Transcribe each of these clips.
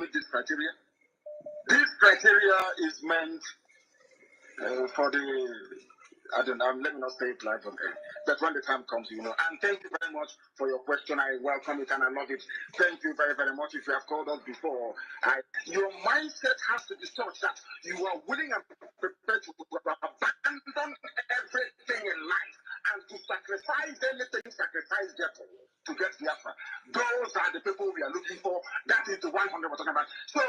meet this criteria. This criteria is meant for the, I don't know, let me not say it live, okay. But when the time comes, you know. And thank you very much for your question. I welcome it and I love it. Thank you very, very much. If you have called us before, your mindset has to be such that you are willing and prepared to abandon everything in life and to sacrifice anything, sacrifice therefore to get Biafra. Those are the people we are looking for. That is the 100 we're talking about. So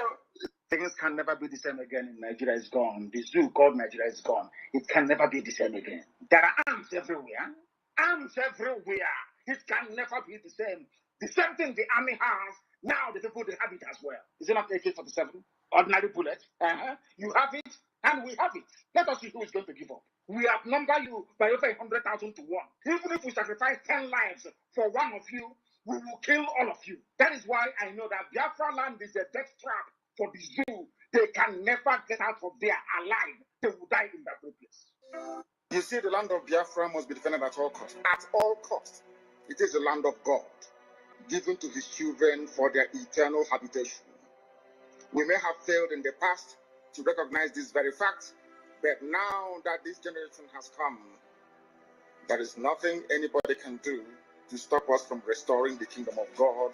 things can never be the same again in Nigeria is gone. The zoo called Nigeria is gone. It can never be the same again. There are arms everywhere. Arms everywhere. It can never be the same. The same thing the army has, now the people they have it as well. Is it not AK-47? Ordinary bullet. You have it, and we have it. Let us see who is going to give up. We outnumber you by over 100,000 to 1. Even if we sacrifice 10 lives for one of you, we will kill all of you. That is why I know that Biafra land is a death trap for the zoo. They can never get out of there alive. They will die in that place. You see, the land of Biafra must be defended at all costs. At all costs. It is the land of God, given to his children for their eternal habitation. We may have failed in the past to recognize this very fact, but now that this generation has come, there is nothing anybody can do to stop us from restoring the kingdom of God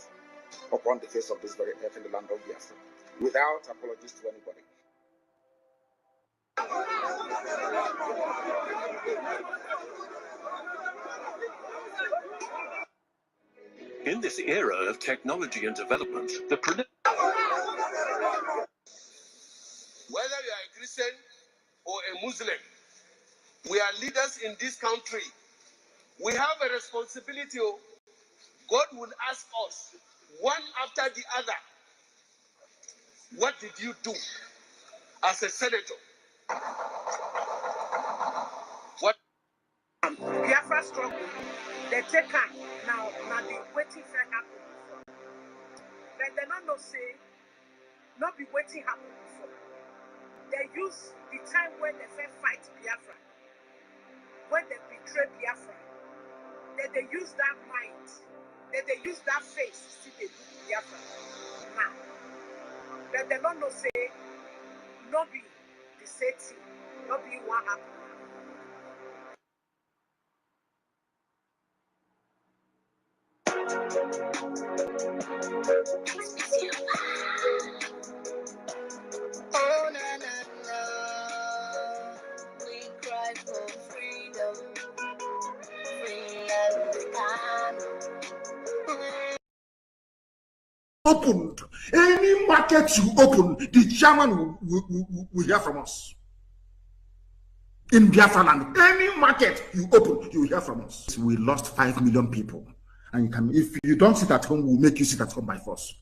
upon the face of this very earth in the land of Biafra, without apologies to anybody. In this era of technology and development, whether you are a Christian or a Muslim, we are leaders in this country. We have a responsibility. God will ask us, one after the other, what did you do as a senator? What? Biafra struggle, they take time now the waiting for happen before. Then they not know say, not be waiting happen before. They use the time when they fight Biafra, when they betray Biafra. Then they use that mind, then they use that face to see they do Biafra. Now, then they don't know say, not be the same thing, not be what happened. Oh, na, na, na. We cry for freedom, free and calm. Opened. Any market you open, the chairman will hear from us. In Biafra land, any market you open, you will hear from us. We lost 5 million people. And you can, if you don't sit at home, we'll make you sit at home by force.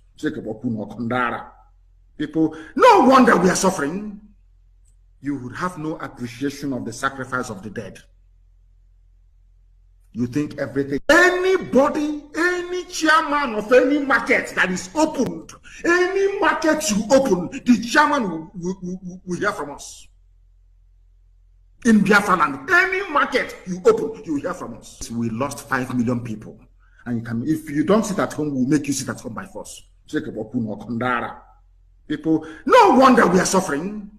People, no wonder we are suffering. You would have no appreciation of the sacrifice of the dead. You think everything, anybody, any chairman of any market that is opened, any market you open, the chairman will hear from us. In Biafra land, any market you open, you will hear from us. We lost 5 million people. And you can, if you don't sit at home, we'll make you sit at home by force. People, no wonder we are suffering.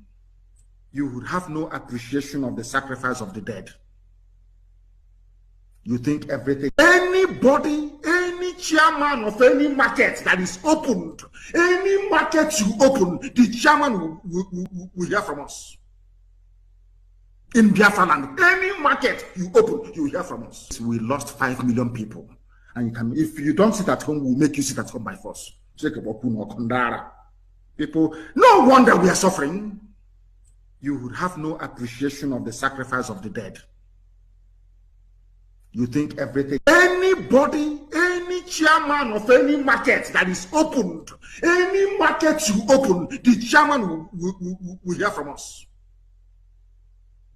You would have no appreciation of the sacrifice of the dead. You think everything, anybody, any chairman of any market that is opened, any market you open, the chairman will hear from us. In Biafra land, any market you open, you will hear from us. We lost 5 million people. And you can, if you don't sit at home, we'll make you sit at home by force. People, no wonder we are suffering. You would have no appreciation of the sacrifice of the dead. You think everything, anybody, any chairman of any market that is opened, any market you open, the chairman will hear from us.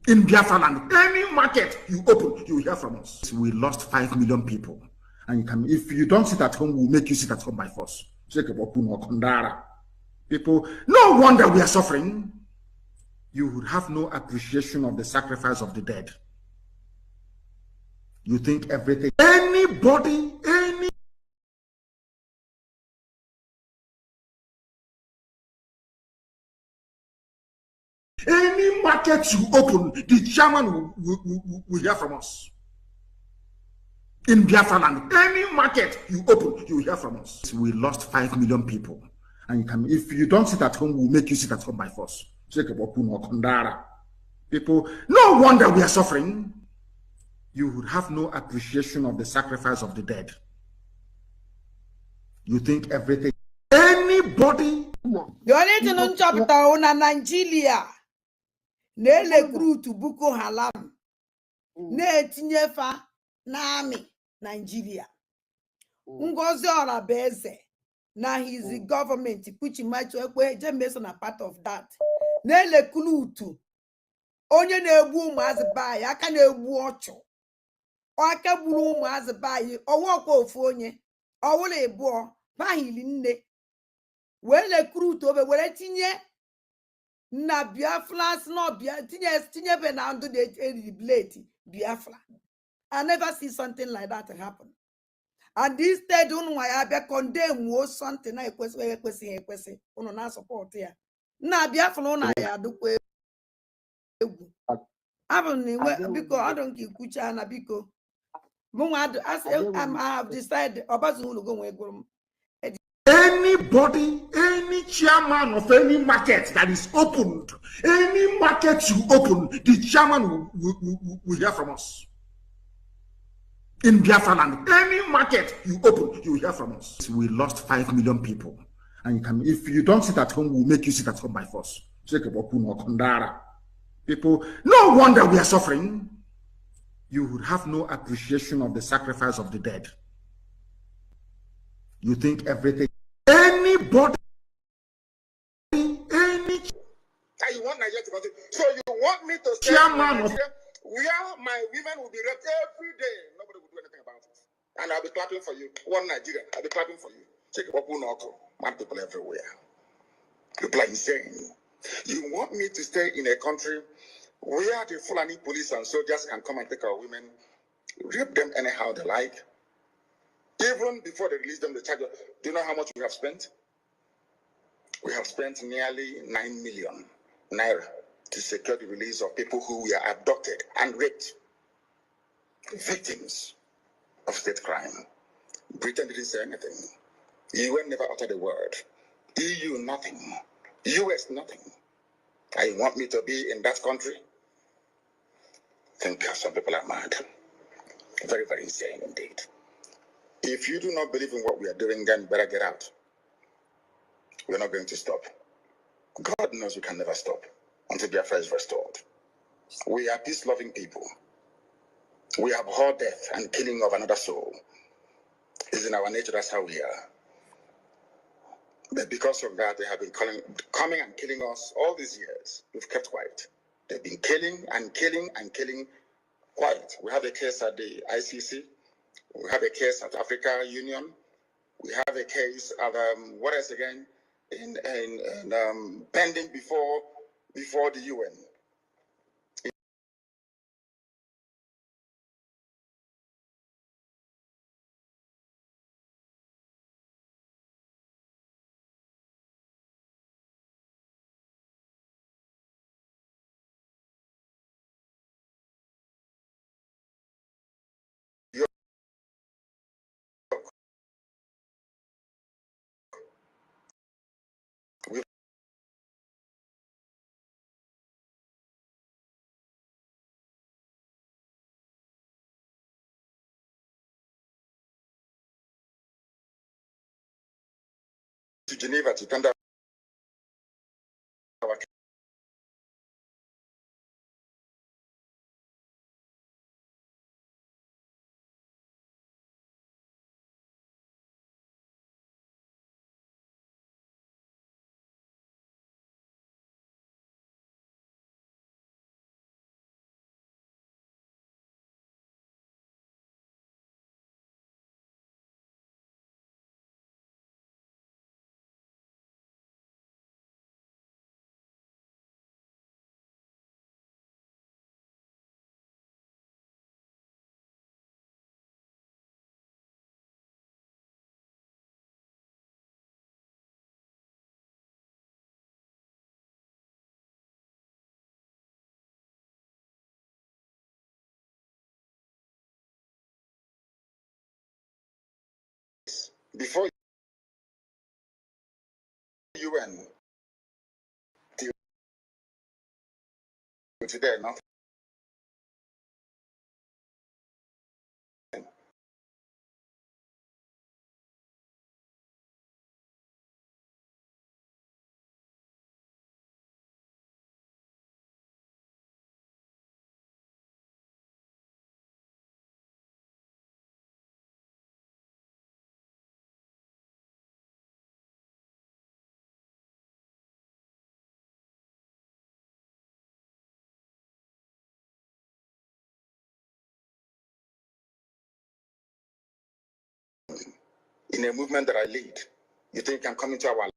In Biafra land, any market you open, you will hear from us. We lost 5 million people. And you can, if you don't sit at home, we'll make you sit at home by force. People, no wonder we are suffering. You would have no appreciation of the sacrifice of the dead. You think everything, anybody, any market you open, the chairman will hear from us. In Biafra land, any market you open, you will hear from us. We lost 5 million people. And you can, if you don't sit at home, we'll make you sit at home by force. People, no wonder we are suffering. You would have no appreciation of the sacrifice of the dead. You think everything, anybody. The only thing on chapter on Nigeria, ne recruit to Boko Haram, ne tinyefa nami Nigeria. NGOZI ora beze. Now he's the government, which might just a part of that. Ne recruit to onye na-egbu ụmụazị bayi aka na-egbu ọchụ aka gburu ụmụazị bayi ọwọkwa ofu onye ọwụla ịbụọ bahili nne wee rekrut obe were tinye na Biafrans no tinye be na ndụ na-eribulate Biafra. I never see something like that happen. And this state unu nwa ya bịa condemn something na ekwesịghị ekwesị unu na support ya na Biafra unu ya adụkwa I don't keep kuchana biko. I have decided anybody, any chairman of any market that is opened, any market you open, the chairman will hear from us. In Biafra land, any market you open, you will hear from us. We lost 5 million people. And you can, if you don't sit at home, we'll make you sit at home by force. People, no wonder we are suffering. You would have no appreciation of the sacrifice of the dead. You think everything, anybody, any. You want Nigeria to continue. So you want me to say Chairman of where my women will be raped every day. Nobody will do anything about it. And I'll be clapping for you. One Nigeria, I'll be clapping for you. Check it up, man, people everywhere. People are insane. You want me to stay in a country where the Fulani police and soldiers can come and take our women, rape them anyhow they like? Even before they release them, they charge them. Do you know how much we have spent? We have spent nearly 9 million naira to secure the release of people who were abducted and raped, victims of state crime. Britain didn't say anything. UN never uttered a word. EU, nothing. US, nothing. I want me to be in that country? I think some people are mad. Very, very insane indeed. If you do not believe in what we are doing, then you better get out. We're not going to stop. God knows we can never stop until Biafra is restored. We are peace-loving people. We abhor death and killing of another soul. It's in our nature, that's how we are. But because of that, they have been coming and killing us all these years. We've kept quiet. They've been killing and killing and killing quiet. We have a case at the ICC. We have a case at Africa Union. We have a case at what else again? Pending before the UN. To Geneva to tender our before UN till today, nothing. In a movement that I lead, you think I'm coming to our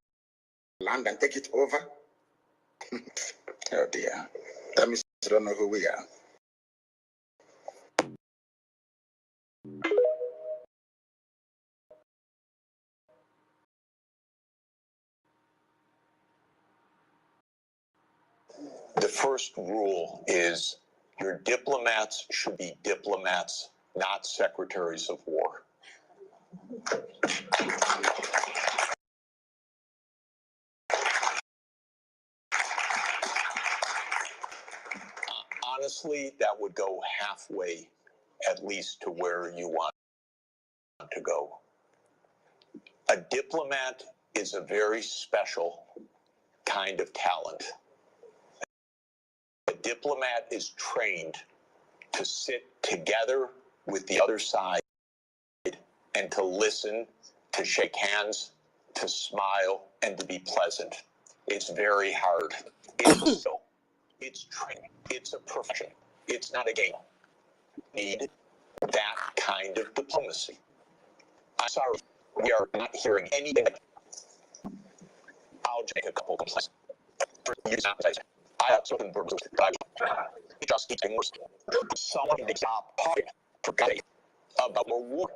land and take it over? Oh dear. That means you don't know who we are. The first rule is your diplomats should be diplomats, not secretaries of war. Honestly, that would go halfway, at least, to where you want to go. A diplomat is a very special kind of talent. A diplomat is trained to sit together with the other side and to listen, to shake hands, to smile, and to be pleasant. It's very hard. It's training. It's a profession. It's not a game. Need that kind of diplomacy. I'm sorry, we are not hearing anything. I'll make a couple complaints. I have certain burgers that it just keeps getting worse. Someone needs to stop talking for God's about more war.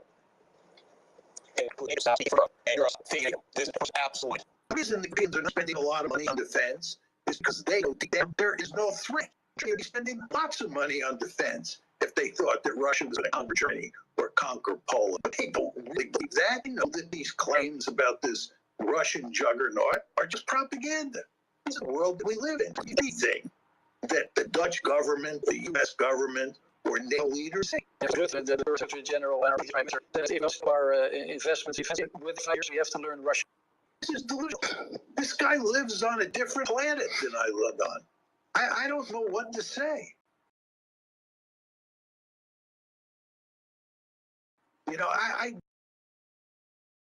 And you're thinking this is absolute. The reason the Canadians are not spending a lot of money on defense is because they don't think there is no threat. They'd be spending lots of money on defense if they thought that Russia was going to conquer Germany or conquer Poland. But they don't really believe that. They know that these claims about this Russian juggernaut are just propaganda. This is the world that we live in. Anything that the Dutch government, the U.S. government, or NATO leaders say. The Secretary General and our Prime Minister said if most of our investments with 5 years, we have to learn Russian. This is delusional. This guy lives on a different planet than I live on. I don't know what to say. You know, I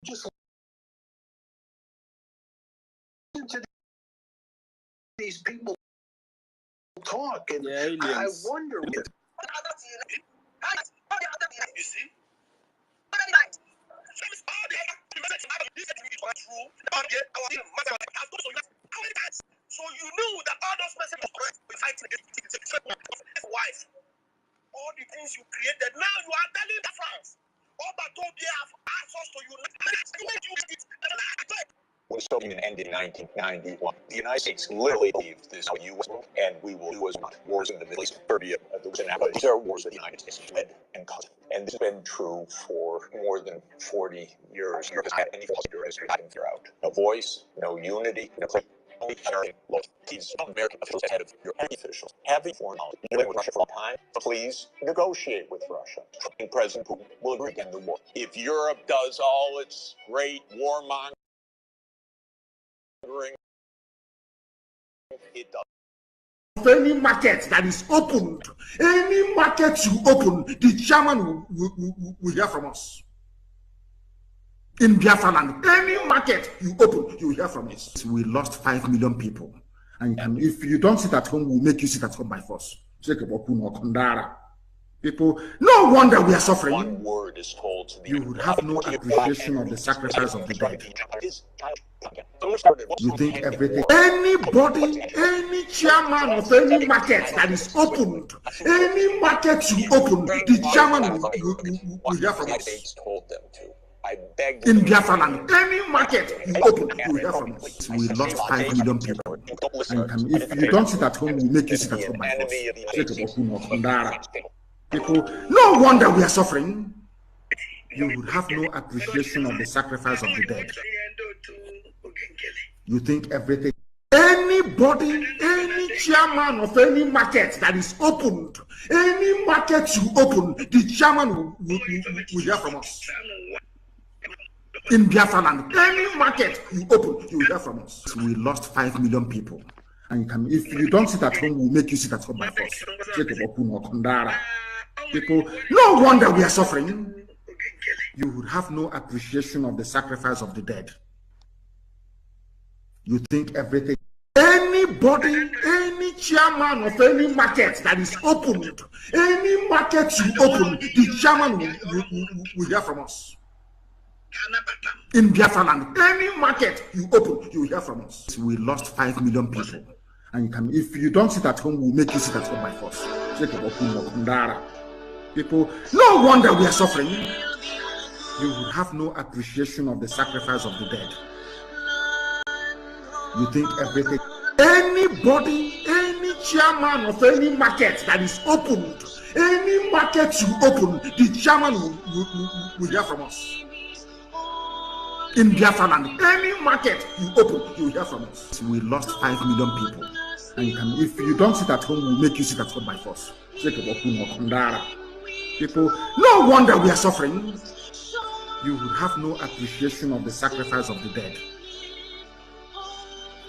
just listen to these people talk, and I wonder if you see? So you knew that all those messages were correct. We fighting against his wife. All the things you created, now you are telling the France. All but told they have asked us to unite. When the Soviet Union ended in 1991, the United States literally believed this is U.S. and we will do as much. Wars in the Middle East, Serbia, these are wars that the United States led and caused. And this has been true for more than 40 years. Europe has had any philosopher history I can figure out. No voice, no unity, no claim. Only these American officials ahead of your officials. Having foreign knowledge. You've been with Russia for a long time. Please negotiate with Russia. And President Putin will agree to end the war. If Europe does all its great warmongering, it does. Any market that is opened, any market you open, the chairman will hear from us. In Biafra land, any market you open, you will hear from us. We lost 5 million people. And if you don't sit at home, we'll make you sit at home by force. People, no wonder we are suffering. One word is told to the you would have no appreciation of the sacrifice of the dead. You think everything, anybody, any chairman of any market that is opened, any market you open, the chairman will hear from us. I beg in Biafra land, any market you open, you will hear from us. We lost 5 million people. And if you don't sit at home, we make you sit at home by force. People, no wonder we are suffering. you would have no appreciation of the sacrifice of the dead. You think everything. Anybody, any chairman of any market that is opened, any market you open, the chairman will hear from us. In Biafra land, any market you open, you will hear from us. We lost 5 million people. And you can, if you don't sit at home, we'll make you sit at home by force. People, no wonder we are suffering. You would have no appreciation of the sacrifice of the dead. You think everything. Anybody, any chairman of any market that is opened, any market you open, the chairman will hear from us. In Biafra land, any market you open, you will hear from us. We lost 5 million people. And you can, if you don't sit at home, we'll make you sit at home by force. People, no wonder we are suffering. You would have no appreciation of the sacrifice of the dead. You think everything. Anybody, any chairman of any market that is opened, any market you open, the chairman will hear from us. In Biafra land, any market you open, you will hear from us. We lost 5 million people. And you can, if you don't sit at home, we'll make you sit at home by force. People, no wonder we are suffering. You would have no appreciation of the sacrifice of the dead.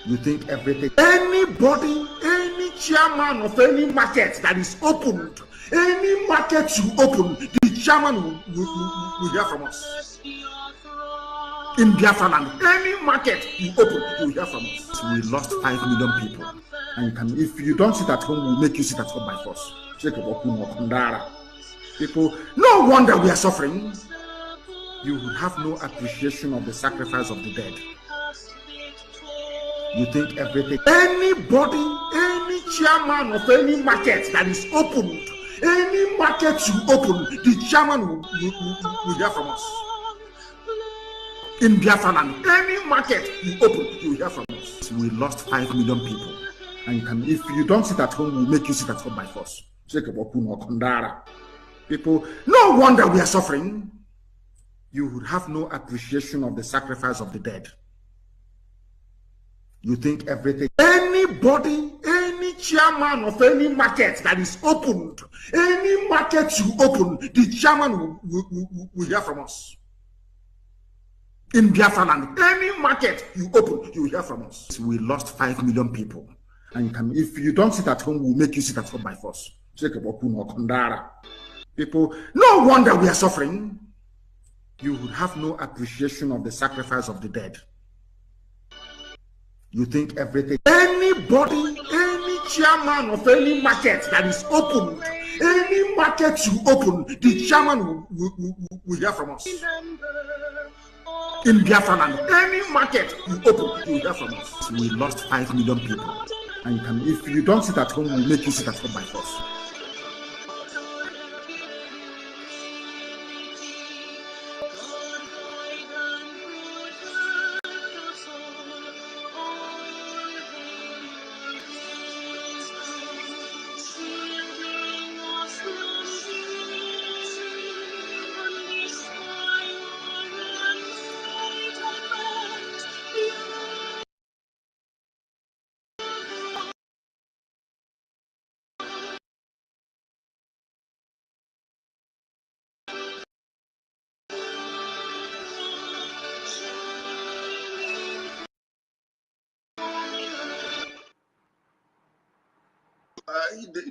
You think everything. Anybody, any chairman of any market that is opened, any market you open, the chairman will hear from us. In Biafra land, any market you open, you will hear from us. We lost 5 million people. And you can, if you don't sit at home, we'll make you sit at home by force. People, no wonder we are suffering. You would have no appreciation of the sacrifice of the dead. You think everything. Anybody, any chairman of any market that is opened, any market you open, the chairman will hear from us. In Biafra land, any market you open, you will hear from us. We lost 5 million people. And you can, if you don't sit at home, we'll make you sit at home by force. People, no wonder we are suffering. You would have no appreciation of the sacrifice of the dead. You think everything. Anybody, any chairman of any market that is opened, any market you open, the chairman will hear from us. In Biafra land, any market you open, you will hear from us. We lost 5 million people. And you can, if you don't sit at home, we'll make you sit at home by force. People, no wonder we are suffering. You would have no appreciation of the sacrifice of the dead. You think everything. Anybody, any chairman of any market that is opened, any market you open, the chairman will hear from us. In Biafra land, any market you open, you will hear from us. We lost 5 million people. And you can, if you don't sit at home, we'll make you sit at home by force.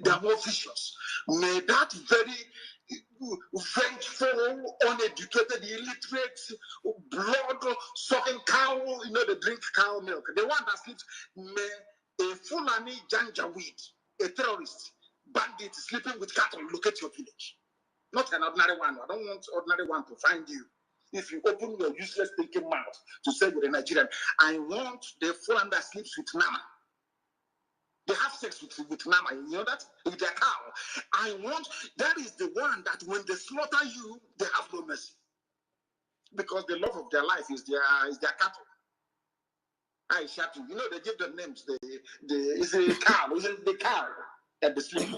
They are more vicious. May that very vengeful, uneducated, illiterate, blood-sucking cow, you know, they drink cow milk. The one that sleeps, may a Fulani Janjaweed, a terrorist, bandit sleeping with cattle, locate your village. Not an ordinary one. I don't want ordinary one to find you. If you open your useless thinking mouth to say you're a Nigerian, I want the Fulani that sleeps with Nama. They have sex with Nama, you know that? With their cow. I want, that is the one that when they slaughter you, they have no mercy. Because the love of their life is their cattle. I shot you. You know, they give them names. It's a cow. It's the cow at the sleep.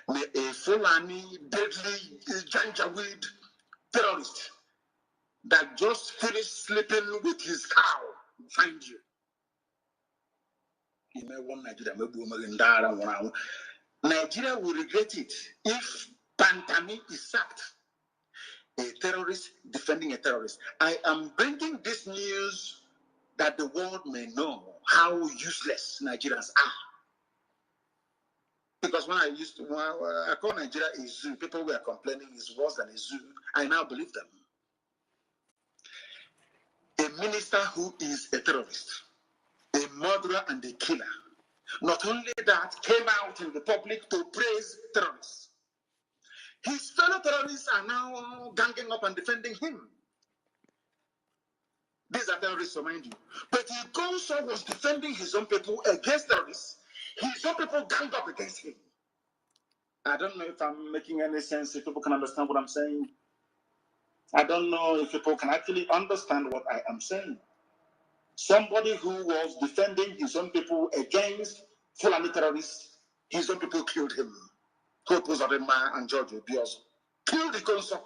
A Fulani, deadly Janjaweed, terrorist that just finished sleeping with his cow find you. Nigeria will regret it if Pantami is sacked. A terrorist defending a terrorist. I am bringing this news that the world may know how useless Nigerians are. Because when I call Nigeria a zoo, people were complaining it's worse than a zoo. I now believe them. A minister who is a terrorist, a murderer and a killer, not only that, came out in the public to praise terrorists. His fellow terrorists are now ganging up and defending him. These are terrorists, remind you. But Ikonso was defending his own people against terrorists. His own people ganged up against him. I don't know if I'm making any sense, if people can understand what I'm saying. I don't know if people can actually understand what I am saying. Somebody who was defending his own people against Fulani terrorists, his own people killed him. Hope Uzodinma and George Obiozor killed Ikonso,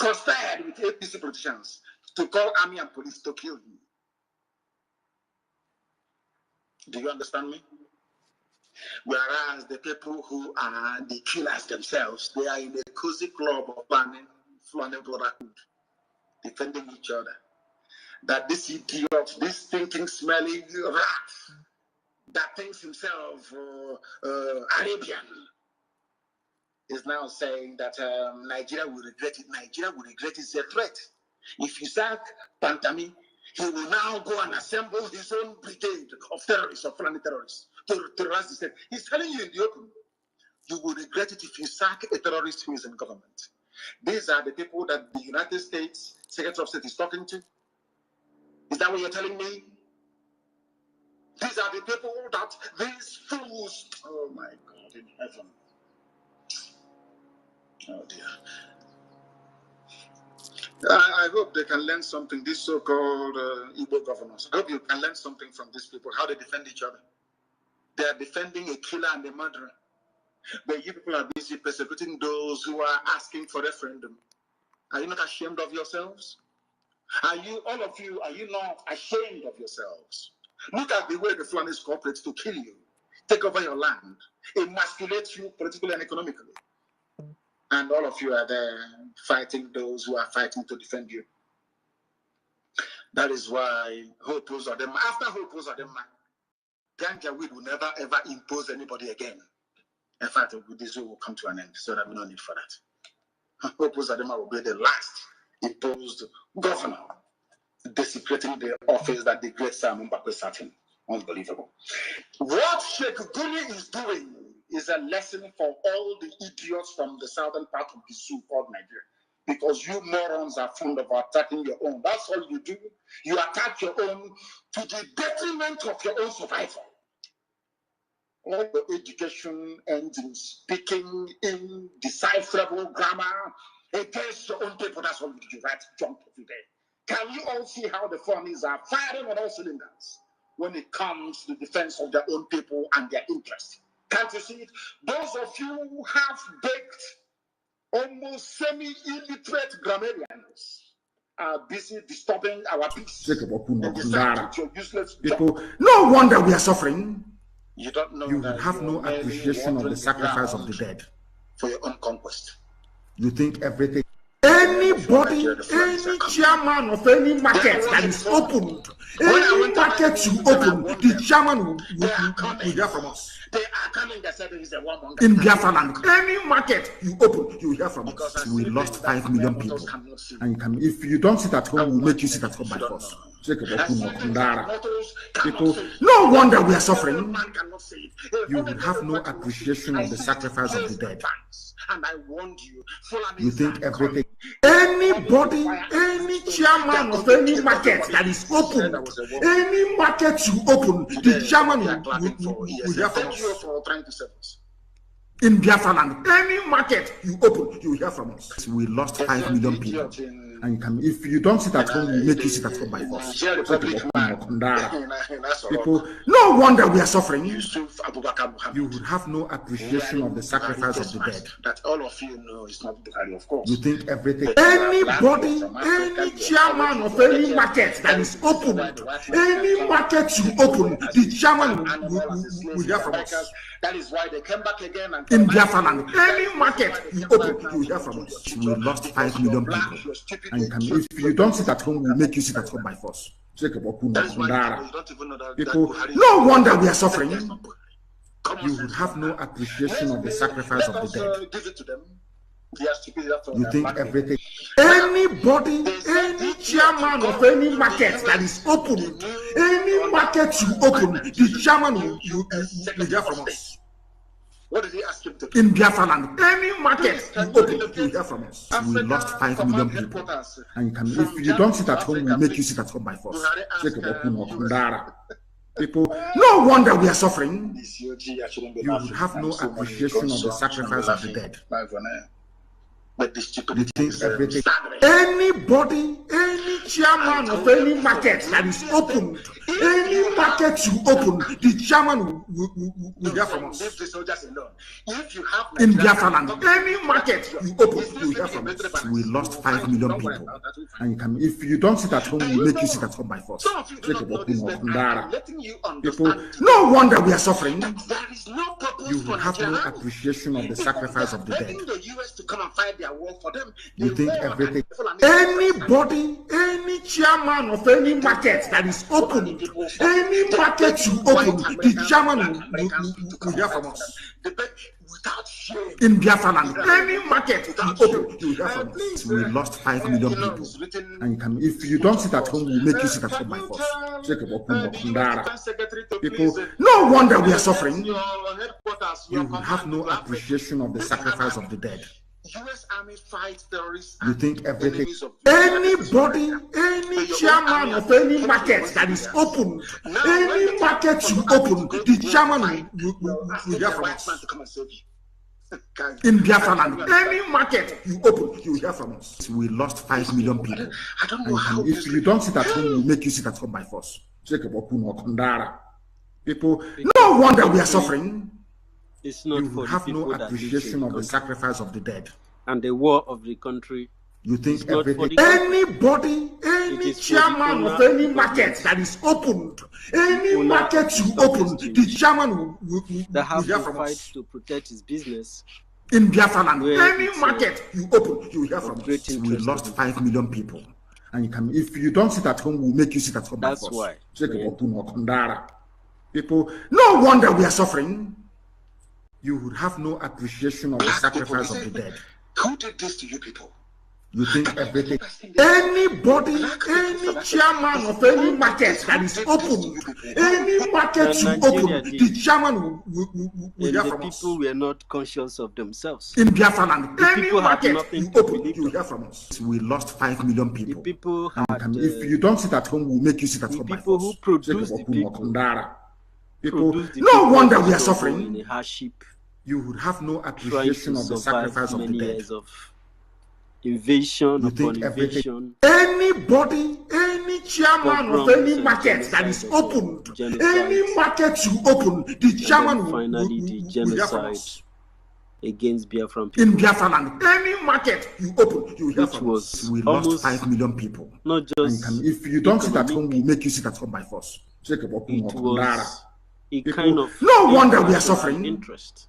conspired with APC politicians to call army and police to kill him. Do you understand me? Whereas the people who are the killers themselves, they are in a cozy club of Fulani brotherhood, defending each other. That this idiot, this thinking, smelly rat, that thinks himself Arabian, is now saying that Nigeria will regret it. Nigeria will regret it. It's a threat. If you sack Pantami, he will now go and assemble his own brigade of terrorists, of Fulani terrorists, to terrorize the state. He's telling you in the open, you will regret it if you sack a terrorist who is in government. These are the people that the United States Secretary of State is talking to. Is that what you're telling me? These are the people that these fools, oh my God, in heaven. Oh dear. I hope they can learn something, these so-called Igbo governors. I hope you can learn something from these people, how they defend each other. They are defending a killer and a murderer. But you people are busy persecuting those who are asking for referendum. Are you not ashamed of yourselves? Are you, all of you, are you not ashamed of yourselves? Look at the way the Fulanis cooperate to kill you, take over your land, emasculate you politically and economically. And all of you are there fighting those who are fighting to defend you. That is why Hope Uzodinma, after Hope Uzodinma, Janjaweed will never ever impose anybody again. In fact, this will come to an end, so that we don't need for that. Hope Uzodinma will be the last imposed governor, desecrating the office that the great Simon Mbakwe sat in. Unbelievable. What Sheikh Gumi is doing is a lesson for all the idiots from the southern part of the zoo called Nigeria. Because you morons are fond of attacking your own. That's all you do. You attack your own to the detriment of your own survival. All the education ends in speaking indecipherable grammar against your own people. That's all you do. Right? Jump every day. Can you all see how the Fulanis are firing on all cylinders when it comes to the defense of their own people and their interests? Can't you see it? Those of you who have baked, almost semi-illiterate grammarians are busy disturbing our peace. People, no wonder we are suffering. You don't know. You have no appreciation of the sacrifice of the dead for your own conquest. You think everything. Anybody, any chairman of any market that is opened, any market you open, the chairman will hear from us. They are coming, they said he's a woman. In Biafra land, any market you open, you will hear from us. We lost 5 million people. And you can, if you don't sit at home, we'll make you sit at home by force. People, no wonder we are suffering. You have no appreciation of the sacrifice of the dead. And I warned you. You think everything. Anybody, any chairman of any market that is open, any market you open, the chairman will hear from us. In Biafra land, any market you open, you hear from us. We lost 5 million people. And you can, if you don't sit at home, we make you sit at home by force. People, no wonder we are suffering. You would have no appreciation of the sacrifice of the dead. That all of you know is not Buhari, of course. You think everything. Anybody, any chairman of any market that is open, any market you open, the chairman will hear from us. That is why they came back again and in Biafra land. Any market you open, you hear from us. We lost 5 million people. And you can, if you don't sit at home, we'll make you sit at home by force. People, no wonder we are suffering. You would have no appreciation of the sacrifice of the dead. Give it to them. You think everything. Anybody, any chairman of any market that is open, any market you open, the chairman will hear from us. What did he ask him to do? In Biafra land, any market you open, you hear from us. We lost 5 million people. And you can, if you don't sit at home, we'll make you sit at home by force. People, no wonder we are suffering. You would have no appreciation of the sacrifice of the dead. You think everything. Anybody, any chairman of any market that is open, any market you open, the chairman will hear from us. In Biafra land, any market you open, you hear from us. We lost 5 million people. And you can, if you don't sit at home, we'll make you sit at home by force. People, no wonder we are suffering. You will have no appreciation of the sacrifice of the dead. You think everything. Anybody, any chairman of any market that is open, any market you open, the chairman will hear from us. In Biafra land, any market you open, you hear from us. We lost 5 million people. And you can, if you don't sit at home, we'll make you sit at home by force. People, no wonder we are suffering. You will have no appreciation of the sacrifice of the dead. US Army fights terrorists. You think everything. Anybody, any chairman of any market that is open, any market you open, the chairman will hear from us. In Biafra land, any market you open, you hear from us. We lost 5 million people. And if you don't sit at home, we'll make you sit at home by force. People, no wonder we are suffering. It's not you for have the no appreciation of the sacrifice of the dead. And the war of the country. You think everything. Anybody, any chairman of any market that is opened, any market you open, the chairman will hear from us. To protect his business. In Biafra land, any market you open, you hear from us. We lost 5 million people. And you can, if you don't sit at home, we'll make you sit at home. That's why. People, no wonder we are suffering. You would have no appreciation of the sacrifice of the dead. Who did this to you people? You think everything. Anybody, any chairman of any market that is open, any market you open, the chairman will hear from us. People were not conscious of themselves. In Biafra land, any market you open, you hear from us. We lost 5 million people. The people had, if you don't sit at home, we'll make you sit at home by people force. Who produce the people, no wonder we are suffering. In a hardship. You would have no appreciation of the sacrifice of the dead. Years of invasion upon invasion. Anybody, any chairman of any market that is open, any market you open, the chairman will hear from us. Against Biafran people. In Biafra land, any market you open, you hear from us. We lost 5 million people. Not just if you don't sit at home, we'll make you sit at home by force. It was a kind of no wonder we are suffering. Interest.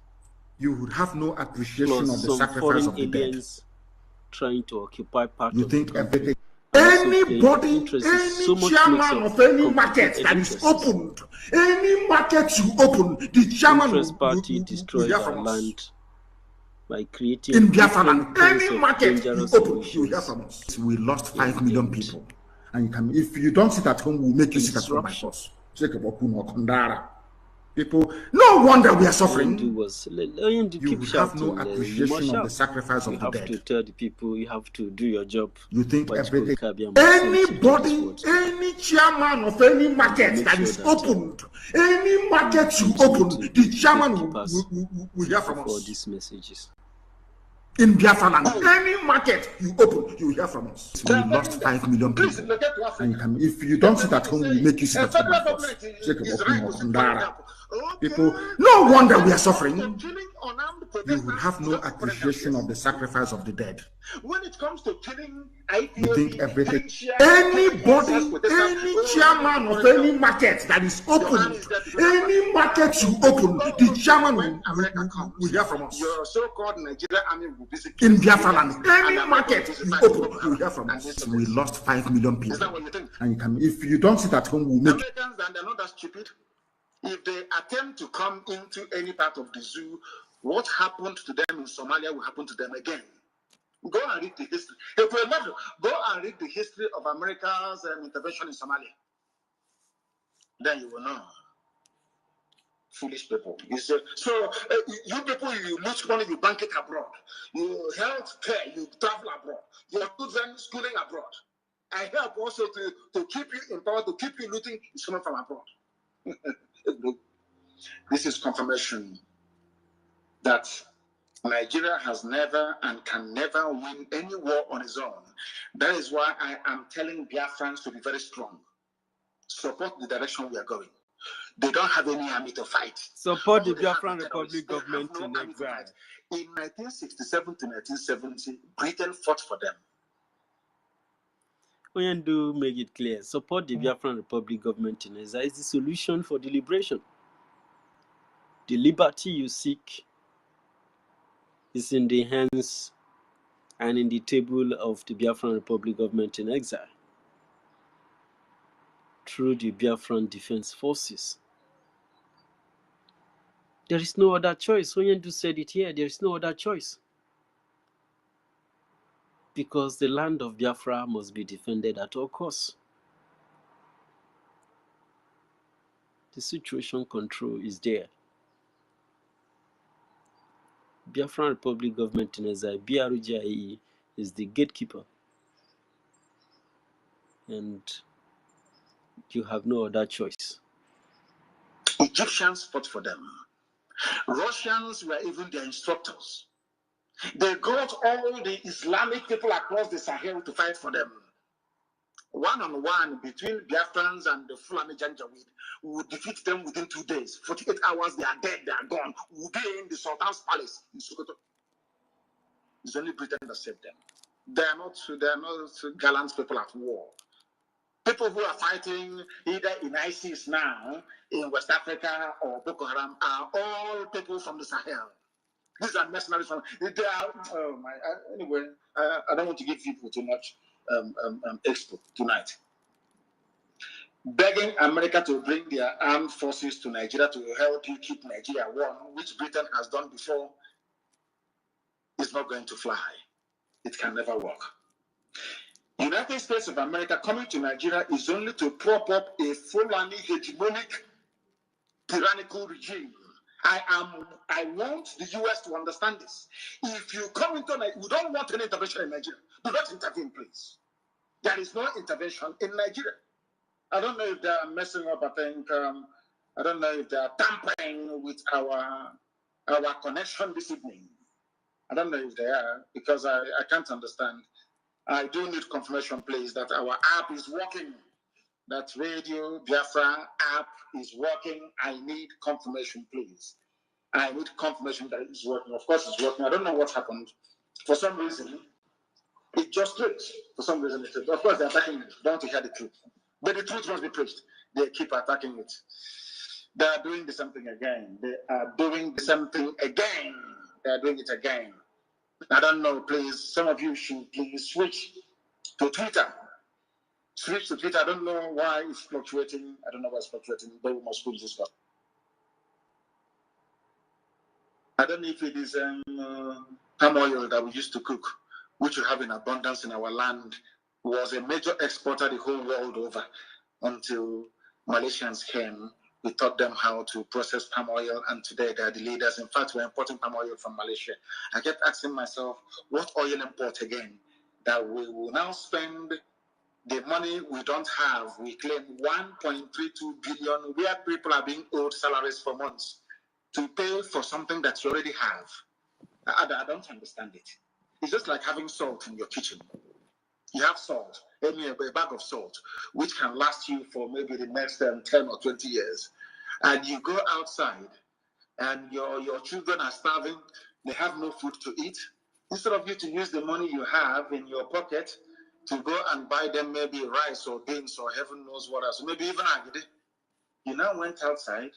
You would have no appreciation of the sacrifice of the dead. Trying to occupy part you of think the everything. Anybody, any chairman of any market that is opened, any market you open, the chairman will hear from us. By creating in Biafra land, any market you open, you hear from us. We lost 5 million people. And you can, if you don't sit at home, we'll make you sit at home by force. People, no wonder we are suffering. You would have no appreciation of the sacrifice of the dead. You have to tell the people, you have to do your job. You think everything. Anybody, any chairman of any market that is opened, any market you open, the chairman will hear from us. These messages. In Biafra land, any market you open, you hear from us. We lost 5 million people. And if you don't sit at home, we make you sit at home. People, no wonder we are suffering. You would have no appreciation of the sacrifice of the dead. When it comes to killing, you think everything. Anybody, any chairman of any market that is open, any market you open, the chairman will hear from us. Your so-called Nigerian army will visit in Biafra land. Any market you open, you will hear from us. We lost 5 million people. Is that what you think? And you can, if you don't sit at home, we'll make Americans, and they're not that stupid. If they attempt to come into any part of the zoo, what happened to them in Somalia will happen to them again. Go and read the history. If we're not, go and read the history of America's intervention in Somalia. Then you will know. Foolish people. You say, so you people, you lose money, you bank it abroad. You health care, you travel abroad. Your children schooling abroad. I help also to keep you in power, to keep you looting, is coming from abroad. This is confirmation that Nigeria has never and can never win any war on its own. That is why I am telling Biafrans to be very strong. Support the direction we are going. They don't have any army to fight. Support the Biafran Republic government in exile. In 1967 to 1970, Britain fought for them. We do make it clear. Support the Biafran Republic government in exile is the solution for the liberation. The liberty you seek is in the hands and in the table of the Biafran Republic government in exile through the Biafran Defense Forces. There is no other choice. Onyendu said it here. There is no other choice. Because the land of Biafra must be defended at all costs. The situation control is there. Biafran Republic government in exile, BRGIE, is the gatekeeper. And you have no other choice. Egyptians fought for them. Russians were even their instructors. They got all the Islamic people across the Sahel to fight for them. One-on-one between Biafrans and the Fulani Janjaweed, we would defeat them within 2 days. 48 hours, they are dead, they are gone. We will be in the Sultan's palace in Sokoto. It's only Britain that saved them. They are not gallant people at war. People who are fighting either in ISIS now, in West Africa, or Boko Haram are all people from the Sahel. These are mercenaries from. They are. Oh my. Anyway, I don't want to give people too much expo tonight. Begging America to bring their armed forces to Nigeria to help you keep Nigeria warm, which Britain has done before, is not going to fly. It can never work. United States of America coming to Nigeria is only to prop up a Fulani hegemonic tyrannical regime. I want the US to understand this. If you come into Nigeria, we don't want any intervention in Nigeria. Do not intervene, please. There is no intervention in Nigeria. I don't know if they are messing up. I think I don't know if they are tampering with our connection this evening. I don't know if they are, because I can't understand. I do need confirmation, please, that our app is working. That Radio Biafra app is working. I need confirmation, please. I need confirmation that it's working. Of course, it's working. I don't know what happened. For some reason, it just tripped. For some reason, it tripped. Of course, they're attacking it. Don't want to hear the truth. But the truth must be preached. They keep attacking it. They are doing the same thing again. They are doing the same thing again. They are doing it again. I don't know, please. Some of you should please switch to Twitter. Switch to Twitter. I don't know why it's fluctuating. I don't know why it's fluctuating, but we must switch this stuff. I don't know if it is palm oil that we used to cook, which we have in abundance in our land, was a major exporter the whole world over until Malaysians came. We taught them how to process palm oil, and today they are the leaders. In fact, we're importing palm oil from Malaysia. I kept asking myself, what oil import again? That we will now spend the money we don't have. We claim 1.32 billion, where people are being owed salaries for months, to pay for something that you already have. I don't understand it. It's just like having salt in your kitchen. You have salt, a bag of salt, which can last you for maybe the next 10 or 20 years. And you go outside and your children are starving, they have no food to eat. Instead of you to use the money you have in your pocket to go and buy them maybe rice or beans or heaven knows what else, maybe even agidi, you now went outside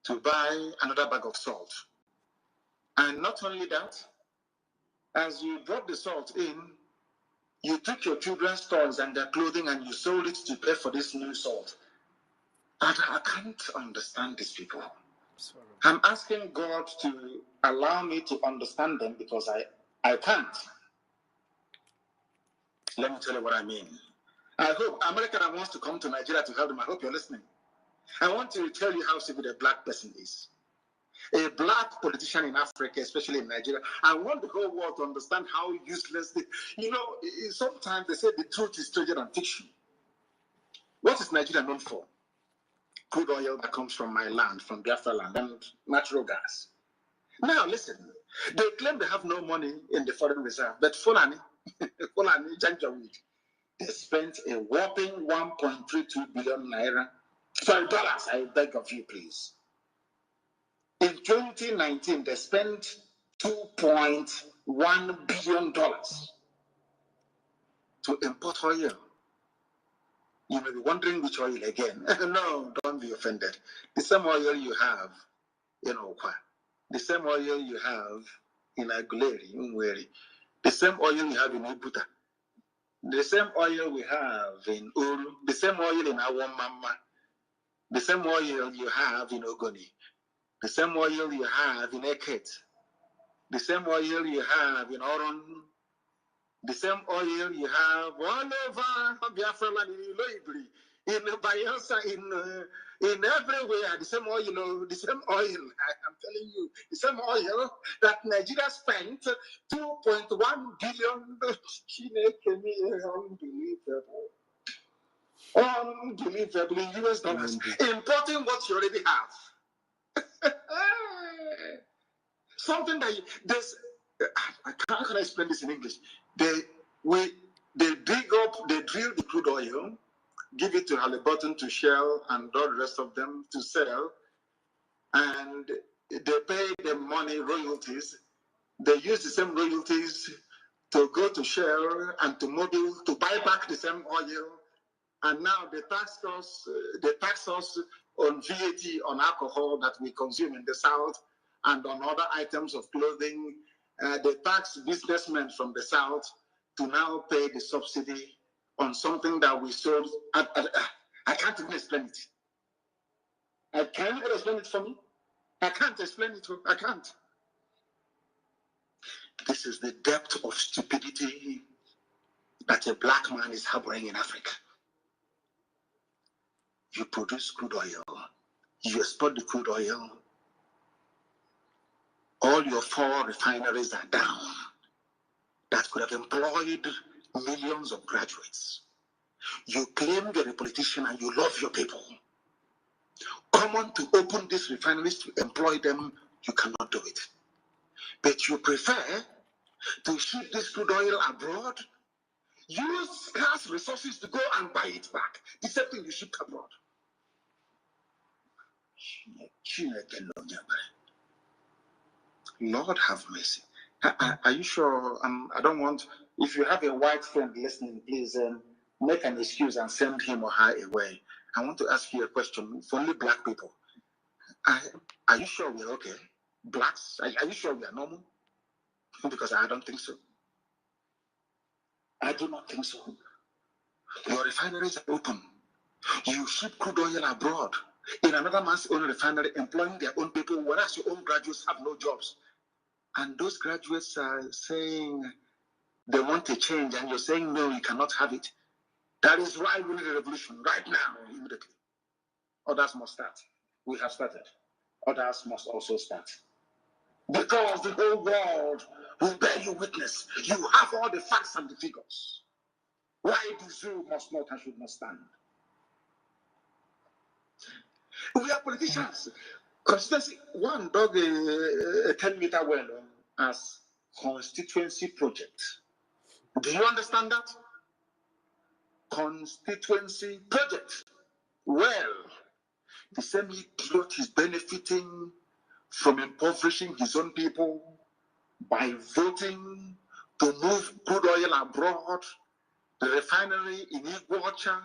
to buy another bag of salt. And not only that, as you brought the salt in, you took your children's toys and their clothing and you sold it to pay for this new salt. And I can't understand these people. Sorry. I'm asking God to allow me to understand them because I can't. Let me tell you what I mean. I hope America that wants to come to Nigeria to help them, I hope you're listening. I want to tell you how stupid a black person is. A black politician in Africa, especially in Nigeria, I want the whole world to understand how useless sometimes they say the truth is stranger than fiction. What is Nigeria known for? Crude oil that comes from my land, from Biafra land, and natural gas. Now listen, they claim they have no money in the foreign reserve, but Fulani, Janjaweed, they spent a whopping 1.32 billion naira. Sorry, dollars, I beg of you, please. In 2019, they spent $2.1 billion to import oil. You may be wondering which oil again. No, don't be offended. The same oil you have in Okwa, the same oil you have in Aguleri, Unweri, the same oil you have in Ibuta, the same oil we have in Uru, the same oil in Awamama, the same oil you have in Ogoni, the same oil you have in EKID, the same oil you have in Oron, the same oil you have all over Biafra land, in Iloibri, in Bayelsa, in everywhere. The same oil, the same oil. I'm telling you, the same oil that Nigeria spent 2.1 billion. Unbelievable in US dollars. Importing what you already have. Something that how can I explain this in English? They drill the crude oil, give it to Halliburton, to Shell, and all the rest of them to sell, and they pay them money, royalties. They use the same royalties to go to Shell and to Mobil to buy back the same oil, and now they tax us on VAT on alcohol that we consume in the South and on other items of clothing. They tax businessmen from the South to now pay the subsidy on something that we sold. I can't even explain it. I can't even explain it for me. I can't explain it. I can't. This is the depth of stupidity that a black man is harboring in Africa. You produce crude oil. You export the crude oil. All your 4 refineries are down. That could have employed millions of graduates. You claim you're a politician and you love your people. Come on to open these refineries to employ them, you cannot do it. But you prefer to ship this crude oil abroad, use scarce resources to go and buy it back. The same thing you shipped abroad. Lord have mercy. Are you sure? I don't want, if you have a white friend listening, please make an excuse and send him or her away. I want to ask you a question for only black people. Are you sure we're okay? Blacks, are you sure we are normal? Because I don't think so. I do not think so. Your refineries are open. You ship crude oil abroad in another man's own refinery, employing their own people, whereas your own graduates have no jobs. And those graduates are saying they want a change, and you're saying, no, you cannot have it. That is why we need a revolution right now, immediately. Others must start. We have started. Others must also start. Because the whole world will bear you witness. You have all the facts and the figures. Why the zoo must not and should not stand. We are politicians. Consistency. One dug a 10-meter well as constituency project. Do you understand that? Constituency project. Well, the same idiot is benefiting from impoverishing his own people by voting to move crude oil abroad, the refinery in OGOJA,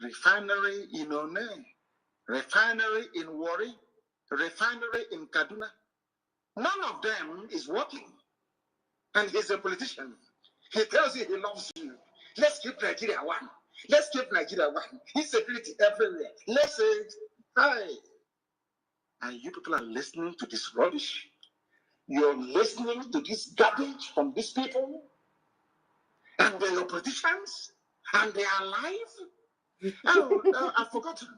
refinery in One, refinery in Warri, refinery in Kaduna. None of them is working. And he's a politician. He tells you he loves you. Let's keep Nigeria one. Let's keep Nigeria one. Insecurity everywhere. Let's say, hi. And you people are listening to this rubbish. You're listening to this garbage from these people. And they're your politicians. And they are alive. Oh, I've forgotten.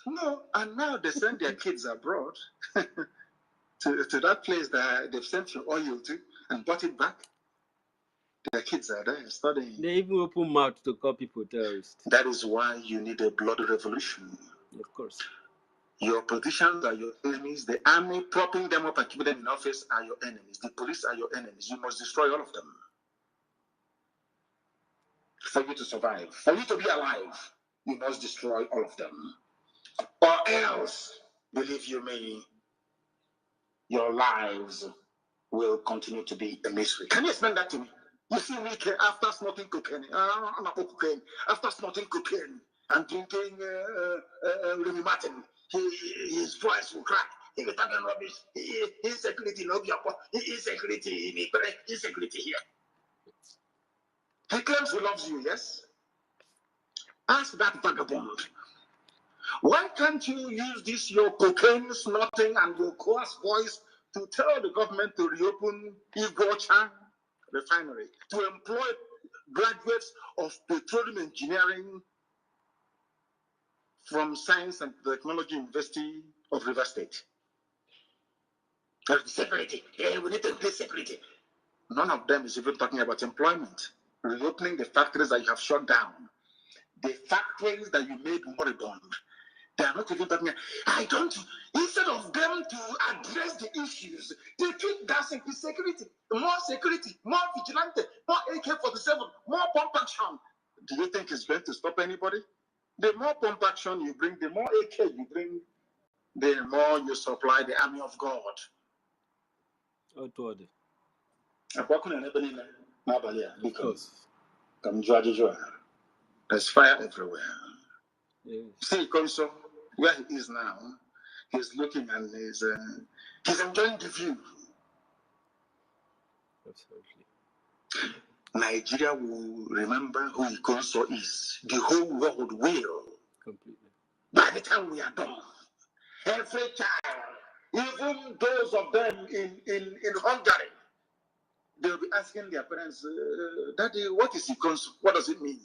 No, and now they send their kids abroad to that place that they've sent your oil to and brought it back. Their kids are there studying. They even open mouth to call people terrorists. That is why you need a bloody revolution. Of course. Your politicians are your enemies. The army propping them up and keeping them in office are your enemies. The police are your enemies. You must destroy all of them. For you to survive, for you to be alive, you must destroy all of them. Or else, believe you me, your lives will continue to be a mystery. Can you explain that to me? You see me after snorting cocaine, after snorting cocaine and drinking Remy Martin, his voice will crack. He will talk rubbish. Insecurity, no insecurity, insecurity here. He claims he loves you, yes? Ask that vagabond. Why can't you use this, your cocaine snorting and your coarse voice, to tell the government to reopen OGOJA refinery, to employ graduates of petroleum engineering from Science and Technology University of River State? Security. Yeah, we need to increase security. None of them is even talking about employment. Reopening the factories that you have shut down. The factories that you made moribund. They are not even talking. Instead of them to address the issues, they keep dancing with security. More security, more vigilante, more AK-47, more pump action. Do you think it's going to stop anybody? The more pump action you bring, the more AK you bring, the more you supply the army of God. Outward. Because there's fire everywhere. Yes. See, Conso, where he is now, he's looking and he's enjoying the view. Absolutely. Nigeria will remember who Conso is. The whole world will. Completely. By the time we are done, every child, even those of them in Hungary, they'll be asking their parents, Daddy, what is Conso? What does it mean?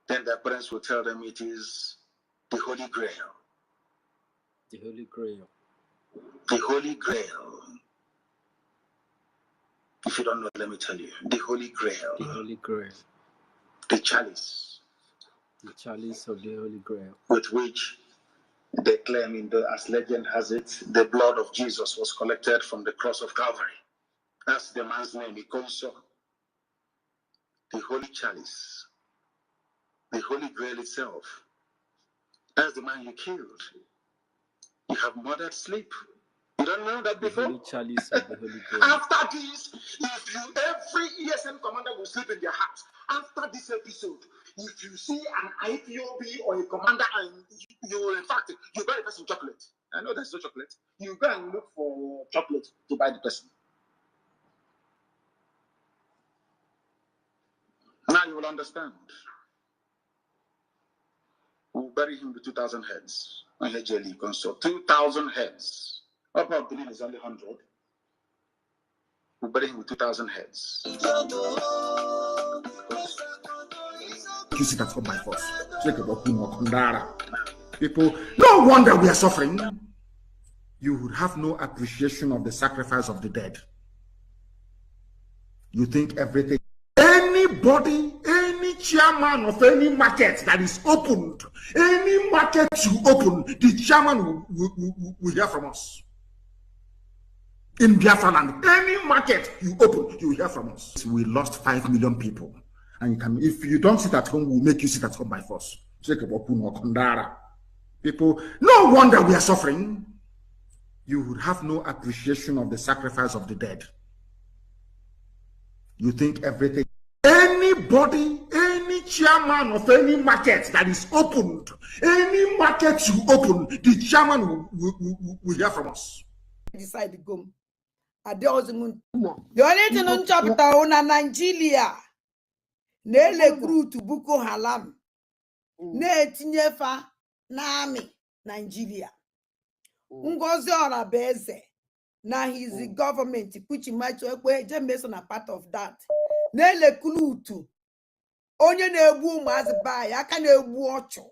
Then their parents will tell them it is the Holy Grail. The Holy Grail. The Holy Grail. If you don't know, let me tell you. The Holy Grail. The Holy Grail. The chalice. The chalice of the Holy Grail. With which they claim, as legend has it, the blood of Jesus was collected from the cross of Calvary. That's the man's name, Ikonso. The Holy Chalice. The Holy Grail itself. That's the man you killed. You have murdered sleep. You don't know that before? The Holy Chalice of the Holy Grail. After this, every ESN commander will sleep in their house. After this episode, if you see an IPOB or a commander and you buy the person chocolate. I know there's no chocolate. You go and look for chocolate to buy the person. Now you will understand. We'll bury him with 2,000 heads. I heard Jelly consult. 2,000 heads. Up I believe is only 100. We'll bury him with 2,000 heads. You see that from my force. People, no wonder we are suffering. You would have no appreciation of the sacrifice of the dead. You think everything. Anybody, any chairman of any market that is opened, any market you open, the chairman will hear from us. In Biafra land, any market you open, you will hear from us. We lost 5 million people. And you can, if you don't sit at home, we'll make you sit at home by force. People, no wonder we are suffering. You would have no appreciation of the sacrifice of the dead. You think everything, anybody, any chairman of any market that is opened, any market you open, the chairman will hear from us. Decide to go. The only thing on chapter on Nigeria, ne recruit Boko Haram, ne tinyefa na army Nigeria. NGOZI Orabeze, now he's the government, which might Jameson a part of that. Ne recruit onye na-egbu ụmụazị baa ya aka na-egbu ọchụ.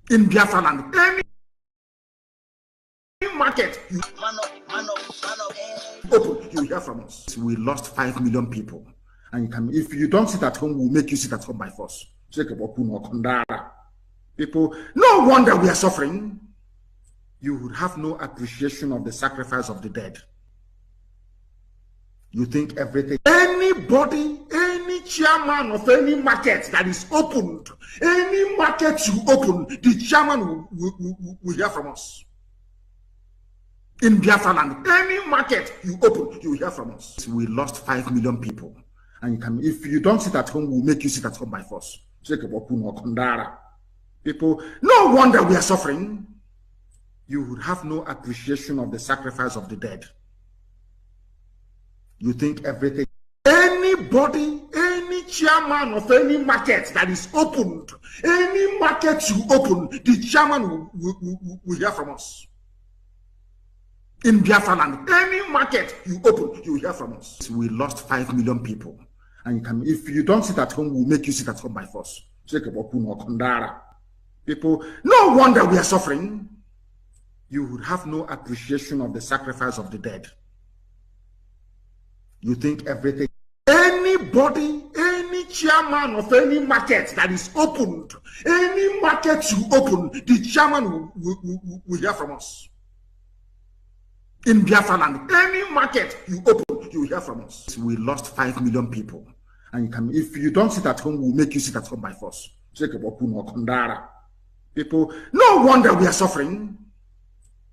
In Biafra land, any market you open, you hear from us. We lost 5 million people. And you can, if you don't sit at home, we'll make you sit at home by force. People, no wonder we are suffering. You would have no appreciation of the sacrifice of the dead. You think everything, anybody, any chairman of any market that is opened, any market you open, the chairman will hear from us. In Biafra land, any market you open, you will hear from us. We lost 5 million people. And you can, if you don't sit at home, we'll make you sit at home by force. People, no wonder we are suffering. You would have no appreciation of the sacrifice of the dead. You think everything, anybody, any chairman of any market that is opened, any market you open, the chairman will hear from us. In Biafra land, any market you open, you will hear from us. We lost 5 million people. And you can, if you don't sit at home, we'll make you sit at home by force. People, no wonder we are suffering. You would have no appreciation of the sacrifice of the dead. You think everything, anybody, any chairman of any market that is opened, any market you open, the chairman will hear from us. In Biafra land, any market you open, you will hear from us. We lost 5 million people. And you can, if you don't sit at home, we'll make you sit at home by force. People, no wonder we are suffering.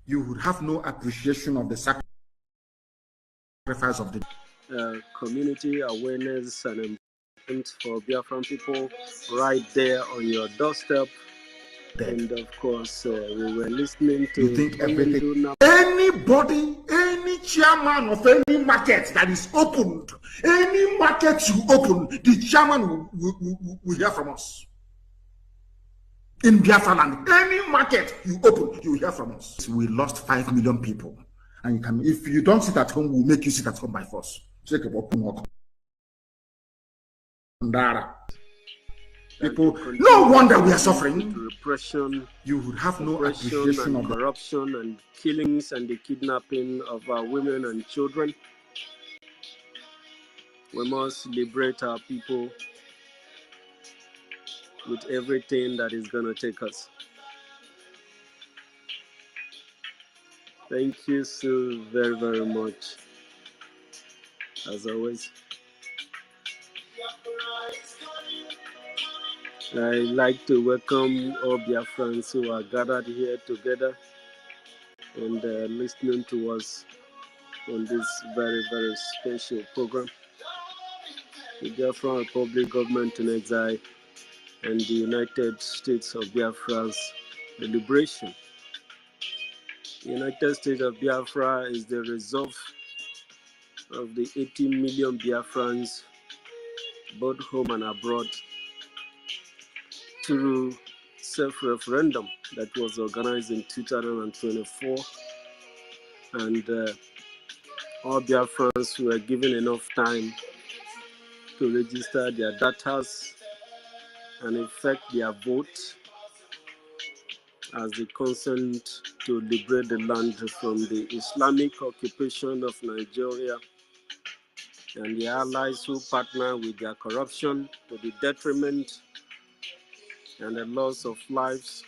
You would have no appreciation of the sacrifice of the community awareness and empowerment for Biafran people right there on your doorstep. And of course, we were listening to. You think everything, anybody, any chairman of any market that is opened, any market you open, the chairman will hear from us. In Biafra land, any market you open, you will hear from us. We lost 5 million people. And you can, if you don't sit at home, we'll make you sit at home by force. People, no wonder we are suffering. Repression, you would have no appreciation of corruption and killings and the kidnapping of our women and children. We must liberate our people with everything that is going to take us. Thank you so very, very much. As always, I'd like to welcome all Biafrans who are gathered here together and listening to us on this very, very special program. The Biafran Republic Government in Exile and the United States of Biafra's liberation. The United States of Biafra is the resolve of the 80 million Biafrans, both home and abroad, through self-referendum that was organized in 2024. And all Biafrans were given enough time to register their data and effect their vote as the consent to liberate the land from the Islamic occupation of Nigeria and the allies who partner with their corruption to the detriment and the loss of lives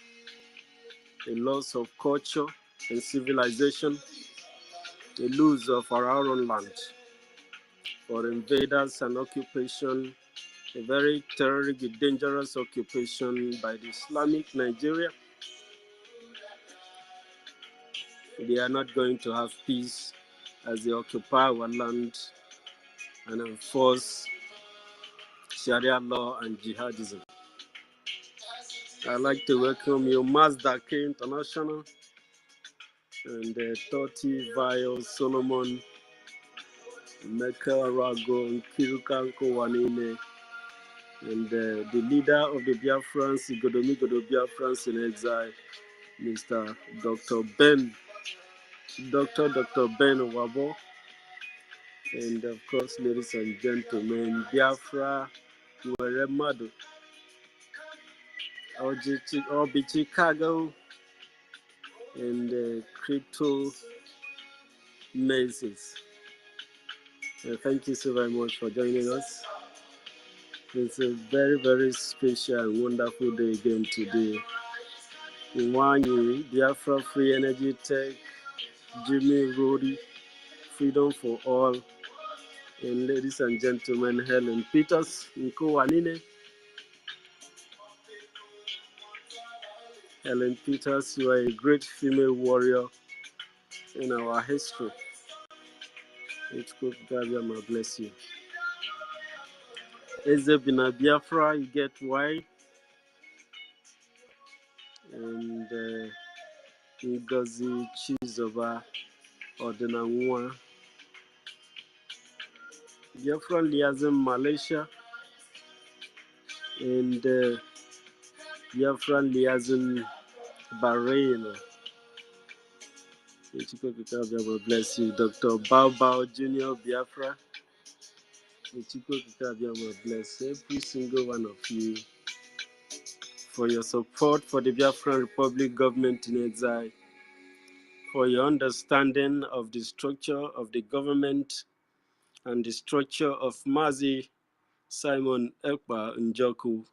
a loss of culture and civilization, a loss of our own land for invaders and occupation, a very terrible, dangerous occupation by the Islamic Nigeria. They are not going to have peace as they occupy our land and enforce Sharia law and jihadism. I'd like to welcome you, Mazda K International, and 30 Vio Solomon, Mecca Rago, and Kirukanko Wanine, and the leader of the Biafrans, Godomigodo Biafrans in exile, Mr. Dr. Ben Wabo, and of course, ladies and gentlemen, Biafra, Weremadu, Obi Chicago, and Crypto Mazes. Thank you so very much for joining us. It's a very, very special and wonderful day again today. Nwanyi, Biafra Free Energy Tech, Jimmy Rodi, Freedom for All, and ladies and gentlemen, Helen Peters, Nkowanine. Helen Peters, you are a great female warrior in our history. It's good, God bless you. Ezebina Biafra, you get why? And NGOZI Chizoba Ordenanwa. Biafran Liaison Malaysia and Biafran Liaison Bahrain. God bless you. Dr. Bao Jr. Biafra. God bless every single one of you for your support for the Biafran Republic government in exile, for your understanding of the structure of the government and the structure of Mazi Simon Ekpa Njoku,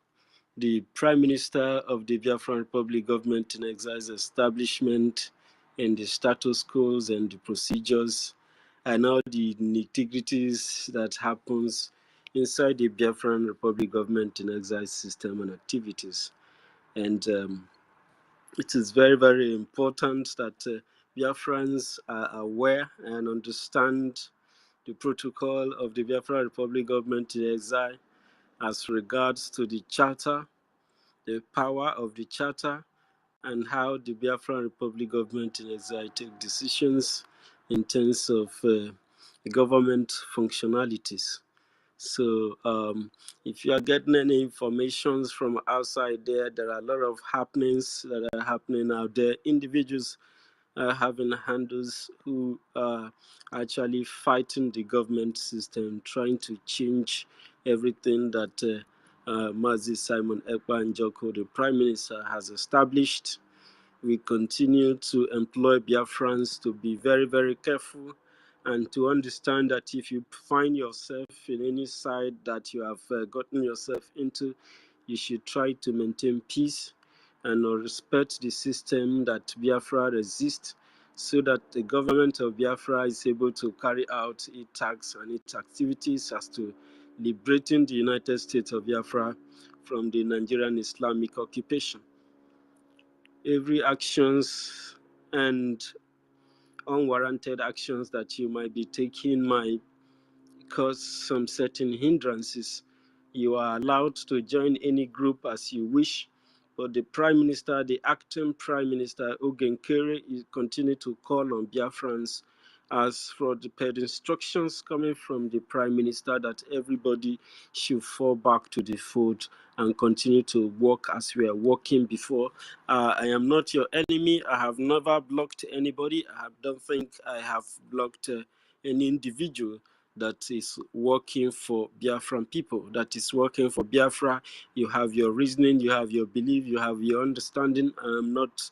the Prime Minister of the Biafran Republic government in exile's establishment, and the status quo and the procedures and all the nitty-gritties that happens inside the Biafran Republic government in exile system and activities. And it is very, very important that Biafrans are aware and understand the protocol of the Biafran Republic government in exile as regards to the charter, the power of the charter, and how the Biafran Republic government in exile take decisions in terms of government functionalities. So if you are getting any information from outside there are a lot of happenings that are happening out there. Individuals having handles who are actually fighting the government system, trying to change everything that Mazi Simon Ekpa Njoku, the Prime Minister, has established. We continue to employ Biafrans to be very, very careful and to understand that if you find yourself in any side that you have gotten yourself into, you should try to maintain peace and respect the system that Biafra exists, so that the government of Biafra is able to carry out its tasks and its activities as to liberating the United States of Biafra from the Nigerian Islamic occupation. Every actions and unwarranted actions that you might be taking might cause some certain hindrances. You are allowed to join any group as you wish, but the Prime Minister, the acting Prime Minister, Ogenkere, is continue to call on Biafrans as for the instructions coming from the Prime Minister that everybody should fall back to the fold and continue to work as we are working before. I am not your enemy. I have never blocked anybody. I don't think I have blocked any individual that is working for Biafran people, that is working for Biafra. You have your reasoning, you have your belief, you have your understanding. I'm not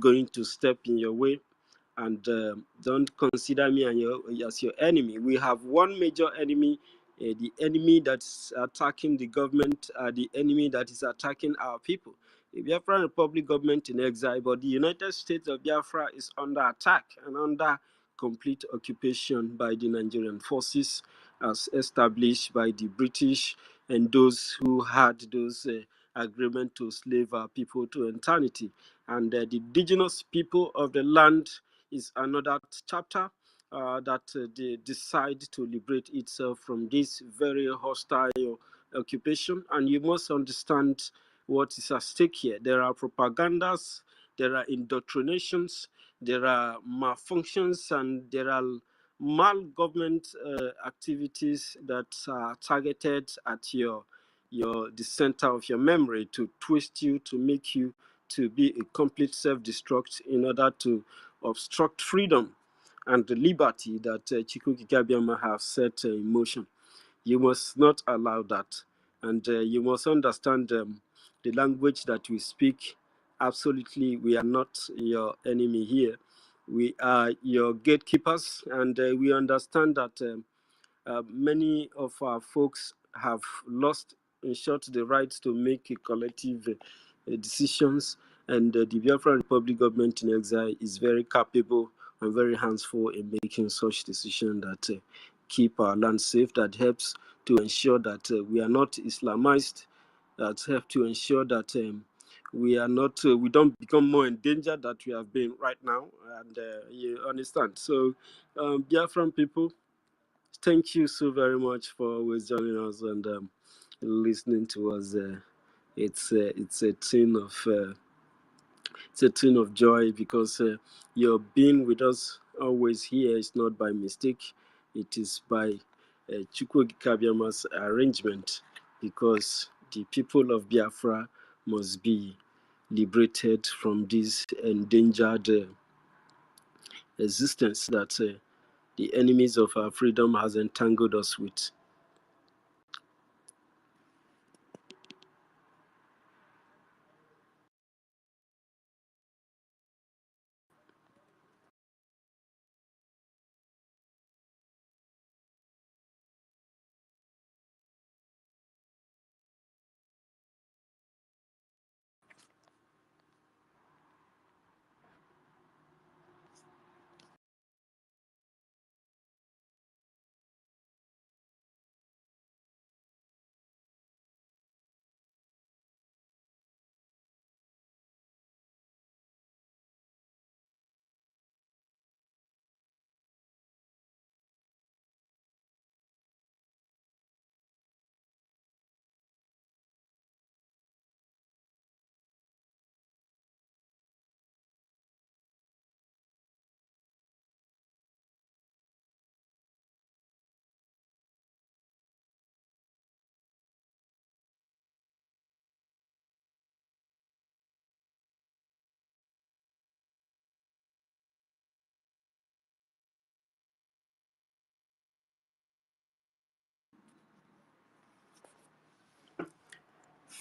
going to step in your way, and don't consider me as your enemy. We have one major enemy, the enemy that's attacking the government, the enemy that is attacking our people. a Biafran Republic government in exile, but the United States of Biafra is under attack and under complete occupation by the Nigerian forces as established by the British and those who had those agreement to slave our people to eternity. And the indigenous people of the land is another chapter that they decide to liberate itself from this very hostile occupation. And you must understand what is at stake here. There are propagandas, there are indoctrinations, there are malfunctions, and there are mal-government activities that are targeted at the center of your memory to twist you, to make you to be a complete self-destruct in order to obstruct freedom and the liberty that Chikuki Gabiama have set in motion. You must not allow that. And you must understand the language that we speak. Absolutely, we are not your enemy here. We are your gatekeepers, and we understand that many of our folks have lost, in short, the right to make collective decisions. And the Biafran Republic government in exile is very capable and very handsful in making such decisions that keep our land safe, that helps to ensure that we are not Islamized, that help to ensure that we are not, we don't become more endangered that we have been right now. And you understand. So, Biafran people, thank you so very much for always joining us and listening to us. It's a thing of joy because your being with us always here is not by mistake. It is by Chukwu Kabiama's arrangement, because the people of Biafra must be liberated from this endangered existence that the enemies of our freedom has entangled us with.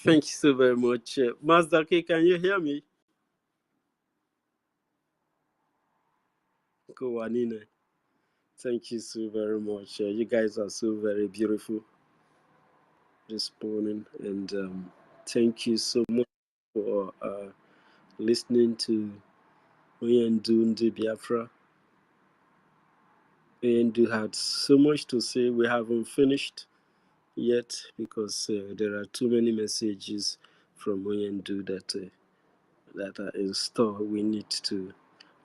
Thank you so very much. Master K, can you hear me? Kowanine. Thank you so very much. You guys are so very beautiful this morning. And thank you so much for listening to Oyendu Ndi Biafra. Oyendu had so much to say. We haven't finished yet because there are too many messages from Oyendu that are in store. We need to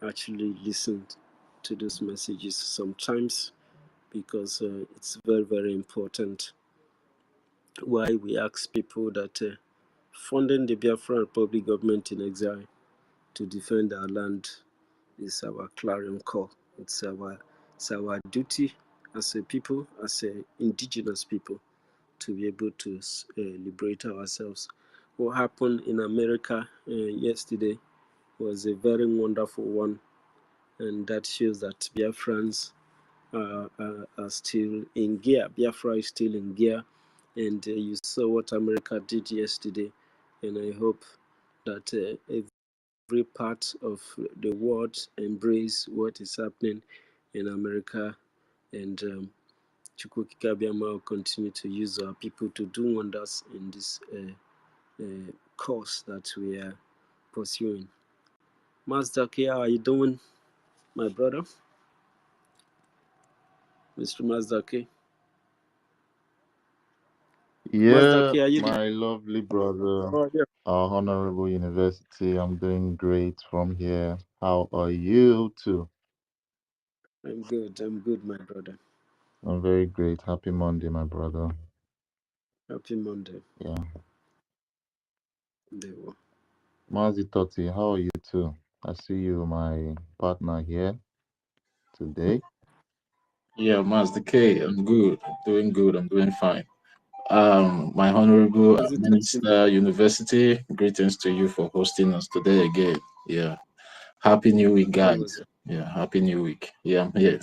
actually listen to those messages sometimes because it's very, very important. Why we ask people that funding the Biafran Republic government in exile to defend our land is our clarion call. It's our duty as a people, as a indigenous people, to be able to liberate ourselves. What happened in America yesterday was a very wonderful one, and that shows that Biafrans are still in gear. Biafra is still in gear, and you saw what America did yesterday, and I hope that every part of the world embrace what is happening in America, and Chukwu Kabiama will continue to use our people to do wonders in this course that we are pursuing. Mazdaki, how are you doing, my brother? Mr. Mazdaki? Yeah, Mazdaki, are you there? my lovely brother, Oh, yeah. our honorable university. I'm doing great from here. How are you too? I'm good, my brother. I'm very great. Happy Monday, my brother. Happy Monday. Yeah. There we go. Mazi Toti, how are you too? I see you, my partner here today. Yeah, Master K, I'm good. I'm doing good. I'm doing fine. My honorable How's it Minister University, greetings to you for hosting us today again. Yeah. Happy New Week, guys. going? Yeah, Happy New Week. Yeah, I'm here.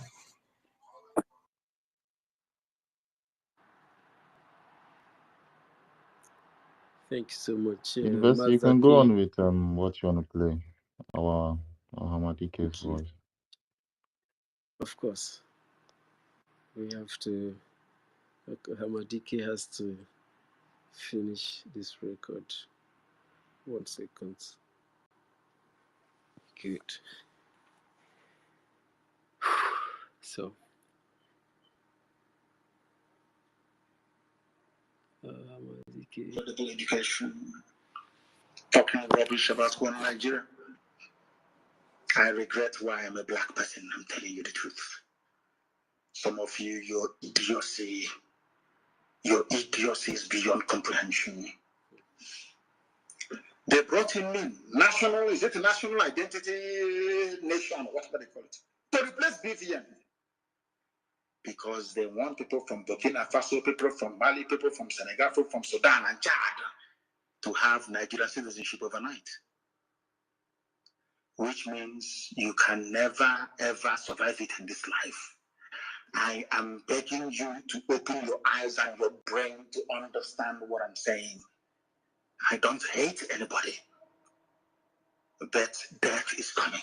Thank you so much, University, you can go Mazdaki. on with what you want to play. Our Hamadike's Okay. voice. Of course. We have to, Hamadike has to finish this record. 1 second. Good. So, Hamadike. Political education, talking rubbish about one Nigeria. I regret why I'm a black person. I'm telling you the truth. Some of you, your idiocy is beyond comprehension. They brought him in. National, is it a national identity nation, whatever they call it, to replace BVN. Because they want people from Burkina Faso, people from Mali, people from Senegal, people from Sudan and Chad to have Nigerian citizenship overnight. Which means you can never, ever survive it in this life. I am begging you to open your eyes and your brain to understand what I'm saying. I don't hate anybody, but death is coming.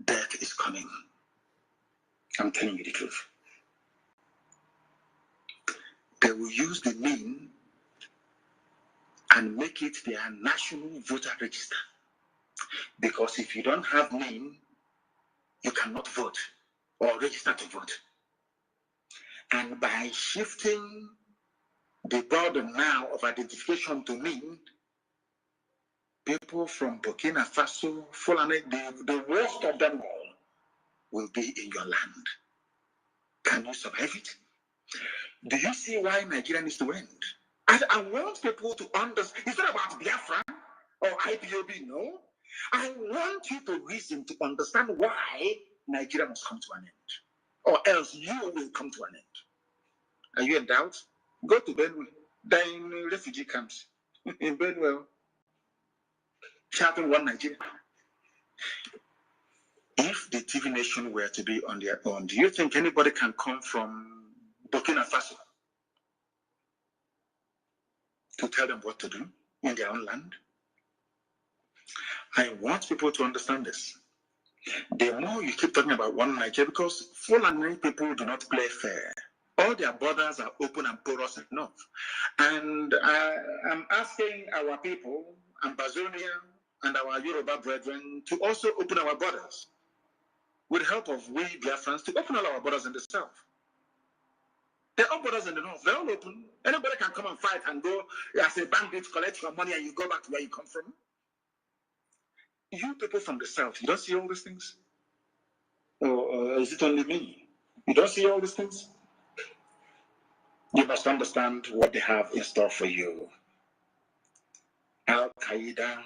Death is coming. I'm telling you the truth. They will use the name and make it their national voter register. Because if you don't have name, you cannot vote or register to vote. And by shifting the burden now of identification to name, people from Burkina Faso, Fulani, the worst of them all, will be in your land. Can you survive it? Do you see why Nigeria needs to end? I want people to understand. It's not about Biafra or IPOB, no. I want you to reason to understand why Nigeria must come to an end. Or else you will come to an end. Are you in doubt? Go to Benue. They're in refugee camps. In Benue, shouting one Nigeria. If the TV nation were to be on their own, do you think anybody can come from Burkina Faso to tell them what to do in their own land? I want people to understand this. The more you keep talking about one Nigeria, because Fulani people do not play fair. All their borders are open and porous enough. And I'm asking our people, Ambazonia and our Yoruba brethren, to also open our borders. With the help of we Biafrans, to open all our borders in the south. There are borders in the north. They're all open. Anybody can come and fight and go as a bandit, collect your money, and you go back to where you come from. You people from the south, you don't see all these things? Or is it only me? You don't see all these things? You must understand what they have in store for you. Al-Qaeda,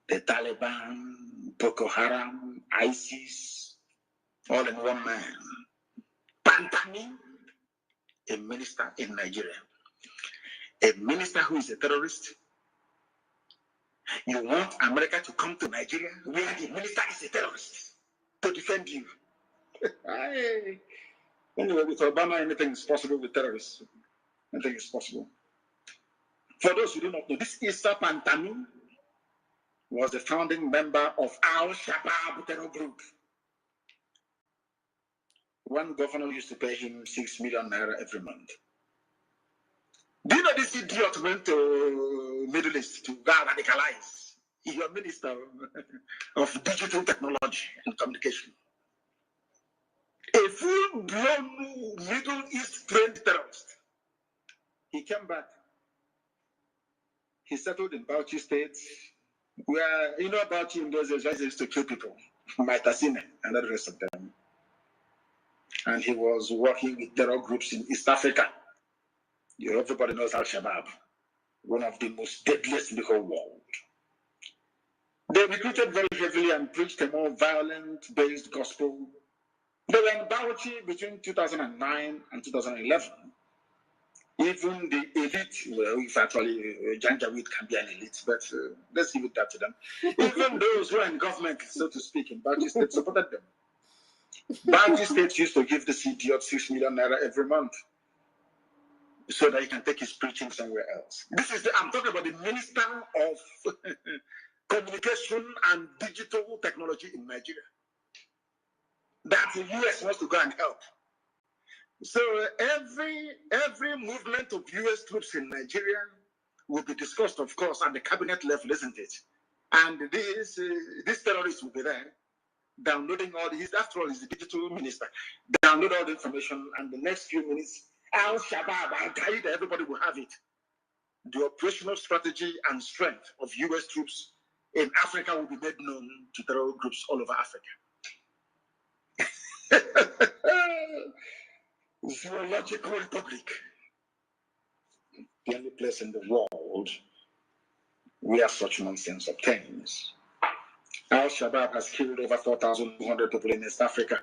the Taliban, Boko Haram, ISIS, all in one man. Pantami, a minister in Nigeria. A minister who is a terrorist. You want America to come to Nigeria where the minister is a terrorist to defend you. Anyway, with Obama, anything is possible with terrorists. Anything is possible. For those who do not know, this Issa Pantami was the founding member of Al-Shabaab terror group. One governor used to pay him 6 million naira every month. Do you know this idiot went to Middle East to go radicalize? He's your minister of digital technology and communication. A full-blown Middle East trained terrorist. He came back. He settled in Bauchi State, where, you know, Bauchi in those days used to kill people, Maitasine and the rest of them. And he was working with terror groups in East Africa. Everybody knows Al-Shabaab, one of the most deadliest in the whole world. They recruited very heavily and preached a more violent-based gospel. They were in Bauchi between 2009 and 2011. Even the elite, well, if actually Janjaweed can be an elite, but let's leave it that to them. Even those who are in government, so to speak, in Bauchi State supported them. Bauchi State used to give this idiot 6 million naira every month so that he can take his preaching somewhere else. This is I'm talking about the Minister of Communication and Digital Technology in Nigeria. That the US wants to go and help. So every movement of US troops in Nigeria will be discussed, of course, at the cabinet level, isn't it? And this terrorist will be there, downloading all these. After all, he's the digital minister. Download all the information, and the next few minutes, Al-Shabaab, Al-Qaeda, everybody will have it. The operational strategy and strength of US troops in Africa will be made known to terror groups all over Africa. Zoological Republic, the only place in the world where such nonsense obtains. Al-Shabaab has killed over 4,200 people in East Africa.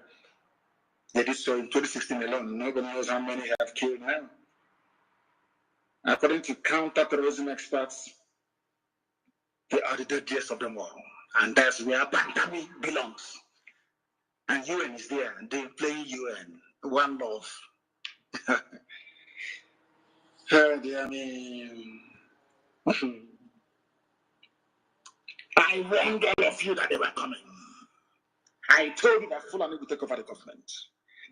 They did so in 2016 alone. Nobody knows how many have killed now. According to counter-terrorism experts, they are the deadliest of them all. And that's where Bantami belongs. And UN is there. They're playing UN. One love. I mean, I warned all of you that they were coming. I told you that Fulani will take over the government.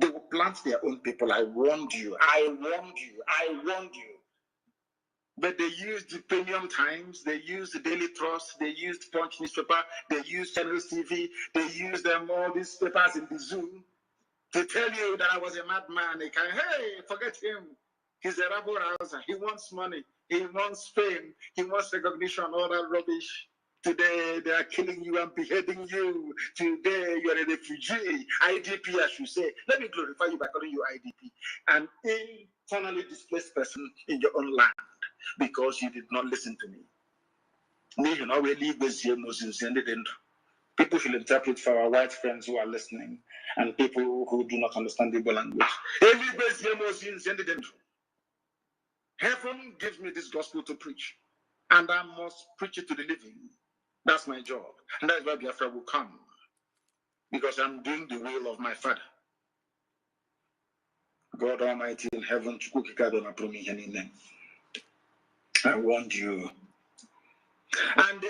They will plant their own people. I warned you. I warned you. I warned you. But they used the Premium Times. They used the Daily Trust. They used Punch newspaper. They used Channel TV. They used them all these papers in the zoo to tell you that I was a madman. They can, hey, forget him. He's a rabble rouser. He wants money. He wants fame. He wants recognition. All that rubbish. Today, they are killing you and beheading you. Today, you are a refugee. IDP, I should say. Let me glorify you by calling you IDP. An internally displaced person in your own land because you did not listen to me. People should interpret for our white friends who are listening and people who do not understand the Igbo language. Heaven gives me this gospel to preach, and I must preach it to the living. That's my job. And that's why Biafra will come, because I'm doing the will of my Father. God Almighty in heaven, I warned you. And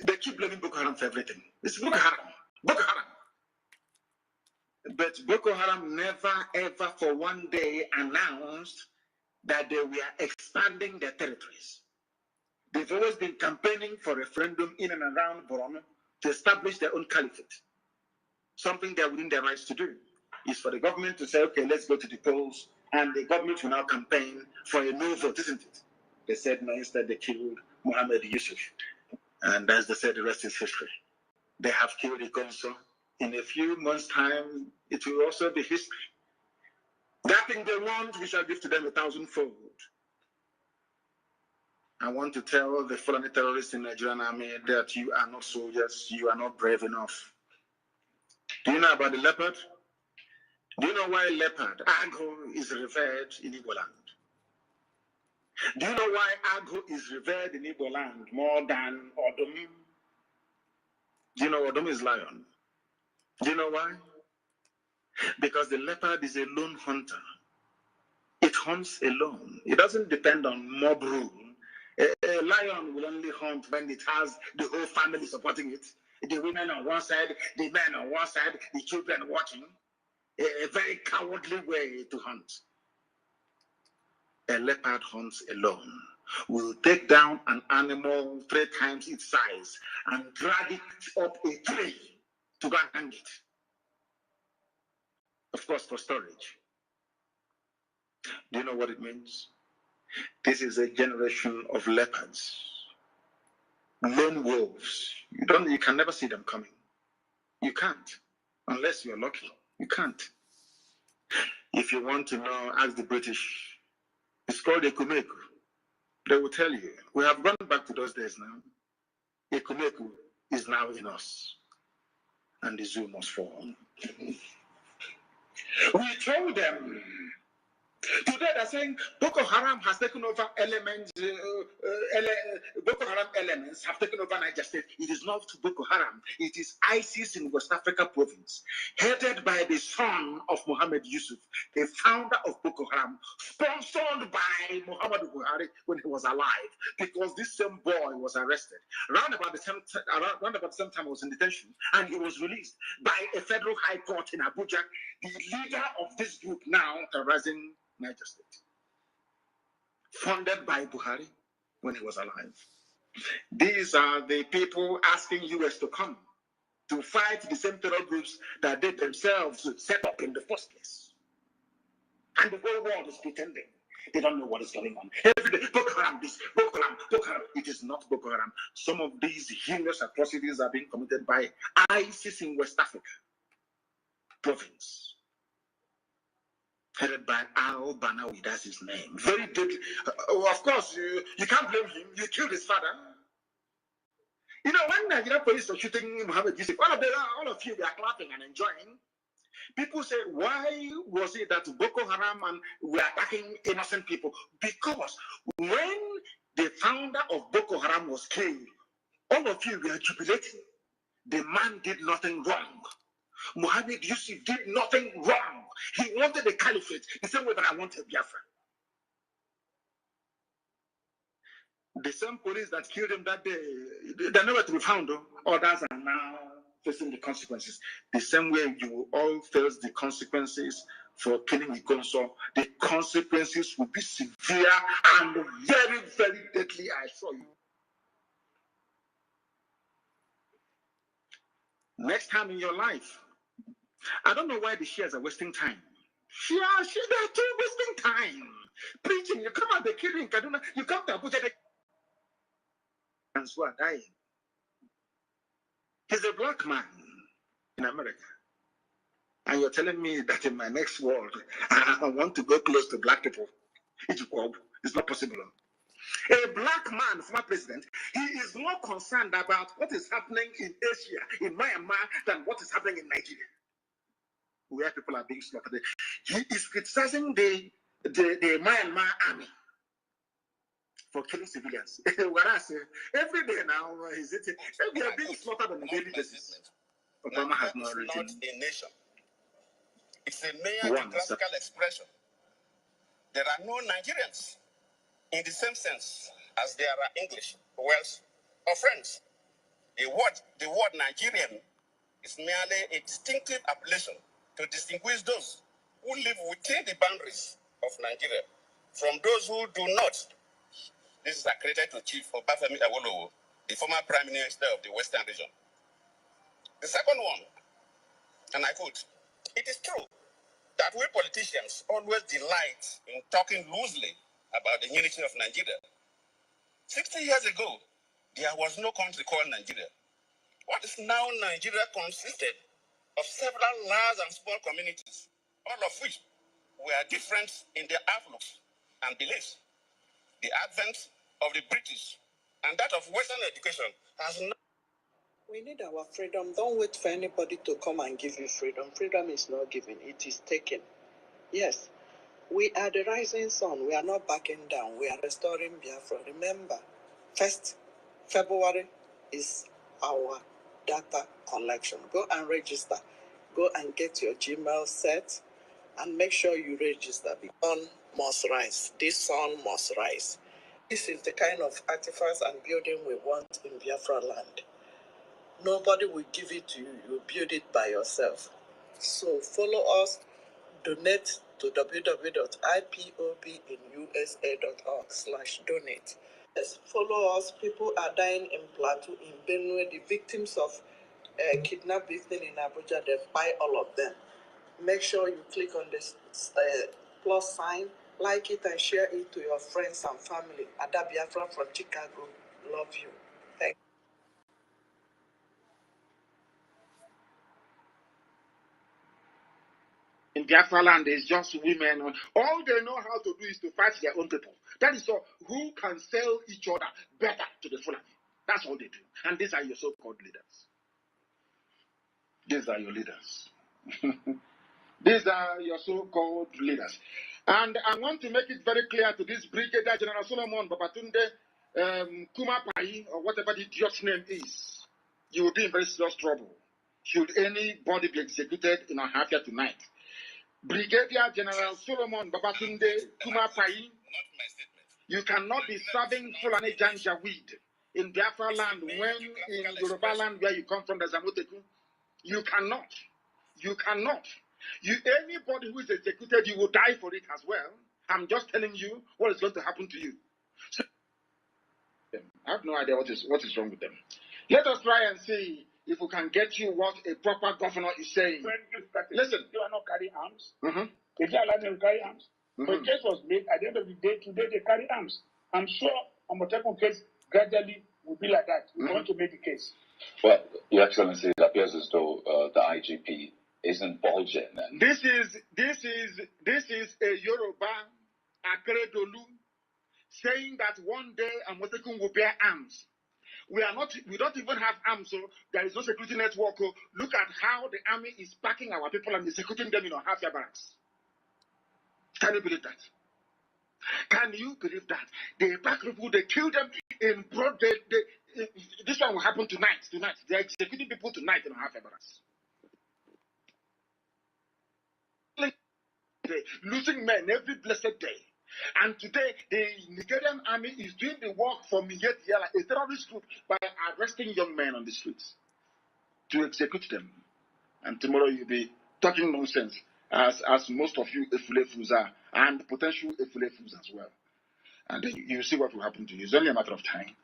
they keep blaming Boko Haram for everything. It's Boko Haram. Boko Haram. But Boko Haram never, ever for one day announced that they were expanding their territories. They've always been campaigning for referendum in and around Borno to establish their own caliphate. Something they're within their rights to do is for the government to say, okay, let's go to the polls, and the government will now campaign for a no vote, isn't it? They said no, instead they killed Mohammed Yusuf. And as they said, the rest is history. They have killed Ikonso. In a few months' time, it will also be history. That thing they want, we shall give to them 1,000-fold. I want to tell the Fulani terrorists in the Nigerian army that you are not soldiers, you are not brave enough. Do you know about the leopard? Do you know why leopard, Agho, is revered in Igbo land? Do you know why Agho is revered in Igbo land more than Odom? Do you know Odom is lion? Do you know why? Because the leopard is a lone hunter. It hunts alone. It doesn't depend on mob rule. A lion will only hunt when it has the whole family supporting it. The women on one side, the men on one side, the children watching. A very cowardly way to hunt. a leopard hunts alone will take down an animal 3 times its size and drag it up a tree to go and hang it. Of course, for storage. Do you know what it means? This is a generation of leopards, lone wolves. You can never see them coming. You can't, unless you're lucky. You can't. If you want to know, ask the British. It's called Ekumeku. They will tell you. We have gone back to those days now. Ekumeku is now in us, and the zoo must fall. We told them. Today they're saying Boko Haram has taken over elements, Boko Haram elements have taken over Niger State. It is not Boko Haram. It is ISIS in West Africa province, headed by the son of Mohammed Yusuf, the founder of Boko Haram, sponsored by Muhammad Buhari when he was alive, because this same boy was arrested. Around about the same time he was in detention, and he was released by a federal high court in Abuja. The leader of this group now terrorizing Niger State, funded by Buhari when he was alive. These are the people asking US to come to fight the same terror groups that they themselves set up in the first place. And the whole world is pretending they don't know what is going on. Every day, Boko Haram this, Boko Haram, Boko Haram. It is not Boko Haram. Some of these heinous atrocities are being committed by ISIS in West Africa province, headed by al-Banawi, that's his name. Very deadly. Of course, you can't blame him. You killed his father. You know, when Nigerian police were shooting Mohammed Yusuf, all of you were clapping and enjoying. People say, why was it that Boko Haram and were attacking innocent people? Because when the founder of Boko Haram was killed, all of you were jubilating. The man did nothing wrong. Mohammed Yusuf did nothing wrong. He wanted a caliphate the same way that I wanted Biafra. The same police that killed him that day, they're nowhere to be found. Others are now facing the consequences. The same way you all face the consequences for killing IKOM, the consequences will be severe and very, very deadly, I assure you. Next time in your life, I don't know why the Shias are wasting time. They're too wasting time. Preaching, you come out, they kill you in Kaduna, you come to Abuja, and who are dying. He's a black man in America. And you're telling me that in my next world, I want to go close to black people. It's not possible. A black man, former president, he is more concerned about what is happening in Asia, in Myanmar, than what is happening in Nigeria, where people are being slaughtered. He is criticizing the Myanmar army for killing civilians. Whereas every day now, they are being slaughtered on a daily basis. Obama has not written. Not a nation. It's a mere geographical expression. There are no Nigerians in the same sense as there are English, Welsh, or French. The word Nigerian is merely a distinctive appellation to distinguish those who live within the boundaries of Nigeria from those who do not. This is accredited to Chief Obafemi Awolowo, the former Prime Minister of the Western region. The second one, and I quote, "It is true that we politicians always delight in talking loosely about the unity of Nigeria. 60 years ago, there was no country called Nigeria. What is now Nigeria consisted of several large and small communities, all of which were different in their outlooks and beliefs. The advent of the British and that of Western education has not..." We need our freedom. Don't wait for anybody to come and give you freedom. Freedom is not given, it is taken. Yes, we are the rising sun. We are not backing down. We are restoring Biafra. Remember, 1st February is our data collection. Go and register. Go and get your Gmail set and make sure you register. The sun must rise. This sun must rise. This is the kind of artifacts and building we want in Biafra land. Nobody will give it to you. You build it by yourself. So follow us. Donate to www.ipobinusa.org/donate. Yes, follow us. People are dying in Plateau, in Benue. The victims of kidnapping in Abuja, they buy all of them. Make sure you click on this plus sign, like it and share it to your friends and family. Ada Biafra from Chicago. Love you. Thank In Biafra land, there's just women. All they know how to do is to fight their own people. That is all. Who can sell each other better to the Fulani? That's all they do. And these are your so-called leaders. These are your leaders. These are your so-called leaders. And I want to make it very clear to this Brigadier General Solomon Babatunde Kumapai, or whatever the idiot's name is. You will be in very serious trouble should anybody be executed in Ahafia tonight. Brigadier General Solomon Babatunde Kumapai, you cannot be serving Fulani Janja weed in Biafra land when in Yoruba land where you come from, there's Amoteku. You cannot. You cannot. Anybody who is executed, you will die for it as well. I'm just telling you what is going to happen to you. So, I have no idea what is wrong with them. Let us try and see if we can get you what a proper governor is saying. Listen. You are not carrying arms. Mm-hmm. They don't allow them to carry arms. Mm-hmm. But a case was made at the end of the day, today they carry arms. I'm sure a Moteco case gradually will be like that. We're going to make the case. Well, Your Excellency, it appears as though the IGP isn't bulging. This is a Yoruba Akeredolu saying that one day Amotekun will bear arms. We don't even have arms, so there is no security network. Look at how the army is packing our people and executing them in Ahafia barracks. Can you believe that? Can you believe that? They pack people, they kill them in broad day. This one will happen tonight. They're executing people tonight in Ahafia barracks. Losing men every blessed day. And today, the Nigerian army is doing the work for Miguel Yala, a terrorist group, by arresting young men on the streets to execute them. And tomorrow you'll be talking nonsense, as most of you Efulefus are, and potential Efulefus as well. And then you see what will happen to you. It's only a matter of time.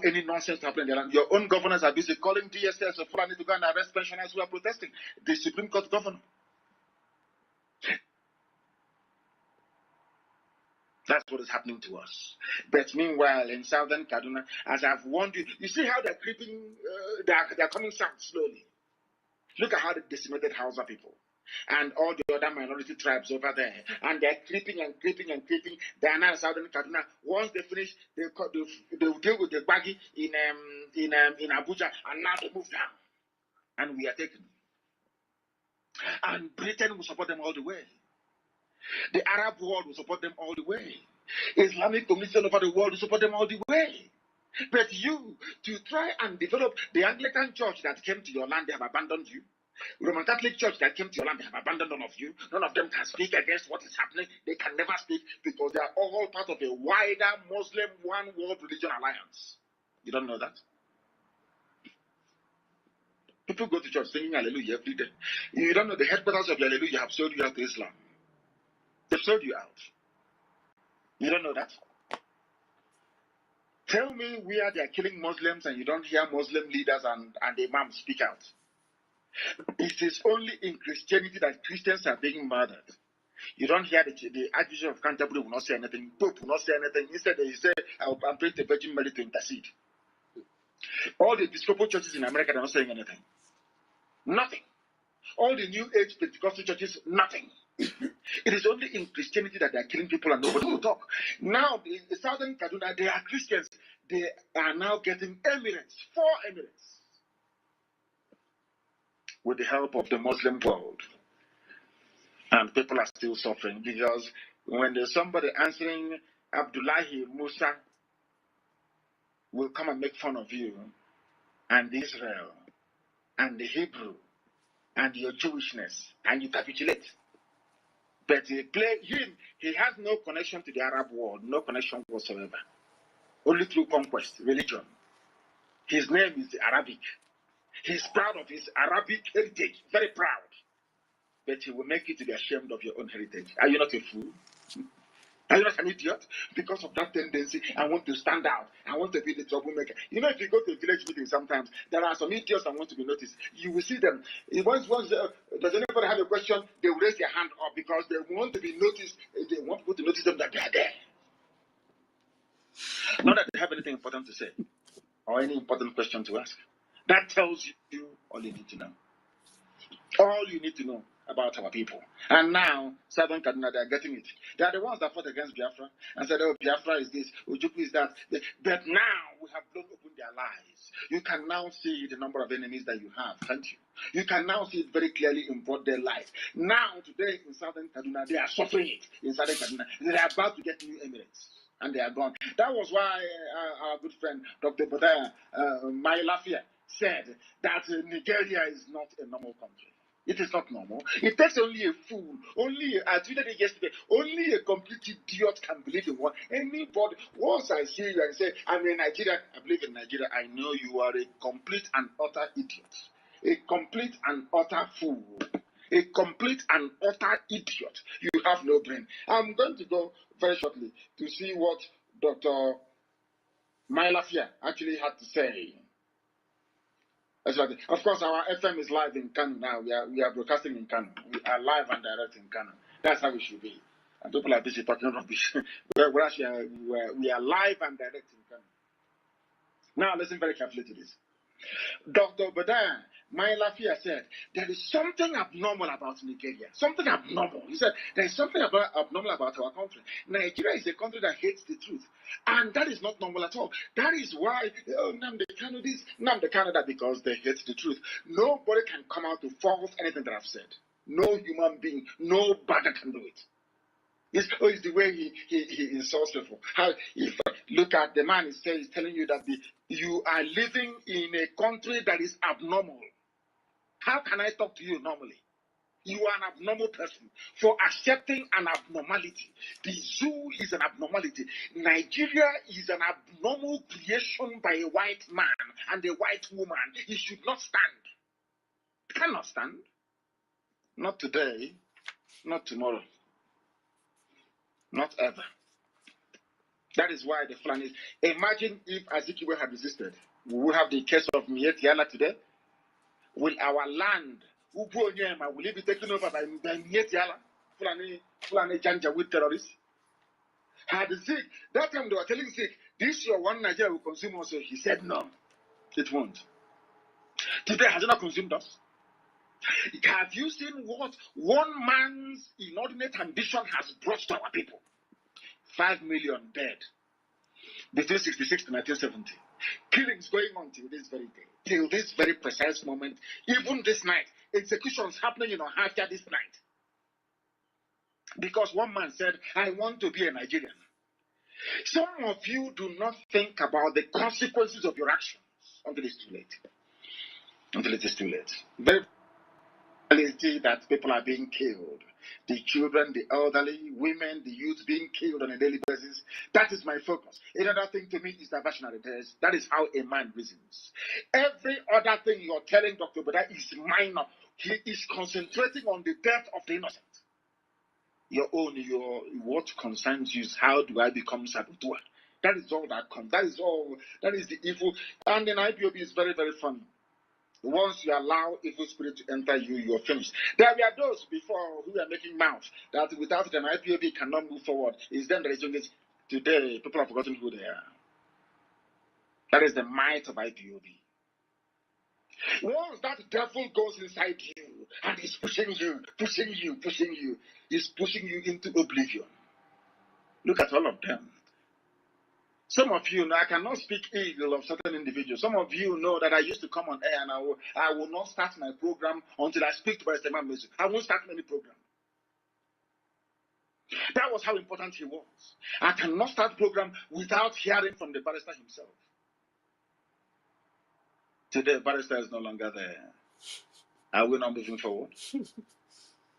Any nonsense happening in the land. Your own governors are busy calling DSS or Fulani to go and arrest pensioners who are protesting. The Supreme Court governor. That's what is happening to us. But meanwhile, in southern Kaduna, as I've warned you, you see how they're creeping, they're coming south slowly. Look at how they decimated Hausa people and all the other minority tribes over there. And they're creeping and creeping and creeping. They are now in southern Kaduna. Once they finish, they will deal with the BRGIE in Abuja, and now they move down. And we are taken. And Britain will support them all the way. The Arab world will support them all the way. Islamic communities all over the world will support them all the way. But you, to try and develop the Anglican church that came to your land, they have abandoned you. Roman Catholic church that came to your land, they have abandoned all of you. None of them can speak against what is happening. They can never speak because they are all part of a wider Muslim one world religion alliance. You don't know that? People go to church singing hallelujah every day. You don't know the headquarters of the hallelujah have sold you out to Islam. They've sold you out. You don't know that? Tell me where they are killing Muslims and you don't hear Muslim leaders and imams speak out. It is only in Christianity that Christians are being murdered. You don't hear the Archbishop of Canterbury will not say anything. Pope will not say anything. Instead, they say, I'm praying the Virgin Mary to intercede. All the Episcopal churches in America are not saying anything. Nothing. All the New Age Pentecostal churches, nothing. It is only in Christianity that they are killing people and nobody will talk. Now, in the southern Kaduna, they are Christians. They are now getting emirates, 4 emirates, with the help of the Muslim world. And people are still suffering because when there's somebody answering Abdullahi Musa will come and make fun of you and Israel and the Hebrew and your Jewishness and you capitulate. But he has no connection to the Arab world, no connection whatsoever. Only through conquest, religion. His name is Arabic. He's proud of his Arabic heritage, very proud. but you will make you to be ashamed of your own heritage. Are you not a fool? Are you not an idiot? Because of that tendency, I want to stand out. I want to be the troublemaker. You know, if you go to a village meeting sometimes, there are some idiots that want to be noticed. You will see them. Once does anybody have a question, they will raise their hand up because they want to be noticed. They want people to notice them that they are there. Not that they have anything important to say or any important question to ask. That tells you all you need to know. All you need to know about our people. And now, Southern Kaduna, they are getting it. They are the ones that fought against Biafra and said, oh, Biafra is this, Ojukwu is that. But now we have blown open their lies. You can now see the number of enemies that you have, can't you? You can now see it very clearly in broad daylight. Now, today in Southern Kaduna, they are suffering it in Southern Kaduna. They are about to get new Emirates. And they are gone. That was why our good friend, Dr. Bodaya Mailafia, said that Nigeria is not a normal country. It is not normal. It takes only a fool, I tweeted it yesterday, only a complete idiot can believe in one. Anybody, once I see you and say, I'm in Nigeria, I believe in Nigeria, I know you are a complete and utter idiot. A complete and utter fool. A complete and utter idiot. You have no brain. I'm going to go very shortly to see what Dr. Mailafia actually had to say. Of course, our FM is live in Kano now. We are broadcasting in Kano. We are live and direct in Kano. That's how we should be. And people are busy talking rubbish. We are live and direct in Kano. Now, listen very carefully to this. Dr. Badan Mailafia said, there is something abnormal about Nigeria. Something abnormal. He said, there is something abnormal about our country. Nigeria is a country that hates the truth. And that is not normal at all. That is why, Nnamdi Kanu this, Nnamdi Kanu that, because they hate the truth. Nobody can come out to false anything that I've said. No human being, nobody can do it. It's the way he insults people. How, if look at the man, he's telling you that you are living in a country that is abnormal. How can I talk to you normally? You are an abnormal person for accepting an abnormality. The zoo is an abnormality. Nigeria is an abnormal creation by a white man and a white woman. It should not stand. It cannot stand. Not today, not tomorrow, not ever. That is why the plan is. Imagine if Azikiwe had resisted. We will have the case of Mietiala today. Will our land, will it be taken over by Mietiala? Fulani Janja with terrorists? Had Zik, that time they were telling Zik, this your one Nigeria will consume also. He said no, it won't. Today, has it not consumed us? Have you seen what one man's inordinate ambition has brought to our people? 5 million dead between 66 to 1970. Killings going on till this very day, till this very precise moment. Even this night, executions happening in Ohafia this night. Because one man said, I want to be a Nigerian. Some of you do not think about the consequences of your actions until it's too late. Until it is too late. Very reality that people are being killed. The children, the elderly, women, the youth being killed on a daily basis. That is my focus. Another thing to me is diversionary. That is how a man reasons. Every other thing you're telling Dr. Bada is minor. He is concentrating on the death of the innocent. What concerns you is how do I become saboteur? That is all that comes. That is all. That is the evil. And in IPOB is very, very funny. Once you allow evil spirit to enter you, you're finished. There were those before who were making mouth that without them, IPOB cannot move forward. It's them that is doing this. Today, people have forgotten who they are. That is the might of IPOB. Once that devil goes inside you and is pushing you, he's pushing you into oblivion. Look at all of them. Some of you know I cannot speak ill of certain individuals. Some of you know that I used to come on air and I will not start my program until I speak to Barrister Mamezu. I won't start any program. That was how important he was. I cannot start program without hearing from the barrister himself. Today, barrister is no longer there. Are we not moving forward?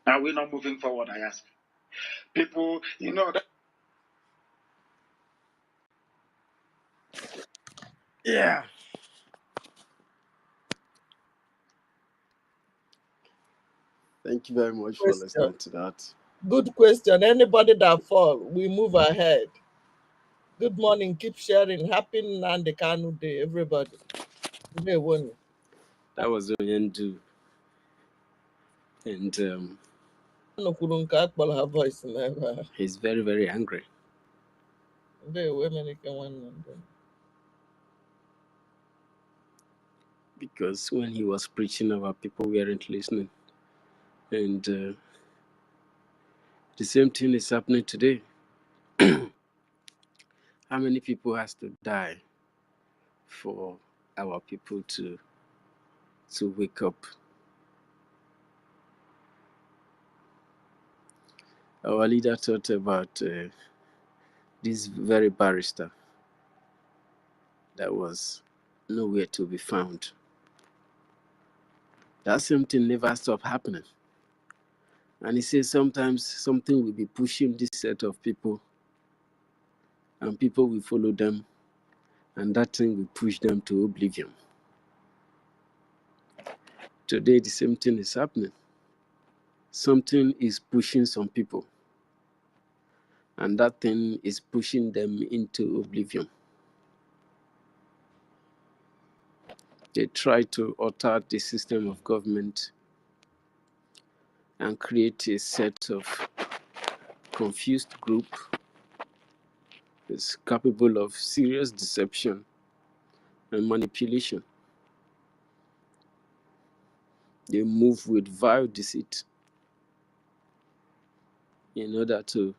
Are we not moving forward, I ask? People, you know that. Yeah. Thank you very much for Question. listening to that. Good question. Anybody that fall, we move ahead. Good morning. Keep sharing. Happy Nnamdi Kanu Day, everybody. Today one. That was Onyendu. And Her voice never. he's very, very angry. Because when he was preaching, our people weren't listening. And the same thing is happening today. How many people has to die for our people to wake up? Our leader thought about this very barrister that was nowhere to be found. That same thing never stopped happening. And he says sometimes something will be pushing this set of people, and people will follow them, and that thing will push them to oblivion. Today, the same thing is happening. Something is pushing some people, and that thing is pushing them into oblivion. They try to alter the system of government and create a set of confused group is capable of serious deception and manipulation. They move with vile deceit in order to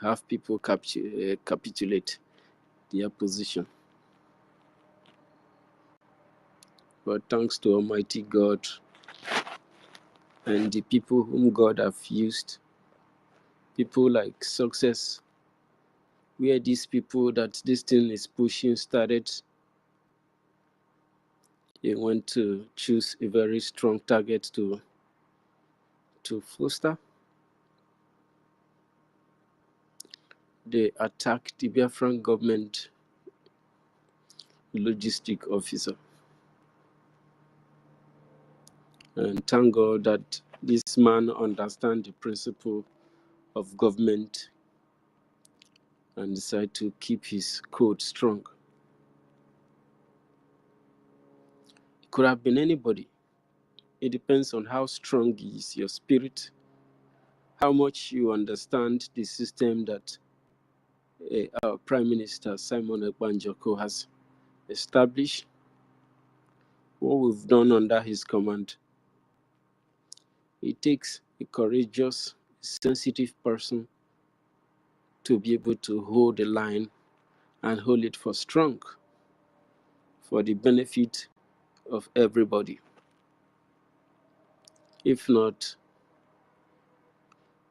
have people capitulate their position. But thanks to Almighty God and the people whom God have used, people like Success, where these people that this thing is pushing started, they want to choose a very strong target to foster. They attacked the Biafran government logistic officer. And thank God that this man understands the principle of government and decide to keep his code strong. It could have been anybody. It depends on how strong is your spirit, how much you understand the system that our Prime Minister Simon Ekpanjoko has established, what we've done under his command. It takes a courageous, sensitive person to be able to hold the line and hold it for strong, for the benefit of everybody. If not,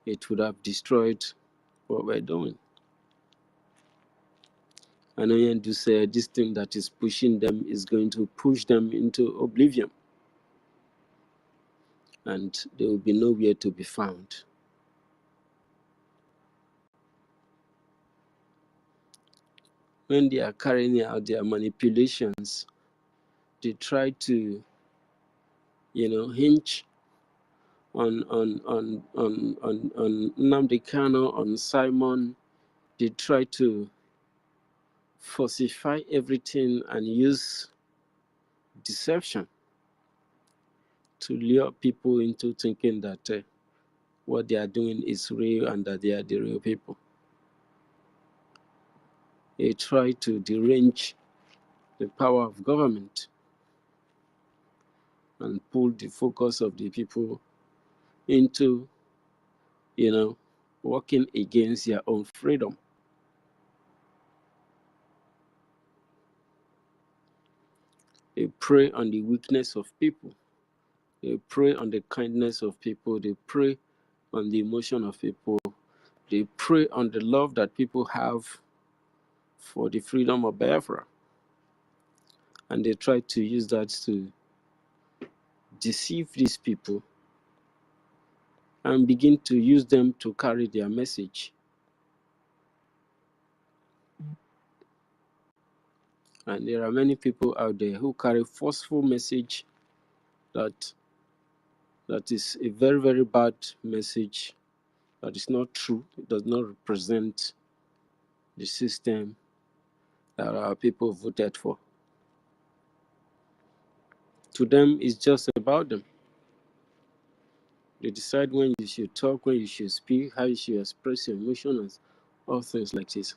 it would have destroyed what we're doing. And Oyendu said this thing that is pushing them is going to push them into oblivion, and they will be nowhere to be found. When they are carrying out their manipulations, they try to, hinge on Nnamdi Kanu, on Simon. They try to falsify everything and use deception to lure people into thinking that what they are doing is real and that they are the real people. They try to derange the power of government and pull the focus of the people into, working against their own freedom. They prey on the weakness of people. They prey on the kindness of people. They prey on the emotion of people. They prey on the love that people have for the freedom of Biafra. And they try to use that to deceive these people and begin to use them to carry their message. And there are many people out there who carry forceful message that That is a very, very bad message. That is not true. It does not represent the system that our people voted for. To them, it's just about them. They decide when you should talk, when you should speak, how you should express your emotions, all things like this.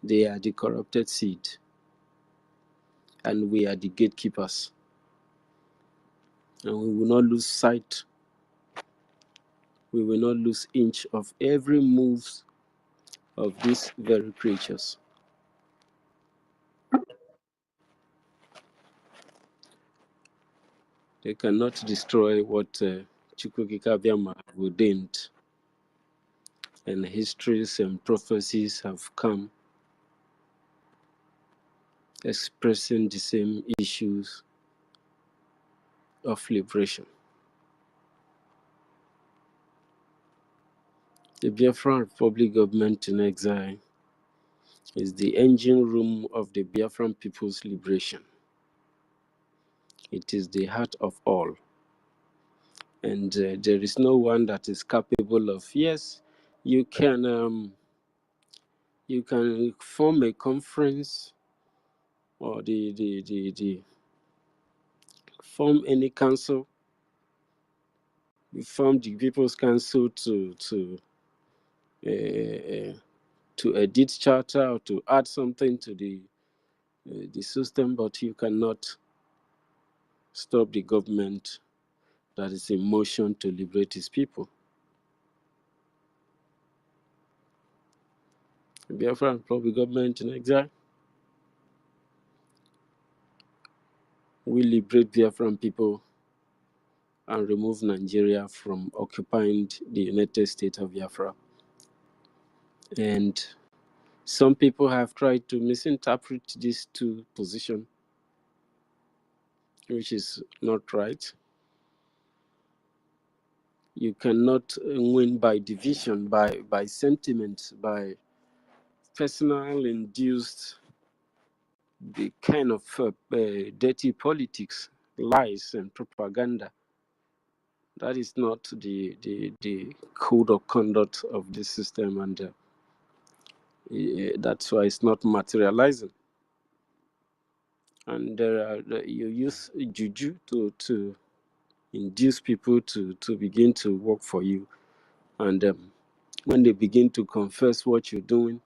They are the corrupted seed, and we are the gatekeepers. And we will not lose sight. We will not lose inch of every move of these very creatures. They cannot destroy what Chukwukika have ordained. And histories and prophecies have come expressing the same issues of liberation. The Biafran Republic government in exile is the engine room of the Biafran people's liberation. It is the heart of all. And there is no one that is capable of, yes, you can form a conference or form any council. You form the People's Council to edit charter or to add something to the system, but you cannot stop the government that is in motion to liberate its people. The Biafran Republic government in exile, we liberate Biafran people and remove Nigeria from occupying the United States of Biafra. And some people have tried to misinterpret these two positions, which is not right. You cannot win by division, by sentiment, by personal induced the kind of dirty politics, lies, and propaganda. That is not the code of conduct of this system, and that's why it's not materializing. And you use juju to induce people to begin to work for you, and when they begin to confess what you're doing,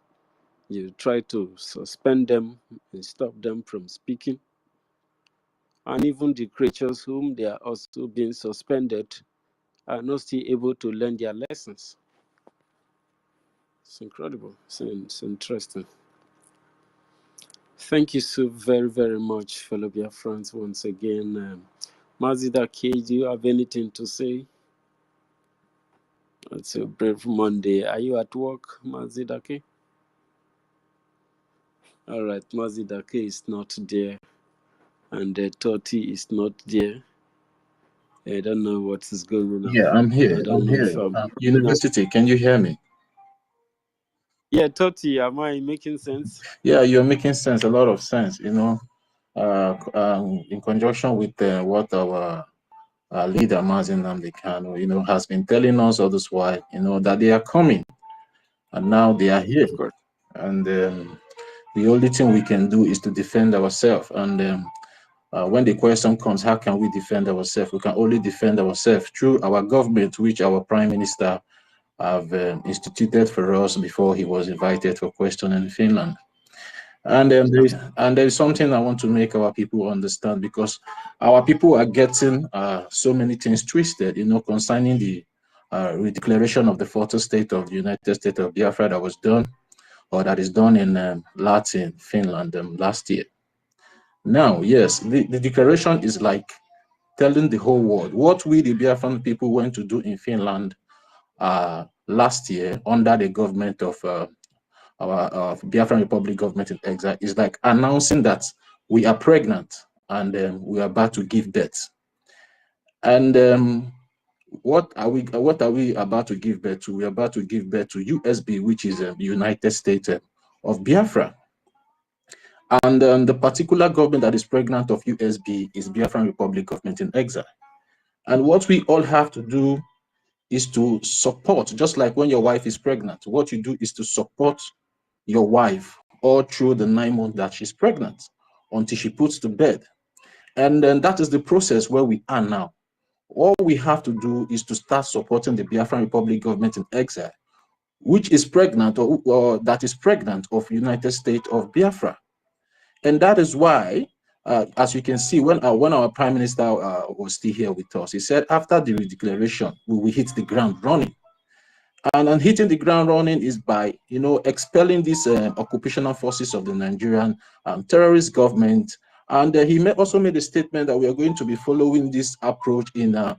you try to suspend them and stop them from speaking. And even the creatures whom they are also being suspended are not still able to learn their lessons. It's incredible. It's interesting. Thank you so very, very much, fellow Biafrans, once again. Mazida K, do you have anything to say? It's a brave Monday. Are you at work, Mazida K? All right, Mazida K is not there, and Toti is not there. I don't know what is going on. Yeah, I'm here. I don't know if I'm University, can you hear me? Yeah, Toti, am I making sense? Yeah, you're making sense, a lot of sense, in conjunction with what our leader, Mazin Namdekano, has been telling us all this while, that they are coming, and now they are here. Of course. And the only thing we can do is to defend ourselves. And when the question comes, how can we defend ourselves? We can only defend ourselves through our government, which our Prime Minister have instituted for us before he was invited for question in Finland. And there's something I want to make our people understand, because our people are getting so many things twisted, concerning the declaration of the fourth state of the United States of Biafra that was done, or that is done in Latin, Finland, last year. Now, yes, the declaration is like telling the whole world what we, the Biafran people, went to do in Finland last year under the government of our Biafran Republic government in exile, is like announcing that we are pregnant and we are about to give birth. And what are we about to give birth to? We're about to give birth to USB, which is the United States of Biafra. And the particular government that is pregnant of USB is Biafran Republic Government in Exile. And what we all have to do is to support, just like when your wife is pregnant, what you do is to support your wife all through the 9 months that she's pregnant until she puts to bed. And then that is the process where we are now. All we have to do is to start supporting the Biafran Republic Government in Exile, which is pregnant or that is pregnant of United States of Biafra. And that is why, as you can see, when our Prime Minister was still here with us, he said after the declaration, we will hit the ground running. And hitting the ground running is by, expelling these occupational forces of the Nigerian terrorist government. And he also made a statement that we are going to be following this approach in a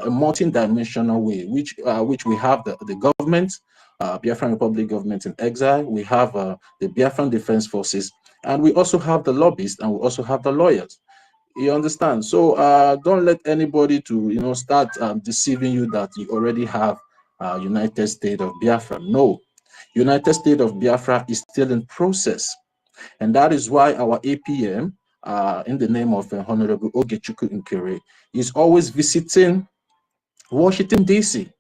multi-dimensional way, which we have the government, Biafran Republic Government in Exile, we have the Biafran Defense Forces, and we also have the lobbyists, and we also have the lawyers. You understand? So don't let anybody to start deceiving you that you already have United States of Biafra. No, United States of Biafra is still in process, and that is why our APM, in the name of Honorable Ogechukwu Nkere, is always visiting Washington DC.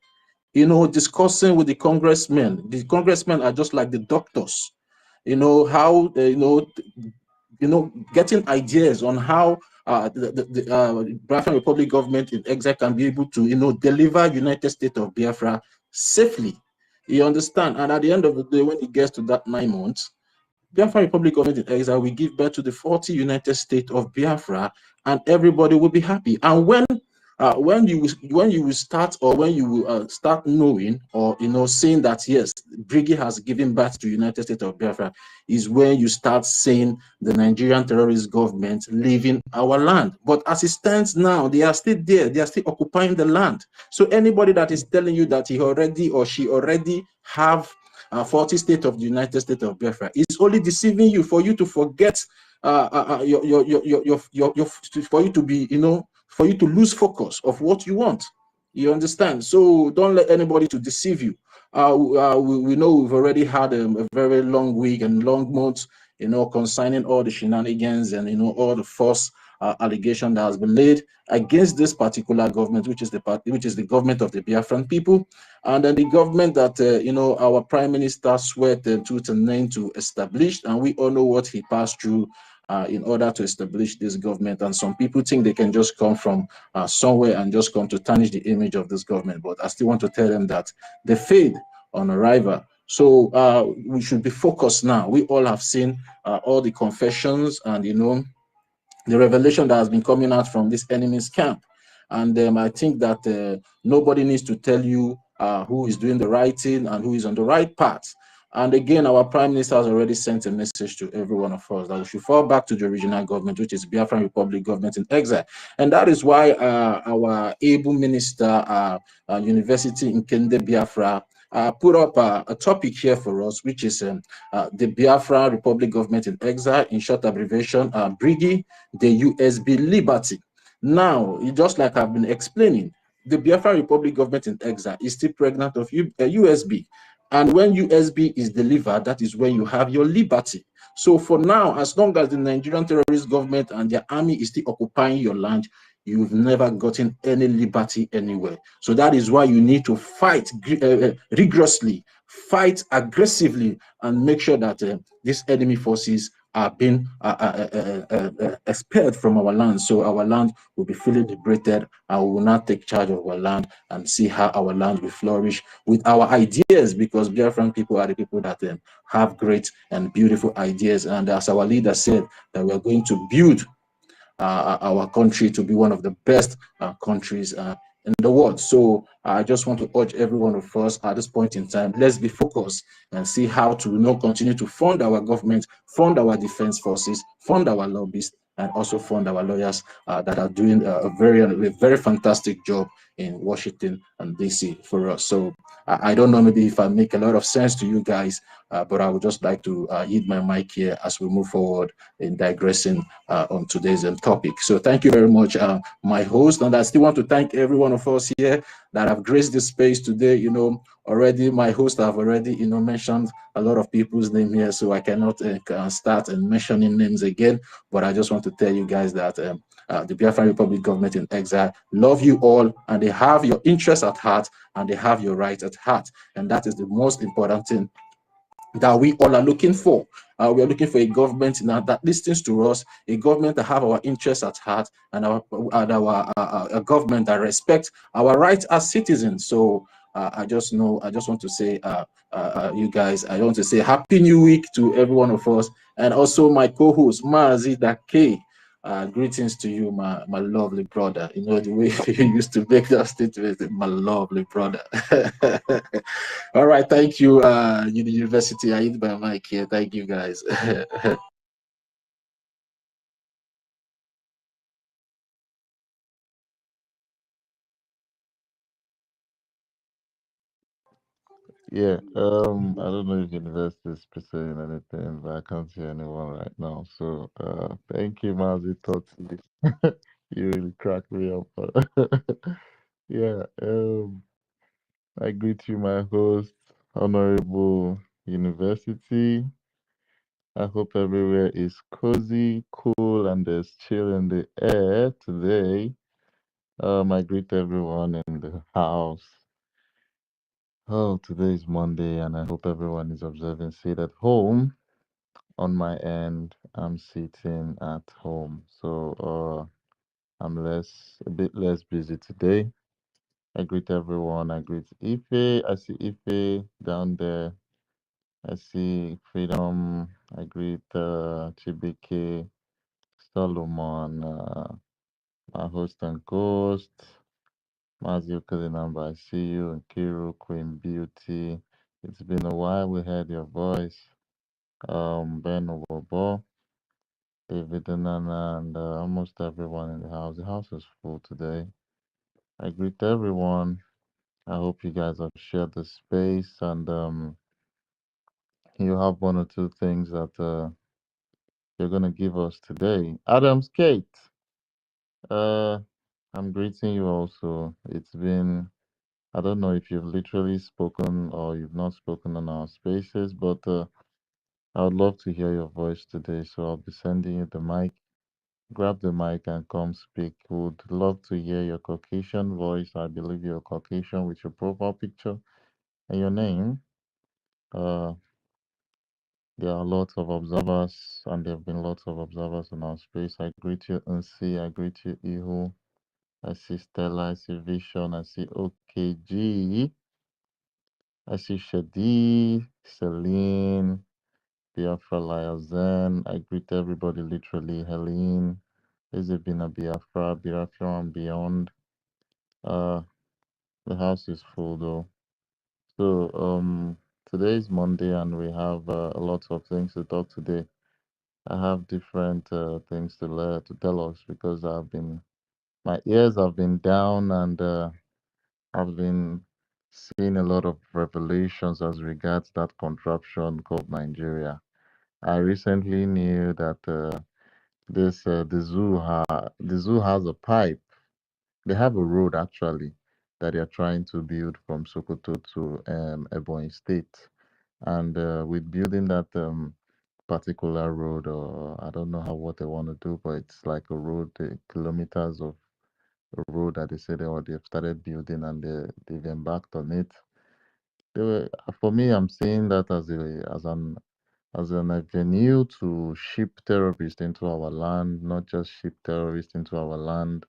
Discussing with the congressmen. The congressmen are just like the doctors. How getting ideas on how the Biafran Republic Government in Exile can be able to, deliver United States of Biafra safely. You understand? And at the end of the day, when it gets to that 9 months, Biafran Republic Government in Exile will give birth to the 40 United States of Biafra, and everybody will be happy. And when you will start, or when you will start knowing, or saying that yes, BRGIE has given birth to United States of Biafra, is when you start seeing the Nigerian terrorist government leaving our land. But as it stands now, they are still there, they are still occupying the land. So anybody that is telling you that he already or she already have 40 states of the United States of Biafra is only deceiving you, for you to forget for you to be, for you to lose focus of what you want. You understand? So don't let anybody to deceive you. We know we've already had a very long week and long months, concerning all the shenanigans and all the false allegation that has been laid against this particular government, which is the government of the Biafran people, and then the government that our Prime Minister sweat tooth and nail to establish, and we all know what he passed through in order to establish this government. And some people think they can just come from somewhere and just come to tarnish the image of this government. But I still want to tell them that they failed on arrival. So we should be focused now. We all have seen all the confessions and the revelation that has been coming out from this enemy's camp. And I think that nobody needs to tell you who is doing the right thing and who is on the right path. And again, our Prime Minister has already sent a message to every one of us that we should fall back to the original government, which is Biafran Republic Government in Exile. And that is why our able minister, University in Kende Biafra, put up a topic here for us, which is the Biafra Republic Government in Exile, in short abbreviation, BRGIE, the USB Liberty. Now, just like I've been explaining, the Biafra Republic Government in Exile is still pregnant of USB. And when USB is delivered, that is when you have your liberty. So for now, as long as the Nigerian terrorist government and their army is still occupying your land, you've never gotten any liberty anywhere. So that is why you need to fight rigorously, fight aggressively, and make sure that these enemy forces are being expelled from our land. So our land will be fully liberated, and we will not take charge of our land and see how our land will flourish with our ideas, because Biafran people are the people that have great and beautiful ideas. And as our leader said, that we are going to build our country to be one of the best countries in the world. So I just want to urge every one of us at this point in time, let's be focused and see how to continue to fund our government, fund our defense forces, fund our lobbyists, and also fund our lawyers that are doing a very fantastic job in Washington and DC for us. So I don't know, maybe if I make a lot of sense to you guys, But I would just like to yield my mic here as we move forward in digressing on today's topic. So thank you very much, my host. And I still want to thank every one of us here that have graced this space today. You know, already my host have already, you know, mentioned a lot of people's name here, so I cannot start and mentioning names again. But I just want to tell you guys that the Biafran Republic government in exile love you all, and they have your interests at heart, and they have your rights at heart. And that is the most important thing that we all are looking for. We are looking for a government now that listens to us, a government that have our interests at heart, and a government that respects our rights as citizens. So I just want to say, you guys, I want to say Happy New Week to every one of us, and also my co-host Mazi Dake. Greetings to you, my lovely brother. You know the way you used to make that statement, my lovely brother. All right, thank you, University. I hit my mic here. Thank you, guys. Yeah, I don't know if university is pursuing anything, but I can't see anyone right now. So, thank you, Mazi Toti. You really cracked me up. Yeah, I greet you, my host, Honorable University. I hope everywhere is cozy, cool, and there's chill in the air today. I greet everyone in the house. Oh, today is Monday, and I hope everyone is observing sit at home. On my end, I'm sitting at home, so I'm a bit less busy today. I greet everyone. I greet Ife. I see Ife down there. I see Freedom. I greet Chibike, Solomon, my host and ghost, Mazio Kalinamba. I see you, Nkiru, Queen Beauty. It's been a while we heard your voice. Ben Obobo, David Nana, and almost everyone in the house. The house is full today. I greet everyone. I hope you guys have shared the space, and you have one or two things that you're gonna give us today. Adams Kate, uh, I'm greeting you also. It's been, I don't know if you've literally spoken or you've not spoken on our spaces, but I would love to hear your voice today. So I'll be sending you the mic. Grab the mic and come speak. Would love to hear your Caucasian voice. I believe you're Caucasian with your profile picture and your name. Uh, there are lots of observers, and there have been lots of observers in our space. I greet you, Nsi. I greet you, Ihu. I see Stella. I see Vision. I see OKG. I see Shadi, Celine, Biafra Liazen. I greet everybody literally. Helene. Is it been a Biafra, Biafra and beyond? Uh, the house is full though. So today is Monday and we have a lot of things to talk today. I have different things to tell us because my ears have been down, and I've been seeing a lot of revelations as regards that contraption called Nigeria. I recently knew that the zoo has a pipe. They have a road actually that they are trying to build from Sokoto to Ebonyi State, and with building that particular road, or I don't know how what they want to do, but it's like a road, kilometers of a road that they said they've started building, and they've embarked on it. For me, I'm seeing that as an avenue to ship terrorists into our land, not just ship terrorists into our land,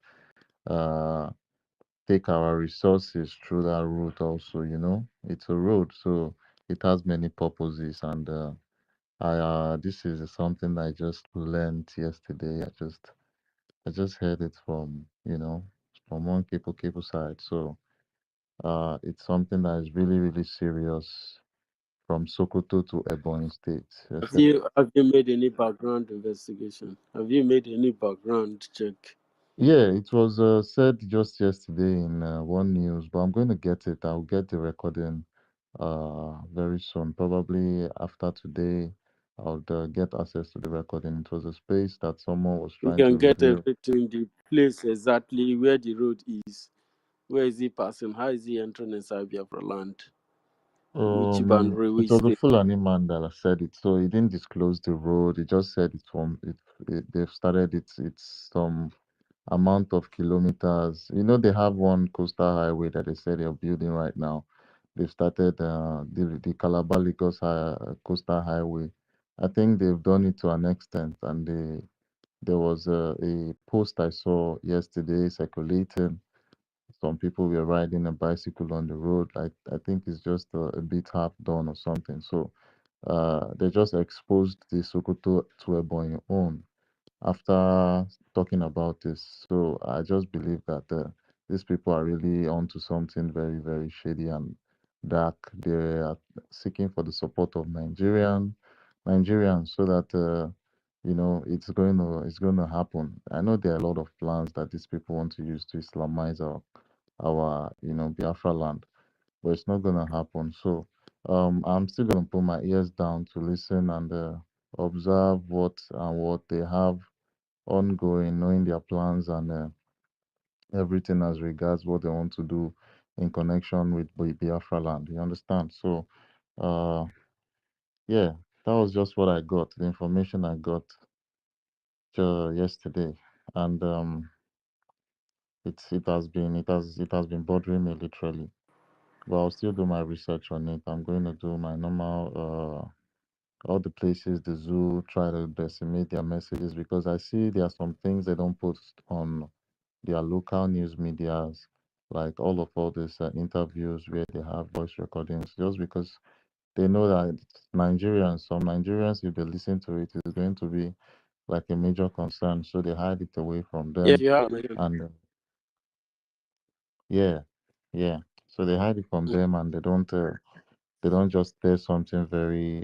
uh, take our resources through that route also, It's a road, so it has many purposes, and this is something I just learned yesterday. I just heard it from one people side. So it's something that is really, really serious from Sokoto to Ebonyi State. Have you made any background investigation? Have you made any background check? Yeah, it was said just yesterday in one news, but I'm going to get it. I'll get the recording very soon. Probably after today, I'll get access to the recording. It was a space that someone was You trying to can get reveal. everything, the place exactly where the road is, where is he passing, how is he entering inside Biafra land, which boundary, It which was a state. Fulani man that said it, so he didn't disclose the road. He just said it's from they've started it. It's some amount of kilometers. You know, they have one coastal highway that they said they're building right now. They've started the Calabar Lagos coastal highway. I think they've done it to an extent, and there was a post I saw yesterday circulating. Some people were riding a bicycle on the road. I think it's just a bit half done or something. So they just exposed the Sokoto to a boy own after talking about this. So I just believe that these people are really onto something very, very shady and dark. They are seeking for the support of Nigerians, so that it's going to happen. I know there are a lot of plans that these people want to use to Islamize our Biafra land, but it's not going to happen. So I'm still going to put my ears down to listen and observe what they have ongoing, knowing their plans and everything as regards what they want to do in connection with Biafra land. You understand? So, uh, yeah, that was just what I got, the information I got yesterday, and it has been bothering me literally. But I'll still do my research on it. I'm going to do my normal all the places, the zoo, try to decimate their messages because I see there are some things they don't post on their local news medias, like all these interviews where they have voice recordings, just because they know that some Nigerians, if they listen to it, is going to be like a major concern. So they hide it away from Yes, them. you have. And yeah, yeah. So they hide it from them and they don't just say something very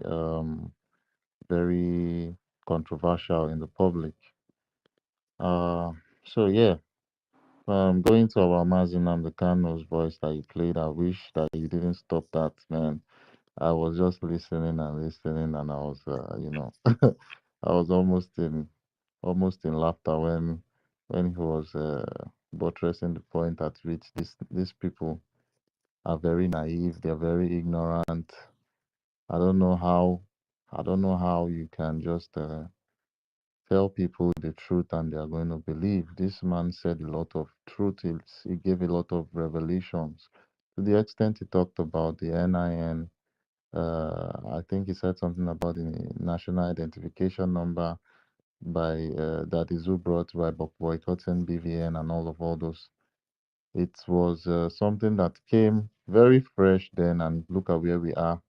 controversial in the public. Uh, so yeah, going to our Mazin Kano's voice that you played, I wish that you didn't stop that, man. I was just listening and listening, and I was, I was almost in laughter when he was buttressing the point at which these people are very naive, they're very ignorant. I don't know how, I don't know how you can just tell people the truth and they are going to believe. This man said a lot of truth. He gave a lot of revelations to the extent he talked about the NIN. I think he said something about the national identification number that is who brought by boycotting BVN and all those. It was something that came very fresh then, and look at where we are.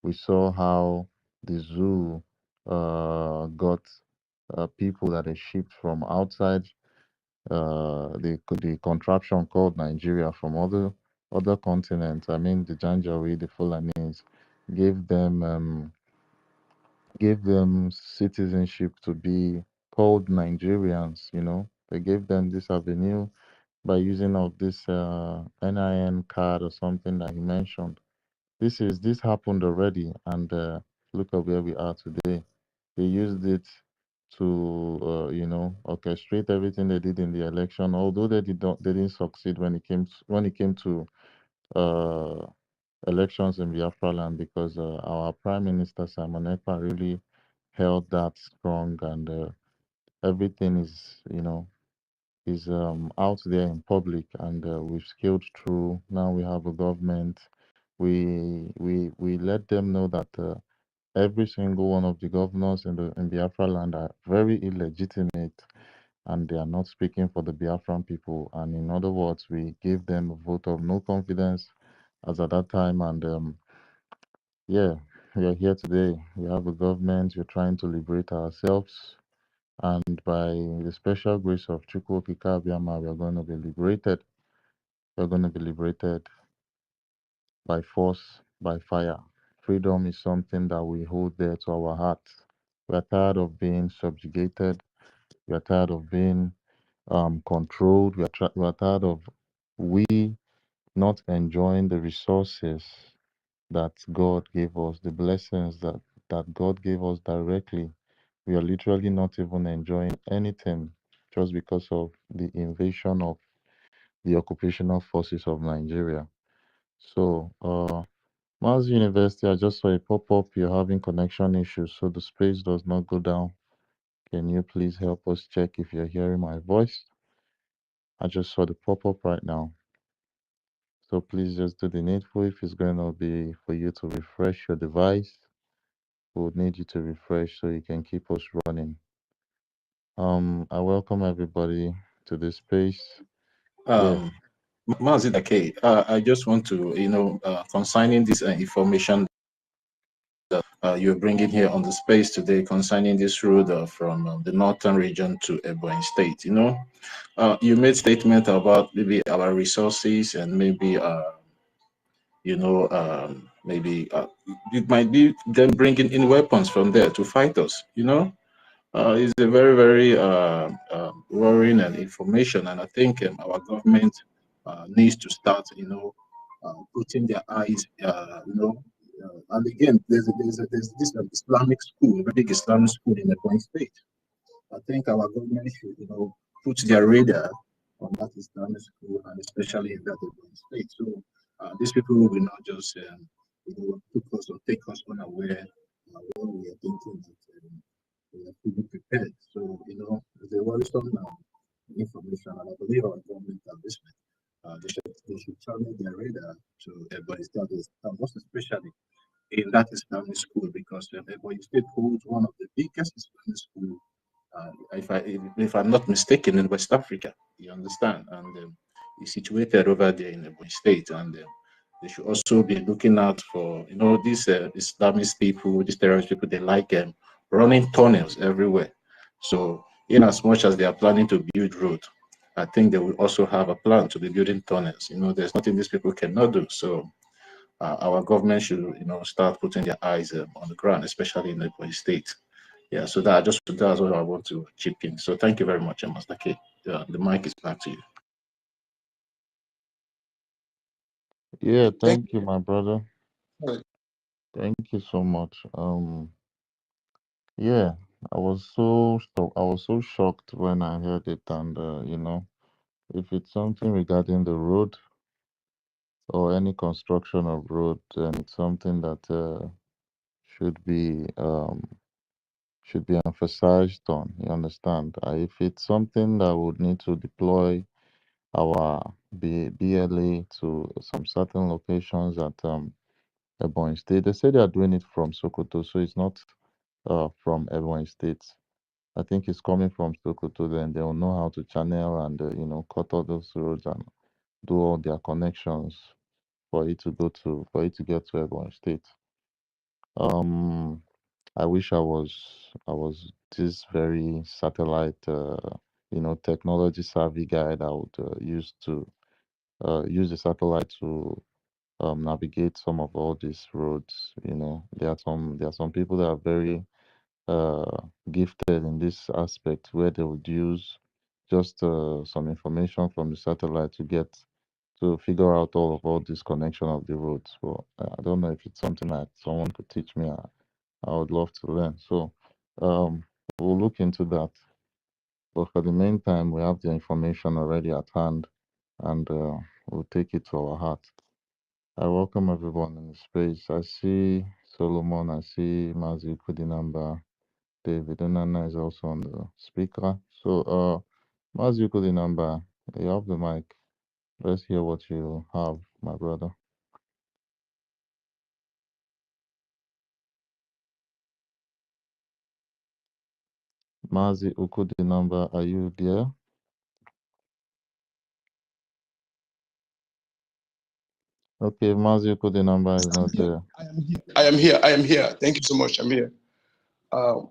We saw how the zoo got people that are shipped from outside the contraption called Nigeria from other continents. I mean, the Janjaweed, the Fulanese, gave them citizenship to be called Nigerians. They gave them this avenue by using of this NIN card or something that he mentioned. This happened already, and look at where we are today. They used it to orchestrate everything they did in the election. Although they didn't succeed when it came to uh, elections in Biafra land, because our Prime Minister Simon Ekpa really held that strong, and everything is out there in public, and we've scaled through. Now we have a government. We let them know that every single one of the governors in Biafra land are very illegitimate, and they are not speaking for the Biafran people. And in other words, we gave them a vote of no confidence as at that time. And yeah, we are here today. We have a government. We're trying to liberate ourselves. And by the special grace of Chukwu Okike Abiyama, we are going to be liberated. We're going to be liberated by force, by fire. Freedom is something that we hold dear to our hearts. We are tired of being subjugated. We are tired of being controlled. We are tired of we not enjoying the resources that God gave us, the blessings that God gave us directly. We are literally not even enjoying anything just because of the invasion of the occupational forces of Nigeria. So, Mars University, I just saw a pop-up. You're having connection issues, so the space does not go down. Can you please help us check if you're hearing my voice? I just saw the pop-up right now. So please just do the needful. If it's going to be for you to refresh your device, we would need you to refresh so you can keep us running. I welcome everybody to this space. Yeah. Mazidake, I just want to, concerning this information that you're bringing here on the space today concerning this road from the northern region to Ebonyi State. You made statement about maybe our resources and maybe, maybe it might be them bringing in weapons from there to fight us. It's a very, very worrying and information, and I think our government needs to start, putting their eyes, and again, there's this Islamic school, a big Islamic school in the Ebonyi State. I think our government should, put their radar on that Islamic school, and especially in that Ebonyi State. So these people will not just, put us or take us unaware when we are thinking that. We have to be prepared. So, there's a worrisome information, and I believe our government at this point, they should channel their radar to Ebonyi State, most especially in that Islamic school, because Ebonyi State holds one of the biggest Islamic schools, if I'm not mistaken, in West Africa. You understand? And it's situated over there in Ebonyi State, and they should also be looking out for, these Islamist people, these terrorist people. They like running tunnels everywhere. So, in as much as they are planning to build road, I think they will also have a plan to be building tunnels. There's nothing these people cannot do. So, our government should, start putting their eyes on the ground, especially in the Ebonyi State. Yeah. So that's what I want to chip in. So, thank you very much, Master K. The mic is back to you. Yeah, thank you, my brother. Thank you so much. Yeah, I was so shocked when I heard it, and if it's something regarding the road or any construction of road, then it's something that should be emphasized on. You understand? If it's something that would need to deploy our BLA to some certain locations at Ebonyi State, they say they are doing it from Sokoto, so it's not from Ebonyi State. I think it's coming from Sokoto. Then they will know how to channel and cut all those roads and do all their connections for it to get to Ebonyi State. I wish I was this very satellite, technology savvy guy that would use the satellite to navigate some of all these roads. There are some people that are very gifted in this aspect where they would use just some information from the satellite to figure out all this connection of the roads. But I don't know if it's something that someone could teach me. I would love to learn. So um, we'll look into that. But for the meantime, we have the information already at hand, and we'll take it to our heart. I welcome everyone in the space. I see Solomon. I see Mazi Kudinamba. David Onana is also on the speaker. So, Mazi Kudinamba, you have the mic. Let's hear what you have, my brother. Mazi Ukudinamba, are you there? Okay, Mazi Ukudinamba is not there. I am here. Thank you so much. I'm here.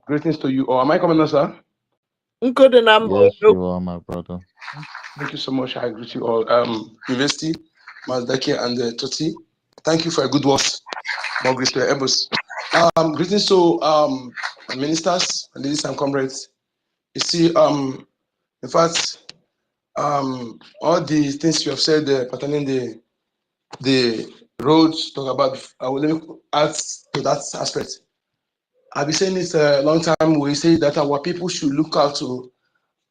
Greetings to you. Oh, am I coming now, sir? Yes, you are, my brother. Thank you so much. I greet you all. University, Mazdaki and Toti. Thank you for your good works. More grace to your elbows. Greetings to ministers, ladies and comrades. You see, in fact, all the things you have said pertaining the roads, talk about, let me add to that aspect. I've been saying this a long time. We say that our people should look out to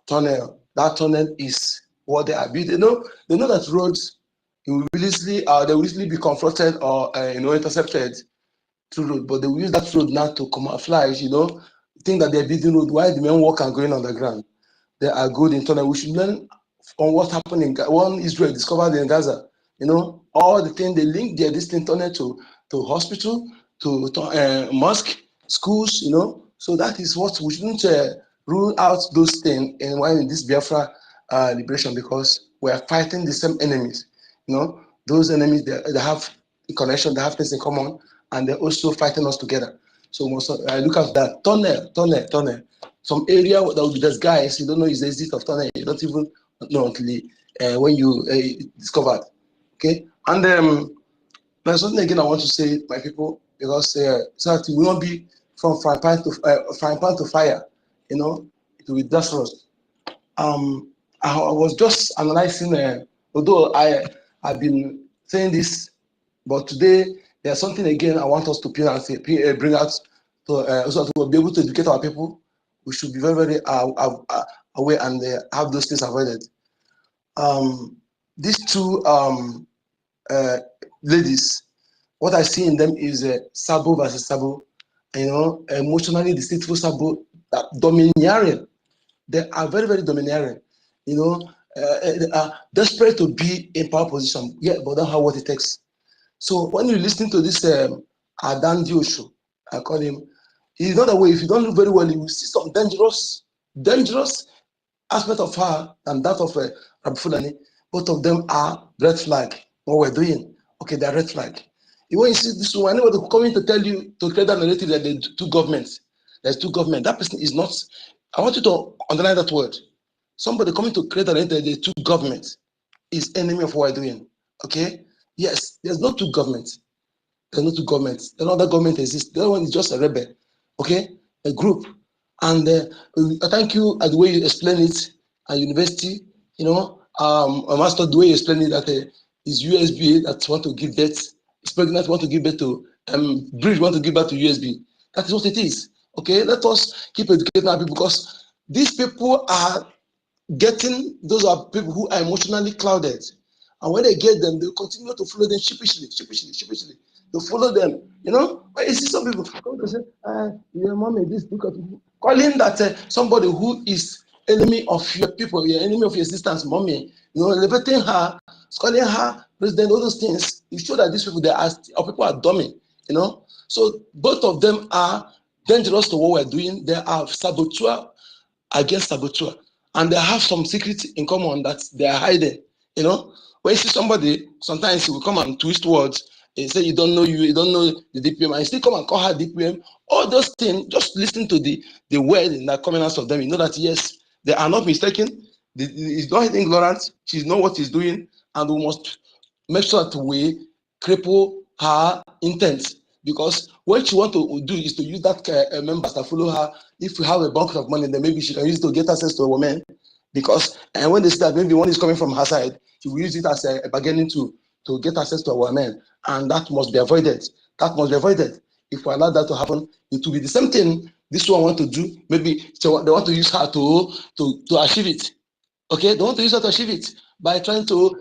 tunnel. That tunnel is what they are building. They know that roads, they will easily be confronted or intercepted through road, but they will use that road now to camouflage, think that they're building road while the men walk and going underground. They are good in tunnel. We should learn on what happened in one Israel discovered in Gaza. All the things they link their distant tunnel to hospital, to mosque, schools. So that is what we shouldn't rule out those things and while in this Biafra liberation, because we are fighting the same enemies. Those enemies they have a connection, they have things in common, and they're also fighting us together. So most look at that tunnel. Some area that will be disguised, you don't know is the exit of tunnel. You don't even know until when you discovered. Okay, and there's something again I want to say, my people, because so that we won't be from frying pan to fire. It will be disastrous. I was just analyzing, although I've been saying this, but today there's something again I want us to bring out to so that we'll be able to educate our people. We should be very, very aware and have those things avoided. These two ladies, what I see in them is Sabo versus Sabo. Emotionally deceitful Sabo, domineering. They are very, very domineering. They are desperate to be in power position, yeah, but don't have what it takes. So when you listen to this Adan Diosho, I call him, he's not away. If you don't look very well, you will see some dangerous aspect of her and that of Rabi Fulani. Both of them are red flag. What we're doing, okay, they're red flag. When you see this one, anybody coming to tell you to create that narrative that there's two governments, that person is not. I want you to underline that word. Somebody coming to create that narrative that there's two governments is enemy of what we're doing. Okay? Yes, there's no two governments. There's no two governments. Another government exists. The other one is just a rebel. Okay? A group. And I thank you at the way you explain it at university. Master, the way you explain it that is USB that want to give birth, is pregnant want to give birth to bridge want to give birth to USB. That is what it is. Okay, let us keep educating our people, because these people are getting, those are people who are emotionally clouded. And when they get them, they continue to follow them sheepishly. They follow them. But you see some people come to say, your mommy, this book of people, calling that somebody who is enemy of your people, your enemy of your sister's mommy, elevating her, calling her president, all those things. You show that these people, people are dummy. So both of them are dangerous to what we're doing. They are saboteur against saboteur, and they have some secrets in common that they are hiding. When you see somebody, sometimes he will come and twist words and say you don't know the DPM, and you still come and call her DPM. All those things, just listen to the word that coming out of them. You know that yes, they are not mistaken. He's not ignorant. She's know what he's doing, and we must make sure that we cripple her intent. Because what she want to do is to use that members that follow her. If we have a bunch of money, then maybe she can use it to get access to a woman. Because when they see that maybe one is coming from her side, she will use it as a bargaining to get access to a woman, and that must be avoided. If we allow that to happen, it will be the same thing this one want to do. Maybe they want to use her to achieve it. Okay, they want to use her to achieve it by trying to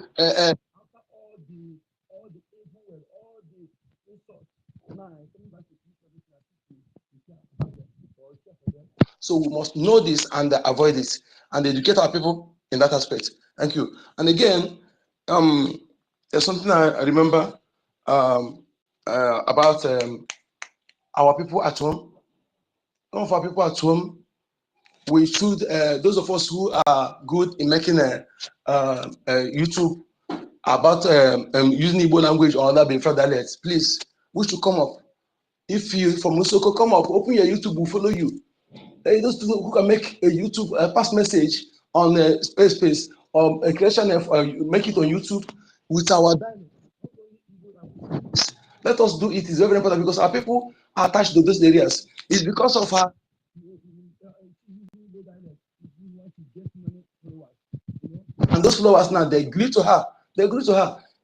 So we must know this and avoid it and educate our people in that aspect. Thank you. And again, there's something I remember about our people at home. Some of our people at home, we should, those of us who are good in making a YouTube about using Igbo language or other Biafra dialects, please, we should come up. If you from Musoko, come up, open your YouTube, we'll follow you. Those people who can make a YouTube pass message on space or a creation of make it on YouTube with our dialect. Let us do it. It's very important because our people are attached to those areas. It's because of her. And those followers now, they agree to her.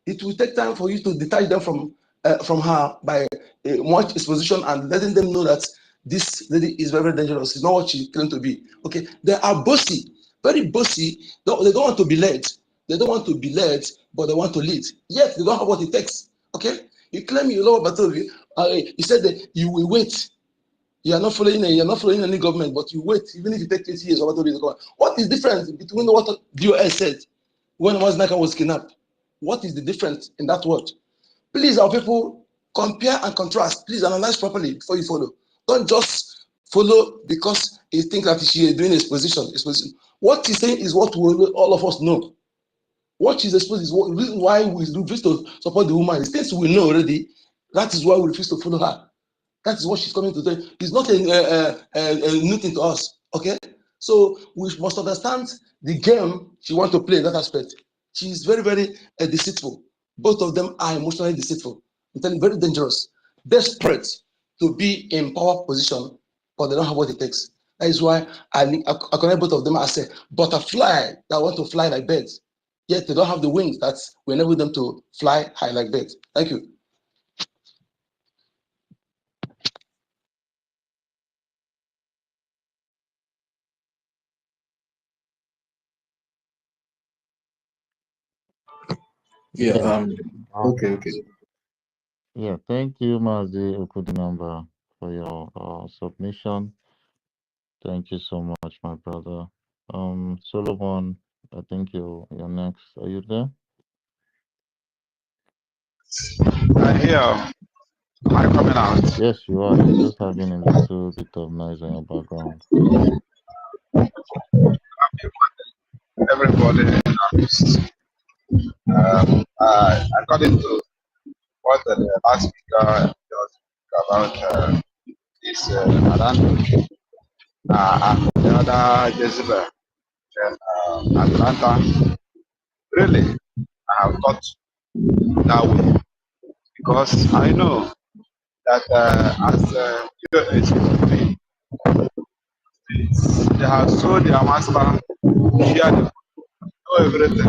It will take time for you to detach them from her by much exposition and letting them know that this lady is very, very dangerous. It's not what she claimed to be. Okay, they are bossy, very bossy. They don't want to be led. They don't want to be led, but they want to lead. Yet they don't have what it takes. Okay, you claim you know about you. You said that you will wait. You are not following. You are not following any government, but you wait. Even if you take 20 years or whatever. What is the difference between what BOS said when Waznaka was kidnapped? What is the difference in that word? Please, our people, compare and contrast. Please analyze properly before you follow. Don't just follow because you think that she is doing exposition. What she's saying is what all of us know. What she's exposed is what reason why we refuse to support the woman. It's things we know already. That is why we refuse to follow her. That is what she's coming to do. It's not a new thing to us. Okay? So we must understand the game she wants to play in that aspect. She is very, very deceitful. Both of them are emotionally deceitful. I'm telling you, very dangerous. Desperate to be in power position, but they don't have what it takes. That is why I connect both of them as a butterfly that want to fly like birds. Yet they don't have the wings that will enable them to fly high like birds. Thank you. Yeah. Um, Okay. yeah, thank you, Mazi Okudinamba, for your submission. Thank you so much, my brother. Solomon, I think you're next. Are you there? I hear. Am I coming out? Yes, you are. You're just having a little bit of noise in your background. Everybody, according to what the last speaker just about this Atlanta and the other Jezebel in Atlanta, really, I have thought that way because I know that as they have sold their master, share the know everything.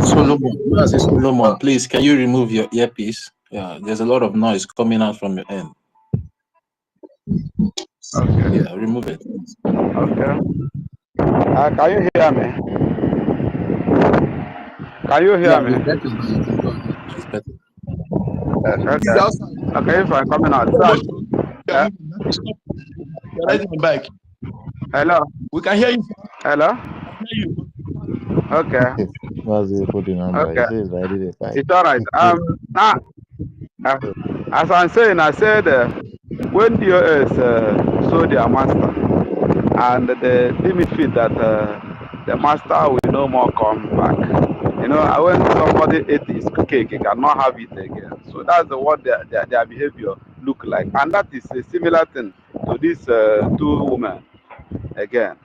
Solomon, please, can you remove your earpiece? Yeah, there's a lot of noise coming out from your end. Okay. Yeah, remove it. Okay. Can you hear me? Can you hear me? It's better. Okay. Okay, if I'm coming out. Back. Hello. We can hear you. Hello. Okay. Mazi Okudinamba, Okay. he says I did it back. It's all right. Now, as I'm saying, I said when DOS sold their master and they deem fit that the master will no more come back. You know, when somebody ate his cake, he cannot have it again. So that's what their behavior look like, and that is a similar thing to these two women again,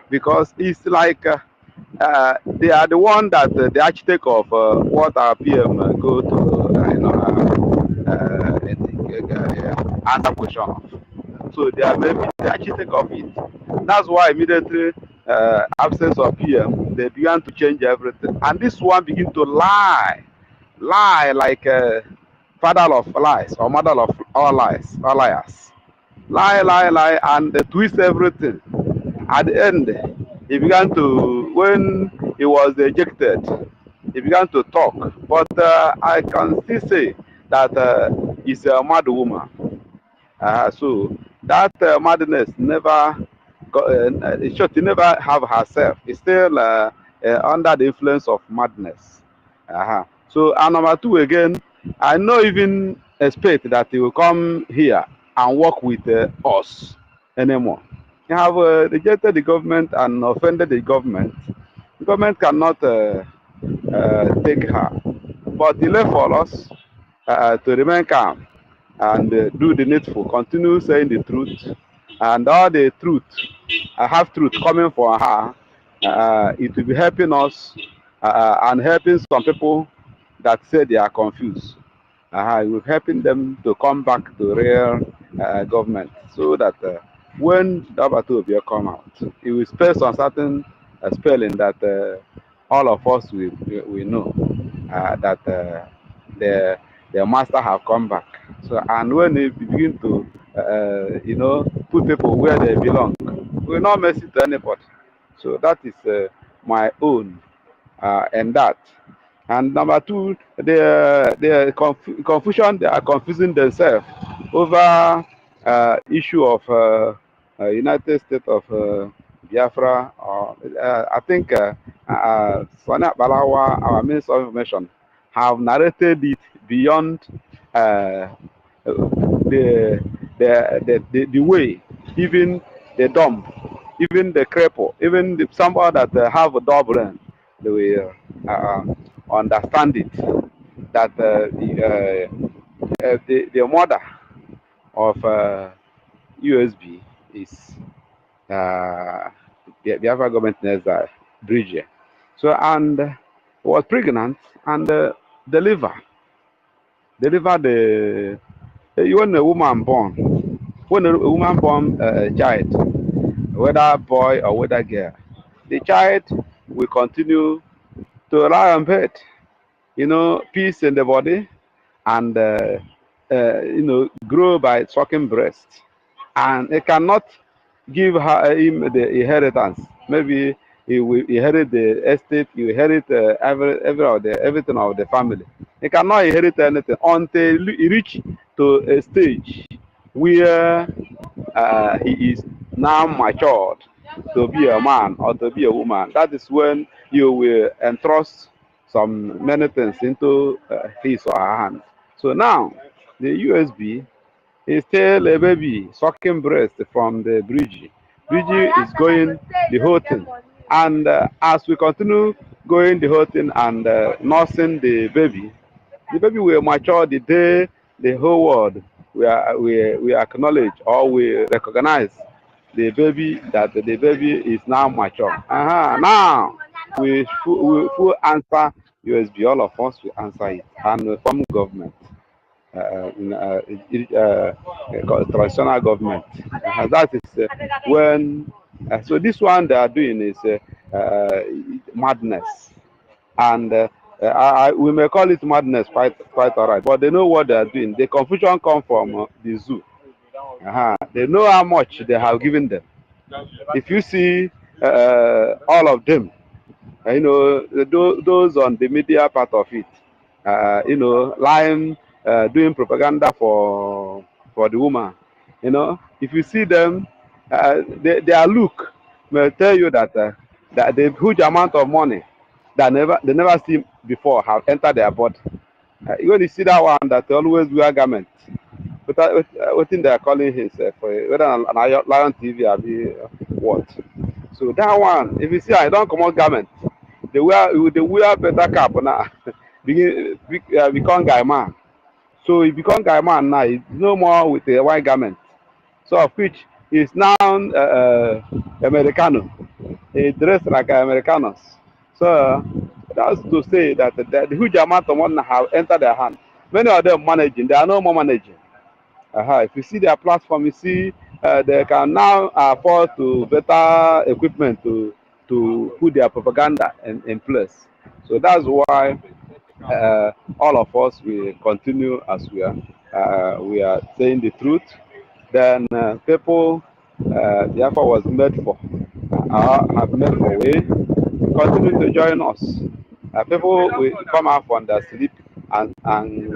because it's like they are the one that the architect of what our PM go to, answer question of. So they are maybe the architect of it. That's why immediately absence of PM, they began to change everything, and this one begin to lie like father of lies or mother of all lies, all liars. Lie, and they twist everything. At the end, he began to, when he was ejected, he began to talk. But I can still say that he's a mad woman. So that madness never got, she never have herself. It's still under the influence of madness. So, and number two again, I not even expect that he will come here and work with us anymore. You have rejected the government and offended the government. The government cannot take her. But he left for us to remain calm and do the needful, continue saying the truth. And all the truth, I have truth coming for her. It will be helping us and helping some people that say they are confused. It will helping them to come back to real government so that when Dabato will come out, it will space on certain spelling that all of us we know that the master have come back. So and when they begin to put people where they belong, we will not mess it to anybody. So that is my own and that. And number two, confusion. They are confusing themselves over issue of United States of Biafra. I think Sonia Balawa, our Minister of Information, have narrated it beyond the way, even the dumb, even the cripple, even somebody that have a double brain, they will understand it. That the mother of USB is the Biafra government is BRGIE. So and was pregnant and delivered the when a woman born, when a woman born a child, whether boy or whether girl, the child will continue to lie on bed, peace in the body, and grow by sucking breast, and it cannot give him the inheritance. Maybe he will inherit the estate, he will inherit everything of the family. He cannot inherit anything until he reach to a stage where he is now matured to be a man or to be a woman. That is when you will entrust many things into his or her hands. So now the USB is still a baby sucking breast from the BRGIE. BRGIE is going the whole thing. And as we continue going the whole thing and nursing the baby will mature the day the whole world we acknowledge or we recognize the baby, that the baby is now mature. Now we full answer USB. All of us will answer it, and from government. Traditional government. That is when. So this one they are doing is madness, and we may call it madness, quite alright. But they know what they are doing. The confusion comes from the zoo. They know how much they have given them. If you see all of them, those on the media part of it, lying, doing propaganda for the woman. If you see them, their look may tell you that the huge amount of money that they never seen before have entered their body. When you see that one that always wear garment, what thing they are calling himself, whether an Lion TV or what. So that one, if you see, I don't come on garment. They wear better cap now. Become guy man. So he become guy man now. He's no more with the white garment. So of which is now Americano. He dressed like Americanos. So that's to say that the huge amount of money have entered their hand. Many of them managing. They are no more managing. If you see their platform, you see they can now afford to better equipment to put their propaganda in place. So that's why all of us will continue as we are saying the truth. Then people Biafra was made for, have made for way, continue to join us. People will come out from their sleep and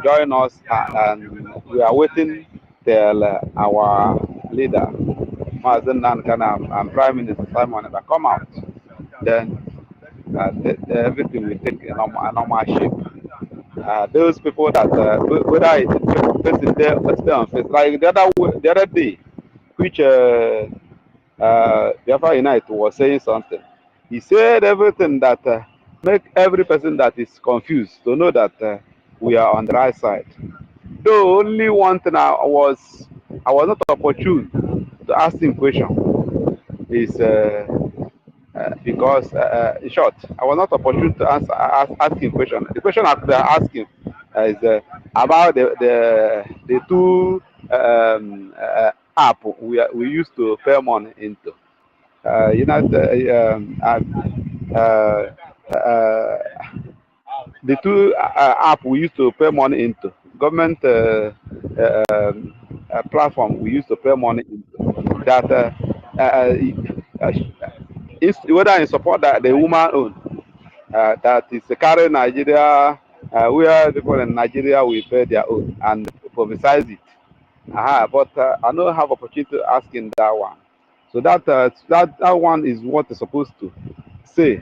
join us, and we are waiting till our leader, Mazen Nankana, and Prime Minister Simon Eber come out. Then everything will take a normal shape. Those people that whether it's person there or stay on face, like the other day, which Biafra Unite was saying something. He said everything that make every person that is confused to know that we are on the right side. Though only one thing I was not opportune to ask him question is because in short, I was not opportune to ask him question. The question I could ask him is about the two app we used to pay money into. The two app we used to pay money into, government platform we used to pay money into, that whether in support that the woman own, that is carry Nigeria, where people in Nigeria will pay their own and publicize it. But I don't have opportunity to ask in that one. So that one is what is supposed to say,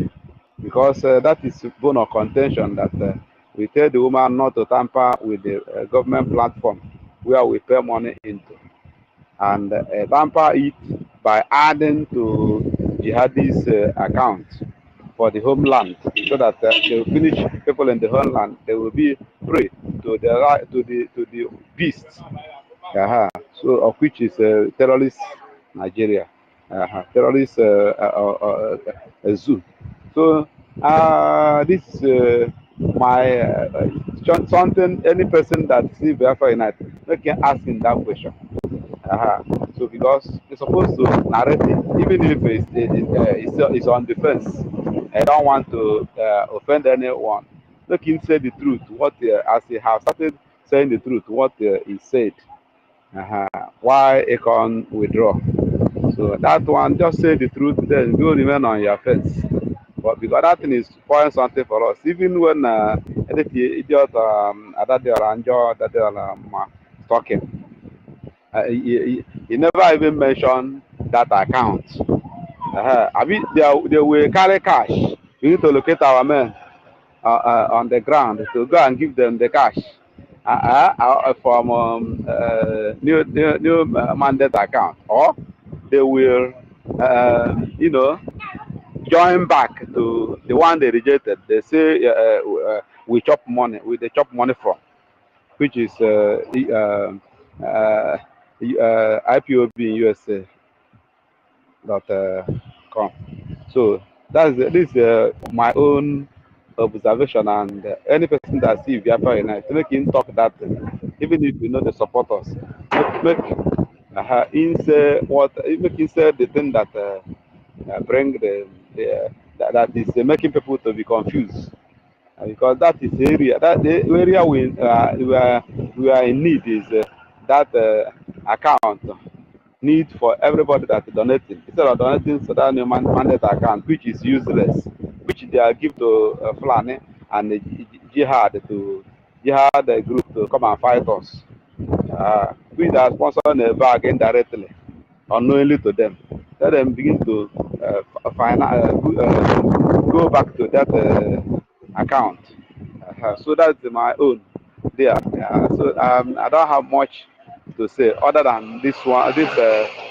because that is bone of contention, that we tell the woman not to tamper with the government platform where we pay money into, and tamper it by adding to jihadis account for the homeland, so that they will finish people in the homeland. They will be prey to the beasts. So of which is terrorist Nigeria, terrorist zoo. So this my something, any person that see Biafra United, they can ask him that question. So because they're supposed to narrate it, even if it's on defense. I don't want to offend anyone. Let him say the truth. What as he has started saying the truth, what he said. Why EKOM withdraw? So that one, just say the truth. Then go remain on your fence. But because that thing is spoiling something for us. Even when idiot Adedeola talking. He never even mentioned that account. I mean, they will carry cash. We need to locate our men on the ground to go and give them the cash from new mandate account, or they will, join back to the one they rejected. They say we chop money, they chop money from, which is IPOB in USA. .com. So that's this is my own observation, and any person that see Biafra United, make him talk that thing, even if you know the supporters. Make him say what, make him say the thing that bring the that is making people to be confused. Because that is the area, that the area we are in need is that account need for everybody that is donating. Instead of donating to that new mandate account, which is useless, which they are give to Fulani and Jihad to Jihad group to come and fight us. We that sponsor the bag indirectly, unknowingly to them. Let them begin to go back to that account. So that's my own there. So I don't have much to say other than this one, this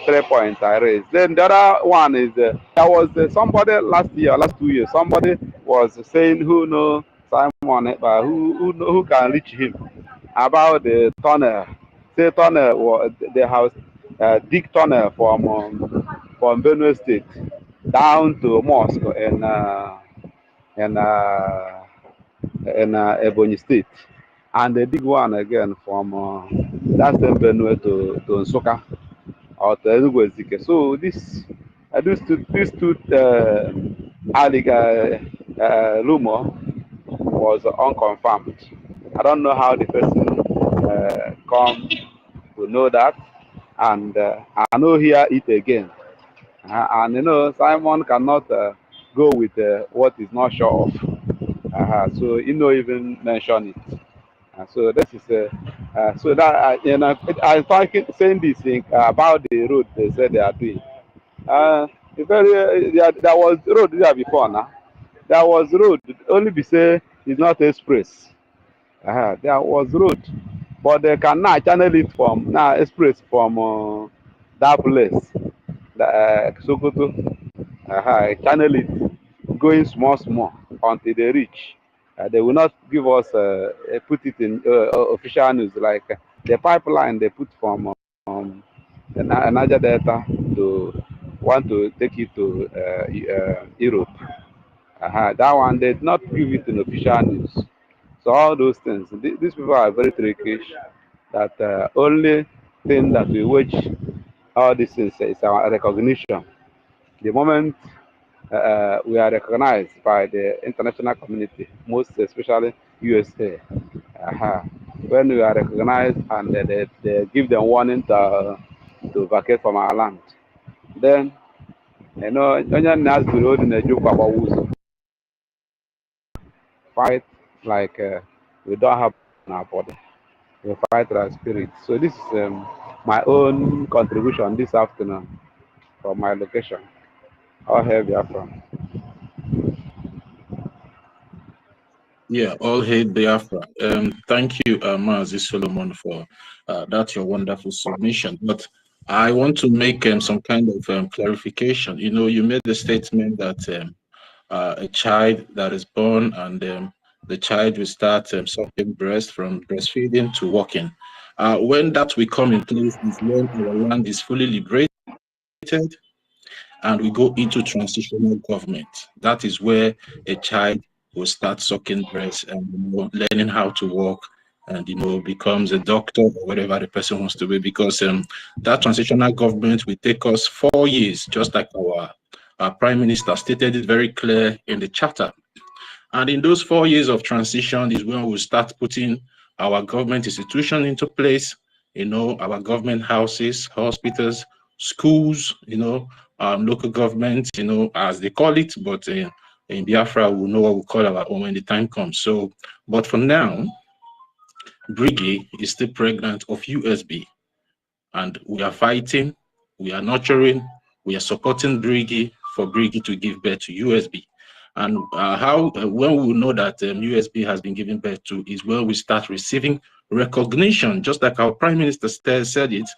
3 points I raised. Then the other one is there was somebody last year, last 2 years, somebody was saying who know Simon, who can reach him about the tunnel. Say tunnel was the house, dig tunnel from Benue State down to mosque in Ebonyi State, and the big one again from that same Benue to Nsukka or to Enugu. So these two rumor was unconfirmed. I don't know how the person come to know that, and I know hear it again. And Simon cannot go with what is not sure of. So even mention it. So this is so that I'm talking saying this thing about the road they said they are doing. There was road there before now. There was road only be say it's not express. There was road, but they can now channel it from now express from that place, Sokoto. Channel it going small until they reach. They will not give us put it in official news like the pipeline they put from the Niger Delta to want to take it to Europe. That one they did not give it in official news. So all those things, these people are very tricky. That only thing that we watch all these things is our recognition. The moment we are recognized by the international community, most especially USA, when we are recognized and they give them warning to vacate from our land, then you know, onye has the road in the Jukwa fight like we don't have in our body. We fight our spirit. So this is my own contribution this afternoon from my location. All hail Biafra. Yeah, all hail Biafra. Thank you, Mazi Solomon, for that your wonderful submission. But I want to make some kind of clarification. You know, you made the statement that a child that is born and the child will start sucking breast from breastfeeding to walking. When that will come in place is when our land is fully liberated and we go into transitional government. That is where a child will start sucking breast and learning how to walk and becomes a doctor or whatever the person wants to be, because that transitional government will take us 4 years, just like our prime minister stated it very clear in the charter. And in those 4 years of transition is when we'll start putting our government institution into place, our government houses, hospitals, schools, local government, as they call it, but in Biafra, we'll know what we call our own when the time comes. So, but for now, BRGIE is still pregnant of USB, and we are fighting, we are nurturing, we are supporting BRGIE for BRGIE to give birth to USB. And when we know that USB has been given birth to is when we start receiving recognition, just like our Prime Minister said it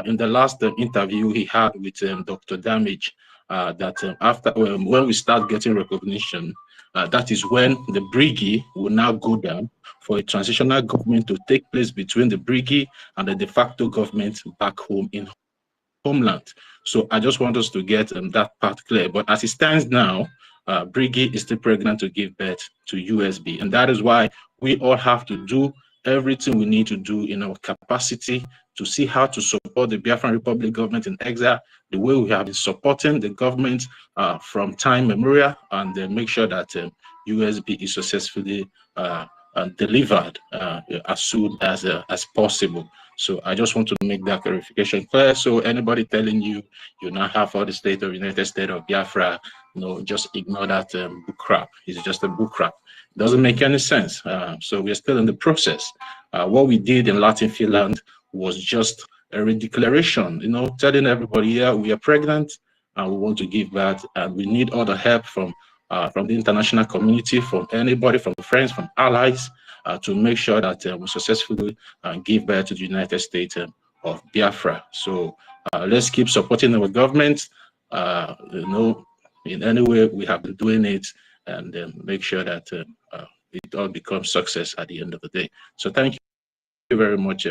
in the last interview he had with Dr. Damage, that after when we start getting recognition, that is when the BRGIE will now go down for a transitional government to take place between the BRGIE and the de facto government back home in homeland. So I just want us to get that part clear. But as it stands now, BRGIE is still pregnant to give birth to USB. And that is why we all have to do everything we need to do in our capacity to see how to support the Biafran Republic government in exile, the way we have been supporting the government from time memorial, and make sure that USB is successfully delivered as soon as possible. So I just want to make that clarification clear. So anybody telling you now have all the state of United States of Biafra, just ignore that book crap. It's just a book crap. It doesn't make any sense. So we're still in the process. What we did in Latin Finland was just a redeclaration, telling everybody, yeah, we are pregnant and we want to give birth, and we need all the help from the international community, from anybody, from friends, from allies, to make sure that we successfully give birth to the United States of Biafra. So let's keep supporting our government, in any way we have been doing it, and make sure that it all becomes success at the end of the day. So thank you very much,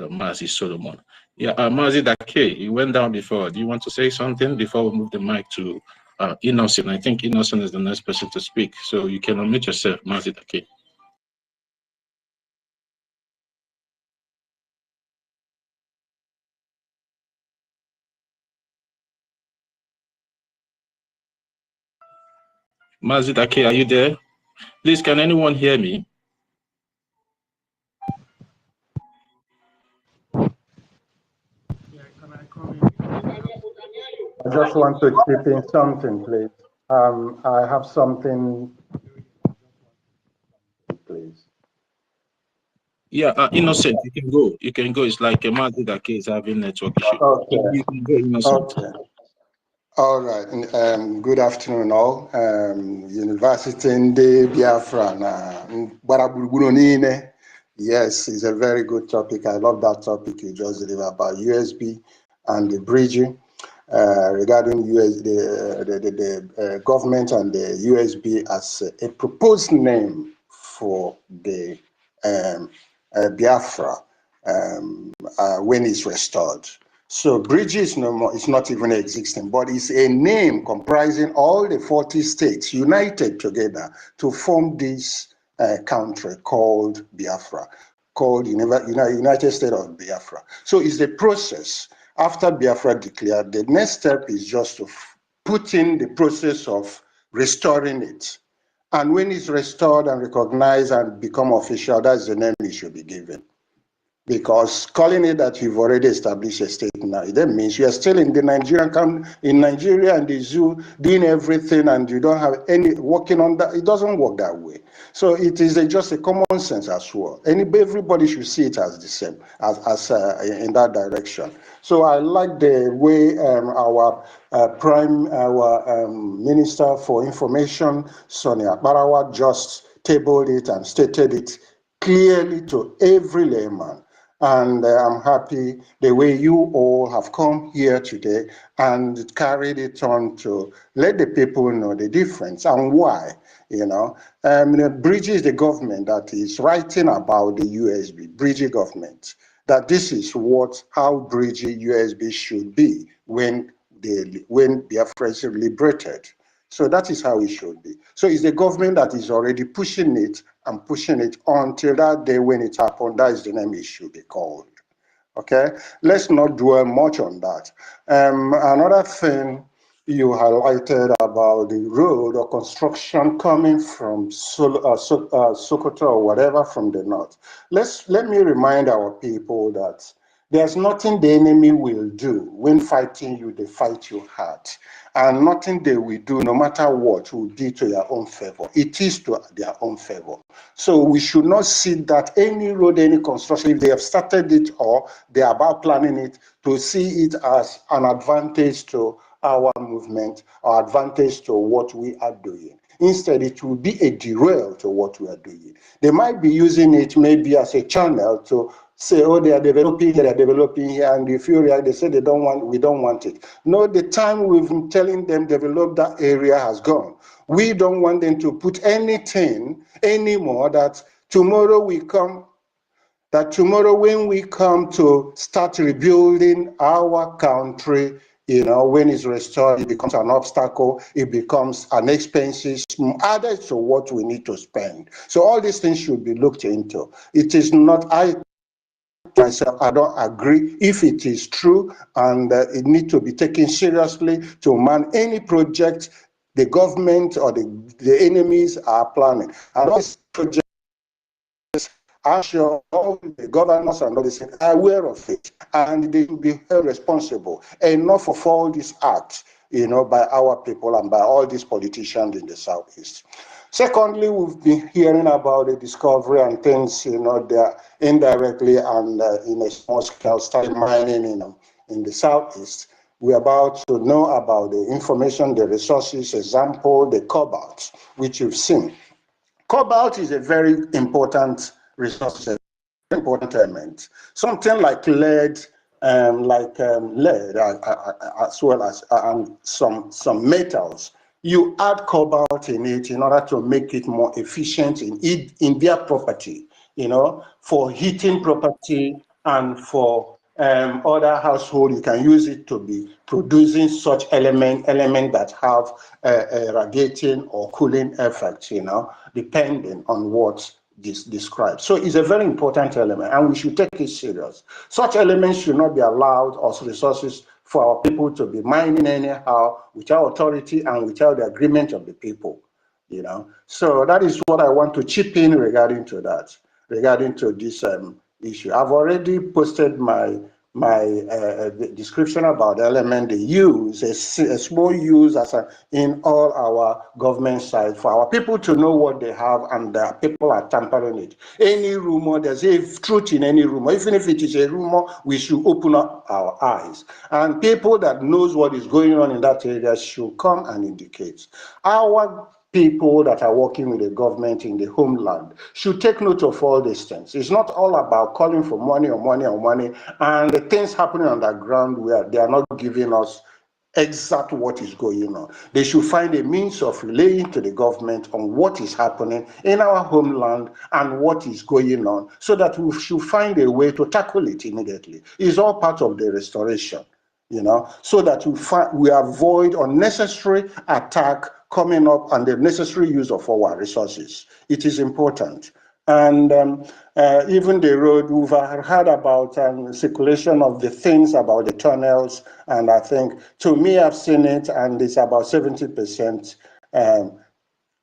Mazi Solomon. Yeah, Mazi Dake, you went down before. Do you want to say something before we move the mic to Innocent? I think Innocent is the next person to speak. So you can unmute yourself, Mazi Dake. Mazi Dake, are you there? Please, can anyone hear me? I just want to chip in something, please. I have something, please. Yeah, Innocent, you can go. You can go. It's like a Mazi Dake is having network issue. Okay. You can go, Innocent. Okay. All right. Good afternoon, all. University in the Biafra. Yes, it's a very good topic. I love that topic you just delivered about USB and the BRGIE. Regarding the government and the USB as a proposed name for the Biafra when it's restored. So BRGIE is no more, it's not even existing, but it's a name comprising all the 40 states united together to form this country called Biafra, called United States of Biafra. So it's the process. After Biafra declared, the next step is just to put in the process of restoring it. And when it's restored and recognized and become official, that's the name it should be given. Because calling it that you've already established a state now, that means you are still in the Nigerian camp, in Nigeria and the zoo, doing everything, and you don't have any working on that. It doesn't work that way. So it is just a common sense as well. Everybody should see it as the same, as in that direction. So I like the way our Minister for Information, Sonia Barawa, just tabled it and stated it clearly to every layman. And I'm happy the way you all have come here today and carried it on to let the people know the difference and why. BRGIE is the government that is writing about the USB, BRGIE government, that this is how BRGIE USB should be when Biafra is liberated. So that is how it should be. So it's the government that is already pushing it and pushing it until that day when it happened. That is the name it should be called. Okay, let's not dwell much on that. Another thing you highlighted about the road or construction coming from Sokoto or whatever from the north. Let me remind our people that there's nothing the enemy will do when fighting you, they fight you hard. And nothing they will do, no matter what, will be to your own favor. It is to their own favor. So we should not see that any road, any construction, if they have started it or they are about planning it, to see it as an advantage to our movement or advantage to what we are doing. Instead, it will be a derail to what we are doing. They might be using it maybe as a channel to say, oh, they are developing here, and if you react, they say we don't want it. No, the time we've been telling them develop that area has gone. We don't want them to put anything anymore that tomorrow when we come to start rebuilding our country, when it's restored, it becomes an obstacle, it becomes an expense added to what we need to spend. So all these things should be looked into. It is not, myself, I don't agree if it is true, and it needs to be taken seriously to man any project the government or the enemies are planning. And those projects, I'm sure all the governors and all these things are aware of it, and they will be held responsible. Enough of all these acts, by our people and by all these politicians in the Southeast. Secondly, we've been hearing about the discovery and things, they're indirectly and in a small scale started mining in the Southeast. We're about to know about the information, the resources, example, the cobalt, which you've seen. Cobalt is a very important resource, a very important element. Something like lead, lead, as well as some metals. You add cobalt in it in order to make it more efficient in their property, for heating property and for other household. You can use it to be producing such element that have a radiating or cooling effect, depending on what this describes. So it's a very important element, and we should take it serious. Such elements should not be allowed as resources for our people to be mining anyhow without authority and without the agreement of the people. So that is what I want to chip in regarding to that, regarding to this issue. I've already posted my description about the element they use, a small use in all our government sites for our people to know what they have, and people are tampering it. Any rumor, there's a truth in any rumor. Even if it is a rumor, we should open up our eyes. And people that knows what is going on in that area should come and indicate. Our people that are working with the government in the homeland should take note of all these things. It's not all about calling for money, and the things happening on the ground where they are not giving us exact what is going on. They should find a means of relaying to the government on what is happening in our homeland and what is going on, so that we should find a way to tackle it immediately. It's all part of the restoration, so that we avoid unnecessary attack coming up and the necessary use of our resources. It is important. And even the road, we've heard about circulation of the things about the tunnels. And I think, to me, I've seen it, and it's about 70%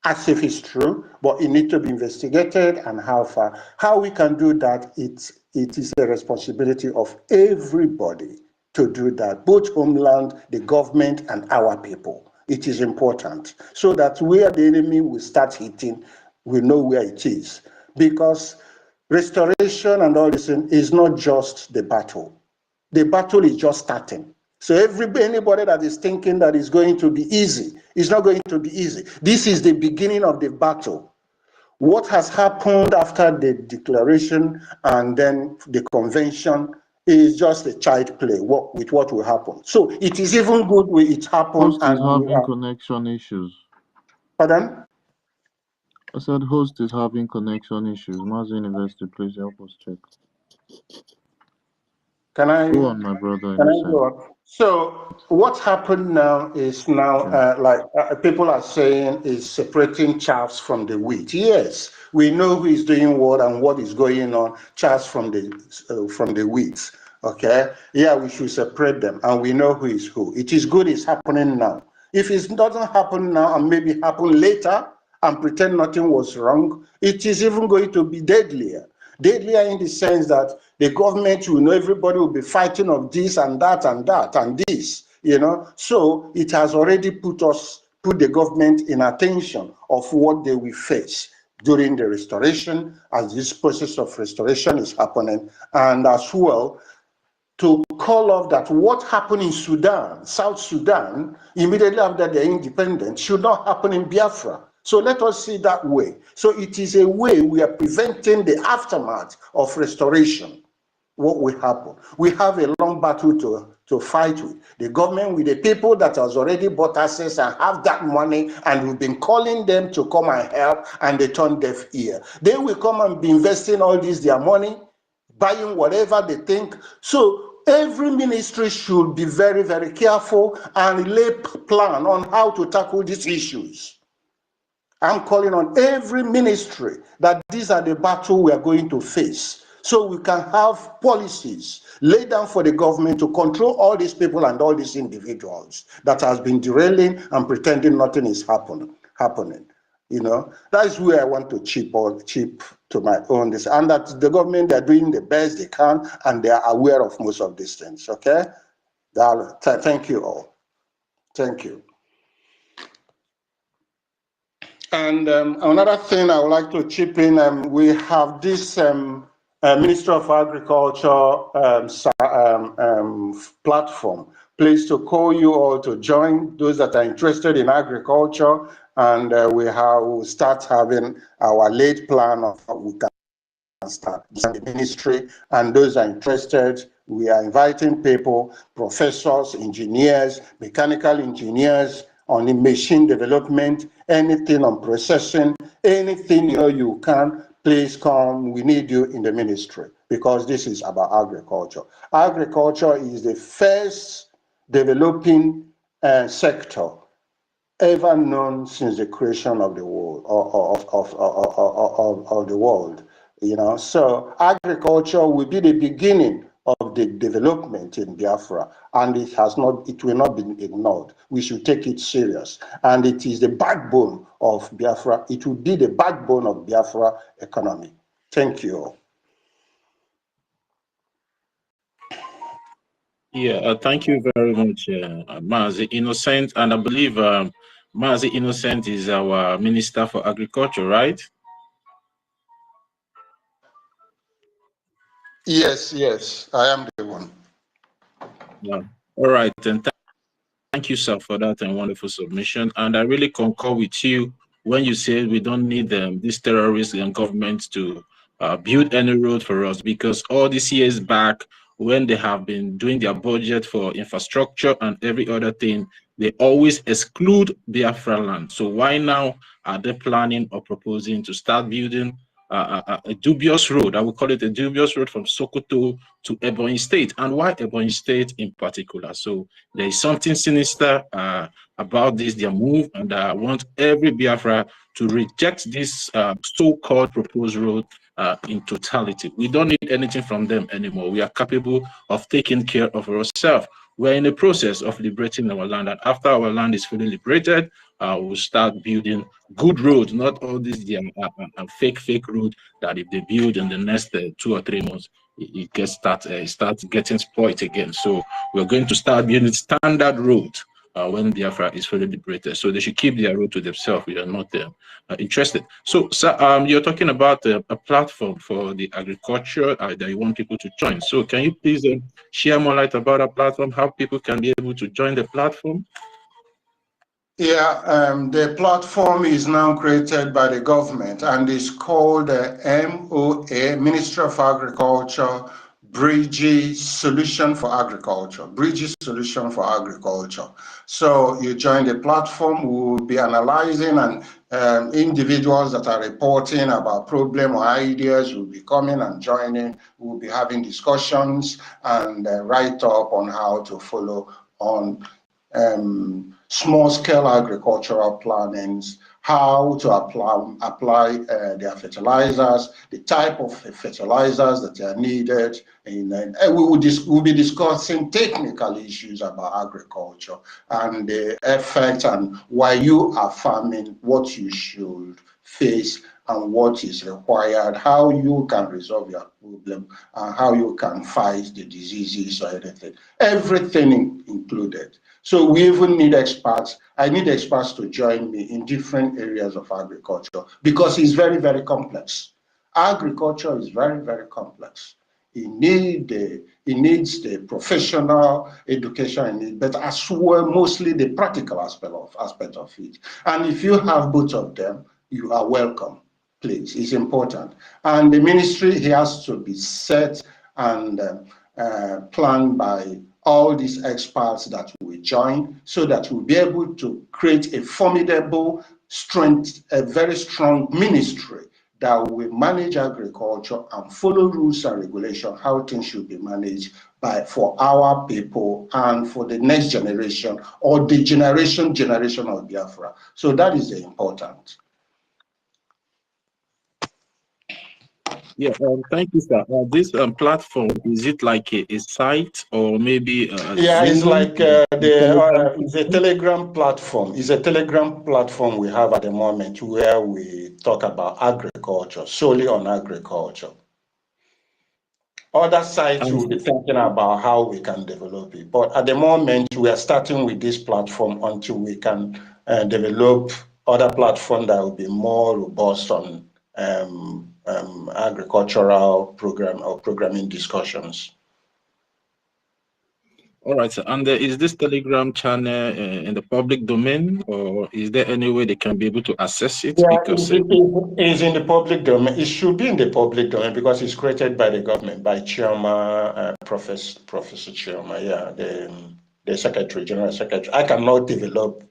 as if it's true, but it needs to be investigated. And how we can do that, it is the responsibility of everybody to do that, both homeland, the government, and our people. It is important so that where the enemy will start hitting, we know where it is. Because restoration and all this is not just the battle. The battle is just starting. So anybody that is thinking that it's going to be easy, it's not going to be easy. This is the beginning of the battle. What has happened after the declaration and then the convention is just a child play with what will happen. So it is even good when it happens. Host is having connection issues. Pardon? I said host is having connection issues. Mazi University, please help us check. Can I go on, my brother? Can I go on? So what happened now is people are saying is separating chaffs from the wheat. Yes, we know who is doing what and what is going on, chaffs from the wheat. Okay, yeah, we should separate them, and we know who is who. It is good it's happening now. If it doesn't happen now and maybe happen later and pretend nothing was wrong, it is even going to be deadlier. Deadlier in the sense that the government will know everybody will be fighting of this and that and that and this, So it has already put the government in attention of what they will face during the restoration, as this process of restoration is happening, and as well to call off that what happened in Sudan, South Sudan, immediately after their independence, should not happen in Biafra. So let us see that way. So it is a way we are preventing the aftermath of restoration. What will happen? We have a long battle to fight with. The government, with the people that has already bought assets and have that money, and we've been calling them to come and help, and they turn deaf ear. They will come and be investing all this, their money, buying whatever they think. So every ministry should be very, very careful and lay plan on how to tackle these issues. I'm calling on every ministry that these are the battles we are going to face, so we can have policies laid down for the government to control all these people and all these individuals that has been derailing and pretending nothing is happening. That is where I want to chip to my own this, and that the government, they're doing the best they can and they are aware of most of these things. Okay, thank you all. Thank you. And another thing I would like to chip in, we have this Ministry of Agriculture platform. Please to call you all to join, those that are interested in agriculture, and we'll start having our late plan of how we can start the ministry. And those are interested, we are inviting people, professors, engineers, mechanical engineers, on the machine development, anything on processing, anything you can, please come. We need you in the ministry, because this is about agriculture. Agriculture is the first developing sector ever known since the creation of the world, of the world. So agriculture will be the beginning of the development in Biafra, and it will not be ignored. We should take it serious, and it is the backbone of Biafra. It will be the backbone of Biafra economy. Thank you. Yeah, thank you very much, Mazi Innocent, and I believe Mazi Innocent is our Minister for Agriculture, right? Yes, I am the one. Yeah. All right, and thank you, sir, for that and wonderful submission. And I really concur with you when you say we don't need these terrorists and governments to build any road for us, because all these years back, when they have been doing their budget for infrastructure and every other thing, they always exclude Biafra land. So why now are they planning or proposing to start building a dubious road. I would call it a dubious road from Sokoto to Ebonyi State. And why Ebonyi State in particular? So there is something sinister about this, their move, and I want every Biafra to reject this so-called proposed road in totality. We don't need anything from them anymore. We are capable of taking care of ourselves. We're in the process of liberating our land, and after our land is fully liberated, we'll start building good roads, not all these fake road that if they build in the next 2 or 3 months, it gets starts getting spoiled again. So we're going to start building standard road when Biafra is fully liberated. So they should keep their road to themselves. We are not interested. So, sir, you're talking about a platform for the agriculture that you want people to join. So can you please share more light about a platform, how people can be able to join the platform? Yeah, the platform is now created by the government and is called MOA, Ministry of Agriculture, BRGIE Solution for Agriculture, BRGIE Solution for Agriculture. So you join the platform, we will be analyzing, and individuals that are reporting about problem or ideas will be coming and joining. We'll be having discussions and write up on how to follow on small-scale agricultural plannings, how to apply their fertilizers, the type of fertilizers that are needed, and we'll be discussing technical issues about agriculture and the effect and why you are farming, what you should face and what is required, how you can resolve your problem, and how you can fight the diseases or anything. Everything included. So we even need experts. I need experts to join me in different areas of agriculture because it's very, very complex. Agriculture is very, very complex. It needs the professional education, but as well, mostly the practical aspect of it. And if you have both of them, you are welcome. Please, it's important. And the ministry has to be set and planned by all these experts that will join so that we'll be able to create a formidable strength, a very strong ministry that will manage agriculture and follow rules and regulations, how things should be managed for our people and for the next generation or the generation of Biafra. So that is important. Yeah, thank you, sir. This platform, is it like a site or maybe yeah, Zoom? it's like it's a Telegram platform. It's a Telegram platform we have at the moment where we talk about agriculture, solely on agriculture. Other sites will be thinking about how we can develop it. But at the moment, we are starting with this platform until we can develop other platforms that will be more robust on agricultural program or programming discussions. All right, sir. And is this Telegram channel in the public domain, or is there any way they can be able to access it? Yeah, because it is in the public domain. It should be in the public domain because it's created by the government, by Chioma, Professor Chioma, yeah, the Secretary, General Secretary. I cannot develop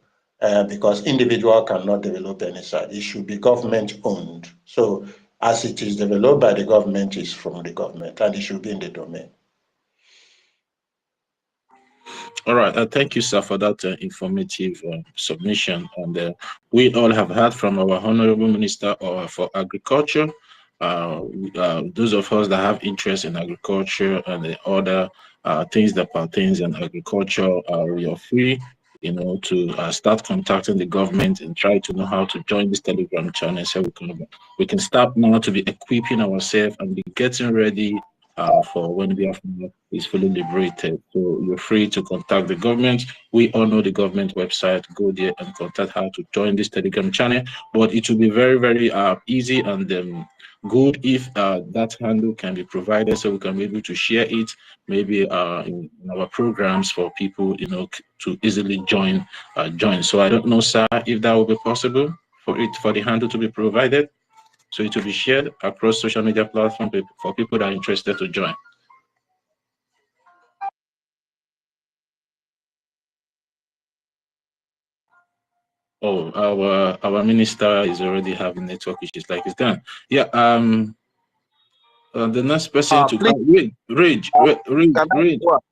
because individual cannot develop any site. It should be government owned. So as it is developed by the government, it's from the government and it should be in the domain. all right, thank you, sir, for that informative submission. And we all have heard from our Honorable Minister for Agriculture. Those of us that have interest in agriculture and the other things that pertains in agriculture, we are free, to start contacting the government and try to know how to join this Telegram channel, so we can start now to be equipping ourselves and be getting ready for when Biafra is fully liberated. So you're free to contact the government. We all know the government website. Go there and contact how to join this Telegram channel. But it will be very, very easy and good if that handle can be provided, so we can be able to share it maybe in our programs for people, to easily join. So I don't know, sir, if that will be possible for the handle to be provided. So it will be shared across social media platforms for people that are interested to join. Oh, our minister is already having network issues, like it's done. Yeah. The next person to Please, come, Rage, can I, well,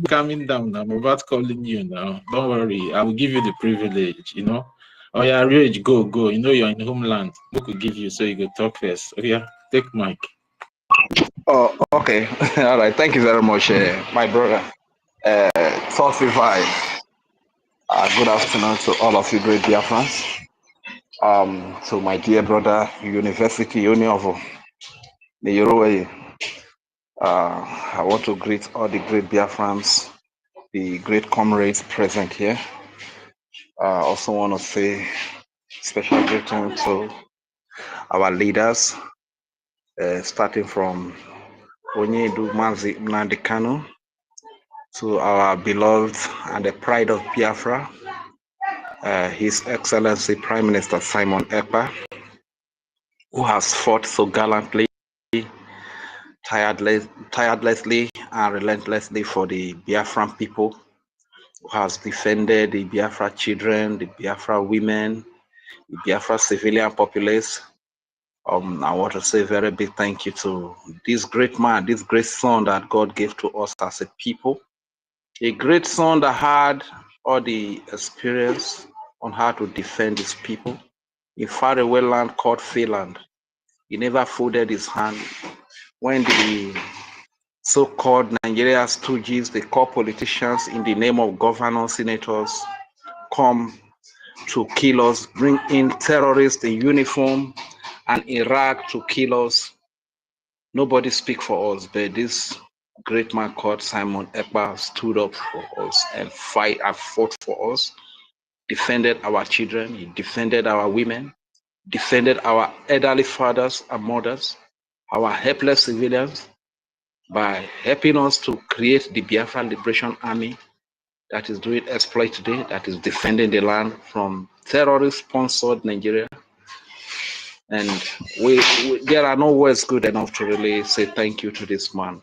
coming down. I'm about calling you now. Don't worry, I will give you the privilege. You know. Oh yeah, Rage, go. You know you're in homeland. Who could give you so you could talk first? Oh yeah, take mic. oh, okay. All right. Thank you very much, my brother. Thoughtful vibe. Good afternoon to all of you great Biafrans. To my dear brother, University Union of the Yoroi. I want to greet all the great Biafrans, the great comrades present here. I also want to say special greeting to our leaders, starting from Onyedu Mazi Nnamdi Kanu, to our beloved and the pride of Biafra, His Excellency Prime Minister Simon Ekpa, who has fought so gallantly, tirelessly and relentlessly for the Biafran people, who has defended the Biafra children, the Biafra women, the Biafra civilian populace. I want to say a very big thank you to this great man, this great son that God gave to us as a people. A great son that had all the experience on how to defend his people. In faraway land called Finland, he never folded his hand when the so-called Nigeria stooges, the core politicians in the name of governors, senators, come to kill us, bring in terrorists in uniform and Iraq to kill us. Nobody speak for us, but this great man called Simon Ekpa stood up for us and fought for us, defended our children, he defended our women, defended our elderly fathers and mothers, our helpless civilians, by helping us to create the Biafra Liberation Army that is doing exploit today, that is defending the land from terrorist-sponsored Nigeria. And there are no words good enough to really say thank you to this man.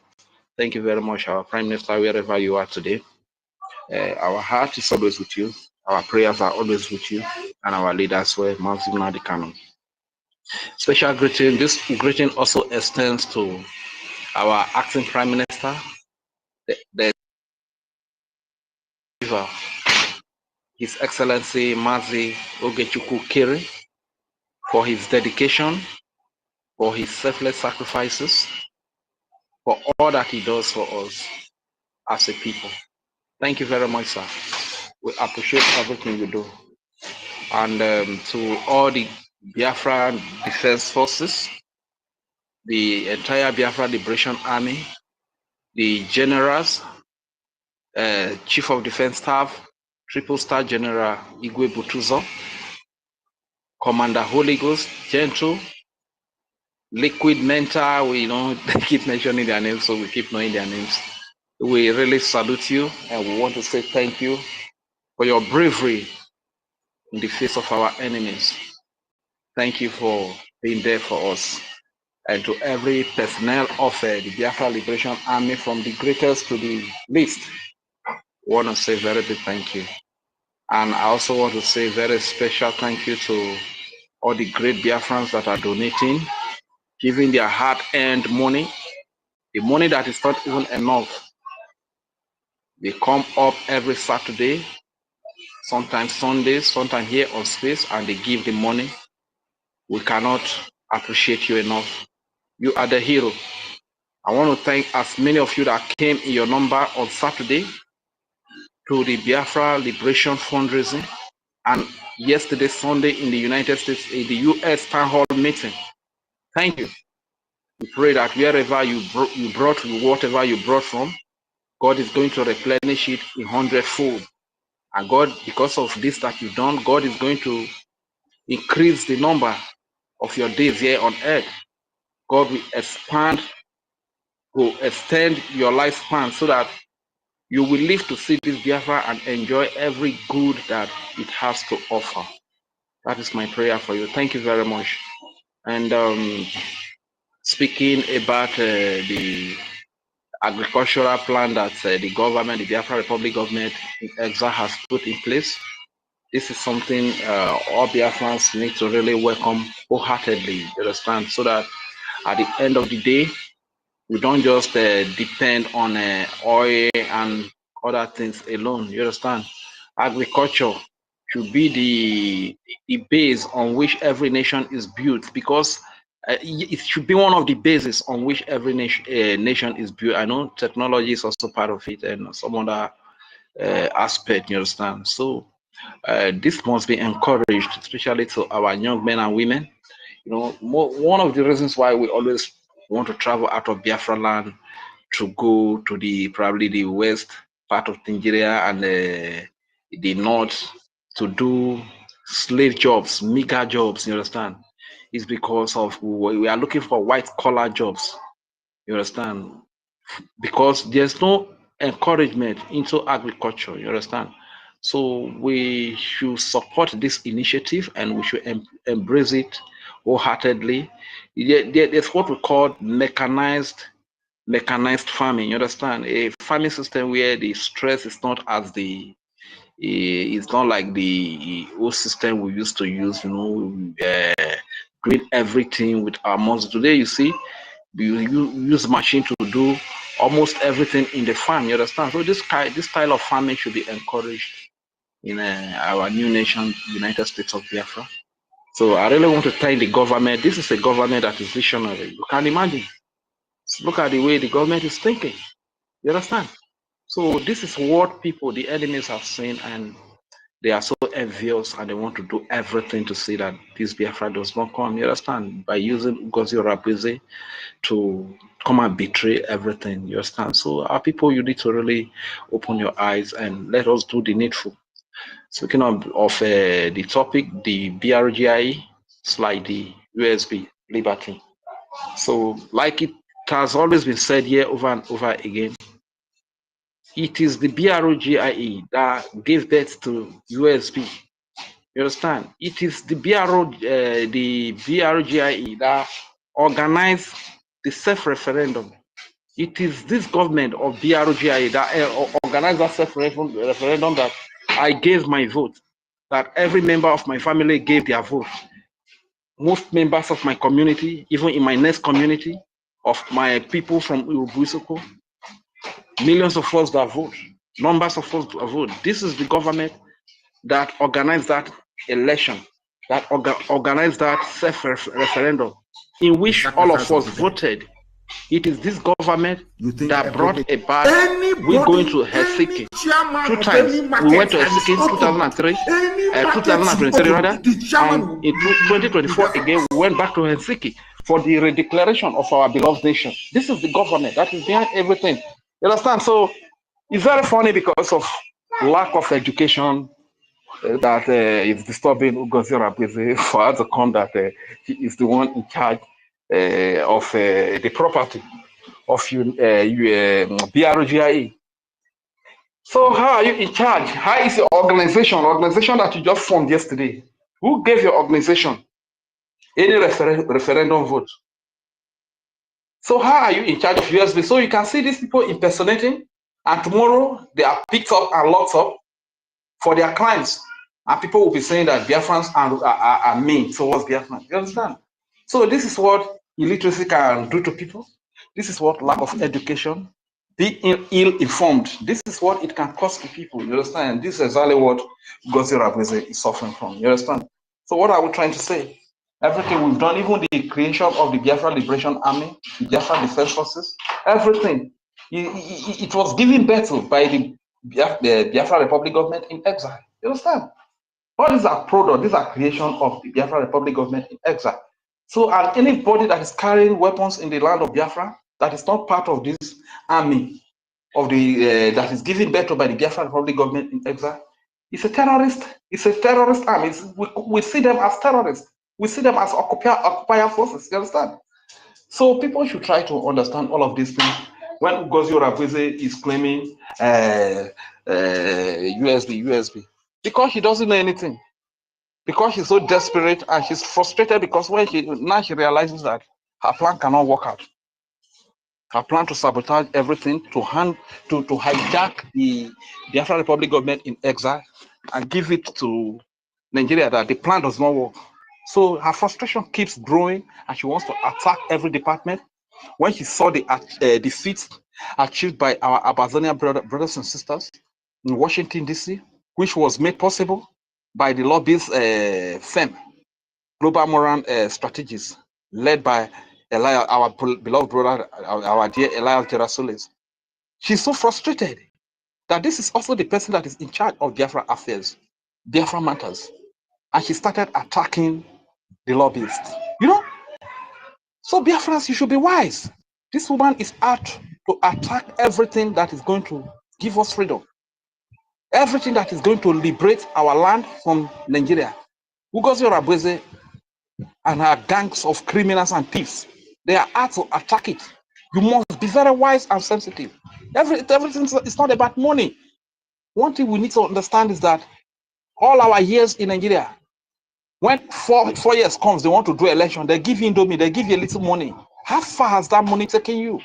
Thank you very much, our Prime Minister, wherever you are today. Our heart is always with you. Our prayers are always with you. And our leaders were Mazi Nnamdi Kanu. Special greeting. This greeting also extends to our acting Prime Minister, His Excellency Mazi Ogechukwu Kere, for his dedication, for his selfless sacrifices, for all that he does for us as a people. Thank you very much, sir. We appreciate everything you do. And to all the Biafra Defense Forces, the entire Biafra Liberation Army, the generals, Chief of Defense Staff, Triple Star General Igwe Butuzo, Commander Holy Ghost, Gentle, Liquid Mentor, we they keep mentioning their names, so we keep knowing their names. We really salute you, and we want to say thank you for your bravery in the face of our enemies. Thank you for being there for us. And to every personnel of the Biafra Liberation Army, from the greatest to the least, we want to say very big thank you. And I also want to say very special thank you to all the great Biafrans that are donating, giving their hard-earned money, the money that is not even enough. They come up every Saturday, sometimes Sundays, sometimes here on Space, and they give the money. We cannot appreciate you enough. You are the hero. I want to thank as many of you that came in your number on Saturday to the Biafra Liberation Fundraising, and yesterday, Sunday, in the United States, in the US Town Hall meeting. Thank you. We pray that wherever you brought, whatever you brought from, God is going to replenish it in 100-fold. And God, because of this that you've done, God is going to increase the number of your days here on earth. God will extend your lifespan so that you will live to see this Biafra and enjoy every good that it has to offer. That is my prayer for you. Thank you very much. And speaking about the agricultural plan that the government, the Biafra Republic government in exile has put in place. This is something all Biafrans need to really welcome wholeheartedly, you understand, so that at the end of the day, we don't just depend on oil and other things alone, you understand. Agriculture should be the base on which every nation is built, because it should be one of the bases on which every nation is built. I know technology is also part of it and some other aspect, you understand. So this must be encouraged, especially to our young men and women. You know, one of the reasons why we always want to travel out of Biafra land to go to probably the west part of Nigeria and the north to do slave jobs, meager jobs, you understand, is because of we are looking for white collar jobs, you understand, because there's no encouragement into agriculture, you understand. So we should support this initiative and we should embrace it wholeheartedly. There's what we call mechanized farming, you understand, a farming system where the stress is not as it's not like the old system we used to use, you know, doing everything with our muscles. Today, you see, you use machine to do almost everything in the farm, you understand. So this style of farming should be encouraged in our new nation, United States of Biafra. So I really want to thank the government. This is a government that is visionary. You can imagine. Look at the way the government is thinking. You understand? So this is what people, the enemies, have seen, and they are so envious, and they want to do everything to see that this Biafra does not come. You understand? By using Ngozi Orabueze to come and betray everything. You understand? So our people, you need to really open your eyes and let us do the needful. Speaking of the topic, the BRGIE slide the USB liberty. So like it has always been said here over and over again, it is the BRGIE that gave birth to USB. You understand? It is the BRGIE that organized the self-referendum. It is this government of BRGIE that organized that self-referendum that I gave my vote, that every member of my family gave their vote. Most members of my community, even in my next community, of my people from Urubusoko, millions of us that vote, numbers of us that vote. This is the government that organized that election, that organized that self-referendum, in which all of us voted. It is this government that brought about we going to Helsinki 2 times. We went to Helsinki in 2003, 2023 rather, and in 2024 again we went back to Helsinki for the redeclaration of our beloved nation. This is the government that is behind everything. You understand? So it's very funny because of lack of education that is disturbing Ngozi Orabueze for her to come that he is the one in charge of the property of BRGIE. So how are you in charge? How is your organization that you just formed yesterday? Who gave your organization any referendum vote? So how are you in charge of USB? So you can see these people impersonating, and tomorrow they are picked up and locked up for their crimes. And people will be saying that Biafrans are mean towards Biafrans. You understand? So this is what illiteracy can do to people. This is what lack of education, being ill-informed. This is what it can cause to people. You understand? This is exactly what Ngozi Orabueze is suffering from. You understand? So what are we trying to say? Everything we've done, even the creation of the Biafra Liberation Army, the Biafra Defense Forces, everything, it was given birth to by the Biafra Republic government in exile. You understand? All these are product, these are creation of the Biafra Republic government in exile. So, and anybody that is carrying weapons in the land of Biafra that is not part of this army of the that is given birth to by the Biafra Republic government in exile, it's a terrorist. It's a terrorist army. We see them as terrorists. We see them as occupier forces. You understand? So people should try to understand all of these things. When Ngozi Orabueze is claiming USB, because she doesn't know anything, because she's so desperate and she's frustrated because when now she realizes that her plan cannot work out. have planned to sabotage everything, to hijack the Biafra Republic government in exile and give it to Nigeria, that the plan does not work. So her frustration keeps growing and she wants to attack every department. When she saw the defeats achieved by our Amazonian brothers and sisters in Washington, D.C., which was made possible by the lobbyist firm, Global Moral Strategies, led by Elias, our beloved brother, our dear Elias Gerasulis. She's so frustrated that this is also the person that is in charge of Biafra affairs, Biafra matters. And she started attacking the lobbyists. You know? So Biafrans, you should be wise. This woman is out to attack everything that is going to give us freedom. Everything that is going to liberate our land from Nigeria. Ugozi Rabweze and her gangs of criminals and thieves, they are out to attack it. You must be very wise and sensitive. Everything is not about money. One thing we need to understand is that all our years in Nigeria, when four years comes, they want to do election, they give you Indomie, they give you a little money. How far has that money taken you?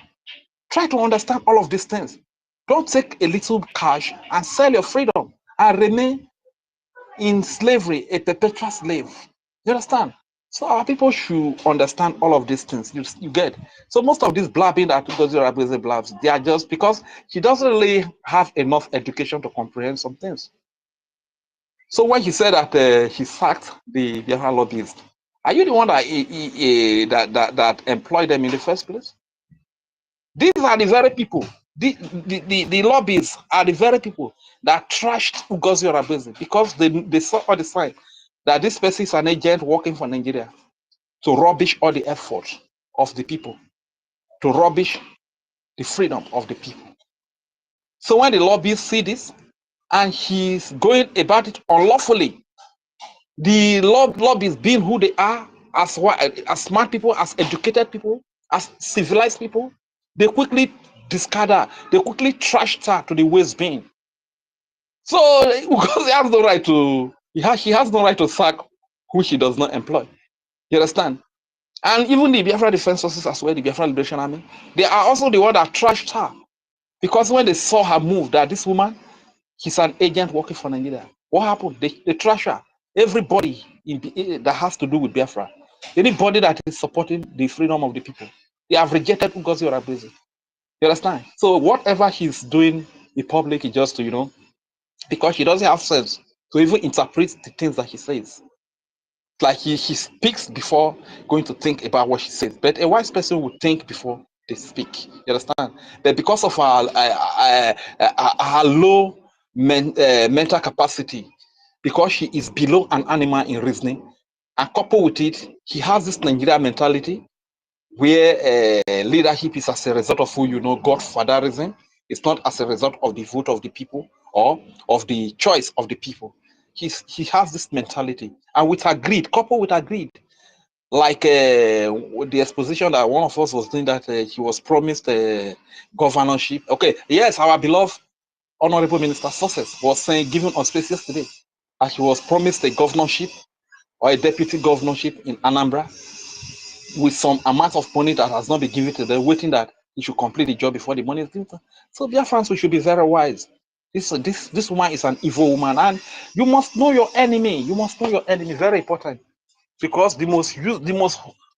Try to understand all of these things. Don't take a little cash and sell your freedom and remain in slavery, a perpetual slave. You understand? So our people should understand all of these things. You get. So most of this blabbing that Ngozi blabs, they are just because she doesn't really have enough education to comprehend some things. So when she said that she sacked the Biafra lobbyist, are you the one that employed them in the first place? These are the very people. The lobbyists are the very people that trashed Ngozi Orebeze because they saw all the signs that this person is an agent working for Nigeria to rubbish all the effort of the people, to rubbish the freedom of the people. So when the lobbyists see this and he's going about it unlawfully, the lobbyists being who they are, as smart people, as educated people, as civilized people, they quickly discard her, they quickly trashed her to the waste bin. So because he has no right to, she has no right to sack who she does not employ. You understand? And even the Biafra Defense Forces as well, the Biafra Liberation Army, they are also the one that trashed her. Because when they saw her move, that this woman, she's an agent working for Nigeria. What happened? They trashed her. Everybody that has to do with Biafra, anybody that is supporting the freedom of the people, they have rejected Ngozi Orebeze. You understand? So whatever he's doing in public is just to, you know, because she doesn't have sense to even interpret the things that he says. Like he speaks before going to think about what she says. But a wise person would think before they speak. You understand? But because of her low mental capacity, because she is below an animal in reasoning, and coupled with it, he has this Nigeria mentality where leadership is as a result of who you know, godfatherism. It's not as a result of the vote of the people or of the choice of the people. He has this mentality, and with her greed, coupled with her greed, like with the exposition that one of us was doing, that he was promised governorship. Okay, yes, our beloved Honorable Minister Success was saying, given on space yesterday, that he was promised a governorship or a deputy governorship in Anambra with some amount of money that has not been given to them, waiting that he should complete the job before the money is given. So, dear friends, we should be very wise. This woman is an evil woman, and you must know your enemy. You must know your enemy. Very important, because the most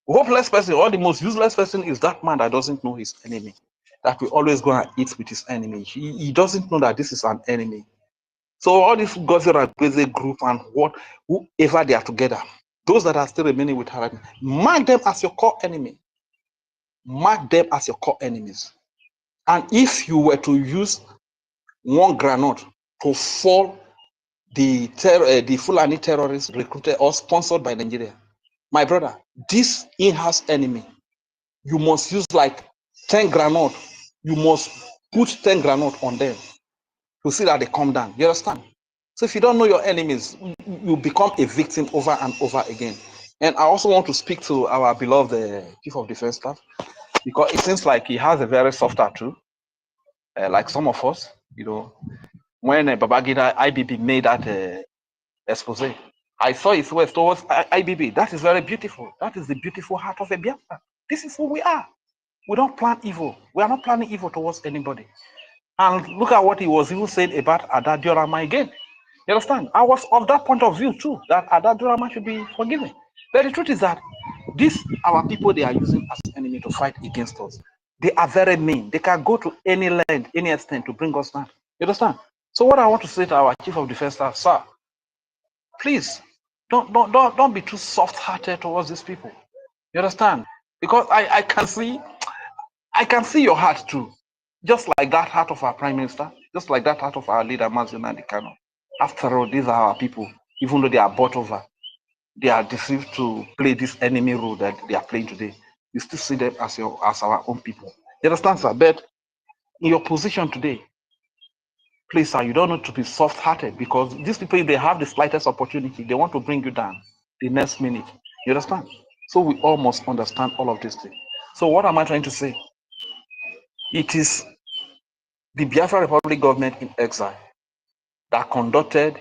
hopeless person or the most useless person is that man that doesn't know his enemy. That will always go and eat with his enemy. He doesn't know that this is an enemy. So all this Ngozi Orebeze group and whoever they are together, those that are still remaining with her, mark them as your core enemy. Mark them as your core enemies. And if you were to use one granite to fall the Fulani terrorists recruited or sponsored by Nigeria, my brother, this in-house enemy, you must use like 10 granite. You must put 10 granite on them to see that they come down. You understand? So if you don't know your enemies, you become a victim over and over again. And I also want to speak to our beloved Chief of Defense Staff, because it seems like he has a very soft tattoo, like some of us, you know. When Babangida IBB made that expose, I saw his words towards IBB. That is very beautiful. That is the beautiful heart of a Biafra. This is who we are. We don't plan evil. We are not planning evil towards anybody. And look at what he was even saying about Ada Diorama again. You understand? I was of that point of view too, that Ada Diorama should be forgiven. But the truth is that these our people they are using as enemy to fight against us. They are very mean. They can go to any land, any extent to bring us down. You understand? So what I want to say to our chief of defense staff, sir, please don't be too soft-hearted towards these people. You understand? Because I can see your heart too. Just like that heart of our prime minister, just like that heart of our leader, Mazina Dikano. After all, these are our people, even though they are bought over, they are deceived to play this enemy role that they are playing today. You still see them as our own people. You understand, sir? But in your position today, please, sir, you don't need to be soft-hearted because these people, if they have the slightest opportunity, they want to bring you down the next minute. You understand? So we all must understand all of these things. So what am I trying to say? It is the Biafra Republic government in exile that conducted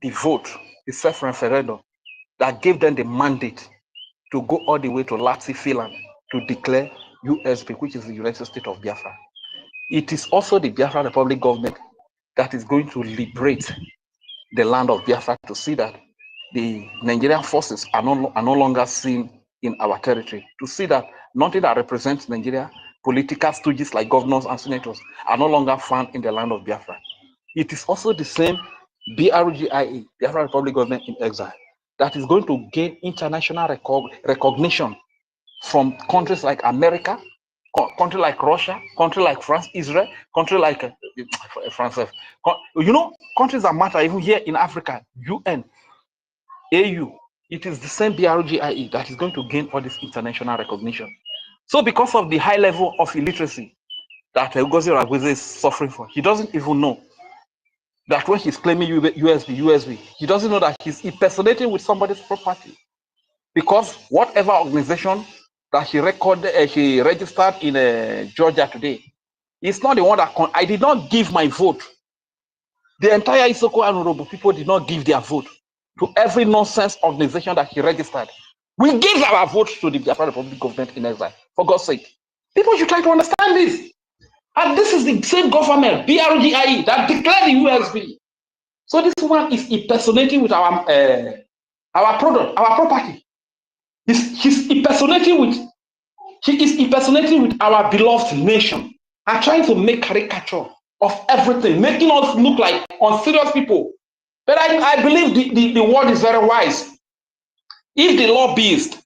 the vote, the self-referendum, that gave them the mandate to go all the way to Latsi, Finland, to declare USB, which is the United States of Biafra. It is also the Biafra Republic government that is going to liberate the land of Biafra to see that the Nigerian forces are no longer seen in our territory, to see that nothing that represents Nigeria, political stooges like governors and senators, are no longer found in the land of Biafra. It is also the same BRGIE, Biafra Republic government in exile, that is going to gain international recognition from countries like America, country like Russia, country like France, Israel, country like France, you know, countries that matter even here in Africa, UN, AU. It is the same BRGIE that is going to gain all this international recognition. So because of the high level of illiteracy that OGOJA is suffering from, he doesn't even know that when he's claiming USB, he doesn't know that he's impersonating with somebody's property. Because whatever organization that he registered in Georgia today, it's not the one that I did not give my vote. The entire Isoko and Urobo people did not give their vote to every nonsense organization that he registered. We gave our vote to the Biafra Republic government in exile, for God's sake. People should try to understand this. And this is the same government, BRGIE, that declared the USB. So this one is impersonating with our product, our property. He is impersonating with our beloved nation and trying to make caricature of everything, making us look like unserious people. But I believe the world is very wise. If the lobbyists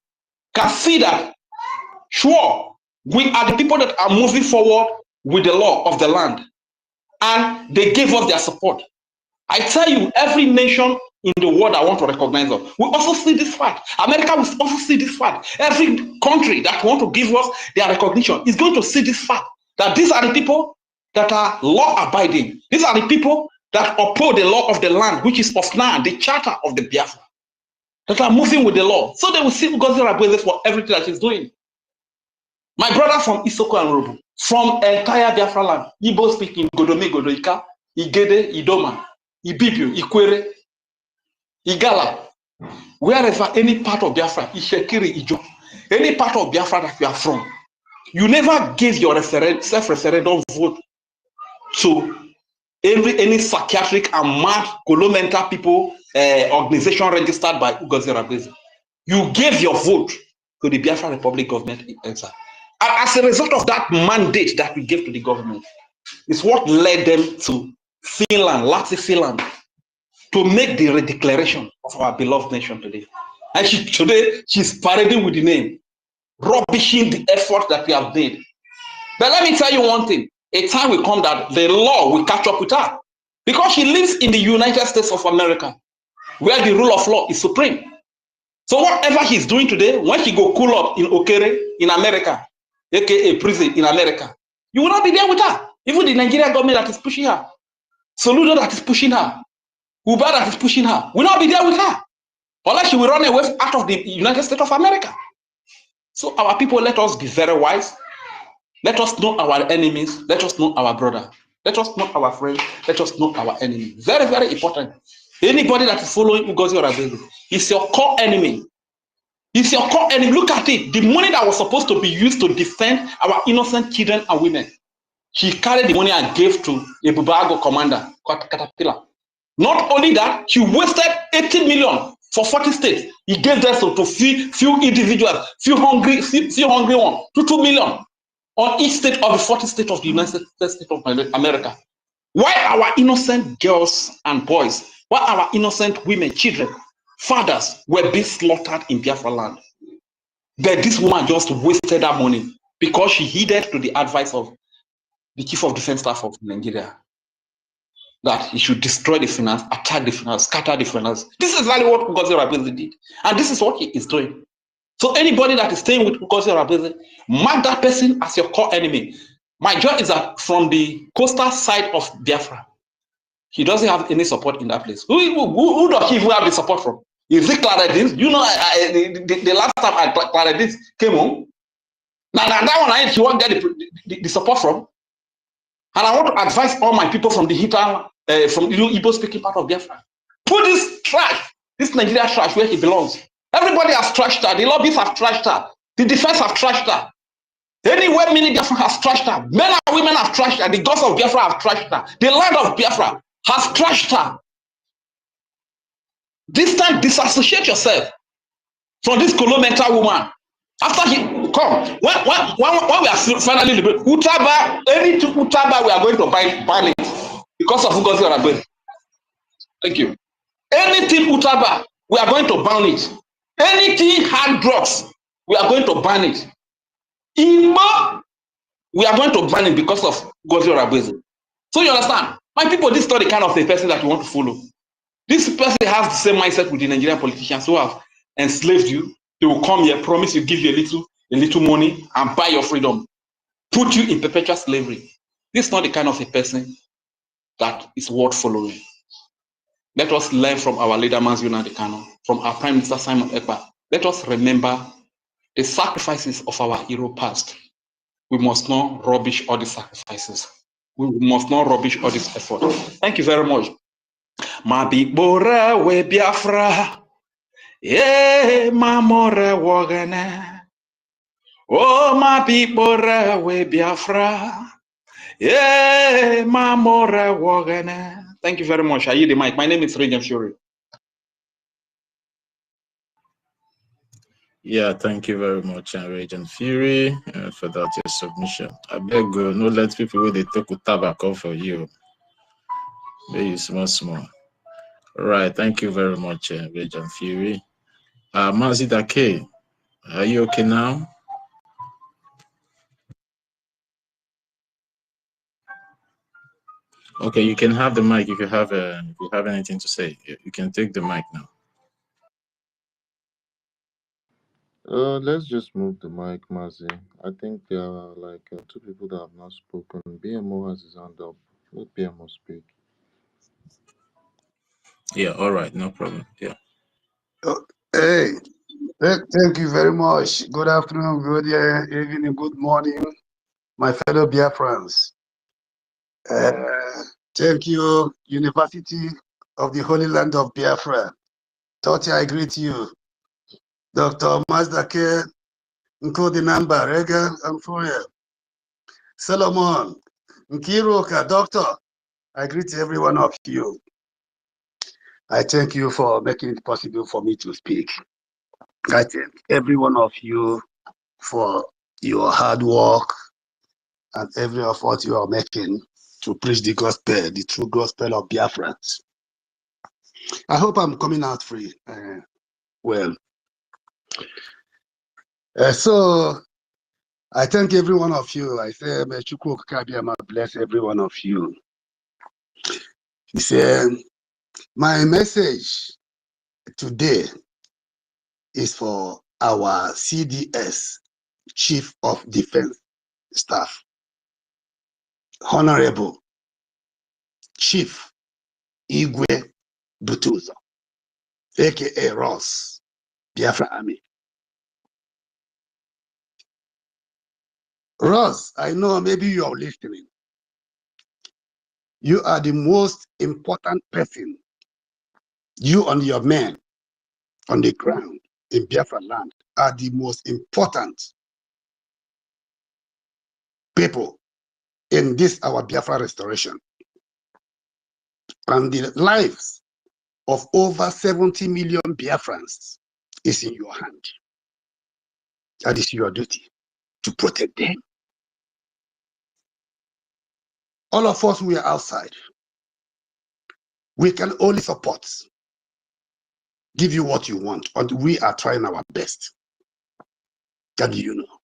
can see that, sure, we are the people that are moving forward with the law of the land, and they gave us their support. I tell you, every nation in the world that want to recognize us, we also see this fact. America will also see this fact. Every country that want to give us their recognition is going to see this fact, that these are the people that are law-abiding. These are the people that uphold the law of the land, which is of now the charter of the Biafra, that are moving with the law. So they will see Ngozi for everything that he's doing. My brother from Isoko and Robo, from entire Biafra land, Igbo speaking, Godome, Godoika, Igede, Idoma, Ibibio, Ikwere, Igala, wherever any part of Biafra, Ishekiri, Ijo, any part of Biafra that you are from, you never gave your self-referendum vote to any psychiatric and mad mental people organization registered by Ngozi Rabezi. You gave your vote to the Biafra Republic government in exile. And as a result of that mandate that we gave to the government, it's what led them to Finland, Latsi, Finland, to make the redeclaration of our beloved nation today. And today, she's parading with the name, rubbishing the effort that we have made. But let me tell you one thing. A time will come that the law will catch up with her. Because she lives in the United States of America, where the rule of law is supreme. So whatever he's doing today, when she go cool up in Okere, in America, aka prison in America, you will not be there with her. Even the Nigerian government that is pushing her, Soludo that is pushing her, Uber that is pushing her, will not be there with her. Unless she will run away out of the United States of America. So our people, let us be very wise. Let us know our enemies. Let us know our brother. Let us know our friend. Let us know our enemy. Very, very important. Anybody that is following Ngozi Orazeze is your core enemy. It's your core enemy. Look at it. The money that was supposed to be used to defend our innocent children and women, she carried the money and gave to a Bubago commander, Caterpillar. Not only that, she wasted 80 million for 40 states. He gave them to few individuals, few hungry ones, 2 million on each state of the 40 states of the United States of America. Why our innocent girls and boys, why our innocent women, children, fathers were being slaughtered in Biafra land? But this woman just wasted that money because she heeded to the advice of the Chief of Defense Staff of Nigeria that he should destroy the finance, attack the finance, scatter the finance. This is exactly what Ngozi Rabezi did. And this is what he is doing. So anybody that is staying with Ngozi Rabezi, mark that person as your core enemy. My job is that from the coastal side of Biafra, he doesn't have any support in that place. Who does he even have the support from? Is it Claredins? You know, the last time Claredins came home, now that one he won't get the support from. And I want to advise all my people from the Hitan, from the Igbo speaking part of Biafra. Put this trash, this Nigeria trash where it belongs. Everybody has trashed her. The lobbyists have trashed her. The defense have trashed her. Anywhere many Biafra has trashed her. Men and women have trashed her. The gods of Biafra have trashed her. The land of Biafra has trashed her. This time, disassociate yourself from this Kolomenta woman. After he come, when we are finally liberated, Utaba, any Utaba, we are going to ban it because of Ngozi Rabezi. Thank you. Anything Utaba, we are going to ban it. Anything hard drugs, we are going to ban it. Igbo, we are going to ban it because of Ngozi Rabezi. So you understand? My people, this is not the kind of a person that you want to follow. This person has the same mindset with the Nigerian politicians who have enslaved you. They will come here, promise you, give you a little money and buy your freedom, put you in perpetual slavery. This is not the kind of a person that is worth following. Let us learn from our leader, Mazi Nnamdi Kanu, from our Prime Minister, Simon Ekpa. Let us remember the sacrifices of our hero past. We must not rubbish all the sacrifices. We must not rubbish all this effort. Thank you very much. Mabibora we Biafra. Yeah, mamore wogene. Oh, my people, we Biafra. Yeah, mamore wogene. Thank you very much. I yield the mic. My name is Regent Fury. Yeah, thank you very much, Regent Fury, for that your submission. I beg you, no let people where they talk with tobacco for you. Very small. All right, thank you very much, Regent Fury. Mazidake, are you okay now? Okay, you can have the mic if you have anything to say. You can take the mic now. Let's just move the mic, Mazi. I think there are like 2 people that have not spoken. BMO has his hand up. Let BMO speak. Yeah, all right, no problem. Yeah. Hey, thank you very much. Good afternoon, good evening, good morning, my fellow Biafrans. Thank you, University of the Holy Land of Biafra. Toti, I greet you. Dr. Mazdake, Nkodinamba, Rega, and Foya. Solomon, Nkiroka, Doctor, I greet every one of you. I thank you for making it possible for me to speak. I thank every one of you for your hard work and every effort you are making to preach the gospel, the true gospel of Biafrans. I hope I'm coming out free. Well, so I thank every one of you. I say, may Chukwu Okabiyama bless every one of you. He said, my message today is for our CDS, Chief of Defense Staff, Honorable Chief Igwe Butuzo, aka Ross, Biafra Army. Ross, I know maybe you are listening. You are the most important person, you and your men on the ground, in Biafra land are the most important people in this our Biafra restoration. And the lives of over 70 million Biafrans is in your hand. That is your duty to protect them. All of us, we are outside. We can only support, give you what you want, and we are trying our best. That you know.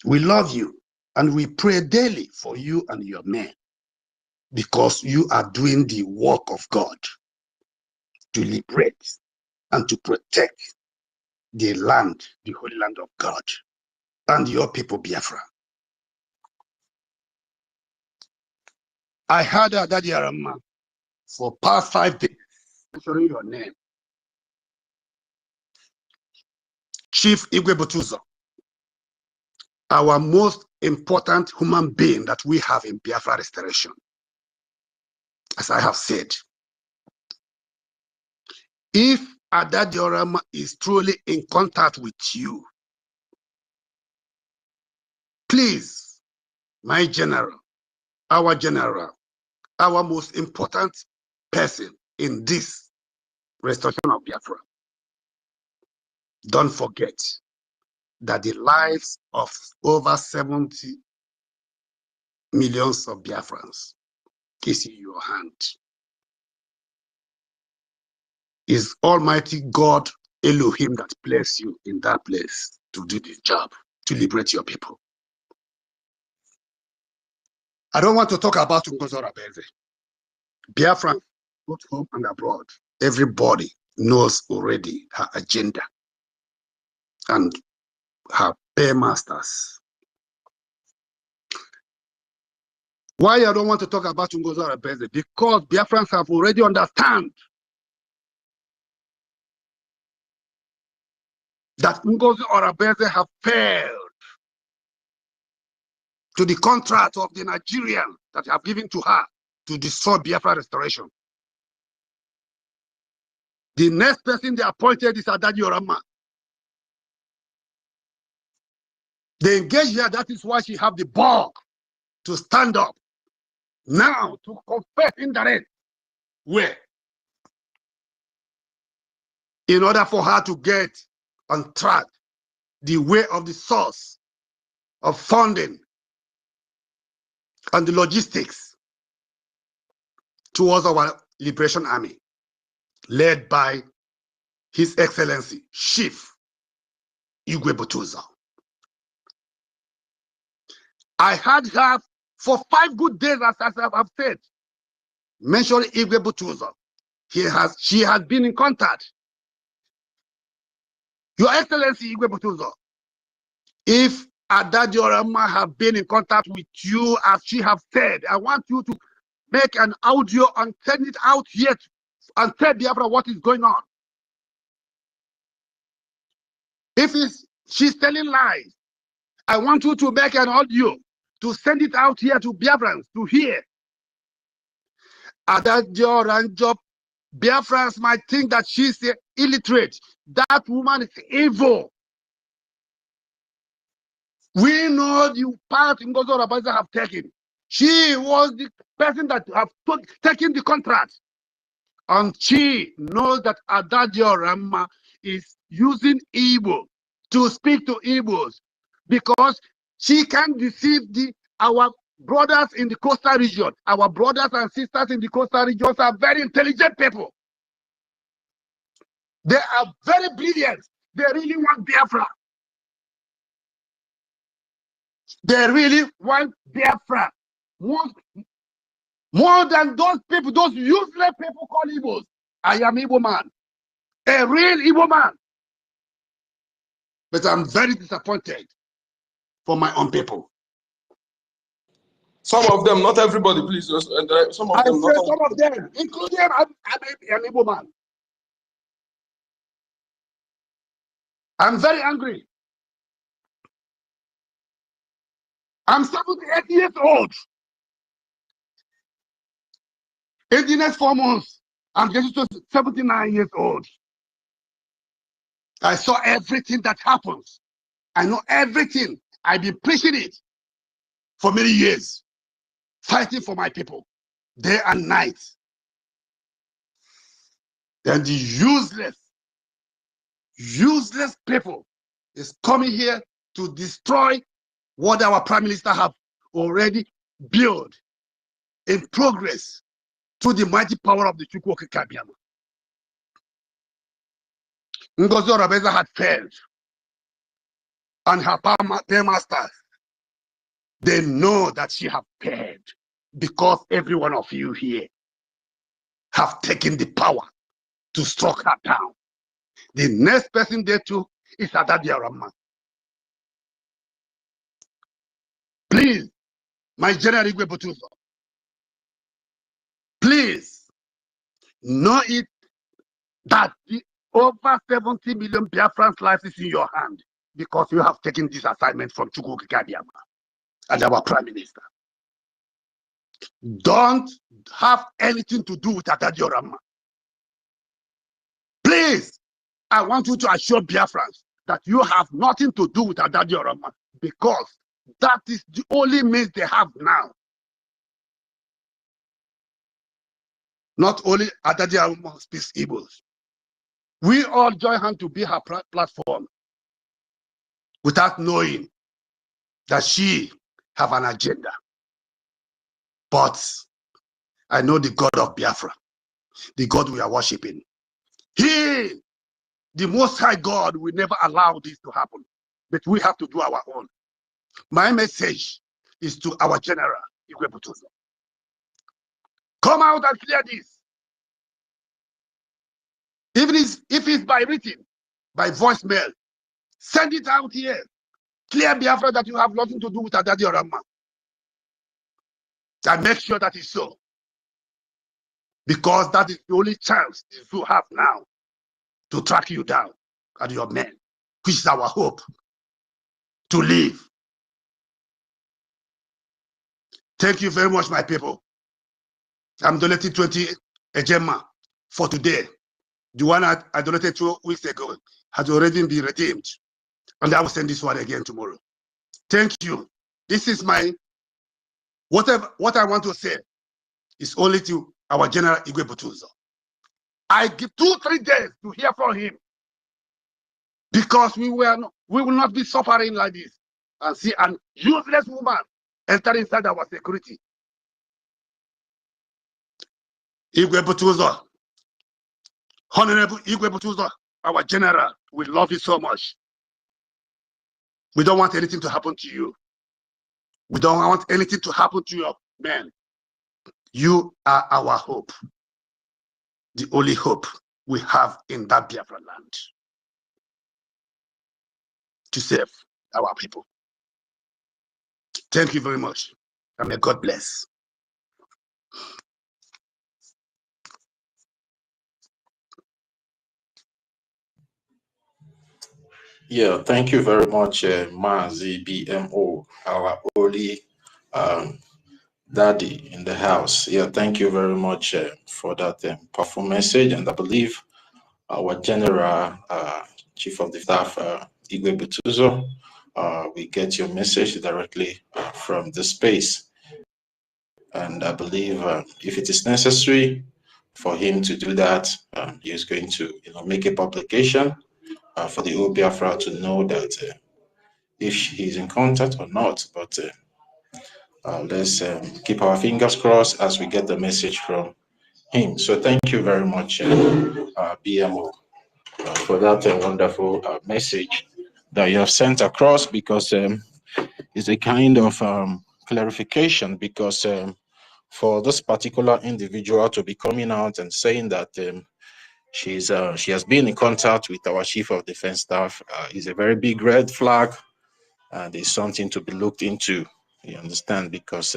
We love you, and we pray daily for you and your men, because you are doing the work of God to liberate and to protect the land, the holy land of God, and your people, Biafra. I heard that Yarama for past 5 days, mentioning your name, Chief Igwe Botuzo, our most important human being that we have in Biafra restoration. As I have said, if Adadiorama is truly in contact with you, please, my general, our most important person in this restoration of Biafra, don't forget that the lives of over 70 millions of Biafrans is in your hand. Is Almighty God Elohim that placed you in that place to do this job, to liberate your people. I don't want to talk about NGOZI Beze. Biafra, both home and abroad, everybody knows already her agenda and her paymasters. Why I don't want to talk about NGOZI Beze? Because Biafrans have already understand that NGOZI Beze have failed to the contract of the Nigerians that have given to her to destroy Biafra restoration. The next person they appointed is Adadiorama. They engaged her, that is why she have the ball to stand up now to confess in direct way in order for her to get on track the way of the source of funding and the logistics towards our liberation army led by His Excellency Chief Igwe Botuzo. I had her for 5 good days, as I have said, mentioning Igwe Botuzo. She has been in contact. Your Excellency Igwe Botuzo, if Adadiorama have been in contact with you as she have said, I want you to make an audio and send it out here and tell Biafra what is going on. If she's telling lies, I want you to make an audio to send it out here to Biafrans to hear. Adadiorama, Biafrans might think that she's illiterate. That woman is evil. We know the part NGOZI Beze have taken. She was the person that have taken the contract. And she knows that Adadiorama is using Igbo to speak to Igbos because she can deceive our brothers in the coastal region. Our brothers and sisters in the coastal regions are very intelligent people. They are very brilliant. They really want Biafra. They really want Biafra. More than those people, those useless people called Igbos. I am Igbo man. A real Igbo man. But I'm very disappointed for my own people. Some of them, not everybody, please. Some of them, not some of them, including I'm an Igbo man. I'm very angry. I'm 78 years old. In the next 4 months, I'm getting to 79 years old. I saw everything that happens. I know everything. I've been preaching it for many years, fighting for my people, day and night. Then the useless people is coming here to destroy what our Prime Minister have already built in progress through the mighty power of the Chukwuka Kabiama. Ngozi Orabeza had failed, and her paymasters, they know that she have failed because every one of you here have taken the power to struck her down. The next person there too is Adadiarama. Please, my General Igwe Butuzo, please know it that the over 70 million Biafrans' lives is in your hand because you have taken this assignment from Chukwuka Kabiama and our Prime Minister. Don't have anything to do with Adadiorama. Please, I want you to assure Biafrans that you have nothing to do with Adadiorama because that is the only means they have now. Not only Adadiorama speaks Igbo. We all join hands to be her platform without knowing that she have an agenda. But I know the God of Biafra, the God we are worshiping. He, the Most High God, will never allow this to happen. But we have to do our own. My message is to our General, Igwe Butuzo. Come out and clear this. Even if it's by written, by voicemail, send it out here. Clear Biafra that you have nothing to do with Adadi Orama. And make sure that is so. Because that is the only chance you have now to track you down and your men, which is our hope to live. Thank you very much, my people. I'm donating 20 Ejema for today. The one I donated 2 weeks ago has already been redeemed. And I will send this one again tomorrow. Thank you. This is my, what I want to say is only to our General Igwe Butuzo. I give 2-3 days to hear from him because we will not be suffering like this and see an useless woman enter inside our security. Igwe Butuzo, Honorable Igwe Butuzo, our General, we love you so much. We don't want anything to happen to you. We don't want anything to happen to your men. You are our hope. The only hope we have in that Biafra land to save our people. Thank you very much. And may God bless. Yeah, thank you very much, Mazi BMO, our holy daddy in the house. Yeah, thank you very much for that powerful message. And I believe our General Chief of the Staff, Igwe Butuzo, we get your message directly from the space. And I believe if it is necessary for him to do that, he is going to make a publication for the whole Biafra to know that if he's in contact or not. But let's keep our fingers crossed as we get the message from him. So thank you very much, BMO, for that wonderful message that you have sent across, because it's a kind of clarification, because for this particular individual to be coming out and saying that she has been in contact with our Chief of Defense Staff is a very big red flag, and it's something to be looked into. You understand? Because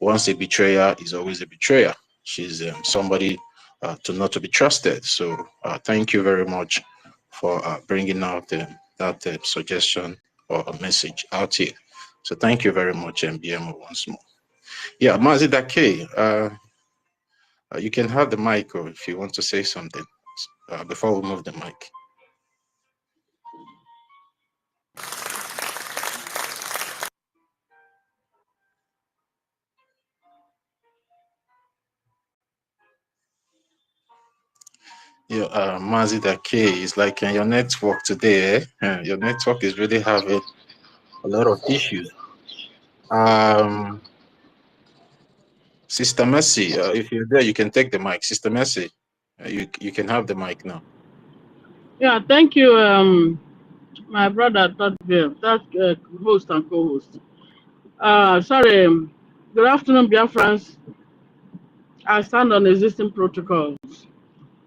once a betrayer is always a betrayer. She's somebody not to be trusted. So thank you very much for bringing out that suggestion or a message out here. So thank you very much, MBM, once more. Yeah, Mazi Dake, you can have the mic, or if you want to say something before we move the mic. Mazida K, it's like your network today. Your network is really having a lot of issues. Sister Mercy, if you're there, you can take the mic. Sister Mercy, you can have the mic now. Yeah, thank you, my brother, that host and co-host. Sorry, good afternoon, Biafrans. I stand on existing protocols.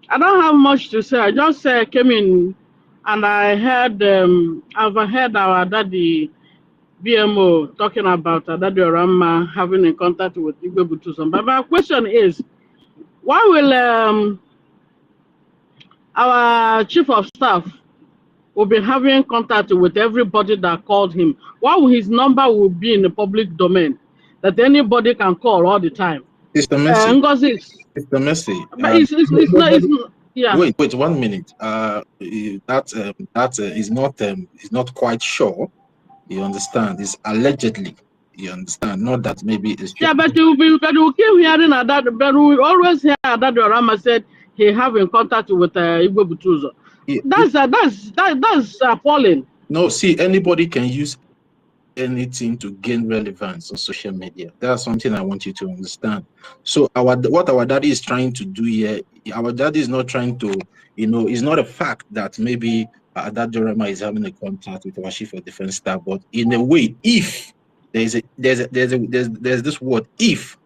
I don't have much to say. I just came in and I heard, I've heard our daddy BMO talking about Daddy Orama having a contact with Igwe Butusan. But my question is, why will our chief of staff will be having contact with everybody that called him? Why will his number will be in the public domain that anybody can call all the time? Sister Mercy, Ngozi, Sister Mercy. but it's not, yeah. Wait 1 minute. That is not quite sure. You understand? It's allegedly. You understand? Not that maybe it's Yeah, but you keep hearing that. But we always hear that Orama said he having contact with Igwe Butuzo. That's appalling. No, see, anybody can use anything to gain relevance on social media. That's something I want you to understand. So what our daddy is trying to do here, our daddy is not trying to, it's not a fact that maybe that Dorama is having a contact with our chief of defense staff, but in a way, if there's this word, if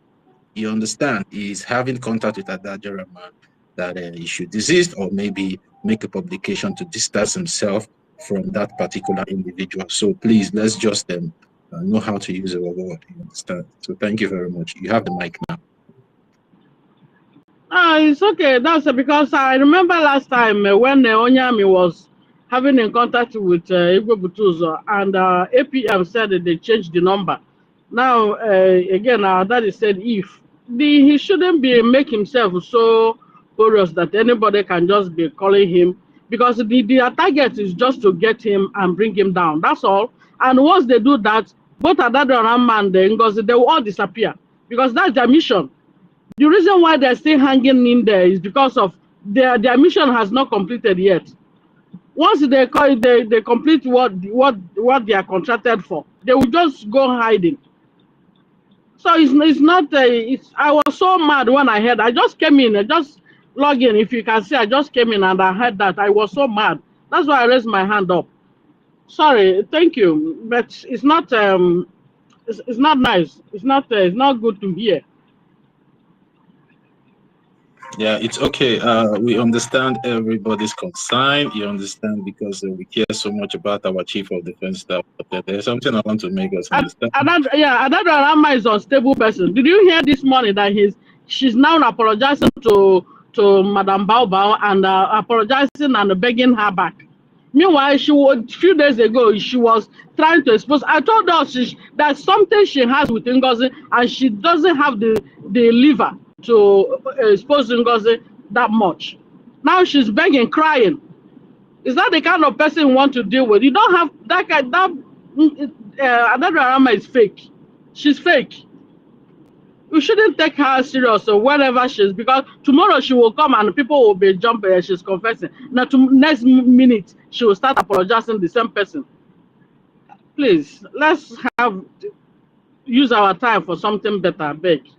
you understand, is having contact with that Dorama, that he should desist or maybe make a publication to distance himself from that particular individual. So please, let's just know how to use our word. You understand? So thank you very much. You have the mic now. It's okay. That's because I remember last time when Onyami was having in contact with Igwe Butuzo and APM said that they changed the number. Now, again, our daddy said if he shouldn't be make himself so porous that anybody can just be calling him, because their target is just to get him and bring him down. That's all. And once they do that, both Adado and Ngozi, they will all disappear because that's their mission. The reason why they're still hanging in there is because of their mission has not completed yet. Once they complete what they are contracted for, they will just go hiding. So it's not I was so mad when I heard. I just came in, I just log in. If you can see, I just came in and I heard that. I was so mad. That's why I raised my hand up. Sorry, thank you, but it's not it's not nice. It's not good to hear. Yeah, it's okay. We understand everybody's concern. You understand because we care so much about our chief of defense staff. But there's something I want to make us understand. Adado Rama is an unstable person. Did you hear this morning that she's now apologizing to Madam Baobao and apologizing and begging her back? Meanwhile, a few days ago she was trying to expose. I told her that's something she has with Ngozi, and she doesn't have the liver to expose Ngozi that much. Now she's begging, crying. Is that the kind of person you want to deal with? You don't have that kind. Adado Rama is fake. She's fake. We shouldn't take her serious or wherever she is, because tomorrow she will come and people will be jumping. She's confessing. Now, next minute she will start apologizing the same person. Please, let's use our time for something better. Beg.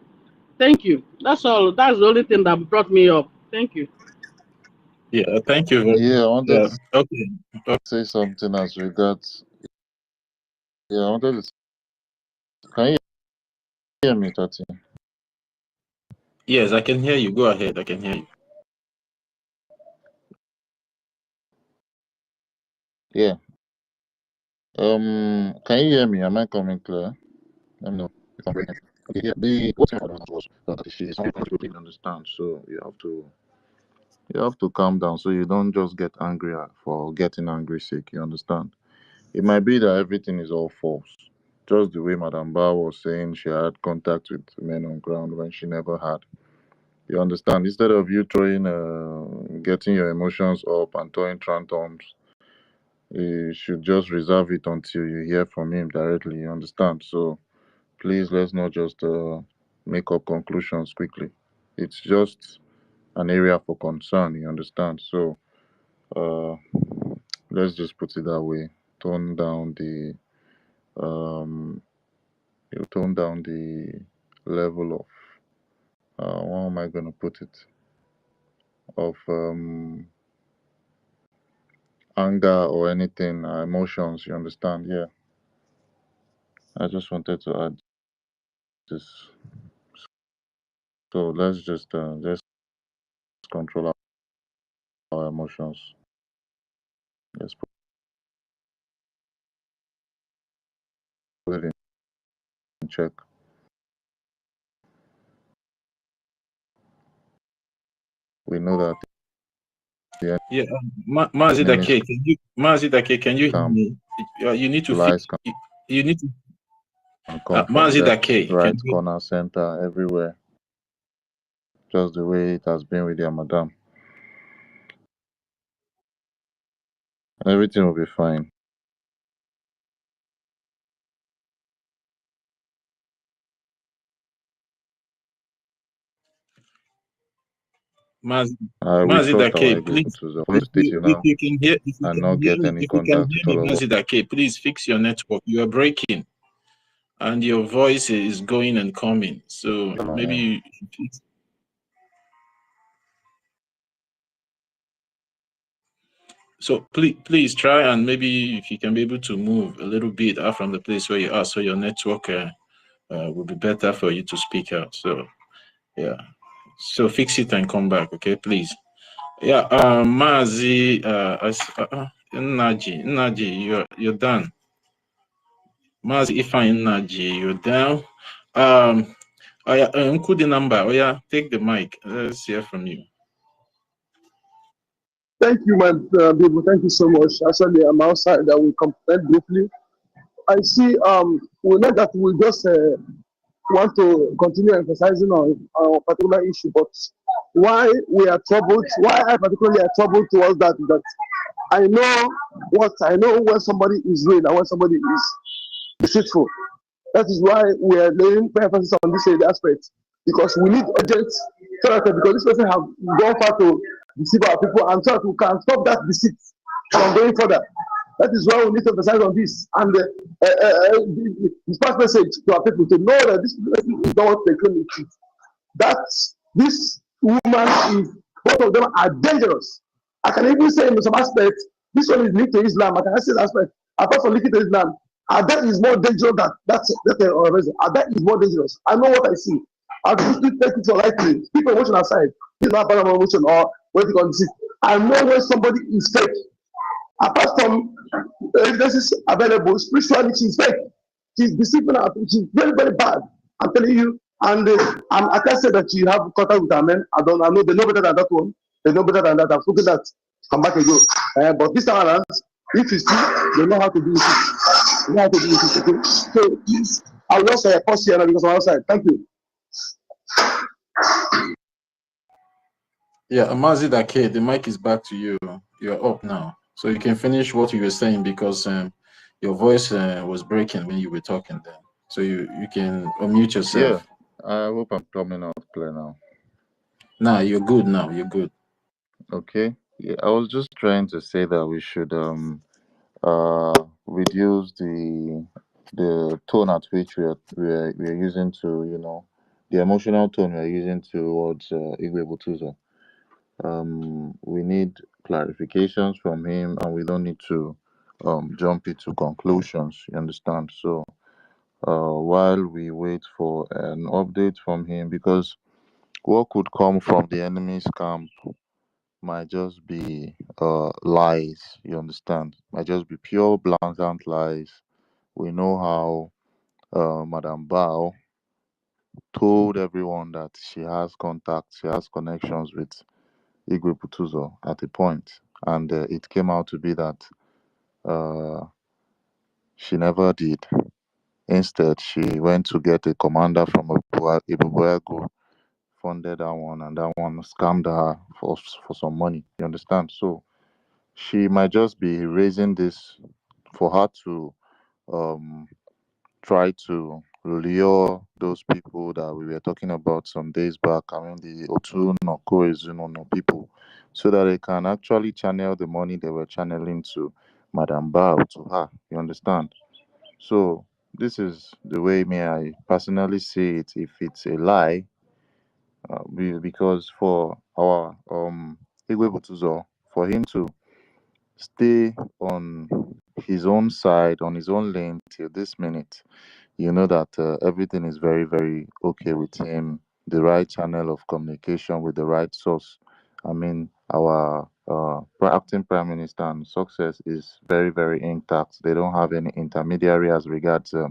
Thank you. That's all. That's the only thing that brought me up. Thank you. Yeah, thank you. Yeah, I wanted to say something as regards. Yeah, I wanted to. Can you hear me, Tati? Yes, I can hear you. Go ahead. I can hear you. Yeah. Can you hear me? Am I coming clear? Let me know if I'm breaking. Okay, yeah. The what thing was that she is not completely understand. So you have to calm down so you don't just get angry for getting angry sake. You understand? It might be that everything is all false. Just the way Madam Ba was saying she had contact with men on ground when she never had. You understand? Instead of you getting your emotions up and throwing tantrums, you should just reserve it until you hear from him directly. You understand? So please, let's not just make up conclusions quickly. It's just an area for concern. You understand? So let's just put it that way. Tone down the tone down the level of how am I gonna put it, of anger or anything, emotions. You understand? Yeah. I just wanted to add this. So let's just control our emotions. Let's put it in check. We know that the Yeah, Mazidake, enemy's can you hear camp me? You need to lies fix. You need to. can come from left, Mazidake, right, can you? corner, center, everywhere. Just the way it has been with your madam. Everything will be fine. We trust our Mazidake, agreement please. to the whole state, you If know, you can hear, if you and can not hear get me, any if you can contact hear with me, all of us. Mazidake, please fix your network. You are breaking, and your voice is going and coming. So maybe you should fix. So please try, and maybe if you can be able to move a little bit out from the place where you are, so your network will be better for you to speak out. So yeah, so fix it and come back, okay, please. Yeah, Mazi, Naji, you're done. Mazi Ifan Naji, you're down. Oh yeah, the number. Oh yeah, take the mic. Let's hear from you. Thank you, my people. Thank you so much. Actually, I'm outside. I will comment briefly. I see. We know that we just want to continue emphasizing on a particular issue, but why we are troubled? Why I particularly are troubled towards that? That I know when somebody is real and when somebody is deceitful. That is why we are laying emphasis on this aspect, because we need urgent therapy, because this person have gone far to deceive our people, and so that we can stop that deceit from going further. That is why we need to emphasize on this, and this first message to our people to know that this person is not what they claim it is. That this woman is, both of them are dangerous. I can even say in some aspects, this one is linked to Islam. I can say that aspect, apart from linking to Islam, that is more dangerous than that's that is more dangerous. I know what I see. I quickly take it for lightly. Keep emotion aside. This is not about emotion or what you can see. I know when somebody is fake. Apart from evidences available, spirituality is fake. She's deceiving her. She's very, very bad. I'm telling you. And I can't say that you have contact with her men. I know they know better than that one. They know better than that. I've spoken that. Come back and go. But this time around, if you see, they know how to do it. They know how to do it. Okay? So please, I'll just pause here now because I'm outside. Thank you. Yeah, Amazi Dake, the mic is back to you. You're up now. So you can finish what you were saying, because your voice was breaking when you were talking then. So you can unmute yourself. Yeah, I hope I'm coming out clear now. Nah, you're good now. You're good. Okay. Yeah, I was just trying to say that we should reduce the tone at which we are using to, you know, the emotional tone we are using towards Igwe Butuzo. We need clarifications from him, and we don't need to jump into conclusions. You understand? So while we wait for an update from him, because what could come from the enemy's camp might just be lies. You understand? Might just be pure blatant lies. We know how Madame Bao told everyone that she has contacts, she has connections with Igwe Putuzo at a point, and it came out to be that uh, she never did. Instead, she went to get a commander from Ibubuagu, funded that one, and that one scammed her for some money. You understand? So she might just be raising this for her to um, try to lure those people that we were talking about some days back. I mean, the Otu no Koezuno no people, so that they can actually channel the money they were channeling to Madam Bao, to her. You understand? So this is the way me I personally see it. If it's a lie, because for our Igwe Butuzo, for him to stay on his own side, on his own lane till this minute, you know that everything is very, very okay with him. The right channel of communication with the right source. I mean, our acting prime minister and success is very, very intact. They don't have any intermediary as regards uh,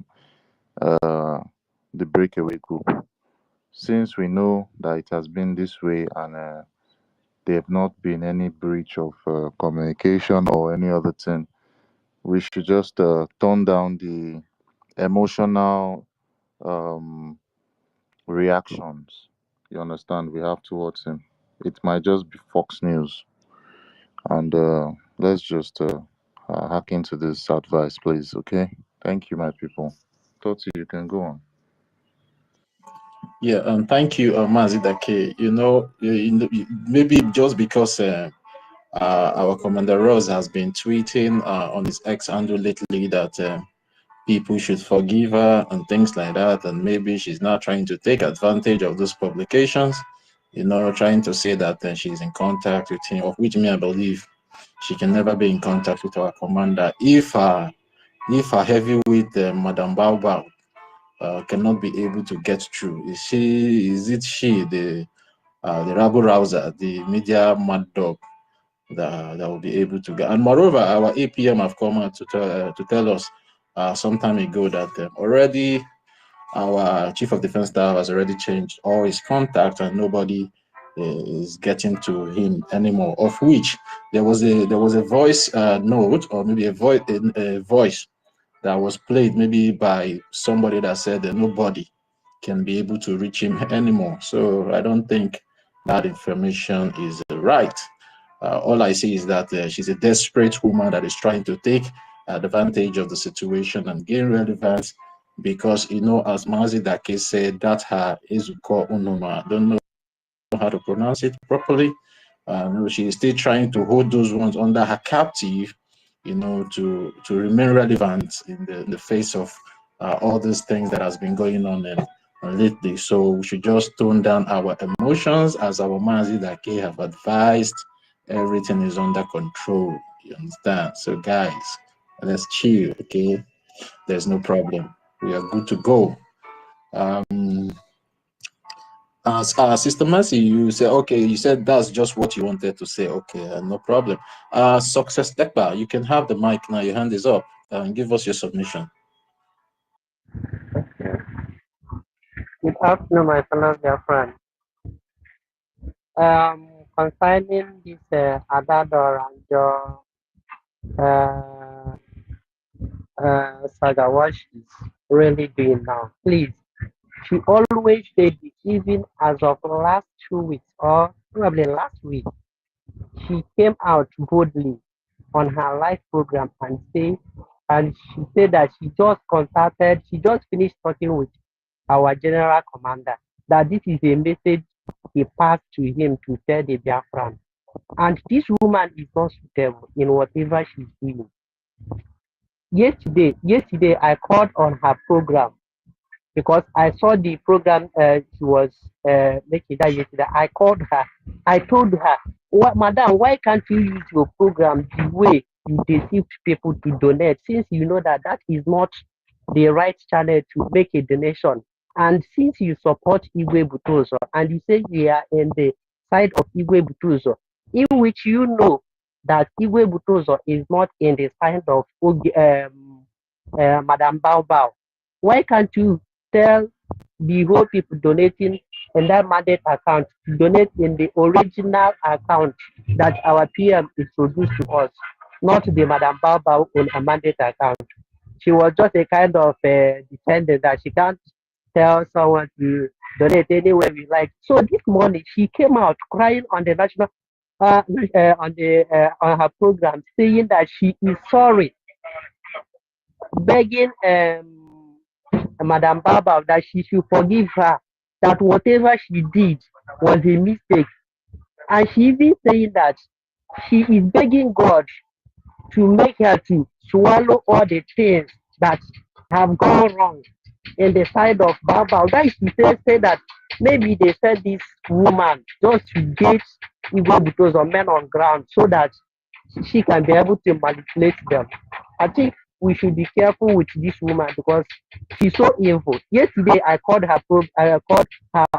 the breakaway group. Since we know that it has been this way and there have not been any breach of communication or any other thing, we should just tone down the emotional um, reactions, you understand, we have towards him. It might just be Fox News. And let's just hack into this advice, please, okay? Thank you, my people. Toti, you can go on. Yeah, thank you, Mazidake. Maybe just because our Commander Ross has been tweeting on his X handle lately that people should forgive her and things like that, and maybe she's now trying to take advantage of those publications, trying to say that she's in contact with him, of which me I believe she can never be in contact with our commander if our heavyweight Madam Baobab cannot be able to get through. Is it she, the rabble rouser, the media mad dog that will be able to get? And moreover, our APM have come out to tell us some time ago that already our chief of defense staff has already changed all his contacts and nobody is getting to him anymore. Of which there was a voice note, or maybe a voice that was played maybe by somebody that said that nobody can be able to reach him anymore. So I don't think that information is right. All I see is that she's a desperate woman that is trying to take advantage of the situation and gain relevance because, as Mazi Dake said, that her Izuko Unoma, I don't know how to pronounce it properly. She is still trying to hold those ones under her captive, to remain relevant in the face of all these things that has been going on lately. So we should just tone down our emotions, as our Mazi Dake have advised. Everything is under control. You understand? So guys, let's chill, okay? There's no problem. We are good to go. Sister Mercy, you said, okay, you said that's just what you wanted to say. Okay, no problem. Success Tekba, you can have the mic now. Your hand is up. Give us your submission. Good afternoon, my fellow Biafran. Concerning this Adador and your saga, what she's really doing now, please. She always did it, even as of last 2 weeks or probably last week. She came out boldly on her live program and she said that she just finished talking with our general commander, that this is a message he passed to him to tell the Biafran. And this woman is not suitable in whatever she's doing. Yesterday I called on her program because I saw the program she was making that yesterday. I called her. I told her, Madam, why can't you use your program the way you deceive people to donate, since you know that is not the right channel to make a donation? And since you support Igwe Butuzo and you say you are in the side of Igwe Butuzo, in which you know that Igwe Butuzo is not in the side of Madam Bao Bao, why can't you tell the whole people donating in that mandate account to donate in the original account that our PM introduced to us, not the Madam Bao Bao on a mandate account? She was just a kind of defendant that she can't tell someone to donate anywhere we like. So this morning she came out crying on the national on her program, saying that she is sorry, begging Madam Baba that she should forgive her, that whatever she did was a mistake. And she even saying that she is begging God to make her to swallow all the things that have gone wrong in the side of Baba. That she say that maybe they said this woman just to get Igbo Butos or men on ground so that she can be able to manipulate them. I think we should be careful with this woman because she's so evil. Yesterday I called her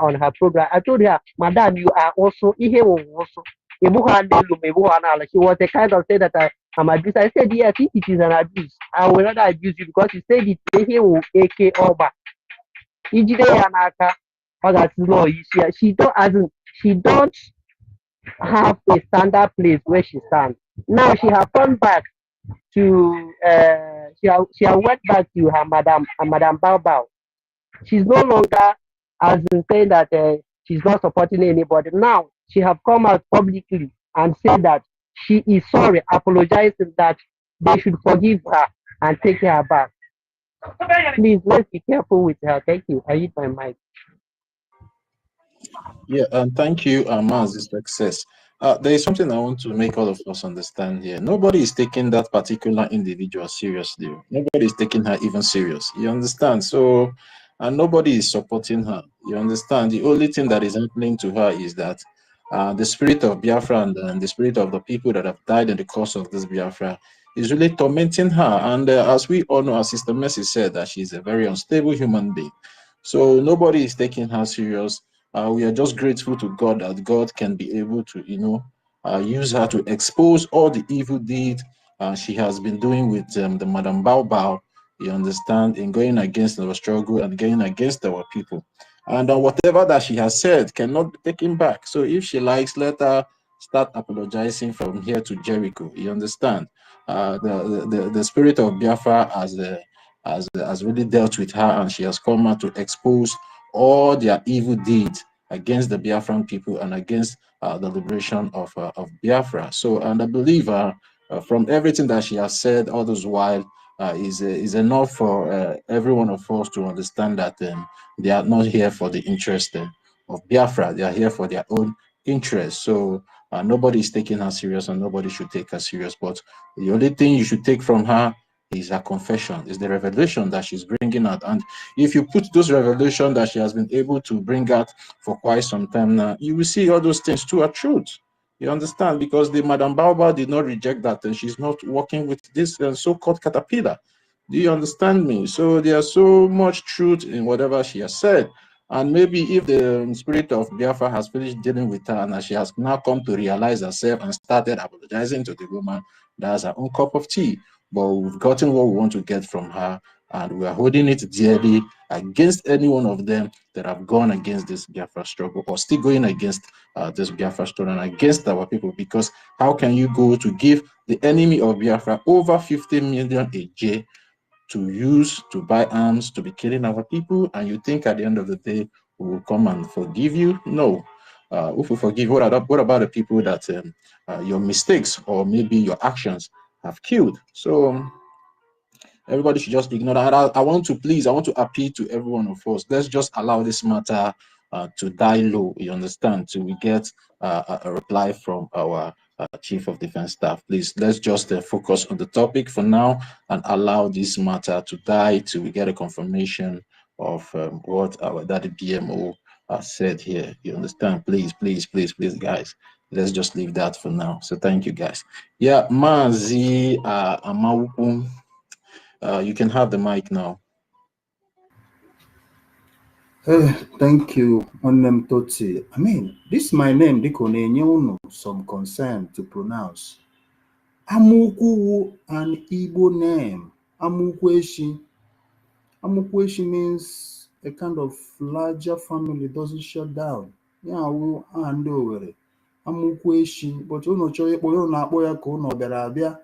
on her program. I told her, Madam, you are also also. She was the kind of say that I'm abused. I said, yes, if it is an abuse, I will not abuse you because you said it AK Oba. She don't have a standard place where she stands. Now she has gone back to she went back to her Madam Bao Bao. She's no longer as in saying that she's not supporting anybody. Now she have come out publicly and said that she is sorry, apologizing that they should forgive her and take her back. Please let's be careful with her. Thank you. I use my mic. Yeah, and thank you, Maz, success. There is something I want to make all of us understand here. Nobody is taking that particular individual seriously. Nobody is taking her even serious. You understand? So, and nobody is supporting her. You understand? The only thing that is happening to her is that the spirit of Biafra and the spirit of the people that have died in the course of this Biafra is really tormenting her. And as we all know, as Sister Mercy said, that she's a very unstable human being. So nobody is taking her serious. We are just grateful to God that God can be able to, use her to expose all the evil deeds she has been doing with the Madam Bao Bao, you understand, in going against our struggle and going against our people. And whatever that she has said cannot be taken back. So if she likes, let her start apologizing from here to Jericho. You understand? The spirit of Biafra has really dealt with her, and she has come out to expose all their evil deeds against the Biafran people and against the liberation of Biafra. So, and I believe from everything that she has said all this while is enough for every one of us to understand that they are not here for the interest of Biafra. They are here for their own interest. So nobody is taking her serious, and nobody should take her serious. But the only thing you should take from her is her confession, is the revelation that she's bringing out. And if you put those revelations that she has been able to bring out for quite some time now, you will see all those things too are truth. You understand? Because the Madam Baobab did not reject that, and she's not working with this so-called caterpillar. Do you understand me? So there's so much truth in whatever she has said. And maybe if the spirit of Biafra has finished dealing with her and she has now come to realize herself and started apologizing to the woman, that's her own cup of tea. But we've gotten what we want to get from her, and we are holding it dearly against any one of them that have gone against this Biafra struggle or still going against this Biafra struggle and against our people. Because how can you go to give the enemy of Biafra over 50 million a year to use to buy arms to be killing our people, and you think at the end of the day we will come and forgive you? No. If we forgive, what about the people that your mistakes or maybe your actions have killed? So everybody should just ignore that. I want to appeal to every one of us. Let's just allow this matter to die low, you understand, till we get a reply from our Chief of Defense Staff. Please, let's just focus on the topic for now and allow this matter to die till we get a confirmation of what our daddy BMO said here. You understand? Please, guys. Let's just leave that for now. So thank you, guys. Yeah, Mazi Amawukum. You can have the mic now. Thank you, Onem Totsi. I mean, this is my name, Diko some concern to pronounce. Amuku, an Igbo name. Amukweshi. Amukweshi means a kind of larger family doesn't shut down. Yeah, we hand over it. Amukweshi, but you know, Choyo na boya kono berabia.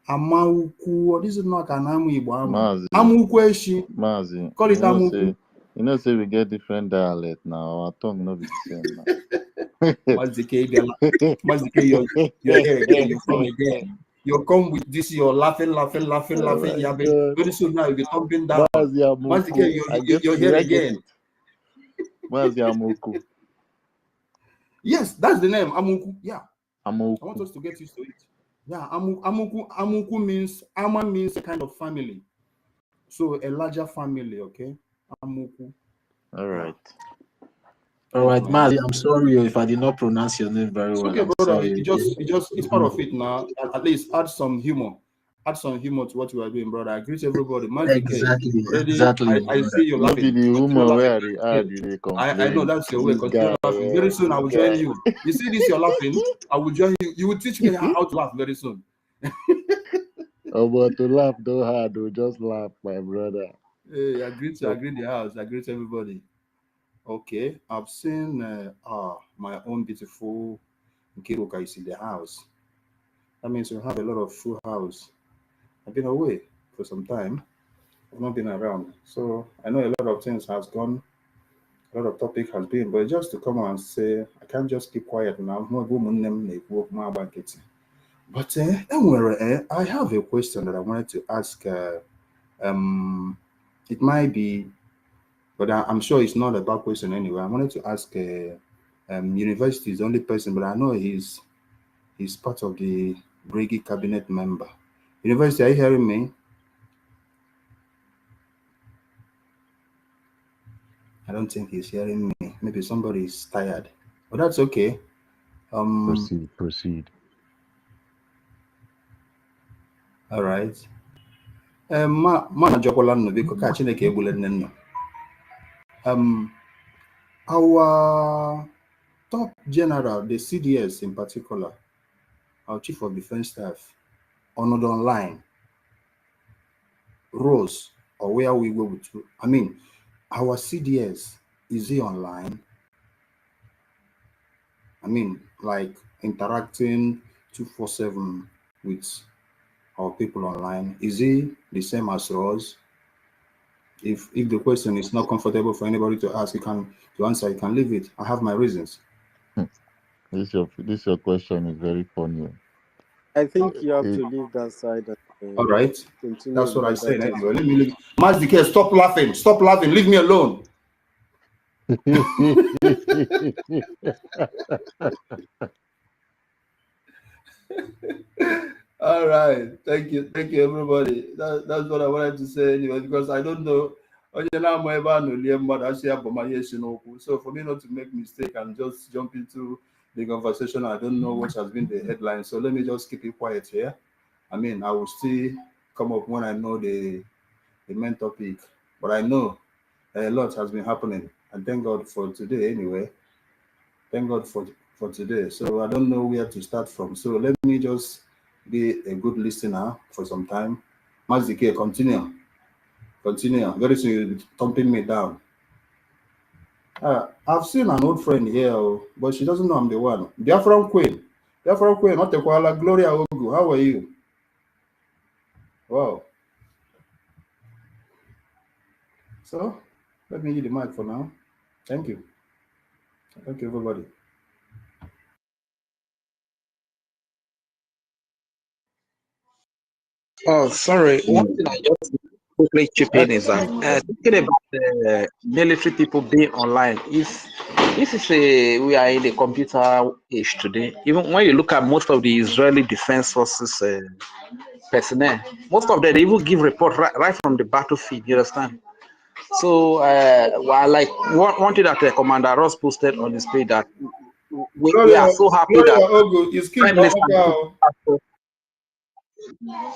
Amauku, this is not an Igbo. Amukweshi. Mazi, Call it Amuku. You know, say we get different dialect now. Our tongue not be the same now. Mazike, you're here again. You come again. you'll come with this, you're laughing, yabbing. God. Very soon now you'll be thumping down. Mazi Once again, Amuku. you're here again. Mazi Amuku. Yes, that's the name, Amuku. Yeah. Amuku. I want us to get used to it. Yeah, Amuku means, Ama means a kind of family. So a larger family, okay? Amuku. All right. All right, Mali, I'm sorry if I did not pronounce your name very well. Okay, I'm brother. sorry. It's part of it now. At least add some humor. Add some humor to what you are doing, brother. I greet everybody. Exactly. I see you laughing. The humor where they add, they I know complain. that's your way. This Continue guy, laughing. Very soon I will join you. You see this, you're laughing. I will join you. You will teach me how to laugh very soon. Oh, but to laugh though hard, though, just laugh, my brother. Hey, I greet the house. I greet everybody. Okay, I've seen my own beautiful Nkiruka is in the house. That means you have a lot of full house. I've been away for some time. I've not been around. So I know a lot of things has gone, a lot of topic has been, but just to come and say, I can't just keep quiet now. But anyway, I have a question that I wanted to ask. It might be, but I'm sure it's not a bad question anyway. I wanted to ask University is the only person, but I know he's part of the BRGIE cabinet member. University, are you hearing me? I don't think he's hearing me. Maybe somebody is tired, but that's okay. Proceed. All right. Our top general, the CDS in particular, our chief of defense staff, honored online, Rose, or where we go to. I mean, our CDS, is he online? I mean, like interacting 247 with our people online. Is he the same as Rose? If the question is not comfortable for anybody to ask, to answer, you can leave it. I have my reasons. This your question is very funny. I think you have to leave that side and All right. continue That's what I with said that. anyway. Let me leave. Mazdike, stop laughing. Stop laughing. Leave me alone. All right. Thank you, everybody. That's what I wanted to say anyway, because I don't know. So for me not to make mistake and just jump into the conversation, I don't know what has been the headline. So let me just keep it quiet here. I mean, I will still come up when I know the main topic, but I know a lot has been happening, and thank God for today anyway. Thank God for today. So I don't know where to start from. So let me just be a good listener for some time. Mazike, continue. Very soon you'll be thumping me down. I've seen an old friend here, but she doesn't know I'm the one. Biafracoin, not the Kuala Gloria Ogu. How are you? Wow. So let me give the mic for now. Thank you. Thank you, everybody. Oh, sorry. One thing I just quickly chip in is that thinking about the military people being online, if this is we are in the computer age today. Even when you look at most of the Israeli Defense Forces personnel, most of them they even give report right from the battlefield. You understand? So, well, like one thing that Commander Ross posted on his page that we are so happy that Prime Minister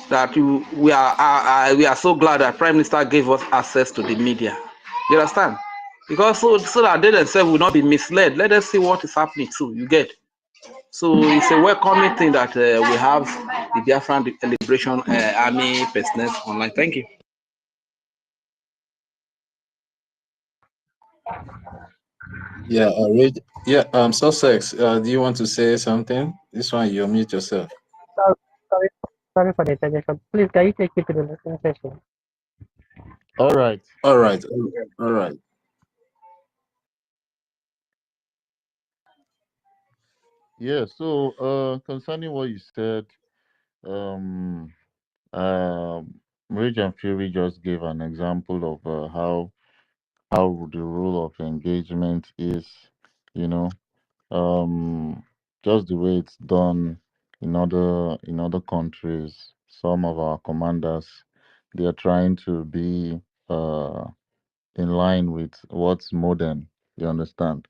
that we are so glad that Prime Minister gave us access to the media. You understand? Because so that they themselves will not be misled. Let us see what is happening too. You get? So it's a welcoming thing that we have the Biafran Liberation Army personnel online. Thank you. Sussex, do you want to say something? This one, you mute yourself. Sorry for the interjection. Please, can you take it to the next session? All right. Yeah, so concerning what you said, Um, uh, Region Fury just gave an example of how the rule of engagement is, you know, um, just the way it's done in other countries. Some of our commanders, they are trying to be in line with what's modern. You understand?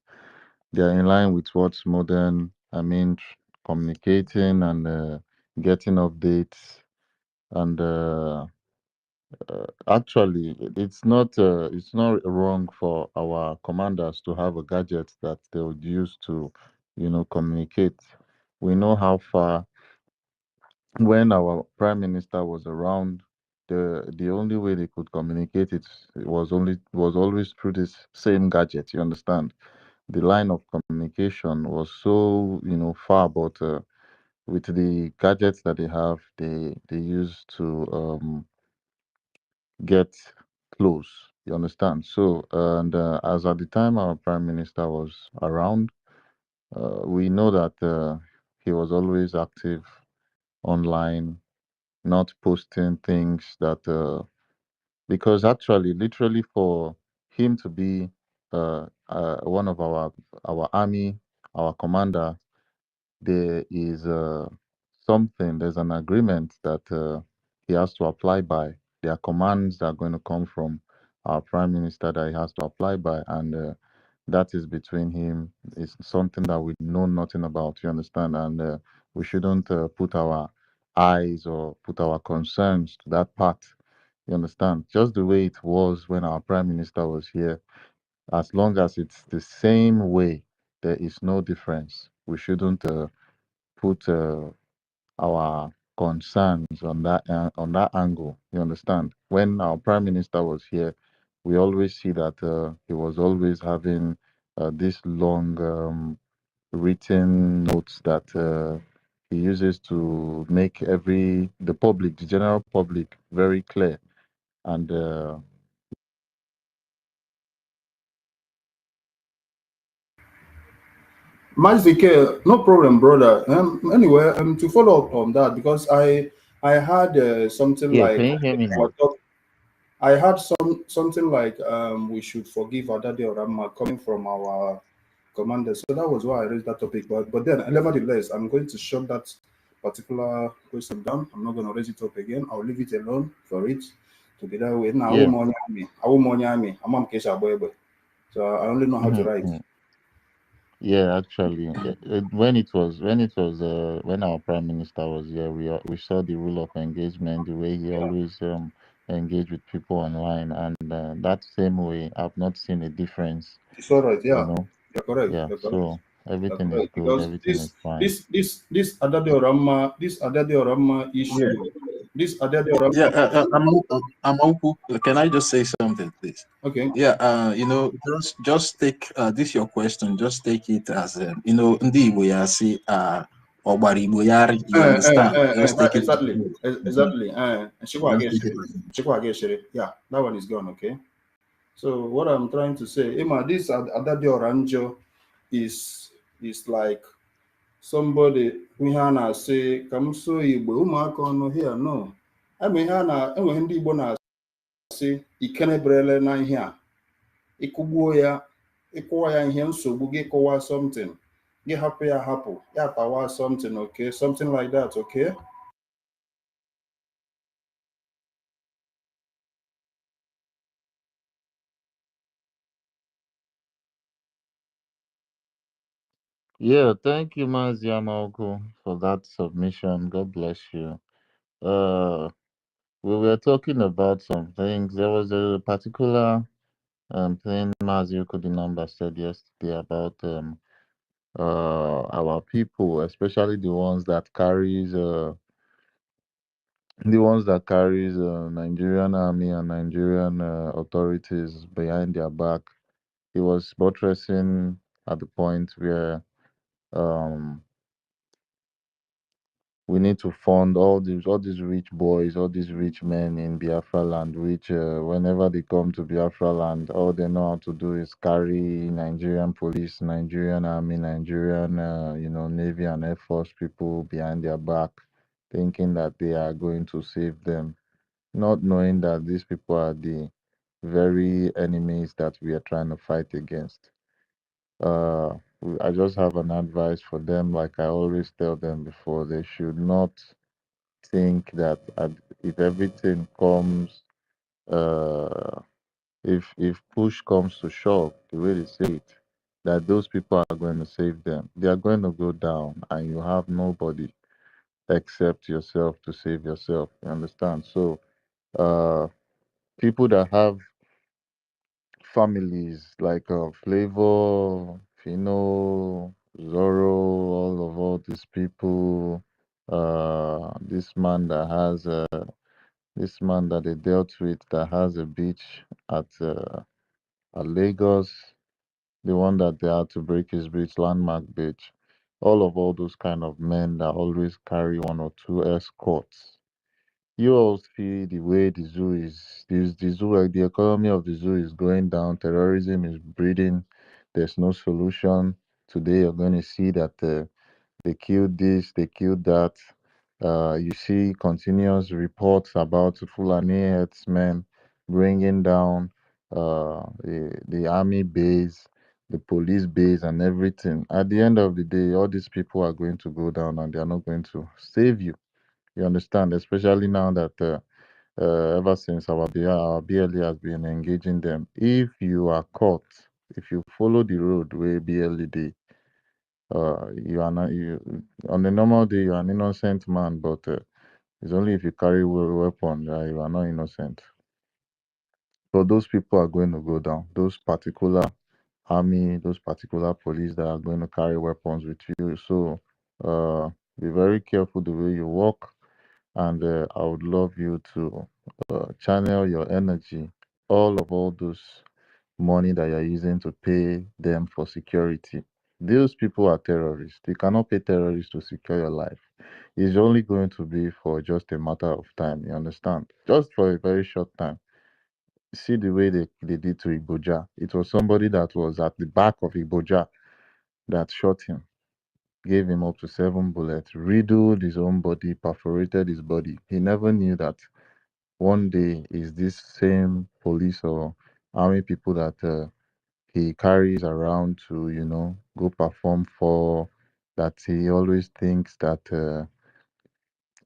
They are in line with what's modern. I mean, communicating and getting updates and actually, it's not wrong for our commanders to have a gadget that they would use to, communicate. We know how far when our prime minister was around, the only way they could communicate it was always through this same gadget. You understand? The line of communication was so far, but with the gadgets that they have, they use to get close. You understand? So, and as at the time our prime minister was around, we know that he was always active online, not posting things that, because actually, literally, for him to be one of our army, our commander, there is there's an agreement that he has to apply by. There are commands that are going to come from our prime minister that he has to apply by, and that is between him. It's something that we know nothing about, you understand? And we shouldn't put our eyes or put our concerns to that part, you understand? Just the way it was when our prime minister was here, as long as it's the same way, there is no difference. We shouldn't put our concerns on that angle. You understand? When our prime minister was here, we always see that he was always having this long written notes that he uses to make the general public, very clear. And Mazike, no problem, brother. Anyway, to follow up on that, because I had something yeah, like can you hear me now? I had something like we should forgive Adade Orama coming from our commander. So that was why I raised that topic. But then, nevertheless, I'm going to shut that particular question down. I'm not going to raise it up again. I'll leave it alone for it to be that way. Now, Yeah. I will money me. I'm on Kesha Boybe. So I only know how to write. Yeah, actually, when our prime minister was here, we saw the rule of engagement, the way he always engaged with people online, and that same way, I've not seen a difference. It's all right. You Yeah, know, you're correct. yeah. You're correct. So everything is good, Because everything is fine. this Adade Orama Yeah, issue, this Adade Orama. yeah. I'm uncle. Can I just say something, please? Okay. Yeah. Just take this your question. Just take it as Ndi Igbo ya si Ogbari Igbo yari. You understand? Just take it. Exactly. Just take it. Yeah, that one is gone. Okay. So what I'm trying to say, Emma, this Adade Oranjo is like somebody we na say come so Igbo ụmụaka ọnụ here no. I mean ha na enweghị ndị Igbo na-asị ikenebrele na ihe a ịkụgbuo ya ịkụwa ya ihe nsogbu gị kụwa something gị hapụ ya hapụ ya tawa something, okay, something like that, okay. Yeah, thank you, Maziamauku, for that submission. God bless you. We were talking about some things. There was a particular thing Maziuko the number said yesterday about our people, especially the ones that carries Nigerian army and Nigerian authorities behind their back. He was buttressing at the point where um, we need to fund all these rich boys, all these rich men in Biafra land, which whenever they come to Biafra land, all they know how to do is carry Nigerian police, Nigerian army, Nigerian Navy and Air Force people behind their back. thinking that they are going to save them, not knowing that these people are the very enemies that we are trying to fight against. I just have an advice for them, like I always tell them before, they should not think that if everything comes, uh, if push comes to shove, the way they say it, that those people are going to save them. They are going to go down, and you have nobody except yourself to save yourself. You understand? So, uh, people that have families like Flavor, Fino, Zorro, all these people, this man that has this man that they dealt with that has a beach at Lagos, the one that they had to break his beach, Landmark Beach. All those kind of men that always carry one or two escorts. You all see the way the zoo is, the zoo, like the economy of the zoo is going down. Terrorism is breeding. There's no solution. Today, you're going to see that they killed this, they killed that. You see continuous reports about Fulani herdsmen bringing down the army base, the police base, and everything. At the end of the day, all these people are going to go down and they are not going to save you. You understand? Especially now that ever since our BLE has been engaging them. If you are caught, if you follow the road where BLE did, you are not you on the normal day you are an innocent man, but it's only if you carry a weapon that you are not innocent. So those people are going to go down. Those particular army, those particular police that are going to carry weapons with you. So be very careful the way you walk, and I would love you to channel your energy, all those money that you're using to pay them for security. Those people are terrorists. You cannot pay terrorists to secure your life. It's only going to be for just a matter of time. You understand? Just for a very short time. See the way they did to Iboja. It was somebody that was at the back of Iboja that shot him, gave him up to 7 bullets, riddled his own body, perforated his body. He never knew that one day is this same police or army people that he carries around to, go perform for, that he always thinks that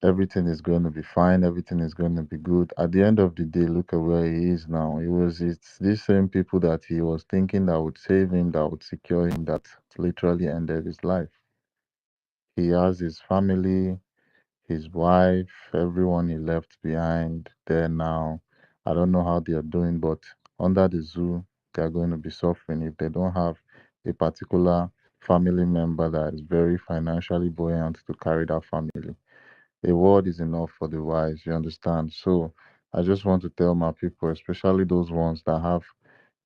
everything is going to be fine, everything is going to be good. At the end of the day, look at where he is now. It's these same people that he was thinking that would save him, that would secure him, that literally ended his life. He has his family, his wife, everyone he left behind there now. I don't know how they are doing, but under the zoo, they are going to be suffering if they don't have a particular family member that is very financially buoyant to carry that family. A word is enough for the wise, you understand? So I just want to tell my people, especially those ones that have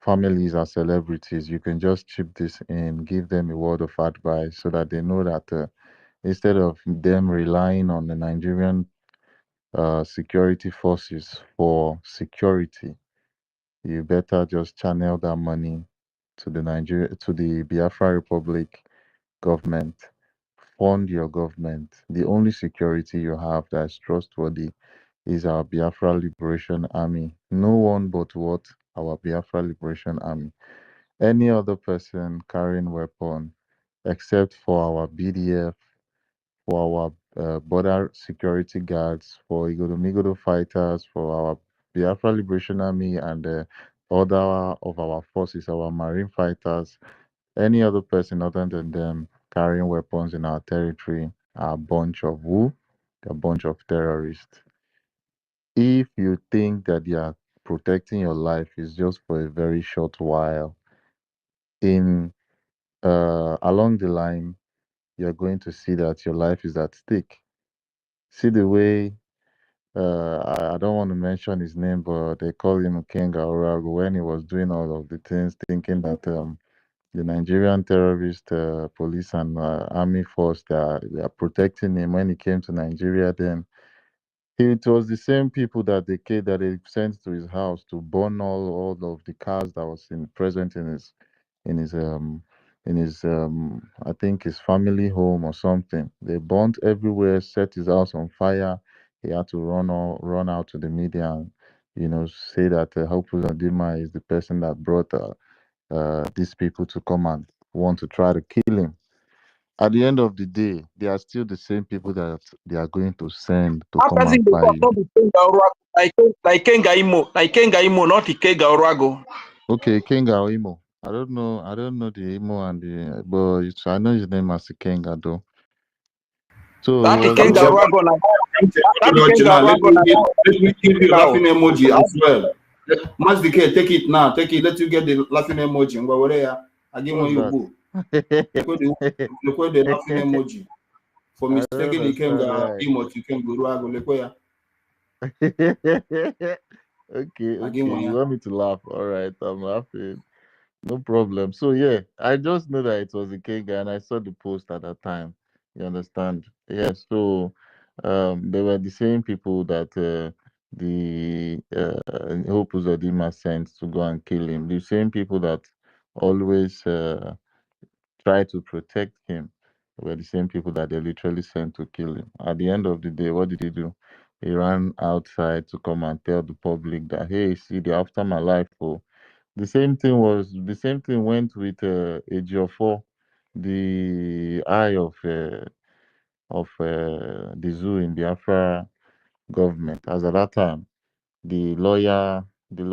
families as celebrities, you can just chip this in, give them a word of advice so that they know that instead of them relying on the Nigerian security forces for security, you better just channel that money to the Biafra Republic government. Fund your government. The only security you have that is trustworthy is our Biafra Liberation Army. No one but what? Our Biafra Liberation Army. Any other person carrying weapon except for our BDF, for our border security guards, for Igodomigodo fighters, for our Biafra Liberation Army, and other of our forces, our marine fighters, any other person other than them carrying weapons in our territory are a bunch of who? They're a bunch of terrorists. If you think that they are protecting your life is just for a very short while, in along the line, you're going to see that your life is at stake. See the way I don't want to mention his name, but they call him Kenga Orago when he was doing all of the things, thinking that the Nigerian terrorist police and army force they are protecting him. When he came to Nigeria, then it was the same people that they sent to his house to burn all of the cars that was present in his in his I think his family home or something. They burnt everywhere, set his house on fire. He had to run out to the media and say that Hopeful Adima is the person that brought these people to come and want to try to kill him. At the end of the day, they are still the same people that they are going to send to That come person and they fight talk, you. not the Kenga Orago, like Kenga Imo, not the Kenga Orago. Okay, Kenga or Imo. I don't know the Imo and the but I know his name as Kenga though. So he That the was Kenga there. Orago, that the Now, Kenga Orago, let me give you laughing emoji as well. Mazdike, take it now. Take it. Let you get the laughing emoji. I give one What's you that? go. Look the laughing emoji. For I don't mistakenly understand Kenga why. emoji can go Ruago. Look Okay, I give okay. one You ya. want me to laugh? All right, I'm laughing. No problem. So yeah, I just know that it was a Kenga and I saw the post at that time. You understand? Yeah, so they were the same people that the Hope Uzodinma sent to go and kill him. The same people that always try to protect him were the same people that they literally sent to kill him. At the end of the day, what did he do? He ran outside to come and tell the public that, hey, see, they're after my life. Oh. The same thing went with Ejiofor, the eye of the zoo in Biafra government. As at that time, the lawyer, the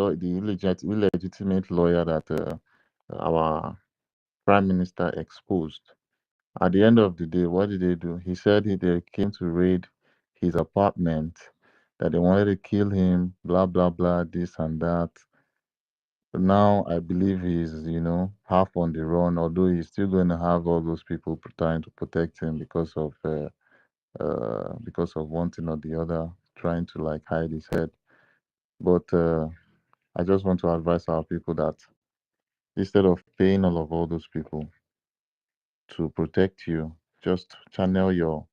illegitimate lawyer that our prime minister exposed. At the end of the day, what did they do? He said they came to raid his apartment, that they wanted to kill him, blah, blah, blah, this and that. Now I believe he's, half on the run, although he's still going to have all those people trying to protect him because of one thing or the other, trying to like hide his head. But I just want to advise our people that instead of paying all those people to protect you, just channel your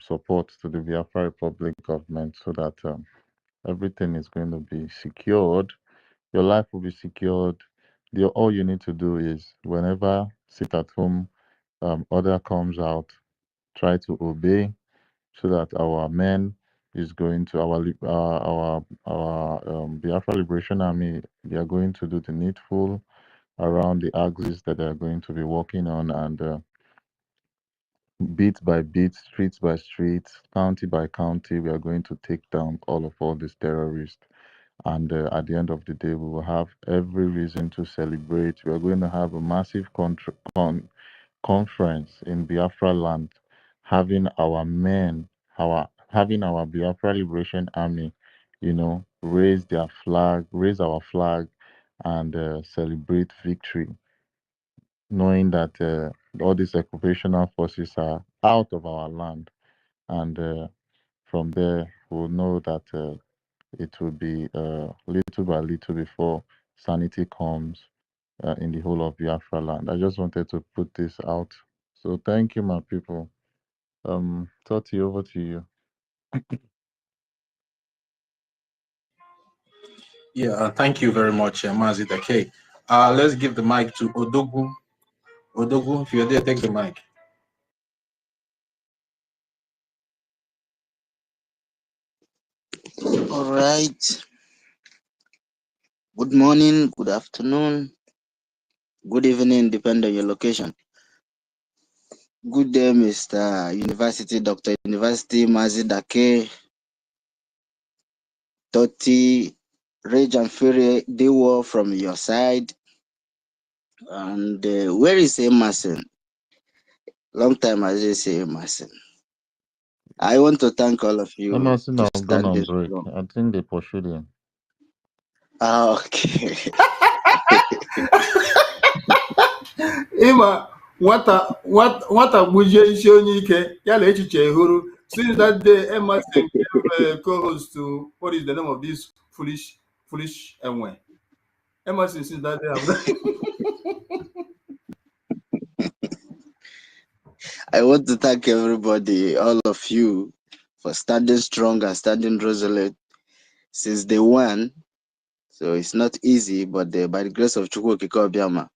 support to the Biafra Republic government so that everything is going to be secured. Your life will be secured. All you need to do is whenever sit at home order comes out, try to obey so that our men is going to our Biafra Liberation Army. They are going to do the needful around the axis that they are going to be working on and bit by bit, street by street, county by county, we are going to take down all these terrorists. And at the end of the day, we will have every reason to celebrate. We are going to have a massive conference in Biafra land, having our men, having our Biafra Liberation Army, raise our flag, and celebrate victory, knowing that all these occupational forces are out of our land. And from there, we'll know that it will be little by little before sanity comes in the whole of Biafra land. I just wanted to put this out. So thank you, my people. Toti, over to you. Yeah, thank you very much, Mazi Dake. Let's give the mic to Odogu. Odogu, if you're there, take the mic. All right. Good morning, good afternoon, good evening, depending on your location. Good day, Mr. University, Dr. University, Mazi Dake, Toti, Rage and Fury, Dewo from your side. And where is Emerson? Long time I just say Emerson. I want to thank all of you Emerson to have gone stand on this break. strong. I think they pursued him. Okay. Ima, what buje isi onye ike ya na echiche huru. Since that day, Emerson gave co-host to what is the name of this foolish enwe. Emerson, since that day, I want to thank everybody, all of you, for standing strong and standing resolute since day one. So it's not easy, but by the grace of Chukwu Okike Obiama,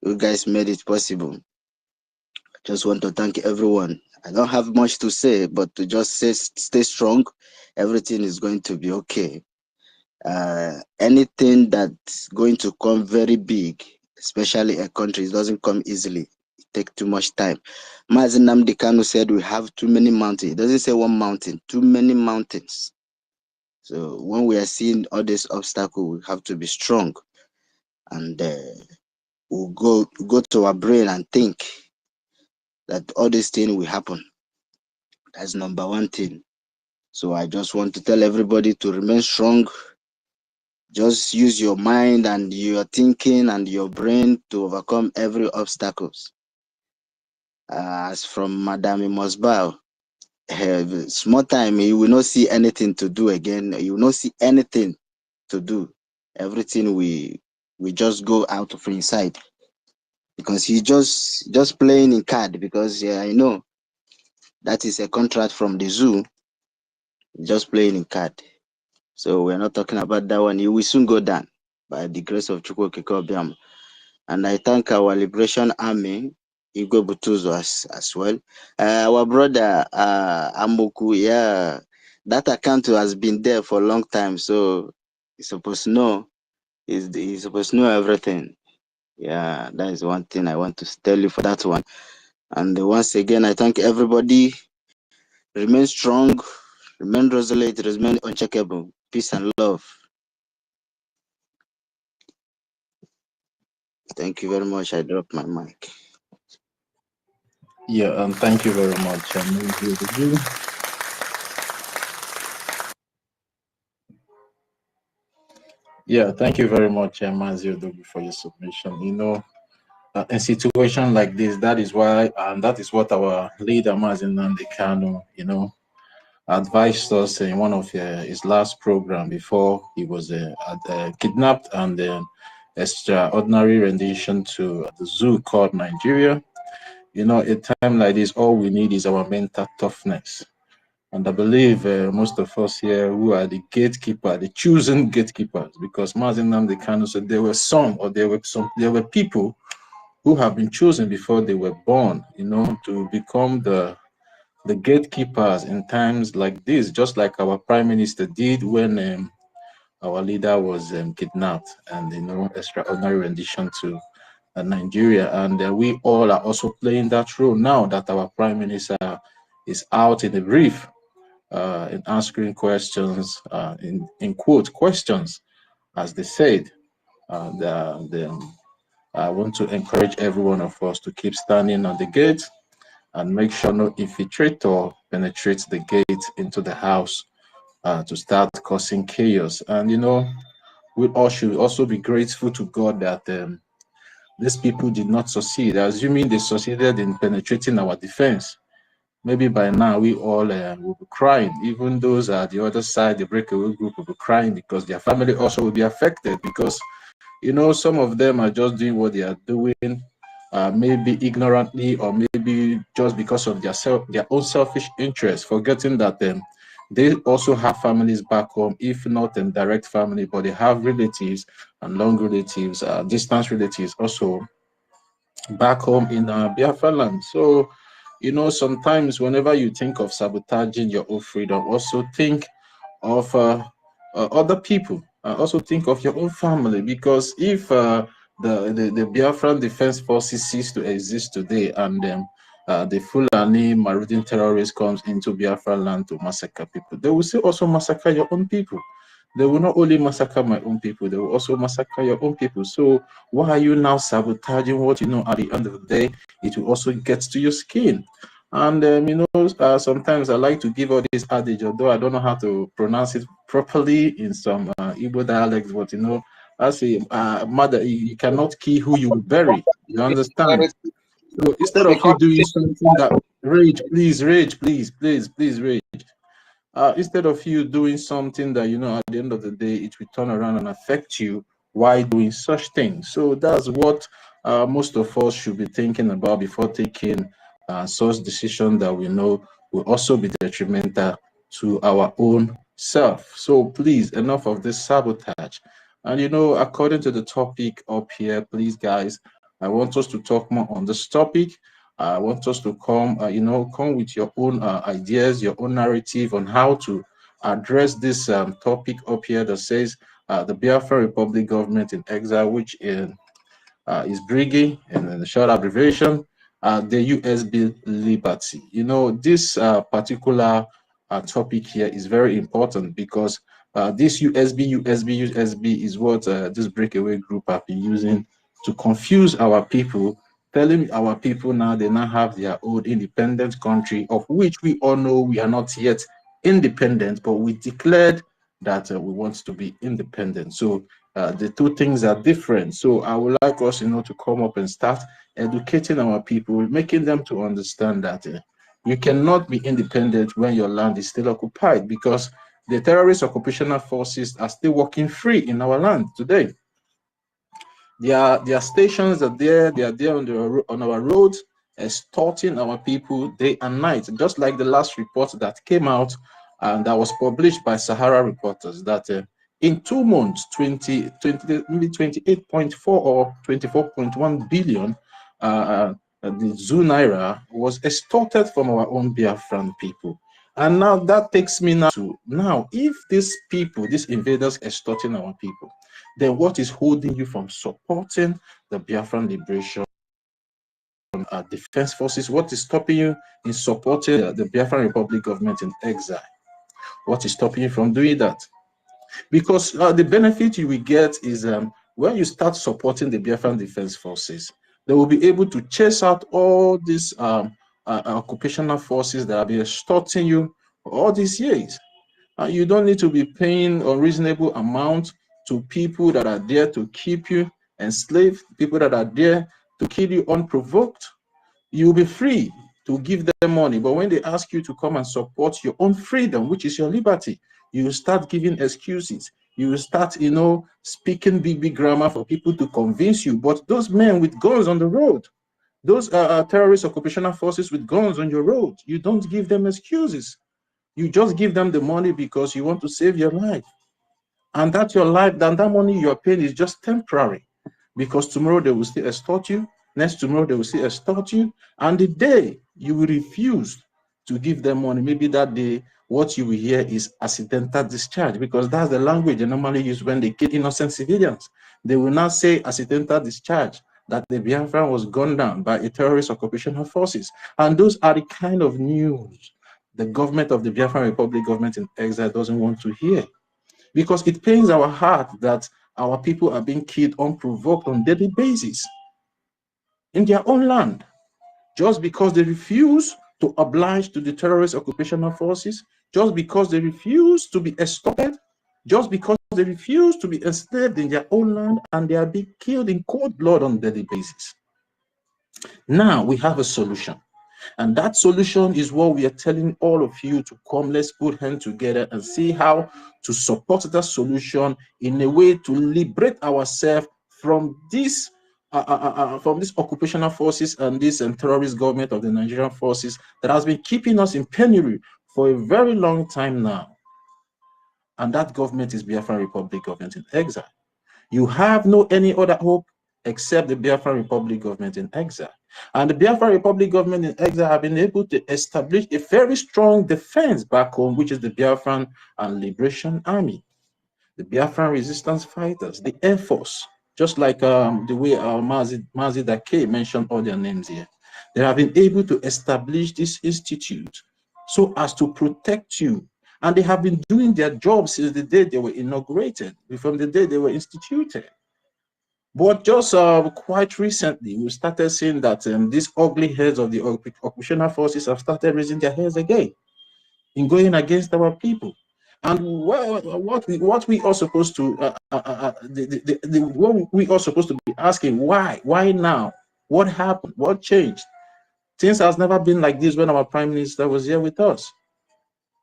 You guys made it possible. I just want to thank everyone. I don't have much to say, but to just say, stay strong. Everything is going to be okay. Anything that's going to come very big, especially a country, it doesn't come easily. It takes too much time. Mazi Nnamdi Kanu said we have too many mountains. It doesn't say one mountain, too many mountains. So when we are seeing all these obstacles, we have to be strong, and we'll go to our brain and think that all these things will happen. That's number one thing. So I just want to tell everybody to remain strong. Just use your mind and your thinking and your brain to overcome every obstacles. As from Madame Mosbao, small time, you will not see anything to do again. You will not see anything to do. Everything we just go out of inside, because he just playing in card, because yeah, I know that is a contract from the zoo. Just playing in card. So we're not talking about that one. He will soon go down by the grace of Chukwu Obiam. And I thank our Liberation Army, Igwe Butuzo, as well. Our brother Amoku, yeah, that account has been there for a long time, so he's supposed to know. He's supposed to know everything. Yeah, that is one thing I want to tell you for that one. And once again, I thank everybody. Remain strong, remain resolute, remain uncheckable. Peace and love. Thank you very much. I dropped my mic. Yeah, and thank you very much. Yeah, thank you very much, Mazi Odogu, for your submission. You know, in situation like this, that is why, and that is what our leader, Mazi Nnamdi Kanu, you know, advised us in one of his last program before he was kidnapped and extraordinary rendition to the zoo called Nigeria. You know, a time like this, all we need is our mental toughness. And I believe most of us here who are the gatekeeper, the chosen gatekeepers, because Mazi Nnamdi Kanu said there were people who have been chosen before they were born, you know, to become the gatekeepers in times like this, just like our prime minister did when our leader was kidnapped, and you know, extraordinary rendition to Nigeria. And we all are also playing that role now that our prime minister is out in the brief, in answering questions, in quote questions, as they said. I want to encourage every one of us to keep standing on the gate and make sure no infiltrator penetrates the gate into the house to start causing chaos. And you know, we all should also be grateful to God that these people did not succeed, assuming they succeeded in penetrating our defense. Maybe by now we all will be crying. Even those at the other side, the breakaway group, will be crying because their family also will be affected, because you know, some of them are just doing what they are doing, maybe ignorantly, or maybe just because of their own selfish interests, forgetting that they also have families back home, if not in direct family, but they have relatives and long relatives, distant relatives also back home in Biafra land. So, you know, sometimes whenever you think of sabotaging your own freedom, also think of other people. Also think of your own family, because if the Biafran Defense Forces cease to exist today, and the Fulani marauding terrorists comes into Biafra land to massacre people, they will still also massacre your own people. They will not only massacre my own people, they will also massacre your own people. So why are you now sabotaging what you know at the end of the day it will also get to your skin? And you know, sometimes I like to give all this adage, although I don't know how to pronounce it properly in some Igbo dialects, but you know, I say, mother, you cannot kill who you bury. You understand? So instead of you doing something that rage, please, rage. Instead of you doing something that you know at the end of the day it will turn around and affect you, why doing such things? So that's what most of us should be thinking about before taking such decision that we know will also be detrimental to our own self. So please, enough of this sabotage. And you know, according to the topic up here, please guys, I want us to talk more on this topic. I want us to come, come with your own ideas, your own narrative on how to address this topic up here that says the Biafra Republic government in exile, which is BRGIE, and then the short abbreviation, the USB Liberty. This particular topic here is very important because this USB is what this breakaway group have been using to confuse our people, telling our people now they now have their own independent country, of which we all know we are not yet independent, but we declared that we want to be independent. So the two things are different. So I would like us, to come up and start educating our people, making them to understand that you cannot be independent when your land is still occupied, because the terrorist occupational forces are still working free in our land today. Their stations are there. They are there on our roads, extorting our people day and night. Just like the last report that came out and that was published by Sahara Reporters, that in 2 months, maybe 28.4 or 24.1 billion, the Zoo Naira was extorted from our own Biafran people. And now that takes me now if these people, these invaders extorting our people, then what is holding you from supporting the Biafran liberation defense forces? What is stopping you in supporting the Biafran Republic government in exile? What is stopping you from doing that? Because the benefit you will get is when you start supporting the Biafran defense forces, they will be able to chase out all these occupational forces that have been extorting you for all these years. You don't need to be paying unreasonable amount to people that are there to keep you enslaved, people that are there to kill you unprovoked. You'll be free to give them money. But when they ask you to come and support your own freedom, which is your liberty, you start giving excuses. You start, speaking big grammar for people to convince you. But those men with guns on the road, those terrorist occupational forces with guns on your road, you don't give them excuses. You just give them the money because you want to save your life. And that's your life, then that money you're paying is just temporary. Because tomorrow they will still extort you. Next tomorrow they will still extort you. And the day you will refuse to give them money, maybe that day what you will hear is accidental discharge, because that's the language they normally use when they kill innocent civilians. They will now say accidental discharge, that the Biafran was gunned down by a terrorist occupational forces. And those are the kind of news the government of the Biafran Republic government in exile doesn't want to hear, because it pains our heart that our people are being killed unprovoked on a daily basis in their own land, just because they refuse to oblige to the terrorist occupational forces, just because they refuse to be extorted, just because they refuse to be enslaved in their own land, and they are being killed in cold blood on a daily basis. Now we have a solution. And that solution is what we are telling all of you to come. Let's put hands together and see how to support that solution in a way to liberate ourselves from this occupational forces and this terrorist government of the Nigerian forces that has been keeping us in penury for a very long time now. And that government is Biafran Republic government in exile. You have no any other hope except the Biafran Republic government in exile. And the Biafran Republic government in exile have been able to establish a very strong defense back home, which is the Biafran and Liberation Army, the Biafran resistance fighters, the Air Force, just like the way Mazi Dake mentioned all their names here. They have been able to establish this institute so as to protect you. And they have been doing their job since the day they were inaugurated, from the day they were instituted. But just quite recently, we started seeing that these ugly heads of the occupational forces have started raising their heads again in going against our people. And what we are supposed to what we are supposed to be asking, why now? What happened? What changed? Things has never been like this when our prime minister was here with us.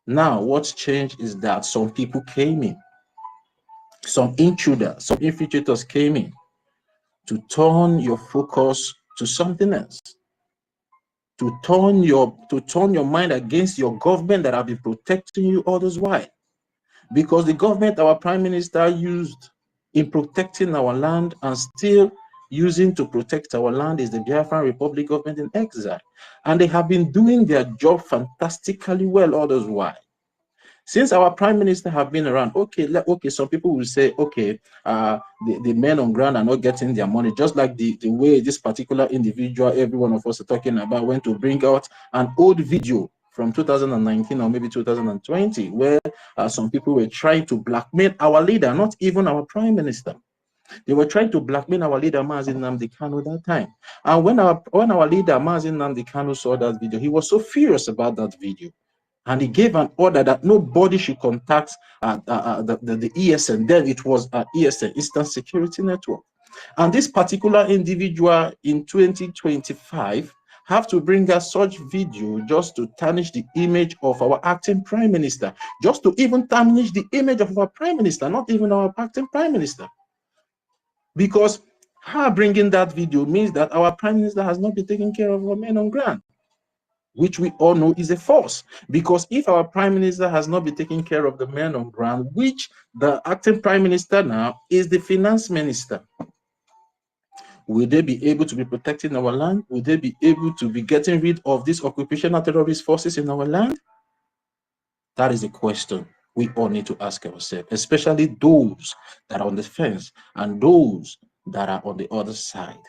Now, what's changed is that some people came in, some intruders, some infiltrators came in to turn your focus to something else, to turn your mind against your government that have been protecting you all this while. Because the government our prime minister used in protecting our land and still, using to protect our land is the Biafran Republic government in exile. And they have been doing their job fantastically well all those while. Since our prime minister have been around, okay, some people will say, okay, the men on ground are not getting their money, just like the way this particular individual, every one of us are talking about, went to bring out an old video from 2019 or maybe 2020, where some people were trying to blackmail our leader, not even our prime minister. They were trying to blackmail our leader, Mazi Nnamdi Kanu, that time. And when our leader, Mazi Nnamdi Kanu, saw that video, he was so furious about that video. And he gave an order that nobody should contact the ESN. Then it was ESN, Eastern Security Network. And this particular individual in 2025 have to bring us such video just to tarnish the image of our acting prime minister, just to even tarnish the image of our prime minister, not even our acting prime minister. Because her bringing that video means that our prime minister has not been taking care of our men on ground, which we all know is a false. Because if our prime minister has not been taking care of the men on ground, which the acting prime minister now is the finance minister, will they be able to be protecting our land? Will they be able to be getting rid of these occupational terrorist forces in our land? That is a question we all need to ask ourselves, especially those that are on the fence and those that are on the other side.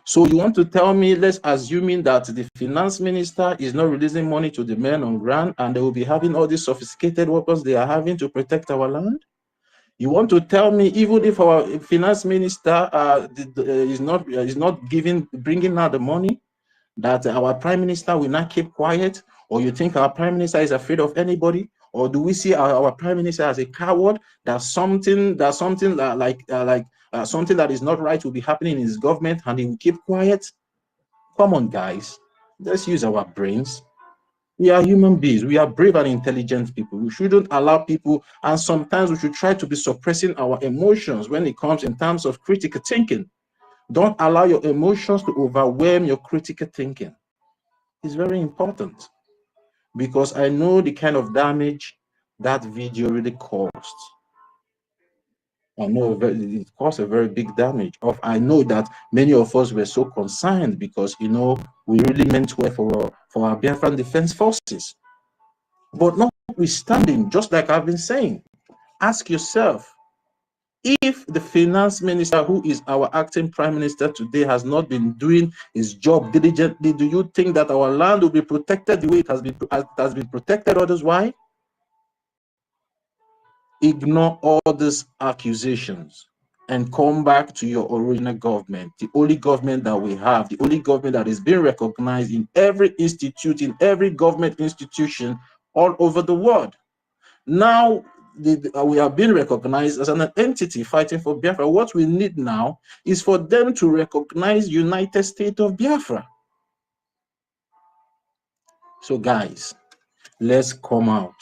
So you want to tell me, let's assuming that the finance minister is not releasing money to the men on ground and they will be having all these sophisticated weapons they are having to protect our land? You want to tell me even if our finance minister is not bringing out the money, that our prime minister will not keep quiet? Or you think our prime minister is afraid of anybody? Or do we see our prime minister as a coward, that something that is not right will be happening in his government and he will keep quiet? Come on, guys, let's use our brains. We are human beings. We are brave and intelligent people. We shouldn't allow people, and sometimes we should try to be suppressing our emotions when it comes in terms of critical thinking. Don't allow your emotions to overwhelm your critical thinking. It's very important, because I know the kind of damage that video really caused. I know it caused a very big damage. I know that many of us were so concerned because, you know, we really meant well for our Biafran Defense Forces. But notwithstanding, just like I've been saying, ask yourself, if the finance minister, who is our acting prime minister today, has not been doing his job diligently, do you think that our land will be protected the way it has been protected others? Why? Ignore all these accusations and come back to your original government, the only government that we have, the only government that is being recognized in every institute, in every government institution all over the world. Now, we are being recognized as an entity fighting for Biafra. What we need now is for them to recognize United States of Biafra. So guys, let's come out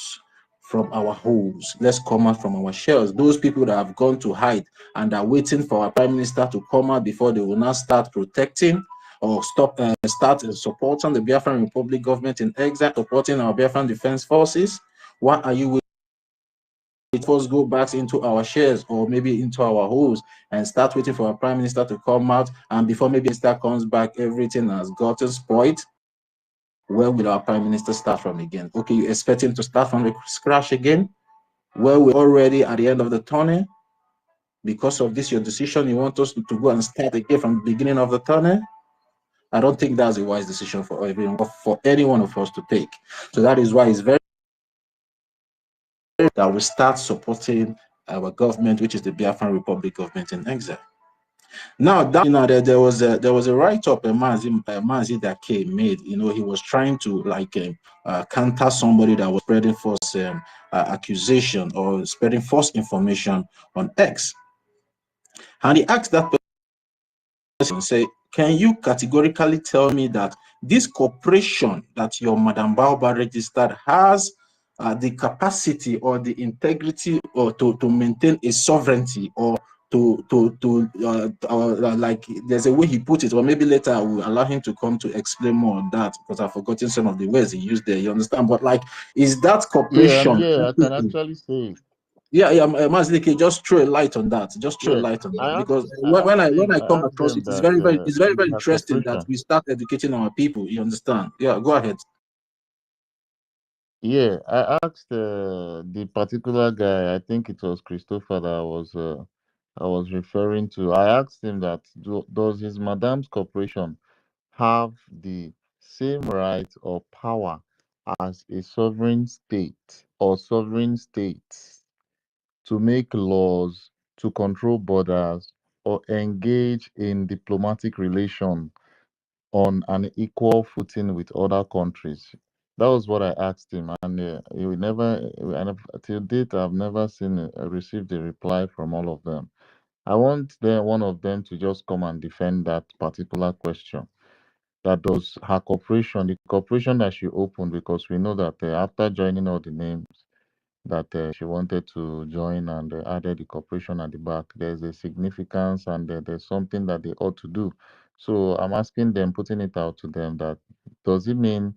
from our holes. Let's come out from our shells. Those people that have gone to hide and are waiting for our prime minister to come out before they will now start protecting or start supporting the Biafran Republic government in exile, supporting our Biafran Defense Forces. What are you waiting? First go back into our shares or maybe into our holes and start waiting for our prime minister to come out, and before maybe minister comes back, everything has gotten spoiled. Where will our prime minister start from again? Okay, you expect him to start from scratch again? Well, we're already at the end of the tunnel. Because of this, your decision, you want us to go and start again from the beginning of the tunnel? I don't think that's a wise decision for everyone, for any one of us to take. So that is why it's very that we start supporting our government, which is the Biafran Republic government in exile. Now, there was a write-up Mazi Dake made. You know, he was trying to counter somebody that was spreading false accusation or spreading false information on X, and he asked that person, say, can you categorically tell me that this corporation that your Madam Baoba registered has the capacity or the integrity or to maintain a sovereignty, or like there's a way he put it, or maybe later I will allow him to come to explain more on that, because I've forgotten some of the words he used there, you understand? But like, is that corporation? Yeah, I can actually say it. Mazlike, just throw a light on that. Just throw a light on that, because when I come across it, it's very interesting that we start educating our people. You understand? Yeah, go ahead. Yeah, I asked the particular guy. I think it was Christopher that I was referring to. I asked him that does his madam's corporation have the same right or power as a sovereign state or sovereign states to make laws, to control borders, or engage in diplomatic relations on an equal footing with other countries? That was what I asked him, and till date, I've never received a reply from all of them. I want one of them to just come and defend that particular question. That does her corporation, the corporation that she opened, because we know that after joining all the names that she wanted to join and added the corporation at the back, there's a significance and there's something that they ought to do. So I'm asking them, putting it out to them, that does it mean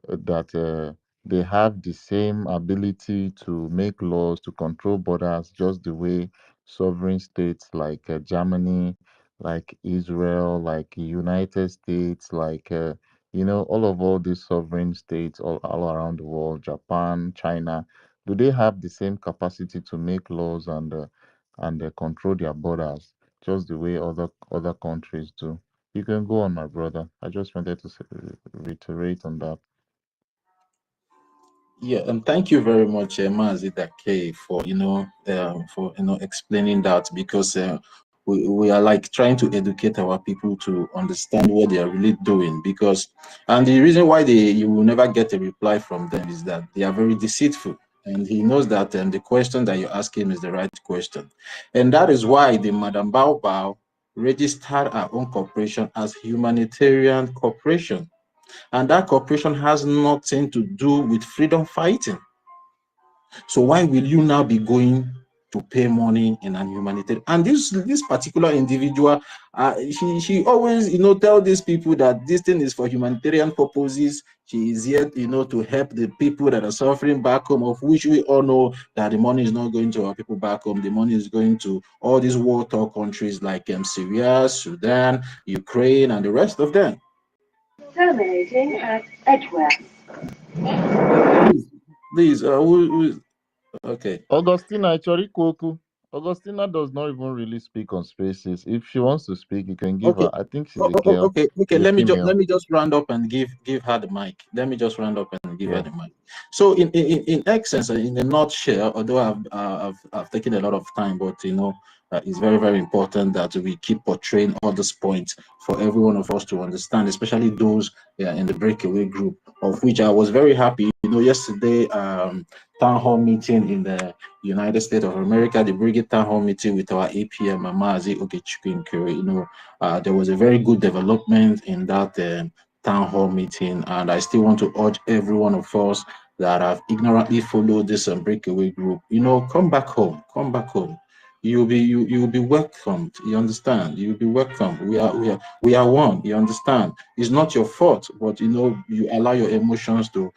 that they have the same ability to make laws, to control borders, just the way sovereign states like Germany, like Israel, like United States, like all these sovereign states all around the world, Japan, China, do they have the same capacity to make laws and control their borders, just the way other countries do? You can go on, my brother. I just wanted to reiterate on that. Yeah, and thank you very much, Mazidake, for explaining that, because we are like trying to educate our people to understand what they are really doing, and the reason why you will never get a reply from them is that they are very deceitful, and he knows that the question that you ask him is the right question, and that is why the Madam Bao Bao registered our own corporation as humanitarian corporation. And that corporation has nothing to do with freedom fighting. So why will you now be going to pay money in an humanitarian? And this particular individual, she always, tell these people that this thing is for humanitarian purposes. She is here, to help the people that are suffering back home, of which we all know that the money is not going to our people back home. The money is going to all these war-torn countries like Syria, Sudan, Ukraine, and the rest of them. Terminating at Edgeware. Please, okay. Augustina Chorikwoku. Augustina does not even really speak on spaces. If she wants to speak, you can give her. I think she's a girl. Okay. Let me just round up and give her the mic. Let me just round up and give her the mic. So in essence, in a nutshell, although I've taken a lot of time, but it's very, very important that we keep portraying all these points for every one of us to understand, especially those in the breakaway group, of which I was very happy. Yesterday, town hall meeting in the United States of America, the BRGIE town hall meeting with our APM, Amazi Ogechukwu, there was a very good development in that town hall meeting, and I still want to urge every one of us that have ignorantly followed this breakaway group, come back home. You'll be welcomed. You understand? You'll be welcomed. We are one. You understand? It's not your fault, but you allow your emotions to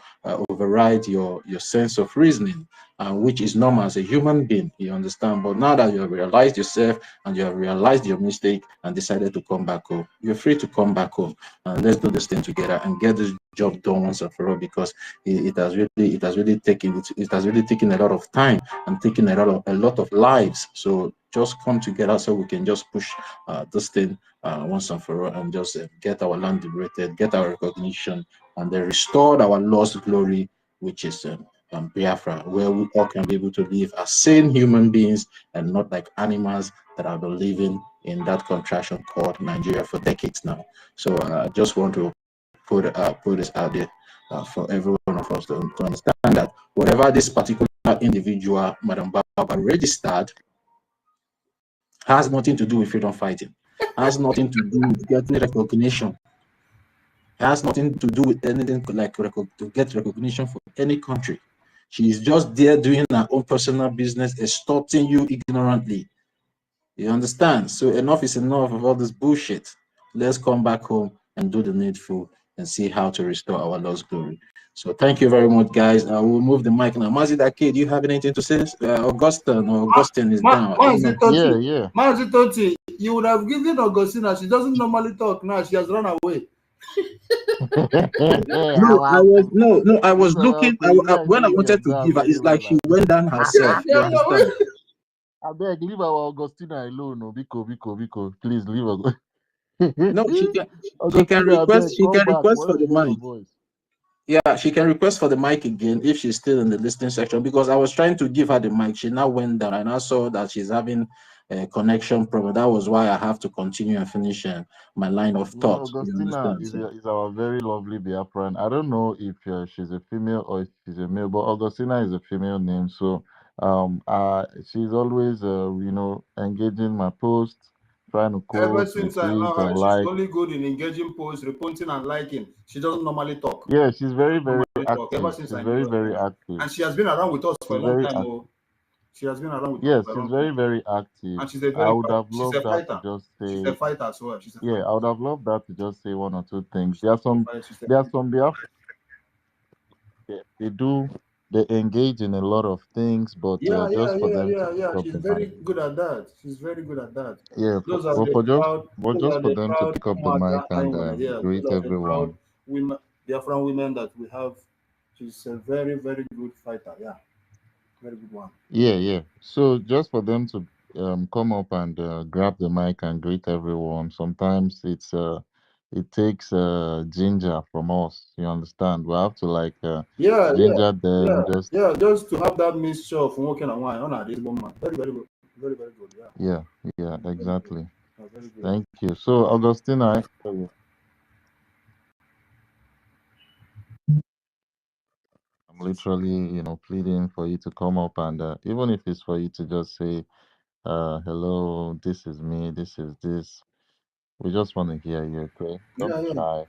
override your sense of reasoning, which is normal as a human being. You understand? But now that you have realized yourself and you have realized your mistake and decided to come back home, you're free to come back home, and let's do this thing together and get this job done once and for all, because it has really taken a lot of time and taken a lot of lives. So just come together so we can just push this thing once and for all, and just get our land liberated, get our recognition, and then restore our lost glory, which is Biafra, where we all can be able to live as sane human beings and not like animals that have been living in that contraction called Nigeria for decades now. So I just want to put this out there for every one of us to understand that whatever this particular individual, Madam Baba, registered, has nothing to do with freedom fighting, has nothing to do with getting recognition, has nothing to do with anything like to get recognition for any country. She is just there doing her own personal business, extorting you ignorantly. You understand? So enough is enough of all this bullshit. Let's come back home and do the needful and see how to restore our lost glory. So thank you very much, guys. We'll move the mic now. Mazidake, do you have anything to say? Augustine is down. Yeah. Mazitoti, you would have given Augustina. She doesn't normally talk now. She has run away. I was looking. When I wanted to give her, it's like she went down herself. You understand? I beg, leave our Augustina alone. No, Biko. Please leave her. No, she can request. She can request for the mic. Yeah, she can request for the mic again if she's still in the listening section, because I was trying to give her the mic. She now went down, and I saw that she's having a connection problem. That was why I have to continue and finish my line of thought. Augustina is our very lovely Biafran. I don't know if she's a female or if she's a male, but Augustina is a female name. So she's always engaging my posts, trying to quote, Ever since I know her, and she's only good in engaging posts, reporting and liking. She doesn't normally talk. Yeah, she's very active. Ever since She's I know very her. active. And she has been around with us for a long time. She has been around with us for a long time. She's very active. And she's a I would have she's loved a her fighter. to just say. She's a fighter as well. She's a fighter. I would have loved her to just say one or two things. There are some Biafra. They engage in a lot of things, but just for them to pick up She's the very mic. good at that. She's very good at that. Yeah, Those for are the proud, just for them to pick up the mic and greet everyone. Women, Biafran women that we have. She's a very, very good fighter. Yeah, very good one. Yeah. So just for them to come up and grab the mic and greet everyone. Sometimes it takes ginger from us. You understand? We have to ginger them. Just to have that mixture of walking and wine. On this woman, very, very good, very, very good. Yeah, exactly. Very good. Thank you. So Augustina, I'm literally, pleading for you to come up and even if it's for you to just say, hello, this is me, this is this. We just want to hear you, okay? Don't be shy.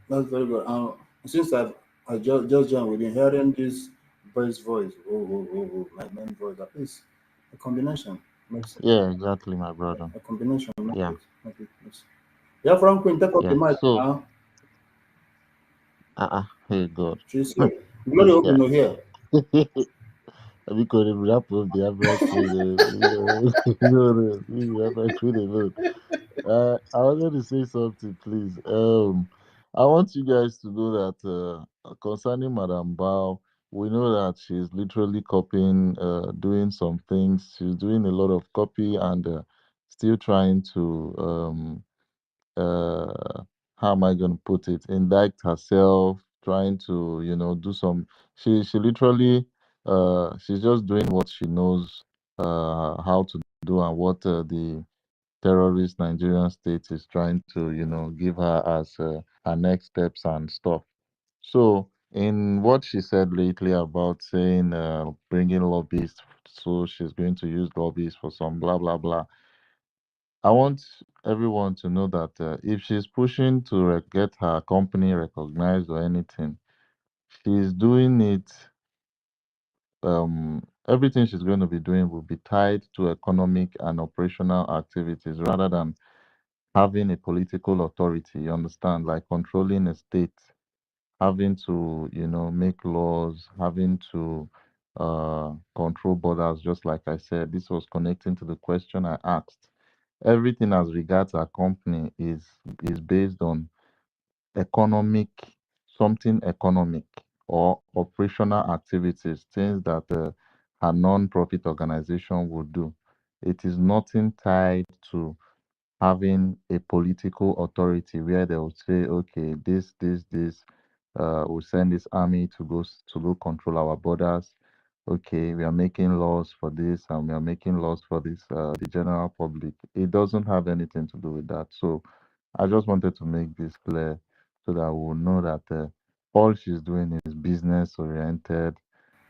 That's very good. Since I just joined, we've been hearing this voice, like main voice. At least a combination makes it. Yeah, exactly, my brother. A combination makes it. Yeah, Franklin, take up the mic now. Hey, God. She's here. Glory open no here. We could wrap up the BIAFRACOIN. I wanted to say something, please. I want you guys to know that concerning Madam Bao, we know that she's literally copying, doing some things. She's doing a lot of copy and still trying to how am I going to put it? Indict herself, trying to do some. She literally she's just doing what she knows how to do and what the terrorist Nigerian state is trying to give her as her next steps and stuff. So in what she said lately about saying bringing lobbyists, so she's going to use lobbyists for some blah blah blah. I want everyone to know that if she's pushing to get her company recognized or anything, she's doing it. Everything she's going to be doing will be tied to economic and operational activities rather than having a political authority. You understand, like controlling a state, having to make laws, having to control borders. Just like I said, this was connecting to the question I asked. Everything as regards our company is based on economic, something economic or operational activities, things that a non-profit organization would do. It is nothing tied to having a political authority where they will say, okay, this, we'll send this army to go control our borders. Okay, we are making laws for this and we are making laws for this, the general public. It doesn't have anything to do with that. So I just wanted to make this clear so that we'll know that all she's doing is business oriented,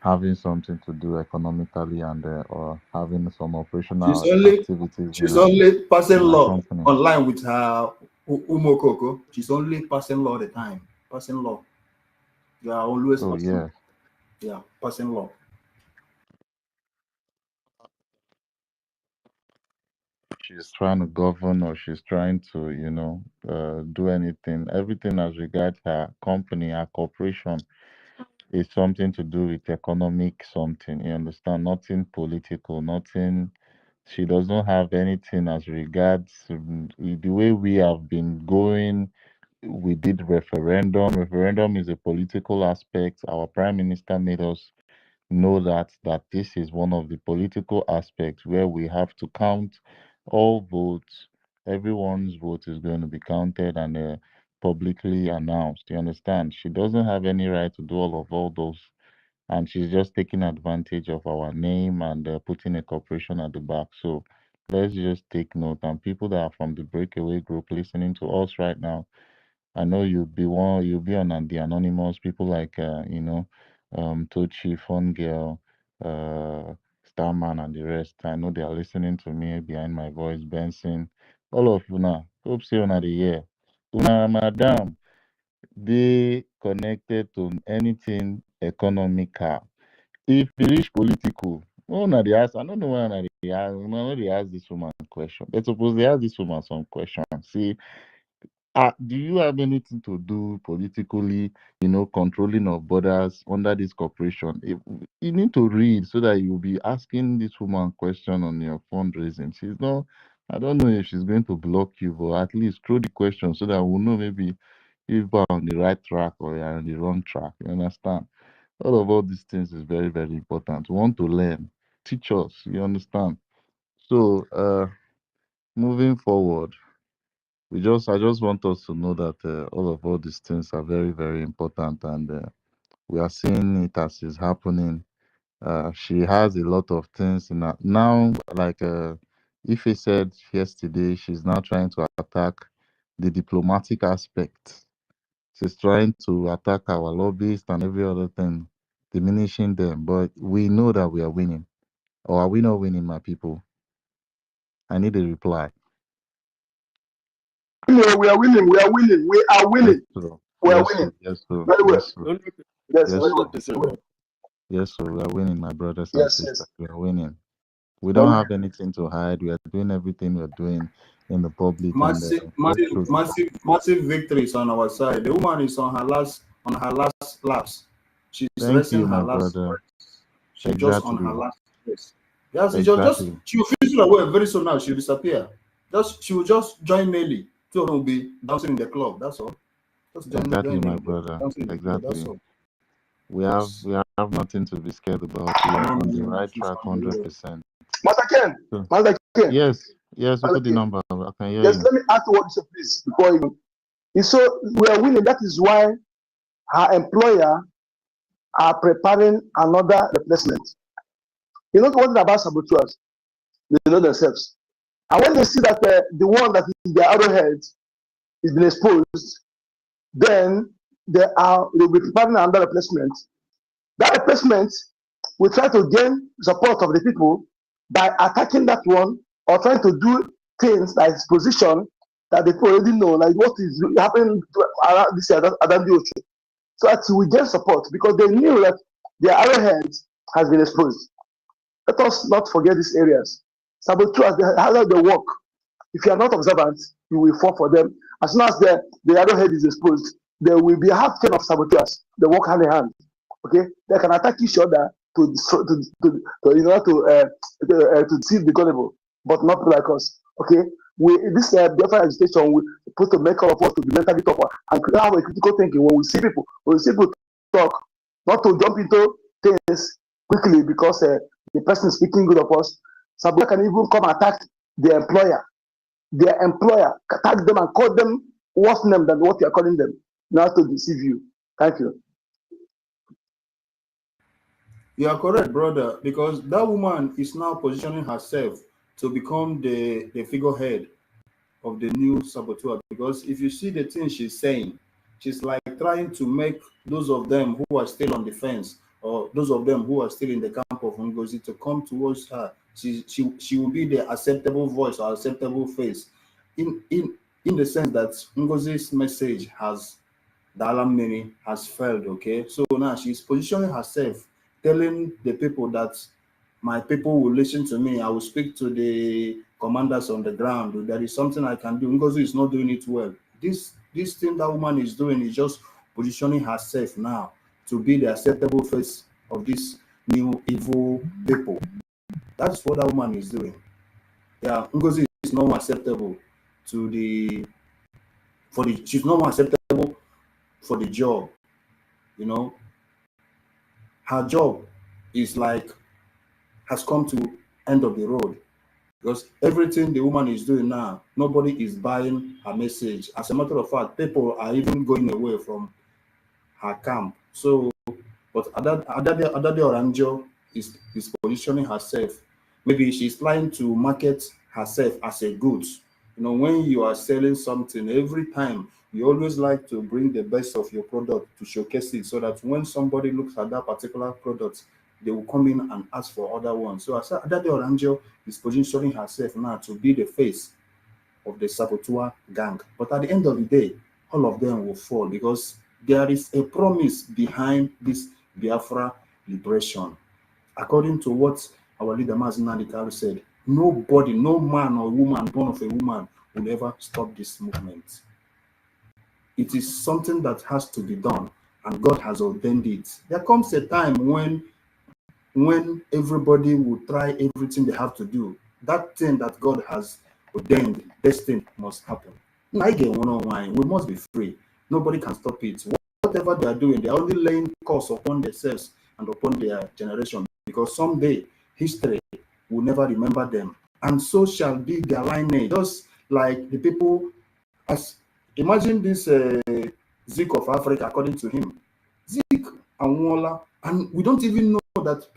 having something to do economically and or having some operational activities. She's only passing law company. online with her Umokoko. She's only passing law all the time. Passing law. You are always passing. Yeah, passing law. She's trying to govern or she's trying to, do anything, everything as regards her company, her corporation. It's something to do with economic something. You understand? Nothing political, nothing. She does not have anything as regards the way we have been going. We did referendum. Referendum is a political aspect. Our prime minister made us know that this is one of the political aspects where we have to count all votes. Everyone's vote is going to be counted and publicly announced. You understand? She doesn't have any right to do all those, and she's just taking advantage of our name and putting a corporation at the back. So let's just take note. And people that are from the breakaway group listening to us right now, I know you'll be on the anonymous people like Tochi, Fun Girl, Starman, and the rest. I know they are listening to me behind my voice, Benson. All of you now. Hope see you the year. Una madam, they connected to anything economical. If you reach political, una dey ask. I don't know why they ask this woman question. They suppose they ask this woman some question. See, do you have anything to do politically, controlling of borders under this corporation? You need to read so that you'll be asking this woman question on your fundraising. She's not, I don't know if she's going to block you, but at least throw the question so that we'll know maybe if we're on the right track or you're on the wrong track. You understand? All these things is very, very important. We want to learn. Teach us. You understand? So, moving forward, I just want us to know that all these things are very, very important, and we are seeing it as is happening. She has a lot of things in her now, like Ife said yesterday. She's now trying to attack the diplomatic aspect. She's trying to attack our lobbyists and every other thing, diminishing them. But we know that we are winning, or are we not winning, my people? I need a reply. No, we are winning. We are winning. We are winning. We are winning. Yes, sir. Very well. Yes, sir. Yes, Yes, very sir. well. Yes, sir. We are winning, my brothers and Yes, sisters. yes. We are winning. We don't have anything to hide. We are doing everything we're doing in the public. Massive victories on our side. The woman is on her last laps. She's resting her last. Brother. She's just on her last race. Yes, exactly. She will finish her way very soon now. She'll disappear. She will just join Nelly. So will be dancing in the club. That's all. Exactly, my brother. Exactly. We have nothing to be scared about. We are on the right track 100%. Master Ken. Yes, you put the number. I can hear you. Let me ask what you say, please, before you. So we are winning. That is why her employer are preparing another replacement. You know what about saboteurs? They know themselves. And when they see that the one that is their arrowhead is been exposed, then they'll be preparing another replacement. That replacement will try to gain support of the people by attacking that one or trying to do things like his position that the people already know, like what is happening around this Adandi Ocho. So that he will gain support because they knew that their arrowhead has been exposed. Let us not forget these areas. Saboteurs, how they work. If you are not observant, you will fall for them. As soon as the arrowhead is exposed, there will be a half chain of saboteurs. They work hand in hand. Okay, they can attack each other to deceive the gullible, but not like us. Okay, this Biafra agitation we put to make all of us to be mentally tougher and have a critical thinking when we see people talk, not to jump into things quickly because the person speaking good of us. Saboteurs can even come attack their employer, attack them and call them worse name than what you are calling them, not to deceive you. Thank you. You are correct, brother, because that woman is now positioning herself to become the figurehead of the new saboteur. Because if you see the things she's saying, she's like trying to make those of them who are still on the fence or those of them who are still in the camp of NGOZI to come towards her. She will be the acceptable voice or acceptable face in the sense that NGOZI's message has, the alarm meaning has failed. Okay, so now she's positioning herself, telling the people that my people will listen to me. I will speak to the commanders on the ground. There is something I can do. NGOZI is not doing it well. This thing that woman is doing is just positioning herself now to be the acceptable face of this new evil people. That's what that woman is doing. Yeah, NGOZI is not more acceptable to she's not more acceptable for the job. You know, her job is like has come to end of the road, because everything the woman is doing now, nobody is buying her message. As a matter of fact, people are even going away from her camp. So, but Adade Oranjo is positioning herself. Maybe she's trying to market herself as a goods. You know, when you are selling something, every time you always like to bring the best of your product to showcase it, so that when somebody looks at that particular product, they will come in and ask for other ones. So Adade Oranjo is positioning herself now to be the face of the Sabotua gang. But at the end of the day, all of them will fall, because there is a promise behind this Biafra liberation. According to what our leader Mazi Nnamdi said, nobody, no man or woman born of a woman will ever stop this movement. It is something that has to be done, and God has ordained it. There comes a time when everybody will try everything they have to do. That thing that God has ordained, destined, must happen. I get one-on-one. We must be free. Nobody can stop it. Whatever they are doing, they are only laying curse upon themselves and upon their generation, because someday history will never remember them, and so shall be their lineage. Just like the people, as imagine this Zik of Africa, according to him, Zik and Wala, and we don't even know that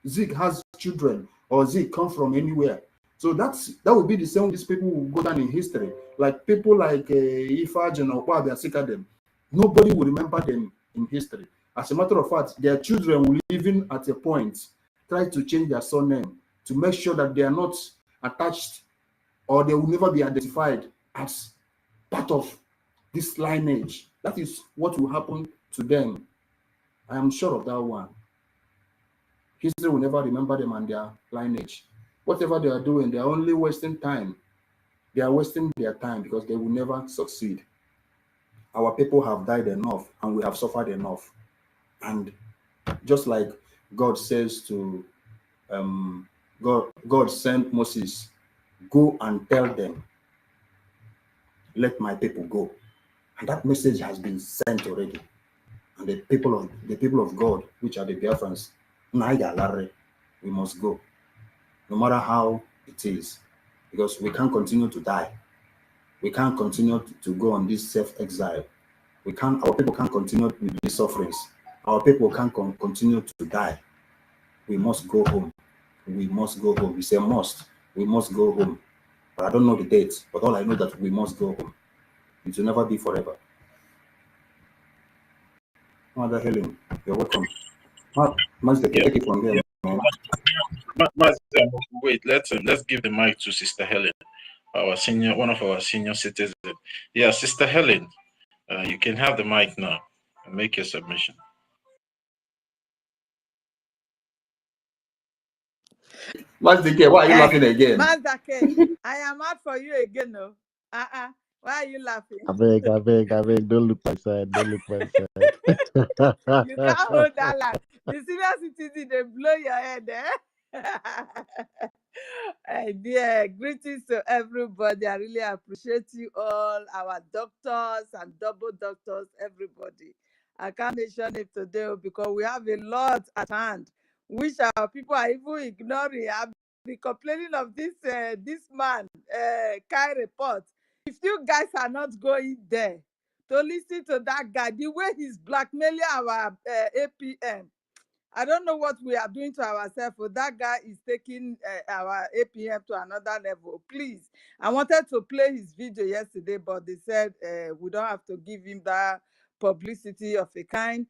Zik has children or Zik come from anywhere. So that would be the same. These people will go down in history, like people like Ifaj and Okwabi Asikadem. Nobody will remember them in history. As a matter of fact, their children will even at a point try to change their surname to make sure that they are not attached, or they will never be identified as part of this lineage. That is what will happen to them. I am sure of that one. History will never remember them and their lineage. Whatever they are doing, they are only wasting time. They are wasting their time, because they will never succeed. Our people have died enough, and we have suffered enough. And just like God says to God sent Moses, go and tell them, let my people go. And that message has been sent already. And the people of God, which are the Biafrans, we must go, no matter how it is, because we can't continue to die. We can't continue to go on this self-exile. Our people can't continue with these sufferings. Our people can't continue to die. We must go home. We must go home. It's a must. We must go home. But I don't know the date, but all I know that we must go home. It will never be forever. Mother Helen, you're welcome. Take it from there. Wait, let's give the mic to Sister Helen, one of our senior citizens. Yeah, Sister Helen, you can have the mic now and make your submission. Mazdike, why are you laughing again? Mazdike, I am out for you again, no. Why are you laughing? I beg, don't look my side, don't look my side. You can't hold that line. The senior citizen, they blow your head, Dear, greetings to everybody. I really appreciate you all, our doctors and double doctors, everybody. I can't mention it today because we have a lot at hand, which our people are even ignoring. I've been complaining of this man, Kai report. If you guys are not going there to listen to that guy, the way he's blackmailing our APM, I don't know what we are doing to ourselves. But that guy is taking our APM to another level. Please, I wanted to play his video yesterday, but they said we don't have to give him that publicity of a kind.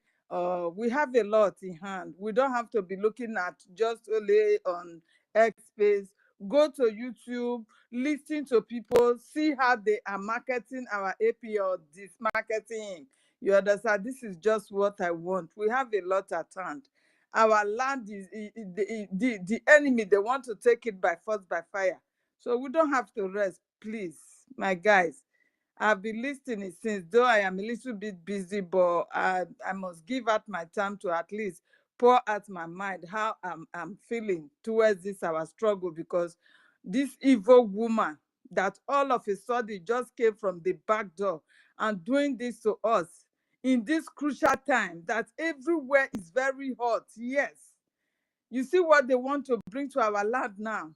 We have a lot in hand. We don't have to be looking at just only on X space. Go to YouTube, listen to people, see how they are marketing our APM or dismarketing. You understand? This is just what I want. We have a lot at hand. Our land is the enemy. They want to take it by force, by fire. So we don't have to rest, please, my guys. I've been listening since, though I am a little bit busy, but I must give out my time to at least pour out my mind, how I'm feeling towards this, our struggle, because this evil woman that all of a sudden just came from the back door and doing this to us in this crucial time that everywhere is very hot. Yes. You see what they want to bring to our land now.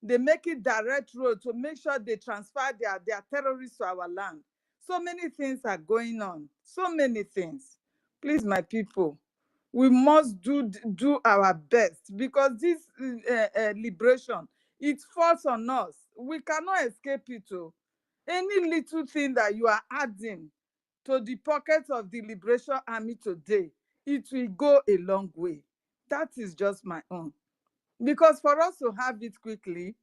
They make it direct road to make sure they transfer their terrorists to our land. So many things are going on. So many things. Please, my people, we must do our best, because this liberation, it falls on us. We cannot escape it. Any little thing that you are adding to the pockets of the Liberation Army today, it will go a long way. That is just my own. Because for us to have it quickly,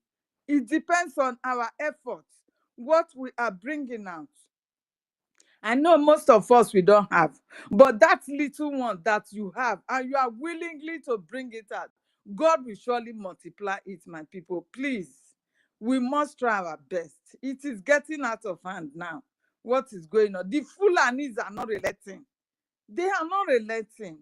it depends on our efforts, what we are bringing out. I know most of us, we don't have, but that little one that you have, and you are willingly to bring it out, God will surely multiply it, my people. Please, we must try our best. It is getting out of hand now. What is going on? The Fulanis are not relenting. They are not relenting.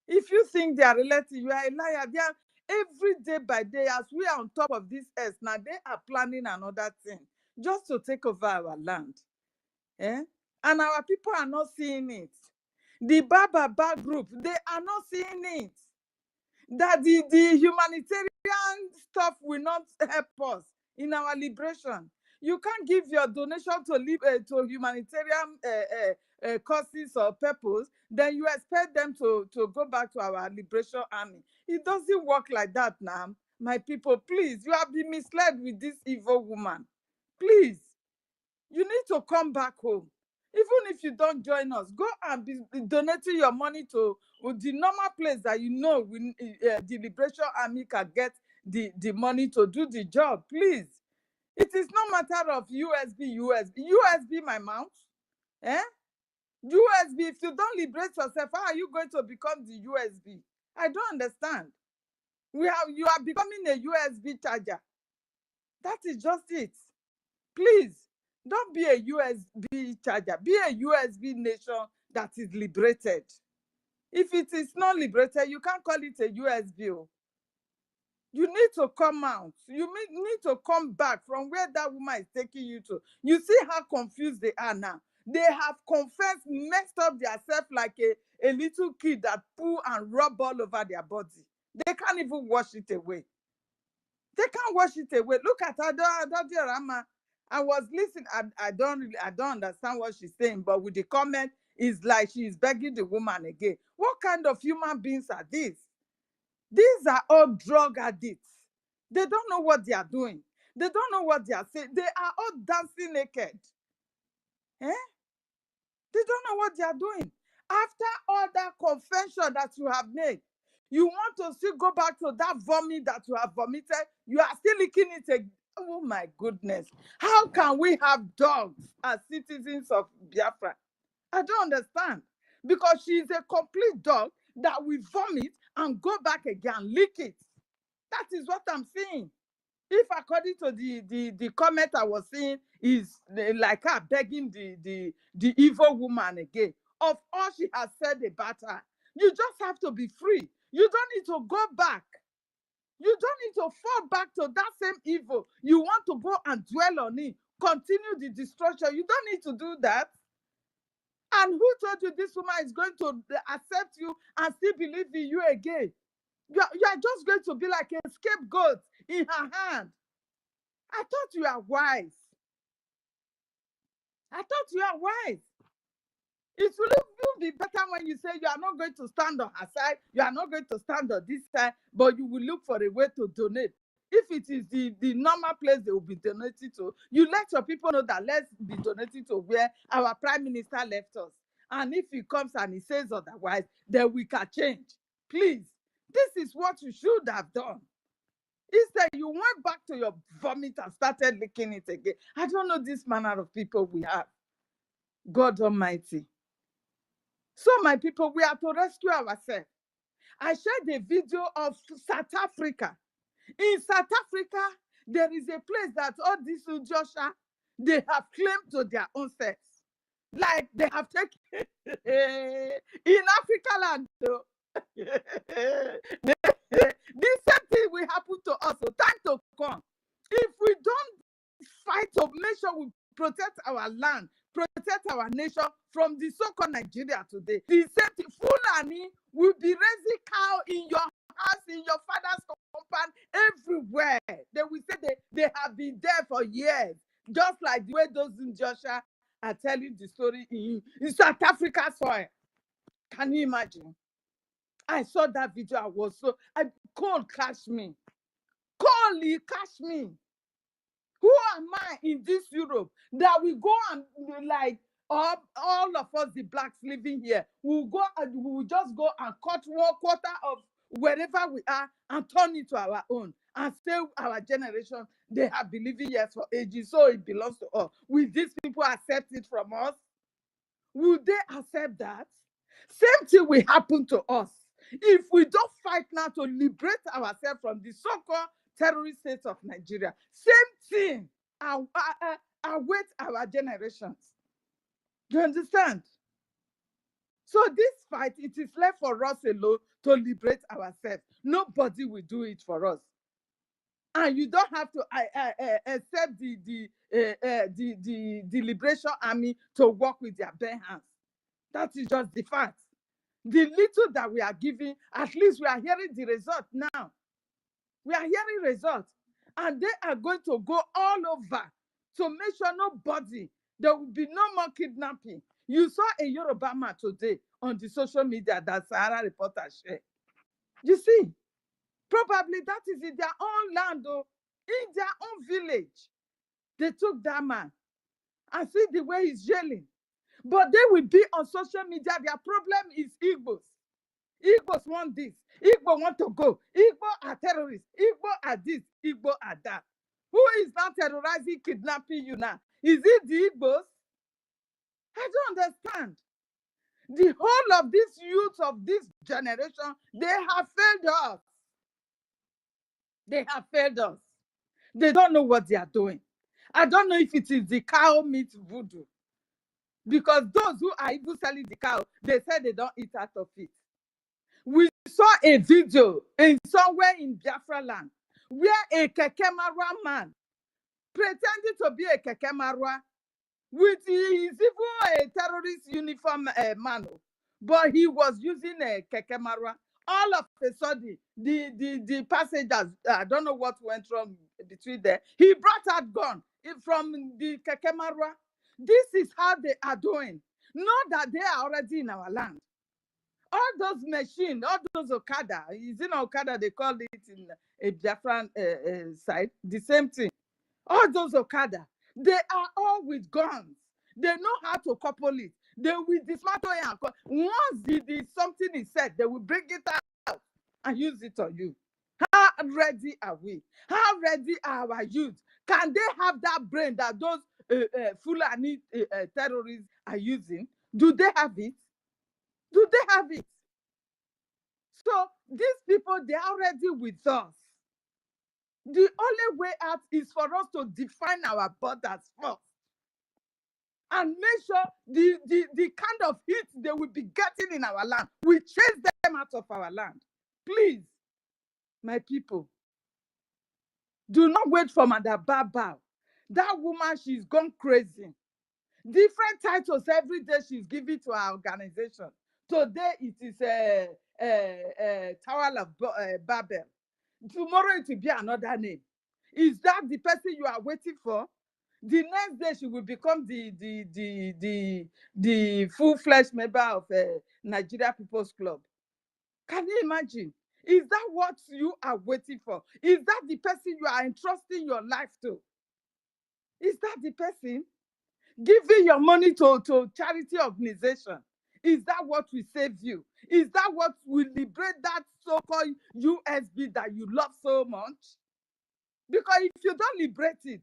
If you think they are relenting, you are a liar. They are, every day by day, as we are on top of this earth, now they are planning another thing just to take over our land. Eh? And our people are not seeing it. The Baba group, they are not seeing it. That the humanitarian stuff will not help us in our liberation. You can't give your donation to humanitarian causes or purpose, then you expect them to go back to our liberation army. It doesn't work like that now. My people, please, you have been misled with this evil woman. Please, you need to come back home. Even if you don't join us, go and be donating your money to the normal place that you know the Liberation Army can get the money to do the job. Please. It is no matter of USB, my mouth. Eh? USB, if you don't liberate yourself, how are you going to become the USB? I don't understand. You are becoming a USB charger. That is just it. Please, don't be a USB charger. Be a USB nation that is liberated. If it is not liberated, you can't call it a USB. You need to come out. You need to come back from where that woman is taking you to. You see how confused they are now. They have confessed, messed up themselves like a little kid that poo and rub all over their body. They can't even wash it away. They can't wash it away. Look at Adodi Rama. I was listening. I don't understand what she's saying, but with the comment, it's like she's begging the woman again. What kind of human beings are these? These are all drug addicts. They don't know what they are doing. They don't know what they are saying. They are all dancing naked. Eh? They don't know what they are doing. After all that confession that you have made, you want to still go back to that vomit that you have vomited. You are still licking it again. Oh my goodness. How can we have dogs as citizens of Biafra? I don't understand. Because she is a complete dog that will vomit and go back again, lick it. That is what I'm saying. If according to the comment I was seeing is like her begging the evil woman again of all she has said about her, you just have to be free. You don't need to go back. You don't need to fall back to that same evil. You want to go and dwell on it, continue the destruction. You don't need to do that. And who told you this woman is going to accept you and still believe in you again? You are just going to be like a scapegoat in her hand. I thought you are wise. I thought you are wise. It will be better when you say you are not going to stand on her side, you are not going to stand on this side, but you will look for a way to donate. If it is the normal place they will be donating to, you let your people know that let's be donating to where our prime minister left us. And if he comes and he says otherwise, then we can change. Please, this is what you should have done. Instead, you went back to your vomit and started licking it again. I don't know this manner of people we have. God Almighty. So, my people, we have to rescue ourselves. I shared a video of South Africa. In South Africa, there is a place that all this Ujosha, They have claimed to their own selves. Like they have taken in Africa land, though. This same thing will happen to us. So time to come. If we don't fight to make sure we protect our land, protect our nation from the so-called Nigeria today, the same thing, Fulani will be raising cow in your house, in your father's compound, everywhere. They will say they have been there for years, just like the way those in Joshua are telling the story in South Africa soil. Can you imagine? I saw that video. Cold catch me. Coldly catch me. Who am I in this Europe that we go and like all of us, the blacks living here, we'll go and we'll just go and cut 1/4 of wherever we are and turn it to our own and stay our generation. They have been living here for ages, so it belongs to us. Will these people accept it from us? Will they accept that? Same thing will happen to us if we don't fight now to liberate ourselves from the so-called terrorist state of Nigeria. Same thing await our generations. Do you understand? So this fight, it is left for us alone to liberate ourselves. Nobody will do it for us. And you don't have to accept the Liberation Army to work with their bare hands. That is just the fact. The little that we are giving, at least we are hearing the result now. We are hearing results. And they are going to go all over to make sure there will be no more kidnapping. You saw a Yoruba man today on the social media that Sahara reporter shared. You see, probably that is in their own land, or in their own village. They took that man and see the way he's yelling. But they will be on social media. Their problem is Igbos. Igbos want this. Igbo want to go. Igbo are terrorists. Igbo are this. Igbo are that. Who is not terrorizing, kidnapping you now? Is it the Igbos? I don't understand. The whole of these youth of this generation, they have failed us. They have failed us. They don't know what they are doing. I don't know if it is the cow meat voodoo. Because those who are even selling the cow, they said they don't eat out of it. We saw a video in somewhere in Biafra land where a Kekemarwa man pretending to be a Kekemarwa with he's even a terrorist uniform man, but he was using a Kekemarwa. All of a sudden, the passengers, I don't know what went wrong between there. He brought out gun from the Kekemarwa. This is how they are doing. Not that they are already in our land. All those machines, all those Okada, is in Okada, they call it in a Biafran side, the same thing. All those Okada, they are all with guns. They know how to couple it. They will dismantle it. Once something is said, they will bring it out and use it on you. How ready are we? How ready are our youth? Can they have that brain that those Fulani terrorists are using? Do they have it? Do they have it? So these people, they are already with us. The only way out is for us to define our borders first and make sure the kind of heat they will be getting in our land, we chase them out of our land. Please, my people, do not wait for Madam Baba. That woman, she's gone crazy. Different titles every day she's giving to our organization. Today it is Tower of Babel. Tomorrow it will be another name. Is that the person you are waiting for? The next day she will become the full-fledged member of Nigeria People's Club. Can you imagine? Is that what you are waiting for? Is that the person you are entrusting your life to? Is that the person? Giving your money to charity organization. Is that what will save you? Is that what will liberate that so-called USB that you love so much? Because if you don't liberate it,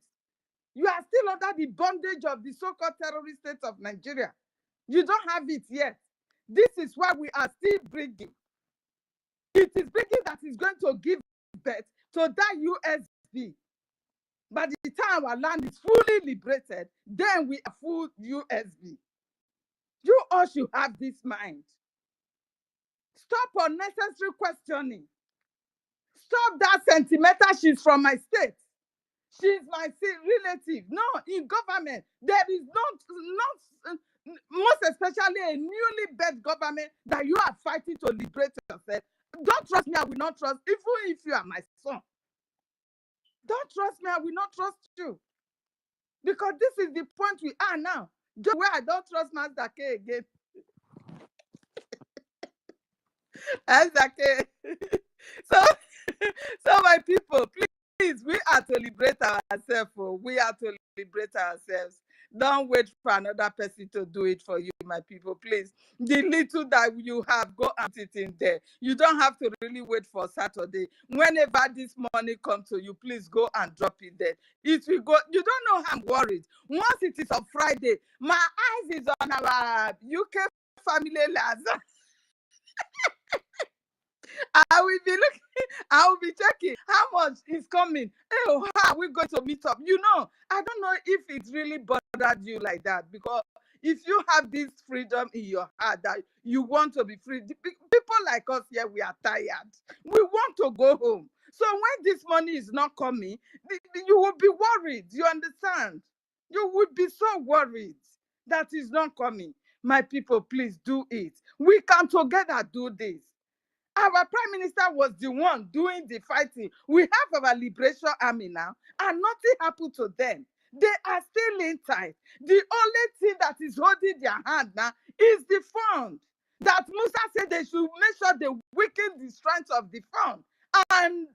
you are still under the bondage of the so-called terrorist state of Nigeria. You don't have it yet. This is why we are still bringing. It is bringing that is going to give birth to that USB. By the time our land is fully liberated, then we are full USB. You all should have this mind. Stop unnecessary questioning. Stop that sentimental. She's from my state. She's my relative. No, in government, there is not most especially a newly birthed government that you are fighting to liberate yourself. Don't trust me, I will not trust, even if you are my son. Don't trust me, I will not trust you. Because this is the point we are now. Just where I don't trust Master K again. Master K. So my people, please, we are to liberate ourselves. We are to liberate ourselves. Don't wait for another person to do it for you, my people. Please, the little that you have, go and put it in there. You don't have to really wait for Saturday. Whenever this money comes to you, please go and drop it there. It will go. You don't know how I'm worried. Once it is on Friday, my eyes is on our UK family lads. I will be looking, I will be checking how much is coming. Oh, how are we going to meet up? You know, I don't know if it really bothered you like that, because if you have this freedom in your heart that you want to be free, people like us here, we are tired. We want to go home. So when this money is not coming, you will be worried. You understand? You would be so worried that is not coming. My people, please do it. We can together do this. Our prime minister was the one doing the fighting. We have our liberation army now, and nothing happened to them. They are still inside. The only thing that is holding their hand now is the fund. That Musa said they should make sure they weaken the strength of the fund. And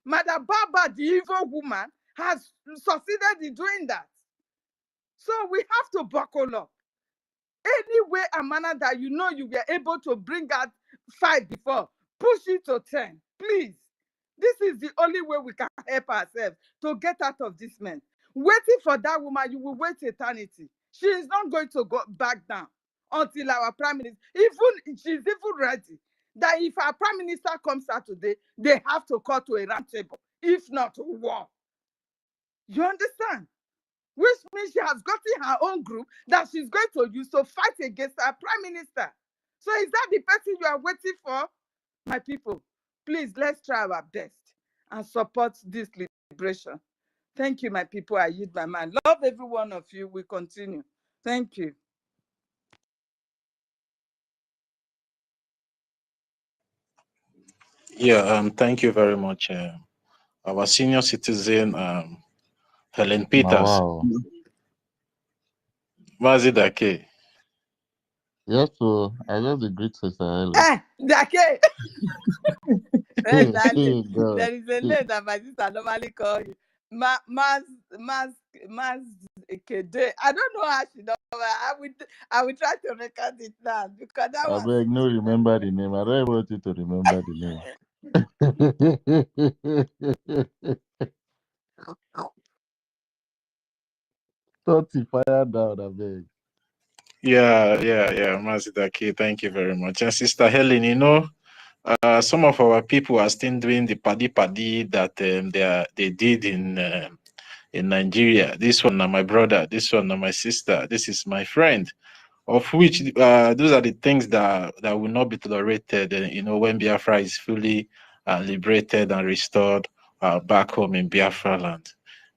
Madam Baba, the evil woman, has succeeded in doing that. So we have to buckle up. Any way and manner that you know you were able to bring out 5 before, push it to 10, please. This is the only way we can help ourselves to get out of this mess. Waiting for that woman, you will wait eternity. She is not going to go back down until our prime minister, she's even ready, that if our prime minister comes out today, they have to call to a round table, if not war. You understand? Which means she has gotten her own group that she's going to use to fight against our prime minister. So is that the person you are waiting for? My people, please, let's try our best and support this liberation. Thank you, my people. I yield my mind. Love every one of you. We continue. Thank you. Yeah, thank you very much. Our senior citizen, Helen Peters. Wow. Mazidake. Yes, so I just agree to Sister Helen. Dake. Hey, darling, God. there is a name that my sister normally call you. Mas EKID. I don't know how she does. I will try to record it now because that I was. beg, no remember the name. I don't want you to remember the name. 30 fire down, I beg. Yeah, Mazidake, thank you very much. And Sister Helen, you know, some of our people are still doing the paddy that they did in Nigeria. This one, my brother. This one, my sister. This is my friend. Of which those are the things that will not be tolerated. You know, when Biafra is fully liberated and restored back home in Biafra land.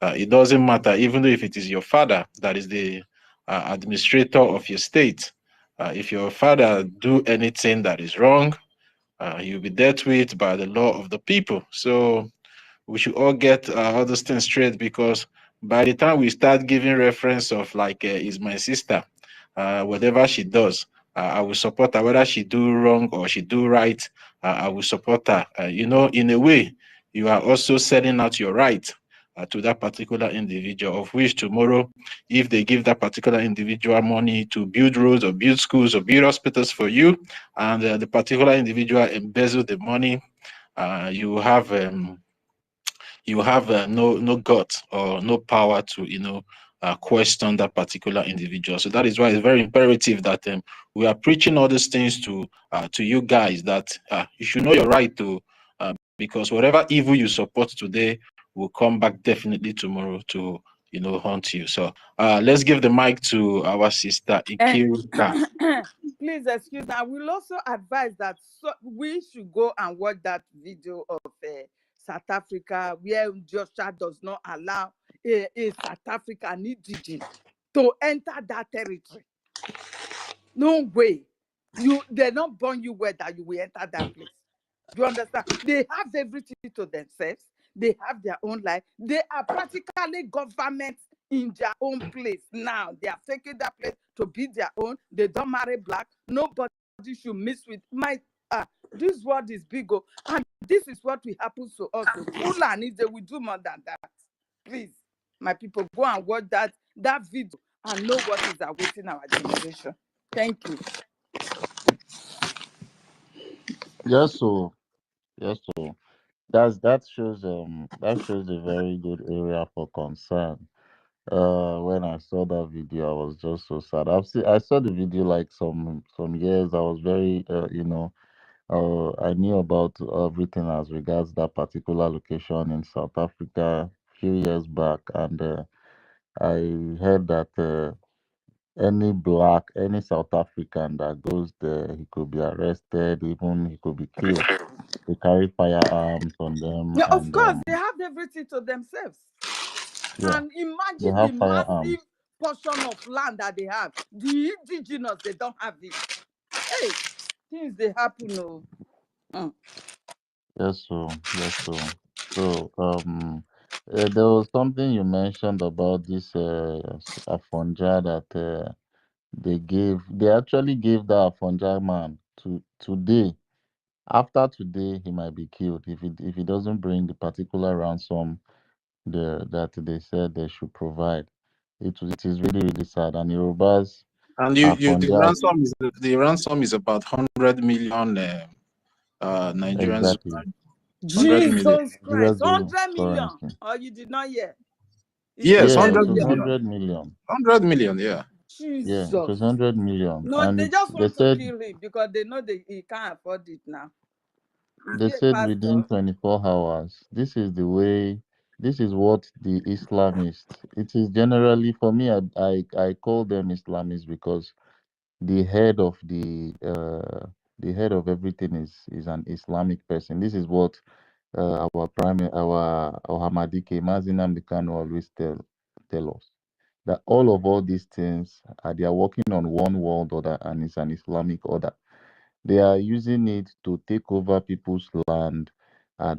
It doesn't matter, even though if it is your father that is the administrator of your state. If your father do anything that is wrong, you'll be dealt with by the law of the people. So we should all get all those things straight, because by the time we start giving reference of like is my sister, whatever she does, I will support her. Whether she do wrong or she do right, I will support her. You know, in a way, you are also selling out your right to that particular individual, of which tomorrow, if they give that particular individual money to build roads or build schools or build hospitals for you, and the particular individual embezzle the money, you have no guts or no power to question that particular individual. So that is why it's very imperative that we are preaching all these things to you guys, that you should know your right to, because whatever evil you support today we'll come back definitely tomorrow to hunt you. So let's give the mic to our sister Ikirika. Please excuse me. I will also advise that we should go and watch that video of South Africa where Joshua does not allow a South African indigene to enter that territory. No way. They not born you where that you will enter that place. Do you understand? They have everything to themselves. They have their own life. They are practically government in their own place now. They are taking that place to be their own. They don't marry black. Nobody should mix with my. This world is big, and this is what will happen to us. So Fulani, they will do more than that. Please, my people, go and watch that video and know what is awaiting our generation. Thank you. Yes, so that shows a very good area for concern. When I saw that video, I was just so sad. I saw the video like some years. I was very I knew about everything as regards that particular location in South Africa a few years back, and I heard that any South African that goes there, he could be arrested, even he could be killed. They carry firearms on them, Yeah, of and course, they have everything to themselves. yeah, And they imagine the have massive firearms. portion of land that they have. The indigenous, they don't have it. Hey, things they happen. No. Yes, so yes, so there was something you mentioned about this Afonja that they actually gave that Afonja man to today. After today, he might be killed if he doesn't bring the particular ransom that they said they should provide. It is really really sad. And Yorubas And Afonja the ransom is about 100 million Nigerians. exactly 100 million. Jesus Christ, US 100 million. currency. Oh, you did not hear? Yes, Yeah, it 100 was million. million. 100 million. 100 million, yeah. Yeah, it Jesus. was 100 million, No, and they just they want to said kill him because they know he can't afford it now. Is they he a said within pastor? 24 hours. This is the way. This is what the Islamists. It is generally for me. I call them Islamists because the head of the head of everything is an Islamic person. This is what our Ahmadike Mazin Nnamdi Kanu always tell us that all these things they are working on one world order, and it's an Islamic order. They are using it to take over people's land.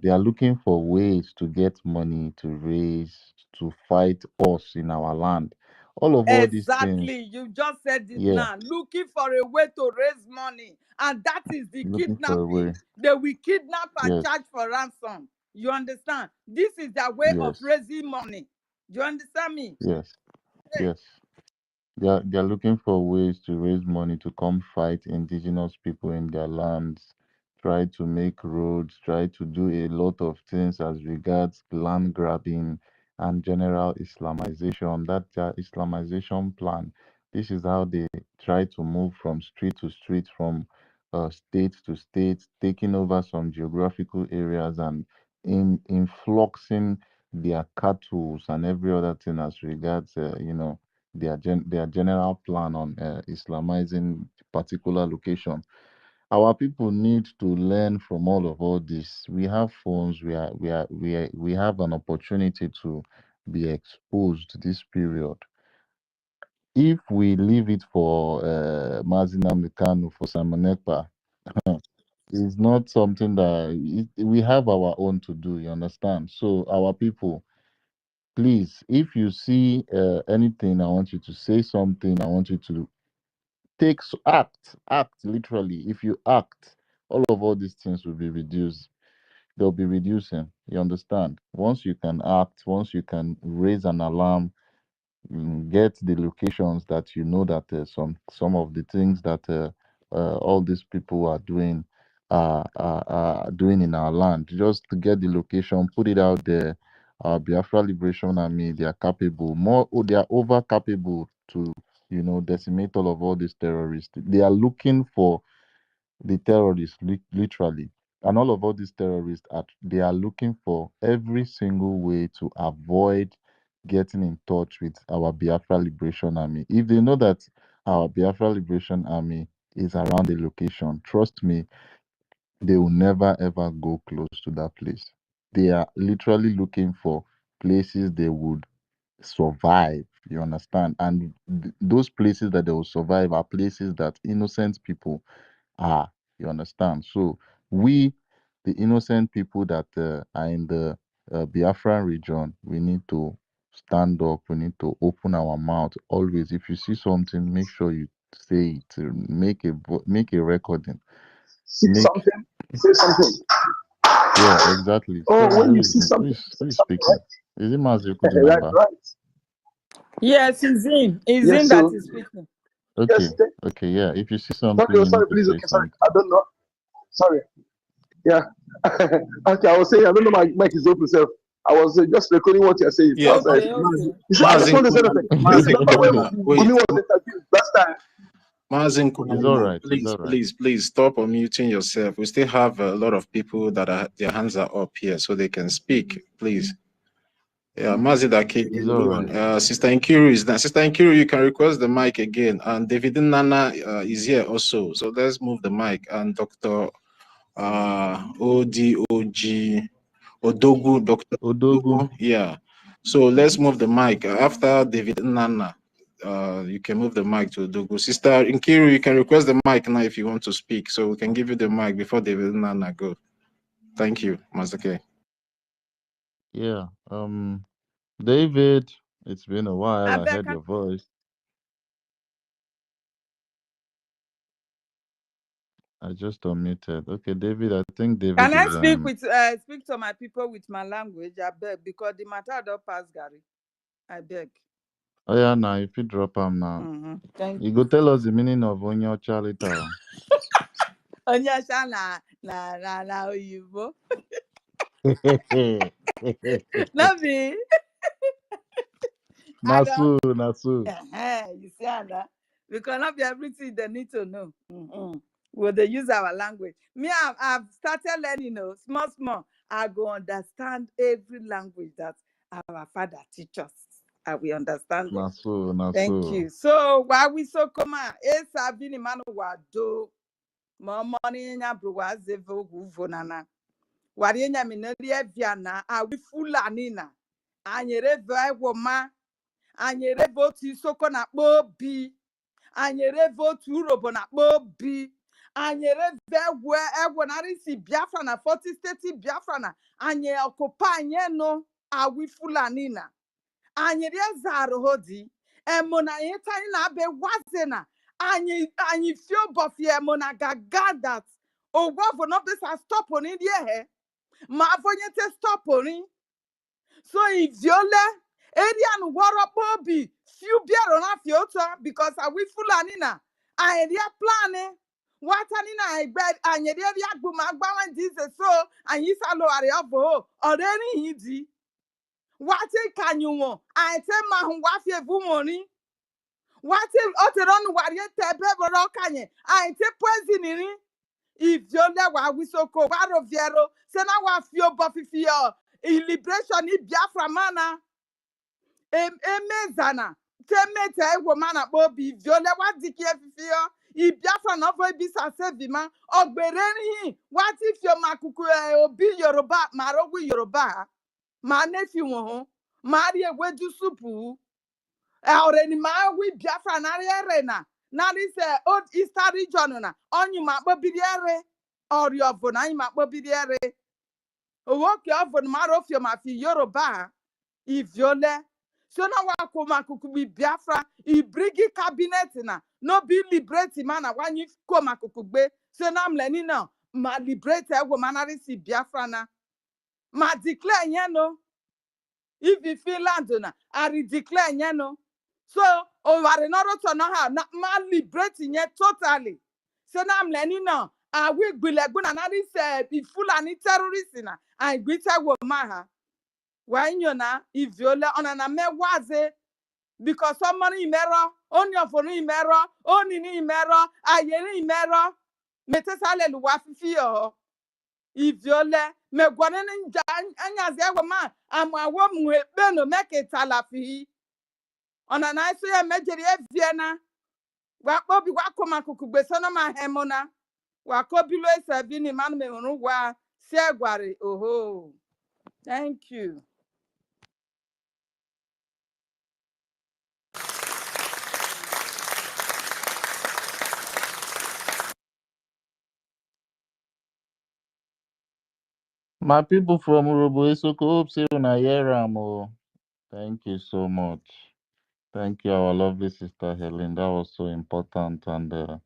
They are looking for ways to get money to raise, to fight us in our land. All these things, Exactly. You just said it yeah, now. Looking for a way to raise money. And that is the looking for a way. kidnapping. They will kidnap and Yes, charge for ransom. You understand? This is their way of yes, raising money. Do you understand me? yes, Hey. yes. They are looking for ways to raise money to come fight indigenous people in their lands, try to make roads, try to do a lot of things as regards land grabbing and general Islamization. That their Islamization plan. This is how they try to move from street to street, from state to state, taking over some geographical areas and influxing their cattle and every other thing as regards, their general plan on Islamizing particular location. Our people need to learn from all this. We have phones. We have an opportunity to be exposed this period. If we leave it for Mazina Mikanu, for Simon Ekpa, it's not something that we have our own to do. You understand? So our people, please, if you see anything, I want you to say something. I want you to act literally. If you act, all these things will be reduced. They'll be reducing. You understand? Once you can act, once you can raise an alarm, get the locations that you know that some of the things that all these people are doing are doing in our land. Just to get the location, put it out there. Biafra Liberation Army, they are capable. They are over capable to decimate all these terrorists. They are looking for the terrorists, literally. And all these terrorists they are looking for every single way to avoid getting in touch with our Biafra Liberation Army. If they know that our Biafra Liberation Army is around the location, trust me, they will never ever go close to that place. They are literally looking for places they would survive. You understand? And those places that they will survive are places that innocent people are. You understand? So we, the innocent people that are in the Biafran region, we need to stand up. We need to open our mouth always. If you see something, make sure you say it. Make a recording. See Make something, say something. Yeah, exactly. Oh, So when you see something, who say is something, speaking? Is it Mazi right? Right, number? right. Yes, it's in. It's Yes, in that so, is speaking. Okay, yes, okay, yeah. If you see sorry, something, oh, you sorry, need to please, say okay, sorry, something. I don't know. Sorry, yeah. Okay, I was saying, I don't know, my mic is open, so I was just recording what you're saying. Yeah, Outside. Okay, okay. You see, I just want to say that you remember when wait. Gumi was interviewed last time? Mazin It's all Kunana, right. It's please, all right. please, please stop unmuting yourself. We still have a lot of people that are their hands are up here, so they can speak. Please. Yeah, Mazidaki, It's all right. Sister Nkiru is there. Sister Nkiru, you can request the mic again. And David Nana is here also. So let's move the mic. And Dr. ODOG Odogu, Dr. Odogu. Odogu, yeah. So let's move the mic. After David Nana, you can move the mic to Odogu. Sister Nkiru, you can request the mic now if you want to speak. So we can give you the mic before David Nana go. Thank you, Mazake. Yeah. David, it's been a while. I Abeg, heard your voice. I just unmuted. Okay, David. I think can David I is speak to my people with my language? I beg, because the matter don't pass Gary. I beg. Oh yeah, now if you drop him now, Thank you you. go tell us the meaning of Onyocha later. Onyasha na oyibo. No be. I don't. Nasu. You see, Anna, because not be everything they need to know. Will they use our language? Me, I've started learning, small, small. I go understand every language that our father teach us. I will understand them. Thank Nasu. you. So, why we so come on? Esa bini manu wado. Momoni nya bruwa zevo guvonana. Wari nya mineri eviana. Awi fulani na. Anyere vwe woma. Anyere votu isoko na kpobi. Anyere votu urobo na kpobi. Anyere vwe egwo na risi Biafra na 40 state Biafra na. Anye okopa anye no. Awi fulani na. Anyere zaro hodi. Emona yetani na be wazena. Anyi fio bofi emona gagadat. Ogwavo no besa stop on in the ma avonyete stop on. So if yole Arian wara bobi few biaro na fiota because I we fulani na area plane watani na bed anyere agbu magbawan dize so anyisa lo are avo oreni hidi wati kanyuwo ante ma hu wafie vumoni wati oteron wari tebe boro kanye ante poisoniri if yole wa wisoko waro viero sena wa fio bofifio liberation i Biafra mana emezana temete egwo mana bobi viole wa dikie fifio i Biafra no vo bisa sevima ogbere nhi wati fio makuku obi Yoruba marogu Yoruba ma nefi won ma ri ewedu supu ore ni ma wi Biafra na ere na this old eastern region na onyu ma bobiri ere ori ovo na ma bobiri ere owo ke ovo ma ro fio ma fi Yoruba iviole so na wa koma kukubi Biafra i brigi cabinet na no be liberate mana wanyi koma kukugbe so na mleni na ma liberate egwo manari si Biafra na ma declare yen no if you feel land na I declare yen no so o ware no roto no ha na ma liberate yen totally so na mleni na awi gbilegbu na nari se bi Fulani terrorist na I gbite wo ma ha wanyona iviola onana mewaze because somebody imero only for imero oni ni imero ayeri imero metesale luwa fifio iviole me gwanene nja anya ze ma amawo mu be no make it alafi ona na so ya mejeri eviena wa kpobi wa koma kuku gbeso no ma hemona wa kobilo esabi ni manu me run wa se gware oho. Thank you. My people from Urobo Isoko, hope say una hear am o. Thank you so much. Thank you, our lovely sister Helen. That was so important, and I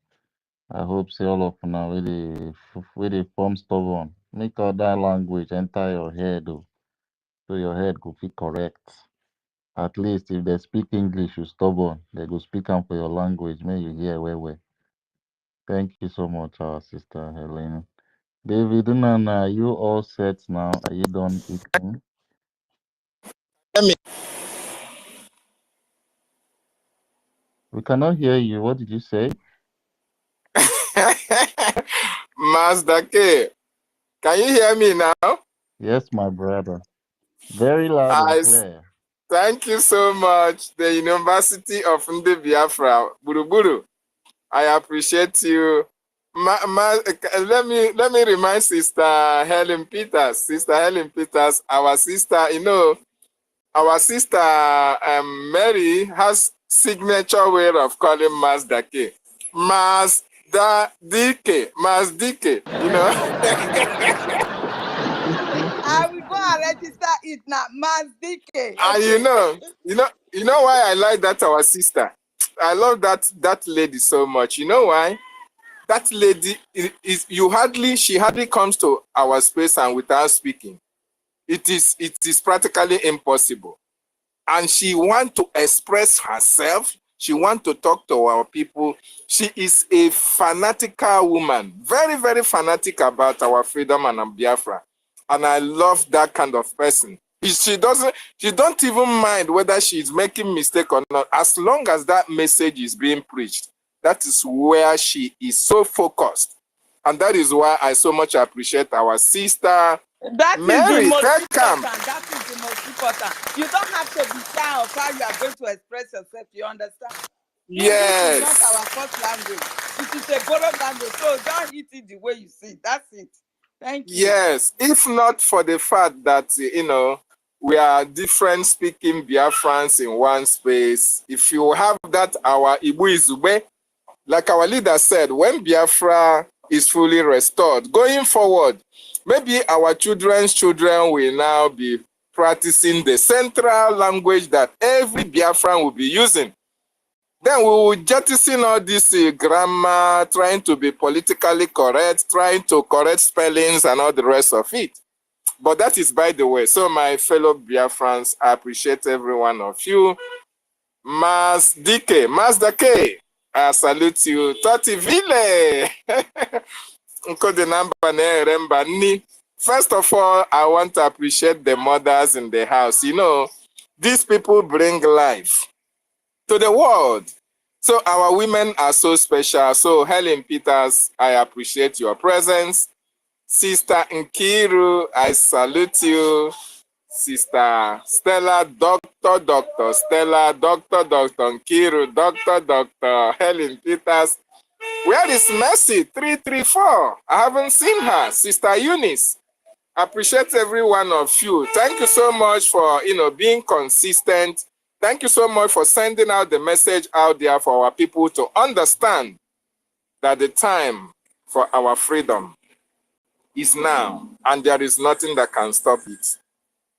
hope say all of una wey dey form stubborn. Make all that language enter your head, o, so your head go fit correct. At least if they speak English, you stubborn, they go speak am for your language, make you hear well well. Thank you so much, our sister Helen. David Nana, are you all set now? Are you done eating? We cannot hear you. What did you say? Master K, can you hear me now? Yes, my brother. Very loud and clear. Thank you so much, the University of Biafra, Buruburu. I appreciate you. Let me remind Sister Helen Peters. Sister Helen Peters, our sister, our sister Mary has signature way of calling Mazda K. Mazda DK, I will go and register it now, Mazdike. And you know why I like that our sister. I love that lady so much. You know why? That lady she hardly comes to our space and without speaking. It is practically impossible. And she wants to express herself. She wants to talk to our people. She is a fanatical woman, very, very fanatic about our freedom and Biafra. And I love that kind of person. She don't even mind whether she's making mistake or not. As long as that message is being preached, that is where she is so focused. And that is why I so much appreciate our sister, Mary. Is the most important. That is the most important. You don't have to be shy of how you are going to express yourself. You understand? Yes. English is not our first language. It is a borrowed language. So don't eat it the way you see. That's it. Thank you. Yes. If not for the fact that, we are different speaking Biafrans in one space, if you have that, our Ibu Izube, like our leader said, when Biafra is fully restored, going forward, maybe our children's children will now be practicing the central language that every Biafran will be using. Then we will jettison all this grammar, trying to be politically correct, trying to correct spellings and all the rest of it. But that is by the way. So my fellow Biafrans, I appreciate every one of you. Mazda K, I salute you. Toti Ville. First of all, I want to appreciate the mothers in the house. These people bring life to the world. So our women are so special. So Helen Peters, I appreciate your presence. Sister Nkiru, I salute you. Sister Stella, Dr. Stella, Dr. Nkiru, Dr. Helen Peters. Where is Mercy? 334. I haven't seen her. Sister Eunice. Appreciate every one of you. Thank you so much for being consistent. Thank you so much for sending out the message out there for our people to understand that the time for our freedom is now, and there is nothing that can stop it.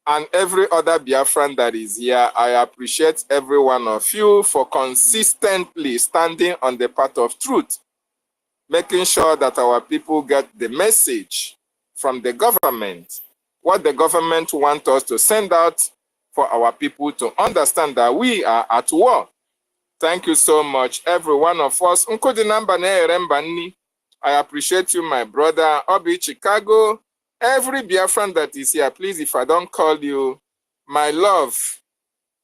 And every other Biafran that is here, I appreciate every one of you for consistently standing on the path of truth, making sure that our people get the message from the government, what the government wants us to send out for our people to understand that we are at war. Thank you so much, every one of us. I appreciate you, my brother, Obi Chicago. Every Biafran that is here, please, if I don't call you, my love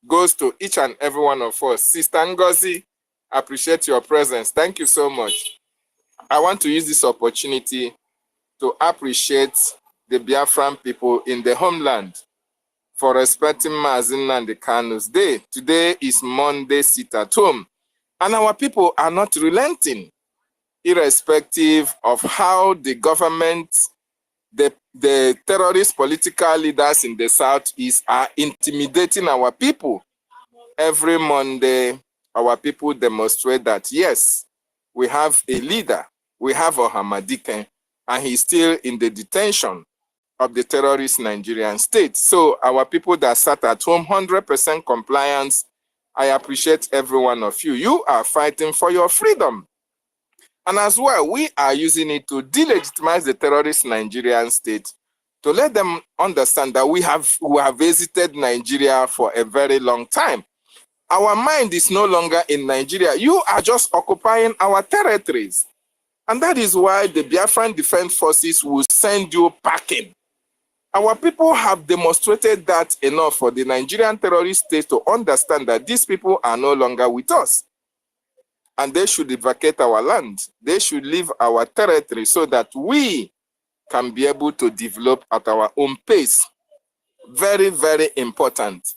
goes to each and every one of us. Sister NGOZI, appreciate your presence. Thank you so much. I want to use this opportunity to appreciate the Biafran people in the homeland for respecting Mazi Nnamdi Kanu's day. Today is Monday, sit at home. And our people are not relenting, irrespective of how the government, the terrorist political leaders in the Southeast are intimidating our people. Every Monday, our people demonstrate that, yes, we have a leader, we have Ohamadike, and he's still in the detention of the terrorist Nigerian state. So our people that sat at home, 100% compliance, I appreciate every one of you. You are fighting for your freedom. And as well, we are using it to delegitimize the terrorist Nigerian state, to let them understand that we have visited Nigeria for a very long time. Our mind is no longer in Nigeria. You are just occupying our territories. And that is why the Biafran Defense Forces will send you packing. Our people have demonstrated that enough for the Nigerian terrorist state to understand that these people are no longer with us. And they should vacate our land. They should leave our territory so that we can be able to develop at our own pace. Very, very important.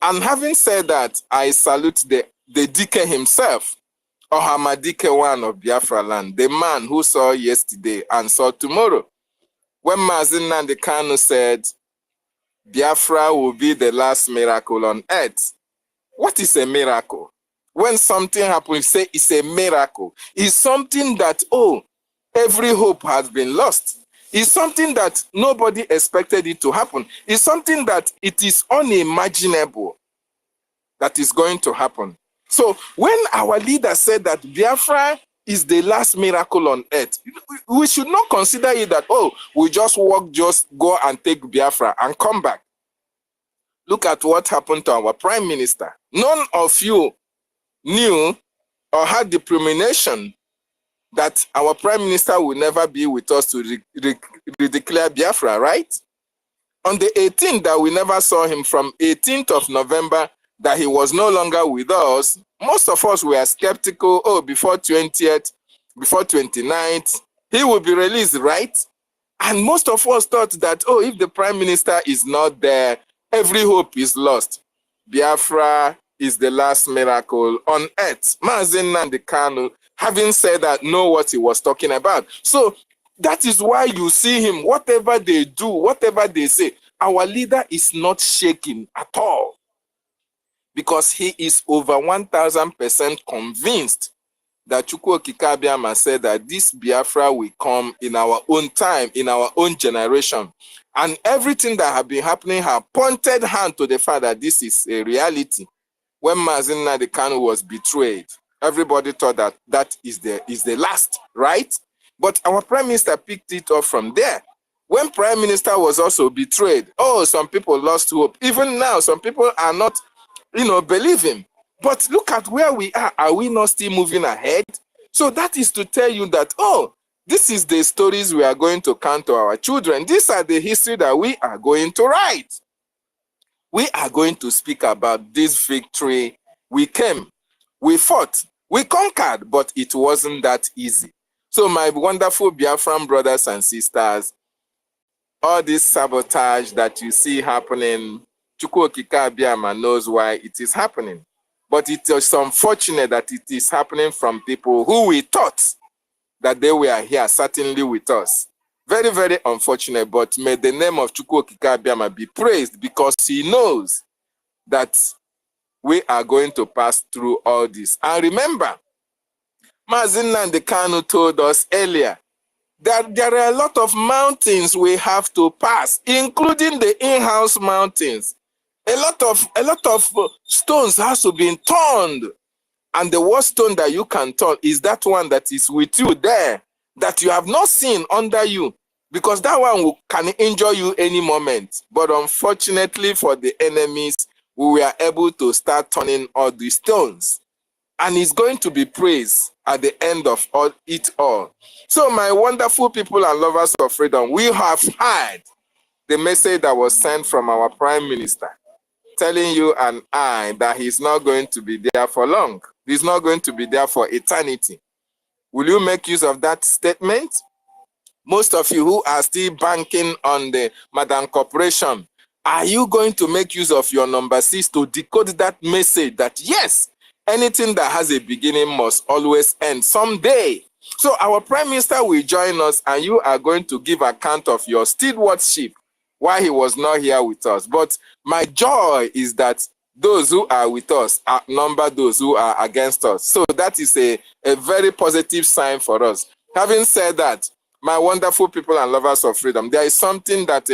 And having said that, I salute the DK himself, Ohamadike one of Biafra land, the man who saw yesterday and saw tomorrow. When Mazi Nnamdi Kanu said, Biafra will be the last miracle on earth. What is a miracle? When something happens, say it's a miracle. It's something that, oh, every hope has been lost. It's something that nobody expected it to happen. It's something that it is unimaginable that is going to happen. So when our leader said that Biafra is the last miracle on earth, we should not consider it that, oh, we just walk, just go and take Biafra and come back. Look at what happened to our prime minister. None of you knew or had the premonition that our prime minister will never be with us to declare Biafra, right? On the 18th that we never saw him, from 18th of November, that he was no longer with us, most of us were skeptical, oh, before 20th, before 29th, he will be released, right? And most of us thought that, oh, if the prime minister is not there, every hope is lost. Biafra is the last miracle on earth. Mazi Nnamdi Kanu, having said that, know what he was talking about. So that is why you see him, whatever they do, whatever they say, our leader is not shaking at all. Because he is over 1,000% convinced that Chukwu Okike Abiama said that this Biafra will come in our own time, in our own generation. And everything that has been happening have pointed hand to the fact that this is a reality. When Mazi Nnamdi Kanu was betrayed, everybody thought that that is the last, right? But our prime minister picked it up from there. When prime minister was also betrayed, oh, some people lost hope. Even now, some people are not, believing. But look at where we are. Are we not still moving ahead? So that is to tell you that, oh, this is the stories we are going to count to our children. These are the history that we are going to write. We are going to speak about this victory. We came, we fought, we conquered, but it wasn't that easy. So my wonderful Biafran brothers and sisters, all this sabotage that you see happening, Chukwu Okike Abiama knows why it is happening. But it is unfortunate that it is happening from people who we thought that they were here, certainly with us. Very, very unfortunate, but may the name of Chukwu Okike Abiama be praised, because he knows that we are going to pass through all this. And remember, Mazi Nnamdi Kanu told us earlier that there are a lot of mountains we have to pass, including the in-house mountains. A lot of stones has to be turned. And the worst stone that you can turn is that one that is with you there, that you have not seen under you, because that one can injure you any moment. But unfortunately for the enemies, we were able to start turning all the stones. And it's going to be praised at the end of it all. So my wonderful people and lovers of freedom, we have heard the message that was sent from our Prime Minister, telling you and I that he's not going to be there for long. He's not going to be there for eternity. Will you make use of that statement? Most of you who are still banking on the Madam Corporation, are you going to make use of your number 6 to decode that message that yes, anything that has a beginning must always end someday? So our Prime Minister will join us and you are going to give account of your stewardship while he was not here with us. But my joy is that those who are with us outnumber those who are against us. So that is a very positive sign for us. Having said that, my wonderful people and lovers of freedom, there is something that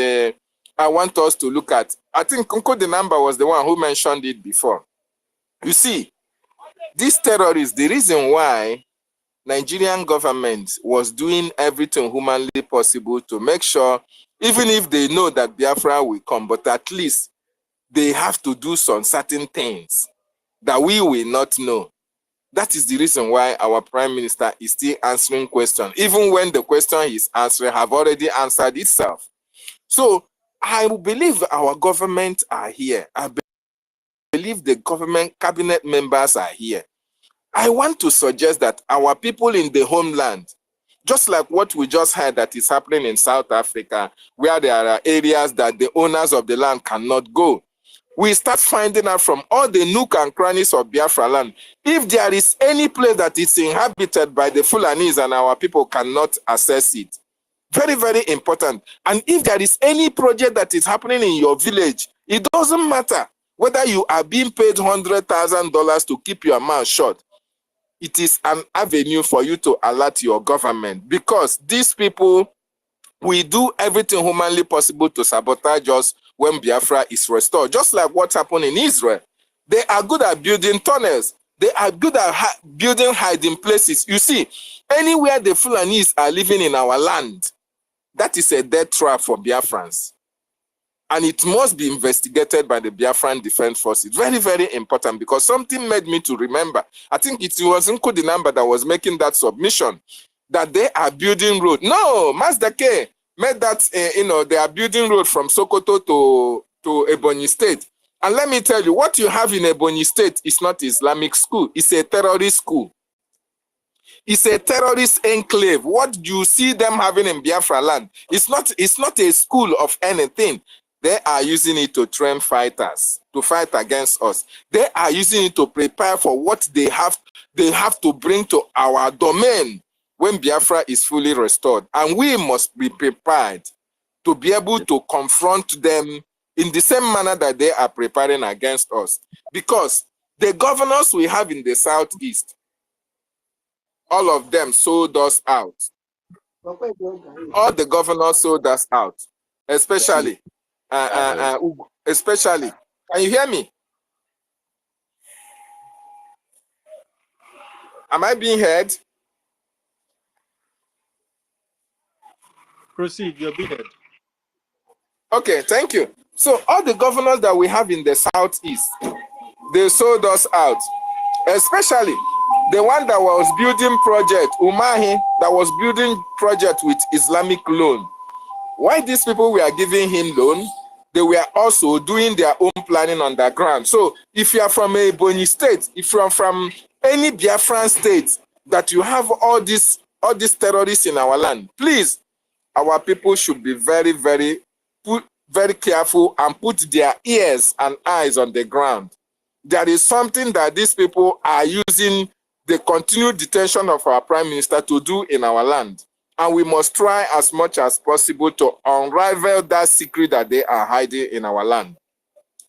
I want us to look at. I think Kunko the number was the one who mentioned it before. You see, these terrorists, the reason why Nigerian government was doing everything humanly possible to make sure, even if they know that Biafra will come, but at least they have to do some certain things that we will not know. That is the reason why our Prime Minister is still answering questions, even when the question he's answering have already answered itself. So I believe our government are here. I believe the government cabinet members are here. I want to suggest that our people in the homeland, just like what we just heard that is happening in South Africa, where there are areas that the owners of the land cannot go, we start finding out from all the nook and crannies of Biafra land, if there is any place that is inhabited by the Fulanis and our people cannot access it. Very, very important. And if there is any project that is happening in your village, it doesn't matter whether you are being paid $100,000 to keep your mouth shut. It is an avenue for you to alert your government, because these people will do everything humanly possible to sabotage us when Biafra is restored. Just like what happened in Israel. They are good at building tunnels. They are good at building hiding places. You see, anywhere the Fulanis are living in our land, that is a death trap for Biafrans. And it must be investigated by the Biafran Defense Forces. Very, very important, because something made me to remember. I think it was Nko the number that was making that submission, that they are building road. No, Mazda K made that, they are building road from Sokoto to Ebonyi State. And let me tell you, what you have in Ebonyi State is not Islamic school. It's a terrorist school. It's a terrorist enclave. What you see them having in Biafra land, it's not a school of anything. They are using it to train fighters to fight against us. They are using it to prepare for what they have to bring to our domain when Biafra is fully restored. And we must be prepared to be able to confront them in the same manner that they are preparing against us. Because the governors we have in the southeast, all of them sold us out. All the governors sold us out, especially, especially. Can you hear me? Am I being heard? Proceed, you're being heard. Okay, thank you. So all the governors that we have in the southeast, they sold us out, especially the one that was building project, Umahi, that was building project with Islamic loan. Why these people were giving him loan? They were also doing their own planning on the ground. So if you are from a Ebonyi state, if you are from any Biafran state, that you have all these terrorists in our land, please, our people should be very, very careful and put their ears and eyes on the ground. There is something that these people are using the continued detention of our Prime Minister to do in our land. And we must try as much as possible to unravel that secret that they are hiding in our land.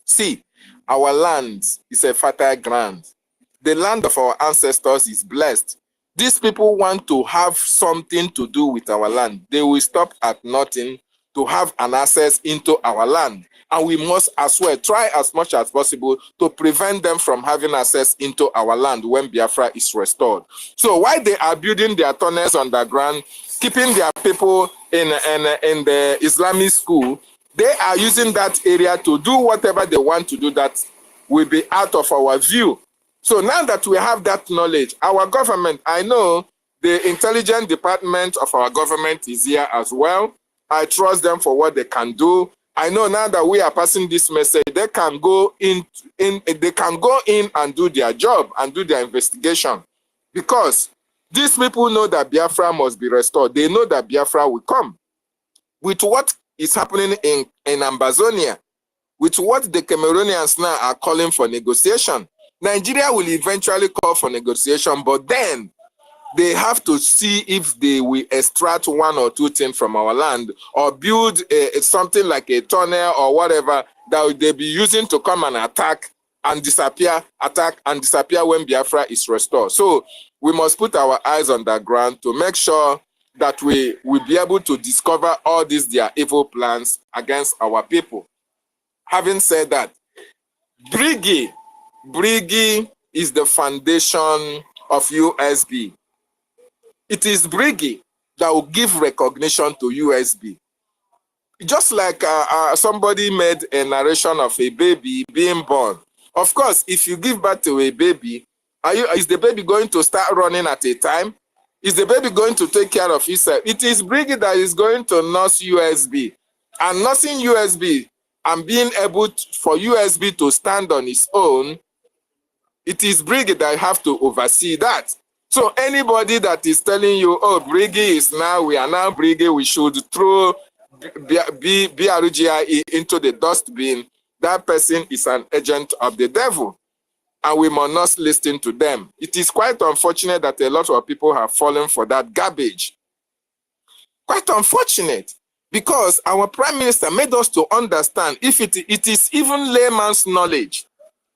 See, our land is a fertile ground. The land of our ancestors is blessed. These people want to have something to do with our land. They will stop at nothing to have an access into our land. And we must as well try as much as possible to prevent them from having access into our land when Biafra is restored. So while they are building their tunnels underground, keeping their people in the Islamic school, they are using that area to do whatever they want to do that will be out of our view. So now that we have that knowledge, our government, I know the intelligence department of our government is here as well. I trust them for what they can do. I know now that we are passing this message, they can go in and do their job and do their investigation. Because These people know that Biafra must be restored. They know that Biafra will come. With what is happening in Ambazonia, with what the Cameroonians now are calling for negotiation, Nigeria will eventually call for negotiation, but then they have to see if they will extract one or two things from our land or build something like a tunnel or whatever that they'll be using to come and attack and disappear, attack and disappear when Biafra is restored. So we must put our eyes on the ground to make sure that we will be able to discover all these their evil plans against our people. Having said that, BRGIE is the foundation of USB. It is BRGIE that will give recognition to USB. Just like somebody made a narration of a baby being born. Of course, if you give birth to a baby, is the baby going to start running at a time? Is the baby going to take care of itself? It is BRGIE that is going to nurse USB. And nursing USB and being able for USB to stand on its own, it is BRGIE that have to oversee that. So anybody that is telling you, oh, BRGIE is now, we are now BRGIE, we should throw BRGIE into the dustbin, that person is an agent of the devil. And we must not listen to them. It is quite unfortunate that a lot of people have fallen for that garbage. Quite unfortunate. Because our Prime Minister made us to understand if it is even layman's knowledge.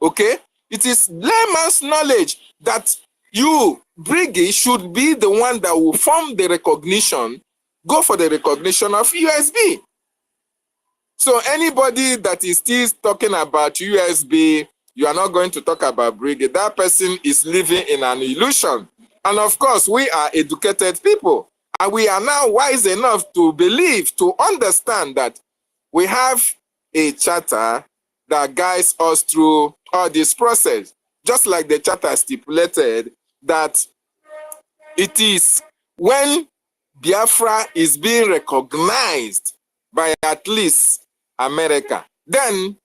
Okay? It is layman's knowledge that you, BRGIE, should be the one that will form the recognition, go for the recognition of USB. So anybody that is still talking about USB, you are not going to talk about BRGIE. That person is living in an illusion. And of course, we are educated people. And we are now wise enough to believe, to understand that we have a charter that guides us through all this process. Just like the charter stipulated that it is when Biafra is being recognized by at least America, then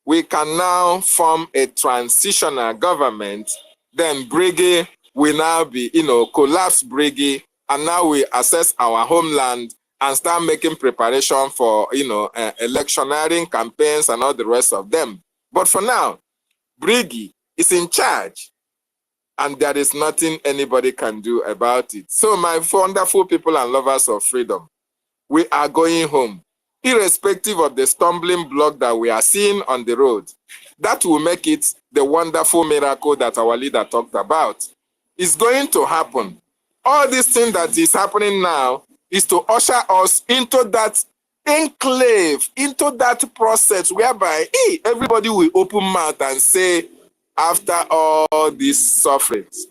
we can now form a transitional government. Then BRGIE will now be, collapse BRGIE, and now we assess our homeland and start making preparation for, electioneering campaigns and all the rest of them. But for now, BRGIE is in charge, and there is nothing anybody can do about it. So my wonderful people and lovers of freedom, we are going home, irrespective of the stumbling block that we are seeing on the road. That will make it the wonderful miracle that our leader talked about. It's going to happen. All this thing that is happening now is to usher us into that enclave, into that process whereby everybody will open mouth and say, after all these sufferings,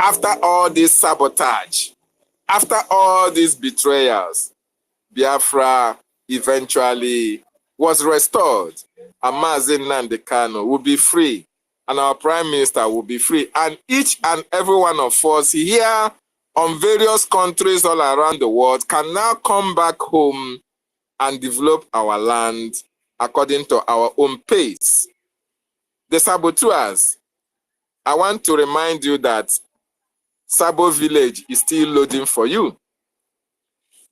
after all this sabotage, after all these betrayals, Biafra eventually was restored. And Mazi Nnamdi Kanu will be free. And our Prime Minister will be free. And each and every one of us here on various countries all around the world can now come back home and develop our land according to our own pace. The saboteurs, I want to remind you that Sabo village is still loading for you.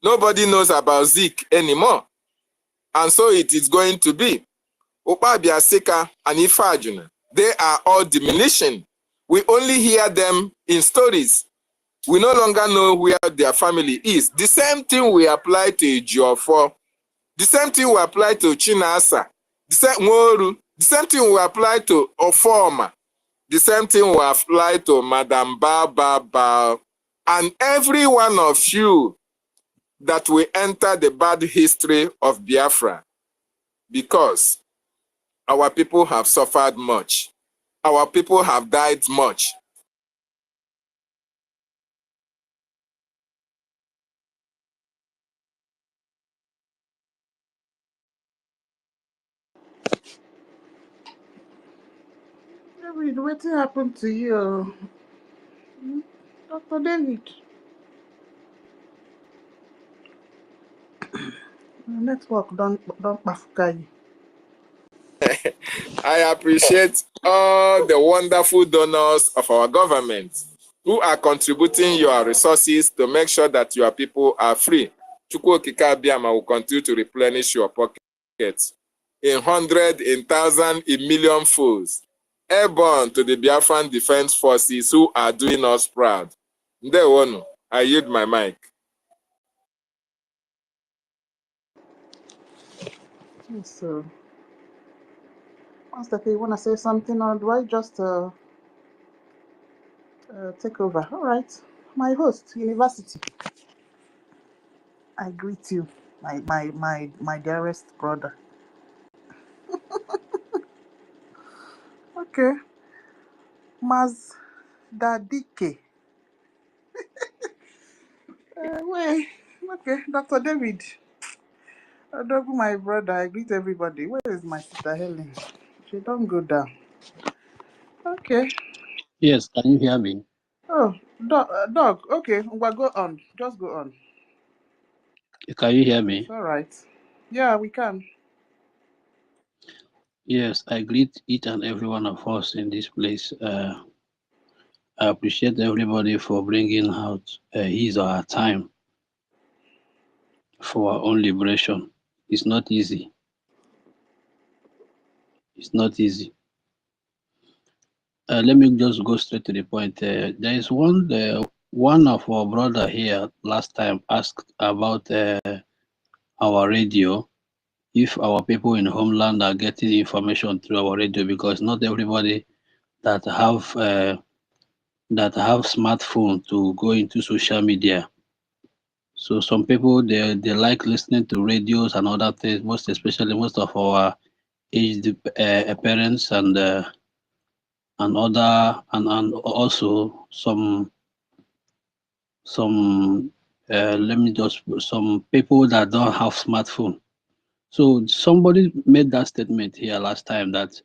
Nobody knows about Zik anymore. And so it is going to be. Okpabia Seka and Ifajuna, they are all diminishing. We only hear them in stories. We no longer know where their family is. The same thing we apply to Ejiofor. The same thing we apply to Chinasa. The same thing we apply to Oforma. The same thing we apply to Madam Ba. And every one of you that will enter the bad history of Biafra, because our people have suffered much. Our people have died much. David, what happened to you? Dr. David. Network don't pafuka you. I appreciate all the wonderful donors of our government. who are contributing your resources to make sure that your people are free. Chukwu Okike Abiama will continue to replenish your pockets in 100, in 1,000, in million folds. Airborne to the Biafran Defense Forces who are doing us proud. Ndewonu, I yield my mic. Yes, sir. Master K, you want to say something, or do I just take over? All right. My host, University, I greet you, my dearest brother. Okay. Maz Dadike. Wait. Okay, Dr. David. Adogu, my brother, I greet everybody. Where is my sister Helen? She don't go down. Okay. Yes, can you hear me? Oh, dog. Okay, well, go on. Just go on. Can you hear It's me? all right. Yeah, we can. Yes, I greet each and every one of us in this place. I appreciate everybody for bringing out his or her time for our own liberation. It's not easy. It's not easy. Let me just go straight to the point. There is one of our brother here last time asked about our radio, if our people in homeland are getting information through our radio, because not everybody that have smartphone to go into social media. So some people they like listening to radios and other things. Most especially most of our aged parents and also some some people that don't have smartphone. So somebody made that statement here last time that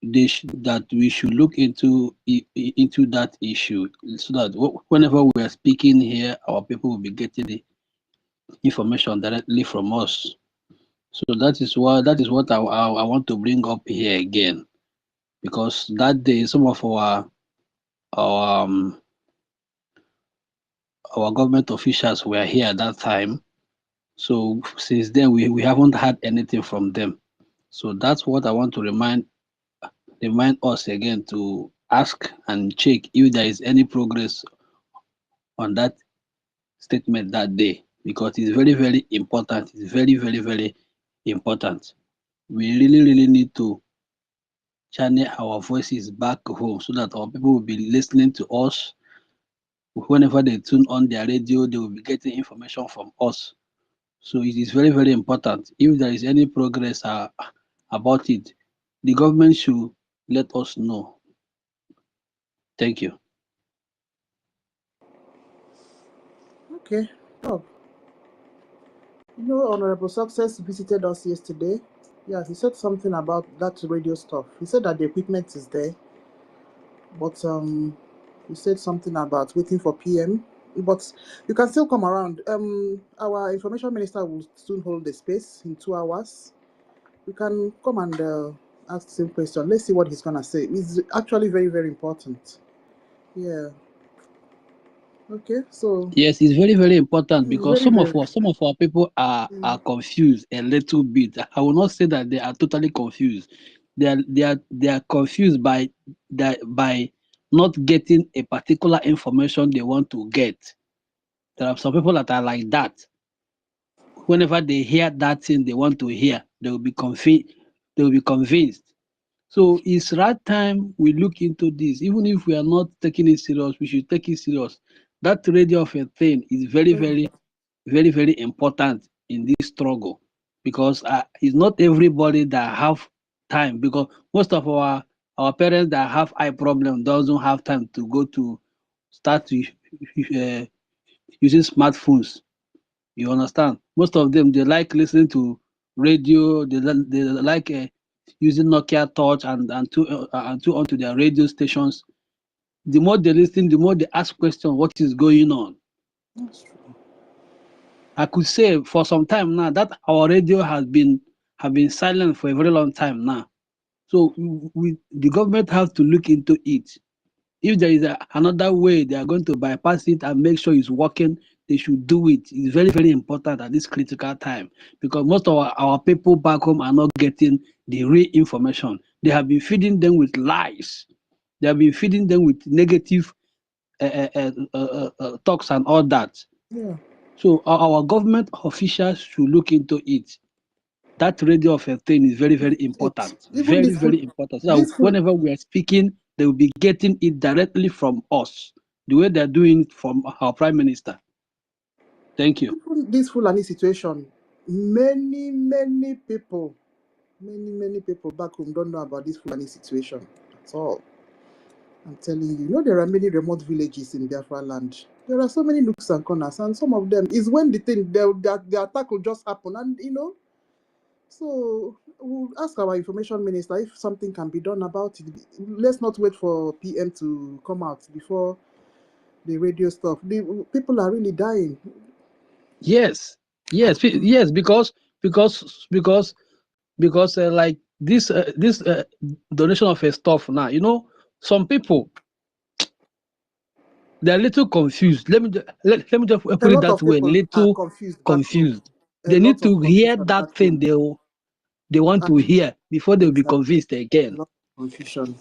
that we should look into that issue, so that whenever we are speaking here, our people will be getting the information directly from us. So that is what I want to bring up here again, because that day some of our government officials were here at that time. So since then we haven't had anything from them. So that's what I want to remind us again, to ask and check if there is any progress on that statement that day, because it's very, very important. It's very, very, very important. We really, really need to channel our voices back home so that our people will be listening to us. Whenever they tune on their radio, they will be getting information from us. So it is very, very important. If there is any progress about it, the government should let us know. Thank you. Okay, dog. You know, Honorable Success visited us yesterday. Yeah, he said something about that radio stuff. He said that the equipment is there, but he said something about waiting for PM. But you can still come around. Our information minister will soon hold the space in 2 hours. You can come and ask the same question. Let's see what he's gonna say. It's actually very, very important. Yeah. Okay. So Yes, it's very, very important, it's because very, some very. of our people are confused a little bit. I will not say that they are totally confused. They are confused by not getting a particular information they want to get. There are some people that are like that. Whenever they hear that thing they want to hear, they will be convinced. They will be convinced. So it's right time we look into this. Even if we are not taking it serious, we should take it serious. That radio of a thing is very, very, very, very important in this struggle, because it's not everybody that have time, because most of our parents that have eye problem doesn't have time to go to start to using smartphones. You understand? Most of them, they like listening to radio. They like using Nokia Touch and to onto their radio stations. The more they listen, the more they ask questions. What is going on? That's true. I could say for some time now that our radio have been silent for a very long time now. So the government has to look into it. If there is another way they are going to bypass it and make sure it's working, they should do it. It's very, very important at this critical time because most of our people back home are not getting the real information. They have been feeding them with lies. They have been feeding them with negative talks and all that. Yeah. So our government officials should look into it. That radio of a thing is very, very important. Even Very, very important. So this food, whenever we are speaking, they will be getting it directly from us, the way they're doing it from our Prime Minister. Thank you. even this Fulani situation, many people back home don't know about this Fulani situation at all. I'm telling you, there are many remote villages in Biafra land. There are so many nooks and corners, and some of them is when the attack will just happen, and so we'll ask our information minister if something can be done about it. Let's not wait for PM to come out before the radio stuff. The people are really dying. Yes, because like this donation of a stuff now, some people they're a little confused. Let me just put it lot that of way, people are little confused back home. confused. A They need lot of to hear confusion that back thing home. they want to hear before they'll be convinced A again. lot of confusion.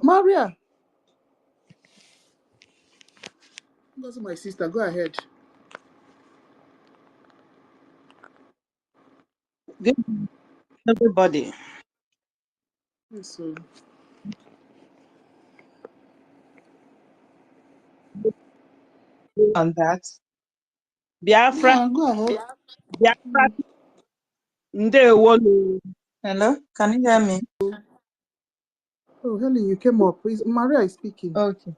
Maria. That's my sister. Go ahead. Good everybody. Yes, so. On that. Biafra. Yeah, go ahead. Biafra. Hello, can you hear me? Oh, Helen, you came up. Please, Maria is speaking. Okay.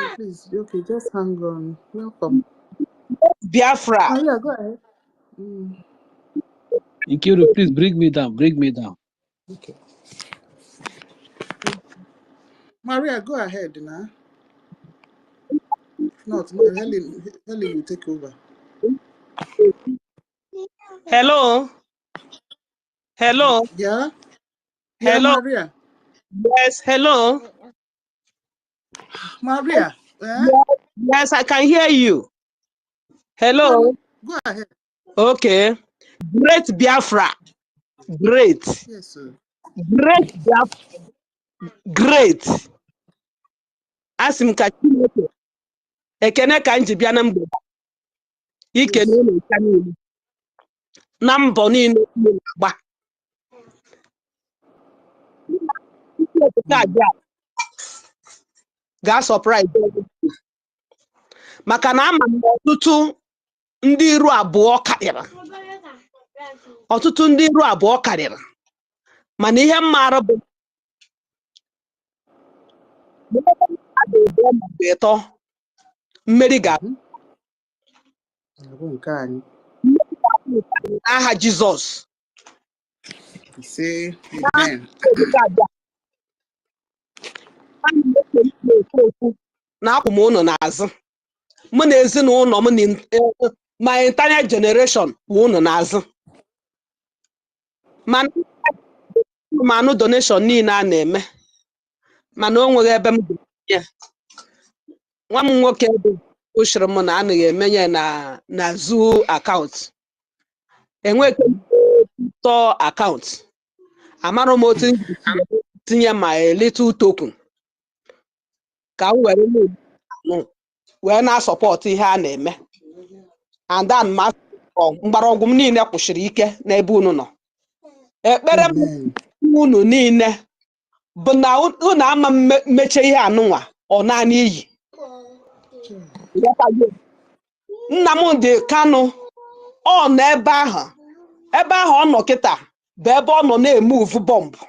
Yeah, please, okay, just hang on. Welcome. Biafra. Maria, go ahead. Ikiru, please bring me down. Okay. Maria, go ahead now. Not Helen will take over. Hello. Yeah. Hello. Maria. Yes, hello. Maria. Yes, I can hear you. Hello. Go ahead. Okay. Great Biafra. Great. Yes, sir. Great Biafra. Great. Asim ka Chineke. Ekene ka nji bịa na mgbede. Ikene ụlọ nka niile. Na mbọ niile na-agba. Gaa surprise maka na ama m ọtụtụ ndị iru abụọ karịrị mana ihe mmaara bụ ịtọ mmeri n'aha Jizọs na-akwụ m unu n'azụ mụ na ezinụlọ m ma entire generation wụ unu n'azụ mana anụ donation niile a na-eme mana o nweghị ebe m ya nwa m nwoke bụ ochiri m na anaghị emenye na zoo akaụntụ enweghị tọ akaụntụ amara m otu tinye ma little token ka m wee na-asọpọtụ ihe a na-eme and then mgbọrọgwụ m niile kwụsịrị ike n'ebe unu nọ ekpere m unu niile bụ na unu ama mmeche ihe anụnwa ọ naanị iyi Nnamdi Kanu ọ nọ ebe ahụ ọ nọ kịta bụ ebe ọ nọ na-emuvu bọmbụ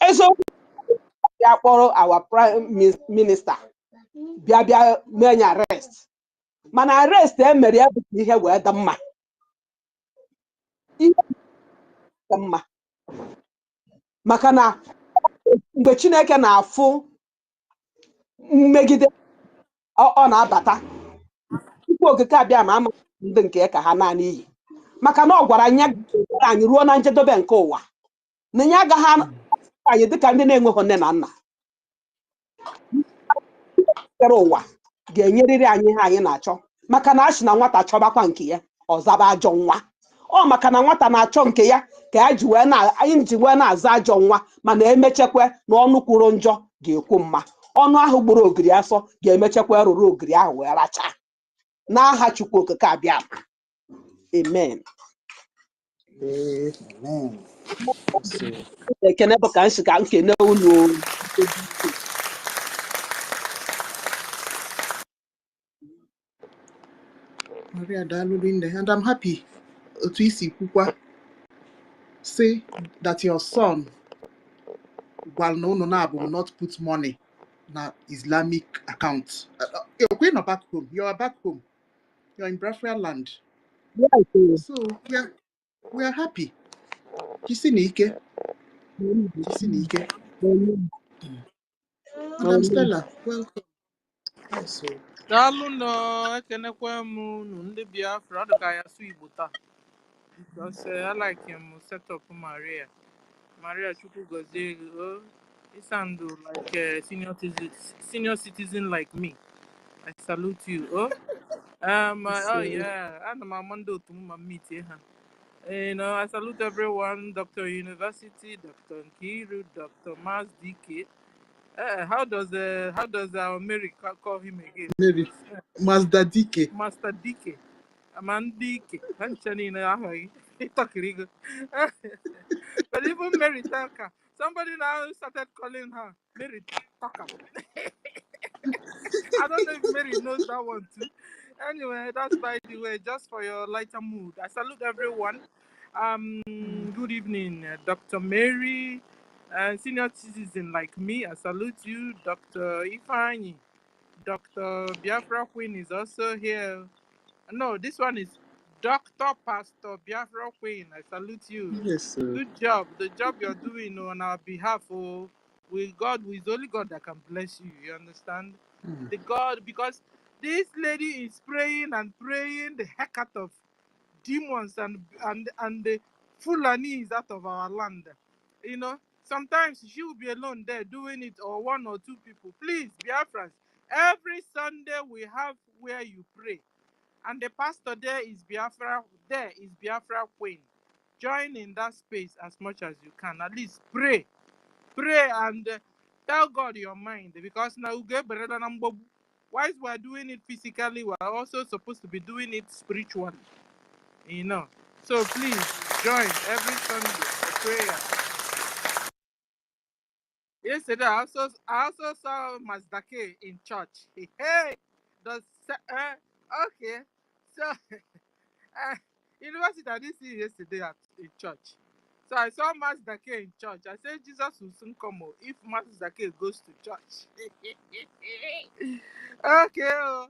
eziokwu ya kpọrọ our prime minister bịa menye arrest mana arrest emere ya bụ ihe wee dị mma maka na mgbe Chineke na-afụ mmegide ọ na-abata Chukwu okike abịa ma ama ndị nke ka ha naanị iyi maka na ọ gwara anyị ruo na njedebe nke ụwa na ya agaghị anyị dịka ndị na-enweghị nne na nna kere ụwa ga-enyerịrị anyị ihe anyị na-achọ maka na a sị na nwata chọbakwa nke ya ọ zaba ajọ nwa ọ maka na nwata na-achọ nke ya ka anyị ji wee na-aza ajọ nwa mana emechekwa na ọnụ kwuru njọ ga-ekwu mma ọnụ ahụ gburu ogiri afọ ga-emechekwa rụrụ ogiri ahụ wee rachaa n'aha Chukwu okike abịa amen. Amen. Ekene bụ ka nsi ka nkene unu Maria Dalurinde, and I'm happy to isi kwukwa say that your son while no will not put money na Islamic account. You're not back home. You are back home. You're in Biafra land. So we are happy. Kisinike. Madam Stella, welcome. Yes, sir. Daalụ nọ ekenekwa m unu ndị Biafra ọ dị ka ya sụ Igbo taa because I like him set up Maria Chukwu gozie gị you sound like a senior citizen like me. I salute you. Oh yeah, ana m ama ndị otu m ma meet ha. You know, I salute everyone, Dr. University, Dr. Nkiru, Dr. Mas DK. How does our Mary call him again? Mary, Master DK. Master DK. Amandike. But even Mary Tucker, somebody now started calling her Mary Tucker. I don't know if Mary knows that one too. Anyway, that's by the way, just for your lighter mood. I salute everyone. Good evening, Dr. Mary, senior citizen like me. I salute you, Dr. Ifeanyi. Dr. BIAFRACOIN is also here. No, this one is Dr. Pastor BIAFRACOIN. I salute you. Yes, sir. Good job. The job you're doing on our behalf. With only God that can bless you. You understand? The God, because this lady is praying and praying the heck out of demons and the Fulanis out of our land. You know, sometimes she will be alone there doing it, or one or two people. Please, Biafrans, every Sunday we have where you pray, and the pastor there is BIAFRACOIN. Join in that space as much as you can. At least pray and tell God your mind, because now we get better than whilst we're doing it physically, we're also supposed to be doing it spiritually. You know, so please join every Sunday for prayer. Yesterday, I also saw Mazdake in church. Hey, okay. So, university I didn't see yesterday in church. So I saw Mazdake in church. I said Jesus will soon come if Mazdake goes to church. Okay.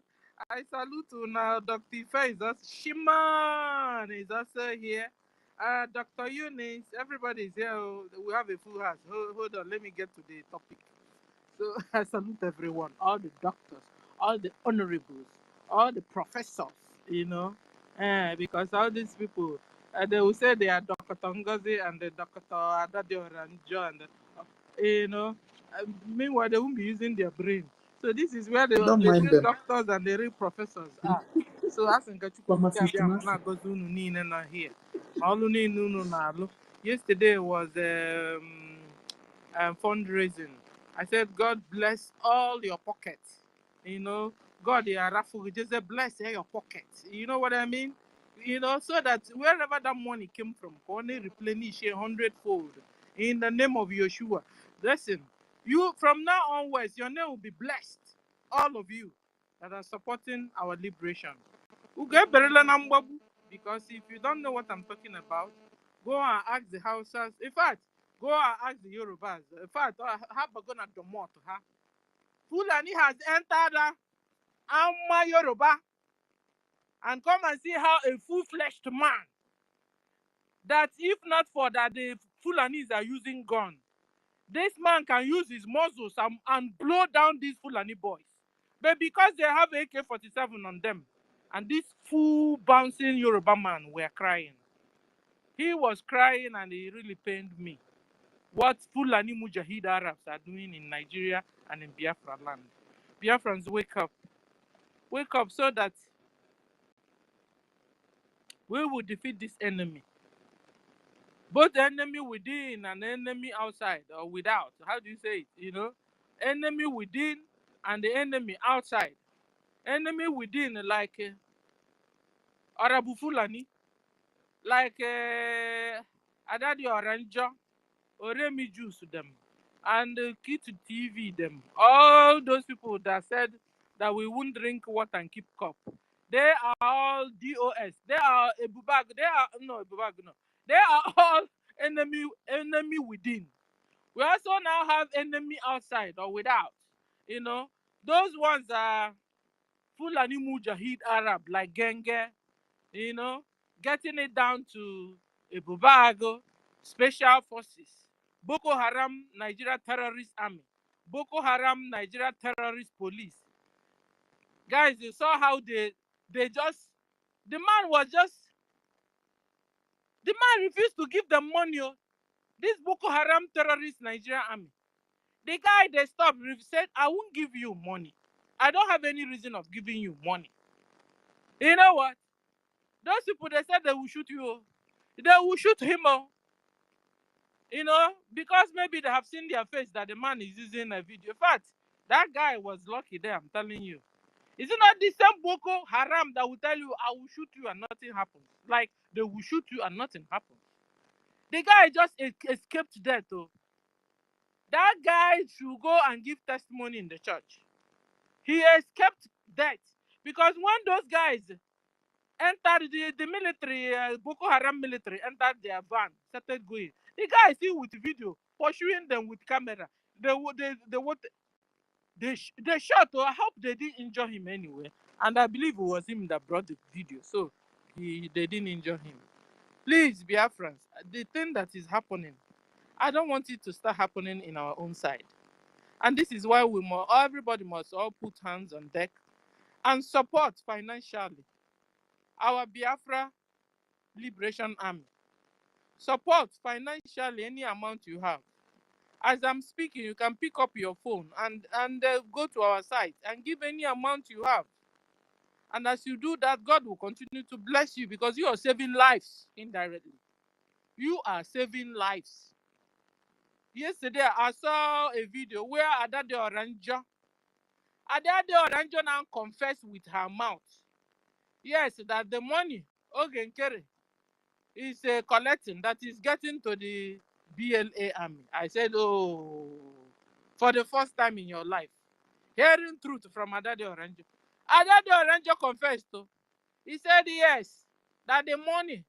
I salute you now. Dr. Ife is also, Shiman is also here. Dr. Eunice, everybody is here. We have a full house. Hold on, let me get to the topic. So I salute everyone, all the doctors, all the honorables, all the professors, you know, because all these people, they will say they are Dr. NGOZI and the Dr. Adadio and John, you know, meanwhile they won't be using their brain. So this is where the real doctors and the real professors are. So as in here. Yesterday was fundraising. I said, God bless all your pockets. You know, God, just bless your pockets. You know what I mean? You know, so that wherever that money came from, only replenish 100-fold in the name of Yeshua. Listen, you from now onwards, your name will be blessed. All of you that are supporting our liberation. Because if you don't know what I'm talking about, go and ask the Hausas. In fact, go and ask the Yorubas. In fact, Habagona Domot, Fulani has entered Amma Yoruba, and come and see how a full-fledged man, that if not for that the Fulanis are using gun, this man can use his muscles and blow down these Fulani boys. But because they have AK-47 on them, and this full bouncing Yoruba man were crying. He was crying and he really pained me. what Fulani Mujahid Arabs are doing in Nigeria and in Biafra land. Biafrans, wake up. Wake up so that we will defeat this enemy. Both enemy within and enemy outside or without. How do you say it? You know, enemy within and the enemy outside. Enemy within, like Arabu Fulani, like Adadi Oranjo, Oremi Juice them, and Kit TV them. All those people that said that we won't drink water and keep cup. They are all DOS. They are Ebubag. They are no Ebubag. No. They are all enemy within. We also now have enemy outside or without. You know, those ones are Fulani Mujahid Arab like Genge. You know, getting it down to Ebubago, Special Forces, Boko Haram, Nigeria Terrorist Army, Boko Haram, Nigeria Terrorist Police. Guys, you saw how they just, the man refused to give them money. This Boko Haram Terrorist Nigeria Army. The guy they stopped said, I won't give you money. I don't have any reason of giving you money. You know what? Those people, they said they will shoot you. They will shoot him. You know, because maybe they have seen their face that the man is using a video. In fact, that guy was lucky there, I'm telling you. Is it not the same Boko Haram that will tell you, I will shoot you and nothing happens? Like, they will shoot you and nothing happens. The guy just escaped death, though. That guy should go and give testimony in the church. He escaped death. Because when those guys entered the military, Boko Haram military, entered their van, started going, the guy still with video, pursuing them with camera. They shot, or I hope they didn't injure him anyway. And I believe it was him that brought the video. So they didn't injure him. Please, Biafrans, the thing that is happening, I don't want it to start happening in our own side. And this is why everybody must all put hands on deck and support financially our Biafra Liberation Army. Support financially any amount you have. As I'm speaking, you can pick up your phone and go to our site and give any amount you have. And as you do that, God will continue to bless you because you are saving lives indirectly. You are saving lives. Yesterday, I saw a video where Adade Oranjo now confessed with her mouth. Yes, that the money Ogenkere is collecting, that is getting to the BLA army. I said, oh, for the first time in your life, hearing truth from Adade Oranjo. Adade Oranjo confessed. He said yes, that the money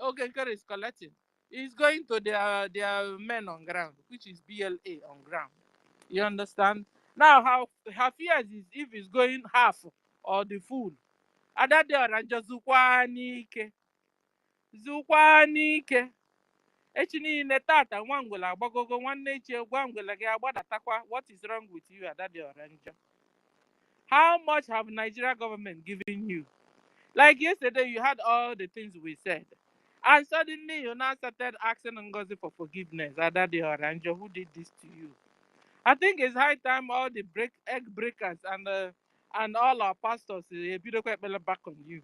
Ogenkere is collecting is going to their men on ground, which is BLA on ground. You understand? Now, how fears is if it's going half or the full. Adade Oranjo zukwa n'ike. Echi niile tata nwangwele agbagogo, nwanne echi gwangwele gị agbadatakwa. What is wrong with you, Adade Oranjo? How much have Nigeria government given you? Like yesterday, you had all the things we said. And suddenly, you now started asking NGOZI for forgiveness. Adade Oranjo, who did this to you? I think it's high time all the egg breakers and all our pastors back on you.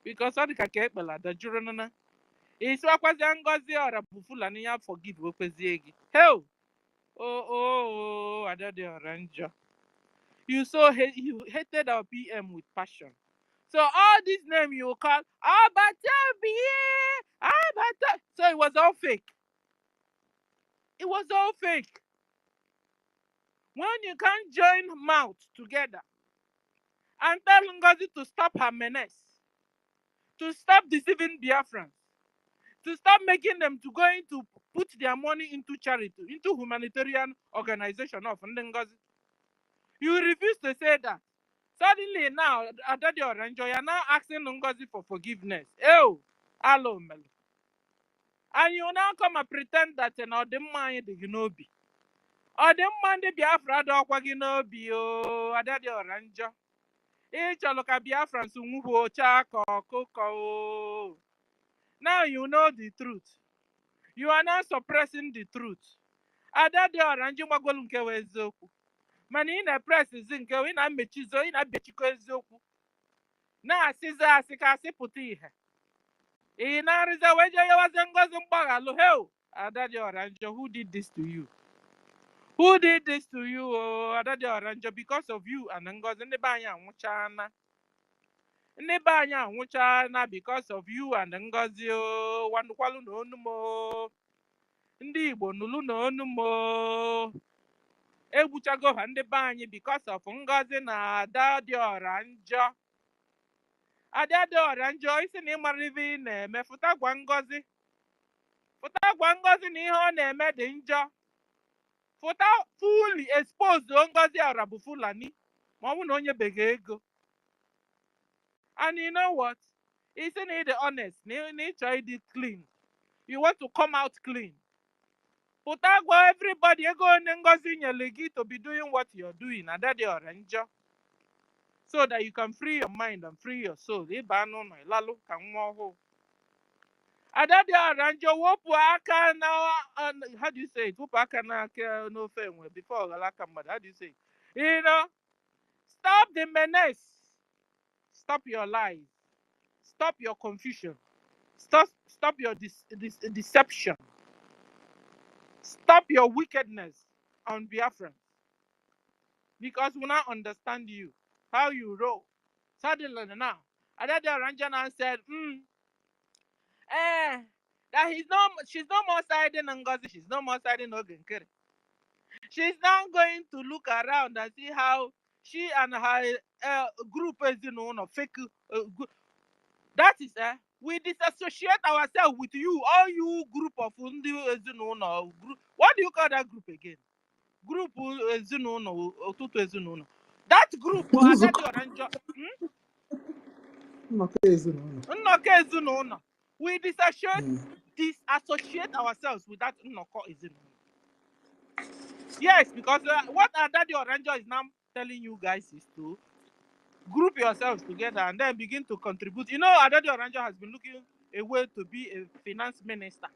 Because all the kakepela, the journal, it's what was NGOZI or Arabu Fulani forgive Okwesiegi. Hell! Oh, Adade Oranjo. You hated our PM with passion. So all these names you call Abata. So it was all fake. It was all fake. When you can't join mouth together and tell NGOZI to stop her menace, to stop deceiving Biafrans, to stop making them to going to put their money into charity, into humanitarian organization of NGOZI. You refuse to say that. Suddenly now, Adade Oranjo, you are now asking NGOZI for forgiveness. Ew, hello, Mel. And you now come and pretend that the man the Ginobi. Or the man the Biafra dog Ginobi, oh, Adade Oranjo. Each look at Biafrans who chako coco. Now you know the truth. You are now suppressing the truth. Ada dị ọra njọ gbagolu nke wee eziokwu. Mana ị na-press zi nke ị na-emechizo, ị na-abịachikọ eziokwu. Na-asịzi asị ka asị pụta ihe. Ị na-arịza wee jee yawazie Ngozi mgbaghalụ. Hey, Ada dị ọra njọ, who did this to you? Who did this to you? Oh, Ada dị ọra njọ, because of you and Ngozi ndị be anyị anwụchana. Ndị be anyị anwụchana because of you and Ngozi. Oh, wanụkwalụ na onu mo. Ndị Igbo nụlụ na onu mo. Egbuchago ha ndị be anyị because of Ngozi na Ada dị ọra njọ. Ada dị ọra njọ, isi na ịmara ife ị na-eme, fụta gwa Ngozi. Fụta gwa Ngozi na ihe ọ na-eme dị njọ. Fụta fully expose Ngozi ọra bụ Fulani ma ọ bụ na onye bega ego. And you know what? Isi na ịdị honest, na ịchọ ịdị clean. You want to come out clean. Pụta gwa everybody ego onye Ngozi nyere gị to be doing what you're doing. Ada dị ọra njọ. So that you can free your mind and free your soul. Ịba n'ụlọ ịlalụ ka nwa ọhụụ. Ada dị ọra njọ, wopụ aka na, how do you say it? Wopụ aka na aka n'ofe enwe before ọghara aka mmadụ. How do you say it? You know, stop the menace. Stop your lies. Stop your confusion. Stop your deception. Stop your wickedness on Biafra. Because we now understand you, how you roll. Suddenly now, Ada dị ọra njọ now said, that she's no more siding Ngozi, she's no more siding Ogenkere. She's now going to look around and see how she and her group is, fake. That is, we disassociate ourselves with you, all you group of group. What do you call that group again? Group that group, Ada dị ọra njọ. We disassociate ourselves with that Nnoko Ezinụlọ. Yes, because what Ada dị ọra njọ is now telling you guys is to group yourselves together and then begin to contribute. You know, Ada dị ọra njọ has been looking a way to be a finance minister.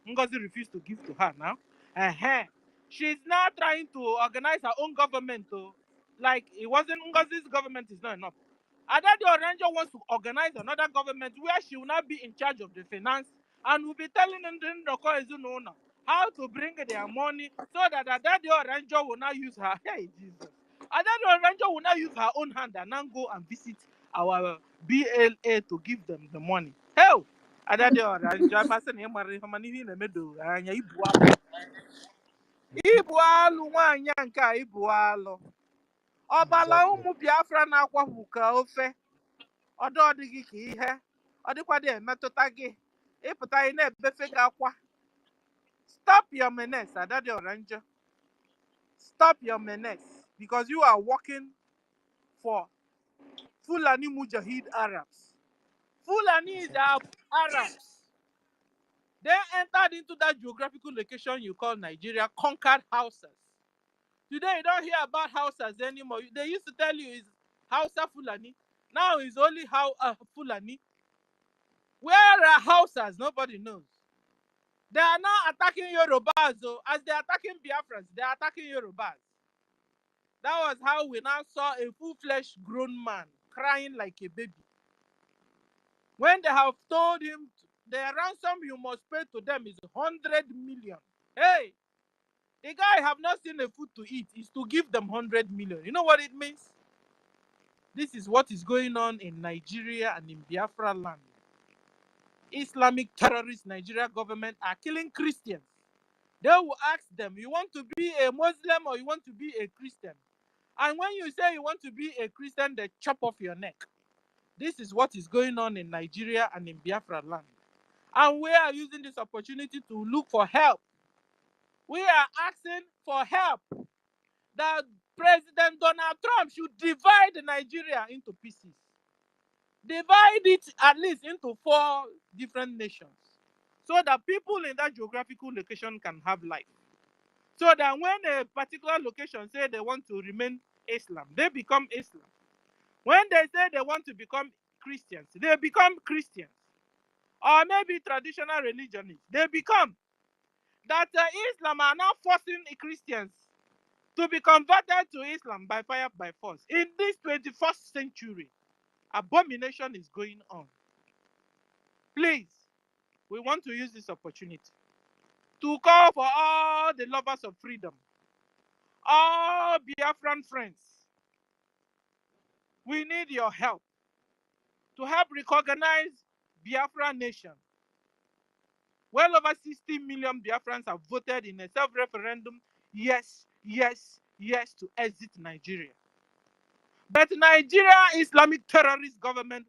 Ngozi refused to give to her now. She's now trying to organize her own government. Like, it wasn't Ngozi's government is not enough. Ada dị ọra njọ wants to organize another government where she will not be in charge of the finance and will be telling them Nnoko Ezinụlọ how to bring their money so that Ada dị ọra njọ will not use her. Hey, Jesus. Ada dị ọra njọ will not use her own hand and now go and visit our BLA to give them the money. Hell, Ada dị ọra njọ, I'm saying, ibu alụ nwaanyị nke a ibu alụ. Ọbala ụmụ Biafra na-akwafu ka ofe. Ọ dịghị ka ihe. Ọ dịkwa dị emetụta gị. Ịpụta ị na-ebefe gị akwa. Stop your menace, Ada dị ọra njọ. Stop your menace. Because you are working for Fulani Mujahid Arabs. Fulani are Arabs. They entered into that geographical location you call Nigeria, conquered Hausas. Today you don't hear about Hausas anymore. They used to tell you it's Hausa Fulani. Now it's only Fulani. Where are Hausas? Nobody knows. They are now attacking Yorubas. So as they're attacking Biafrans, they're attacking Yorubas. That was how we now saw a full-fledged grown man crying like a baby. When they have told him the ransom you must pay to them is 100 million. Hey, the guy have not seen a food to eat. Is to give them 100 million. You know what it means? This is what is going on in Nigeria and in Biafra land. Islamic terrorist Nigeria government are killing Christians. They will ask them, you want to be a Muslim or you want to be a Christian? And when you say you want to be a Christian, they chop off your neck. This is what is going on in Nigeria and in Biafra land. And we are using this opportunity to look for help. We are asking for help that President Donald Trump should divide Nigeria into pieces. Divide it at least into 4 different nations so that people in that geographical location can have life. So that when a particular location say they want to remain Islam, they become Islam. When they say they want to become Christians, they become Christians. Or maybe traditional religionists, they become. that Islam are now forcing Christians to be converted to Islam by fire, by force. In this 21st century, abomination is going on. Please, we want to use this opportunity to call for all the lovers of freedom, all Biafran friends. We need your help to help recognize Biafra nation. Well over 60 million Biafrans have voted in a self-referendum, yes, yes, yes, to exit Nigeria. But Nigeria Islamic terrorist government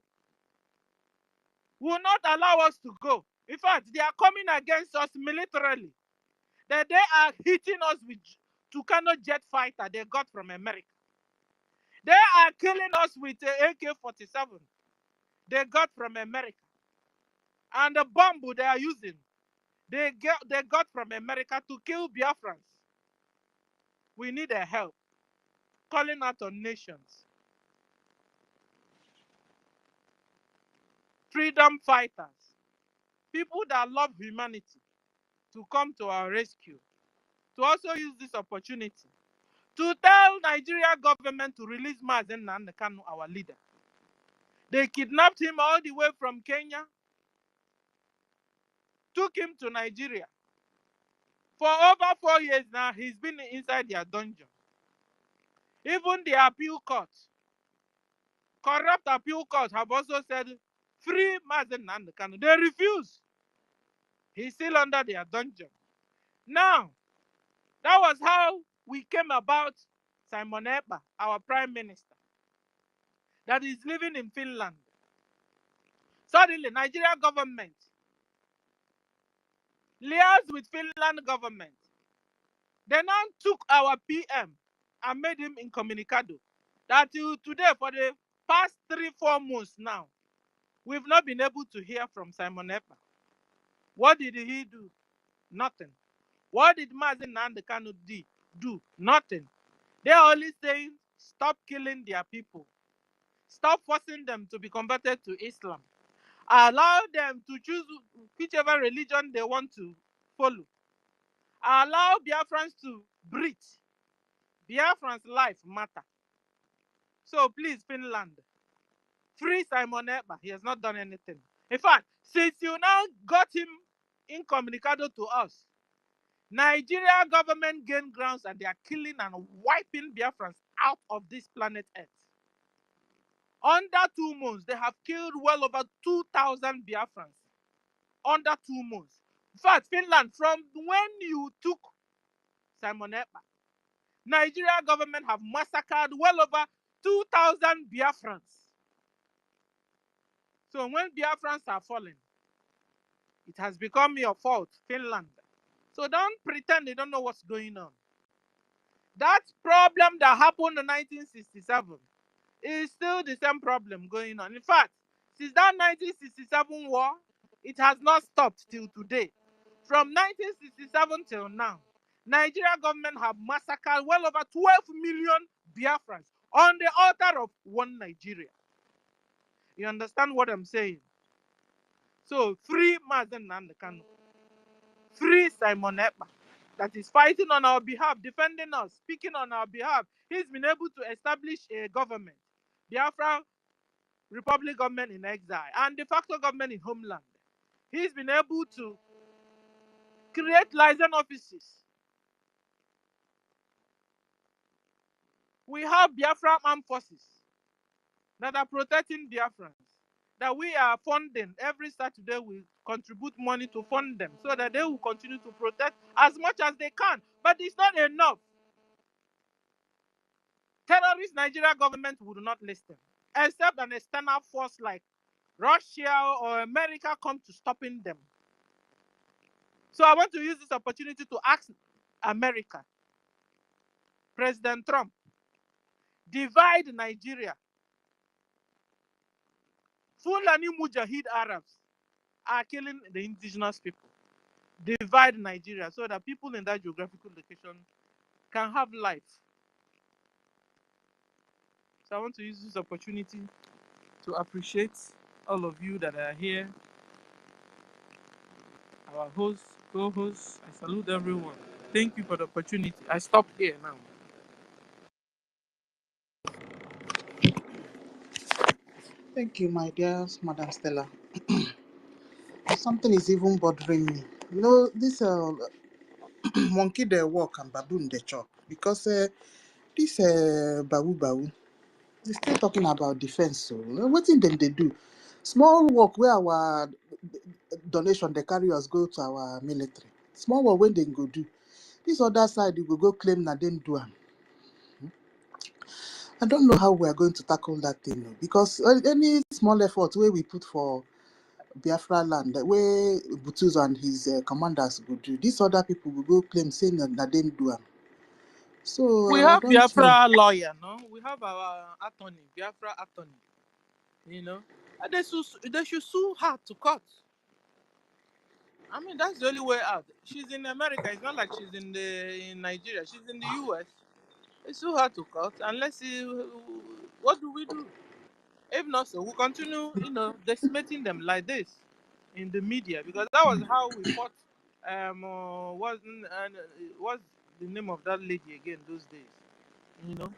will not allow us to go. In fact, they are coming against us militarily. That they are hitting us with Tucano jet fighter they got from America. They are killing us with AK-47 they got from America. And the bomb they are using, they got from America to kill Biafrans. We need their help. Calling out on nations. Freedom fighters. People that love humanity to come to our rescue. To also use this opportunity to tell Nigeria government to release Mazen Nnamdi Kanu, our leader. They kidnapped him all the way from Kenya, took him to Nigeria. For over 4 years now, he's been inside their dungeon. Even the appeal court, corrupt appeal court, have also said, free Mazen Nnamdi Kanu. They refuse. He's still under their dungeon. Now, that was how we came about Simon Ekpa, our prime minister, that is living in Finland. Suddenly, Nigeria government liaised with Finland government. They now took our PM and made him incommunicado. That till today, for the past 3-4 months now, we've not been able to hear from Simon Ekpa. What did he do? Nothing. What did Mazen Nnamdi Kanu do? Nothing. They're only saying, stop killing their people. Stop forcing them to be converted to Islam. Allow them to choose whichever religion they want to follow. Allow Biafrans to breathe. Biafrans' life matter. So please, Finland, free Simon Ekpa. He has not done anything. In fact, since you now got him incommunicado to us, Nigeria government gained grounds and they are killing and wiping Biafrans out of this planet Earth. Under 2 months, they have killed well over 2,000 Biafrans. Under 2 months. In fact, Finland, from when you took Simon Ekpa, Nigeria government have massacred well over 2,000 Biafrans. So when Biafrans are falling, it has become your fault, Finland. So don't pretend you don't know what's going on. That problem that happened in 1967 is still the same problem going on. In fact, since that 1967 war, it has not stopped till today. From 1967 till now, Nigeria government have massacred well over 12 million Biafrans on the altar of one Nigeria. You understand what I'm saying? So free Mazen Nnamdi Kanu. Free Simon Ekpa, that is fighting on our behalf, defending us, speaking on our behalf. He's been able to establish a government, Biafra Republic government in exile, and de facto government in homeland. He's been able to create liaison offices. We have Biafra armed forces that are protecting Biafrans, that we are funding. Every Saturday we contribute money to fund them so that they will continue to protect as much as they can. But it's not enough. Terrorist Nigeria government would not listen, except an external force like Russia or America come to stopping them. So I want to use this opportunity to ask America, President Trump, divide Nigeria. Fulani Mujahid Arabs are killing the indigenous people. Divide Nigeria so that people in that geographical location can have life. So I want to use this opportunity to appreciate all of you that are here. our hosts, co-hosts. I salute everyone. Thank you for the opportunity. I stop here now. Thank you, my dear Madam Stella. Something is even bothering me. You know, this monkey they walk and baboon they chop. Because this babu, they still talking about defense. So what thing them they do? Small work where our donation they carry us go to our military. Small work when they go do. This other side you go claim that them do am. I don't know how we are going to tackle that thing because any small effort where we put for Biafra land, where Butuzo and his commanders would do, these other people will go claim saying that they do am. So We I have don't know. Biafra lawyer, no? We have our attorney, Biafra attorney. You know, and they should sue her to court. I mean, that's the only way out. She's in America. It's not like she's in Nigeria. She's in the US. They sue her to court, and let's see what do we do. If not, so we'll continue, decimating them like this in the media, because that was how we fought. What's the name of that lady again those days? You know,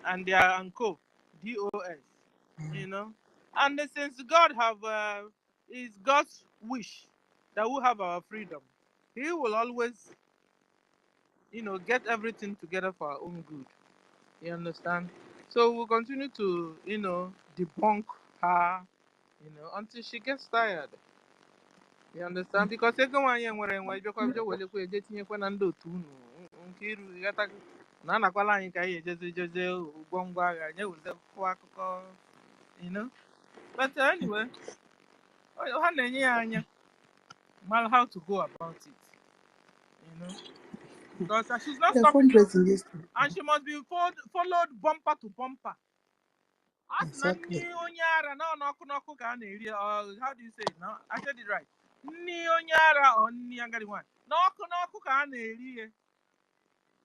and their uncle, DOS. You know, and since God is God's wish that we have our freedom, He will always, get everything together for our own good. You understand? So we'll continue to, debunk her, until she gets tired. You understand? Because na anakwala anyị ka anyị ejeze ụgwọ ngwa agha nye weze fụọ akụkọ, but anyway, ha na-enye ya anya mal how to go about it, because she's not stopping, and she must be followed bumper to bumper. Exactly. How do you say it now? I said it right.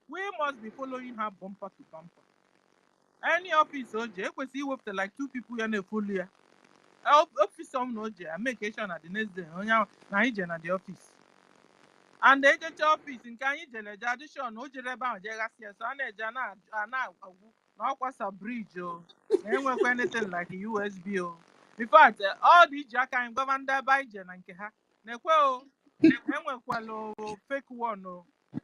We must be following her bumper to bumper. Any office OJ, like 2 people in follow ya. Office some OJ, I make sure that the next day, na the office. And they get office in Kanye addition, OJ Reba, so na bridge, anything like a USB. In fact, all these jack and governed by Jen and Keha, fake one.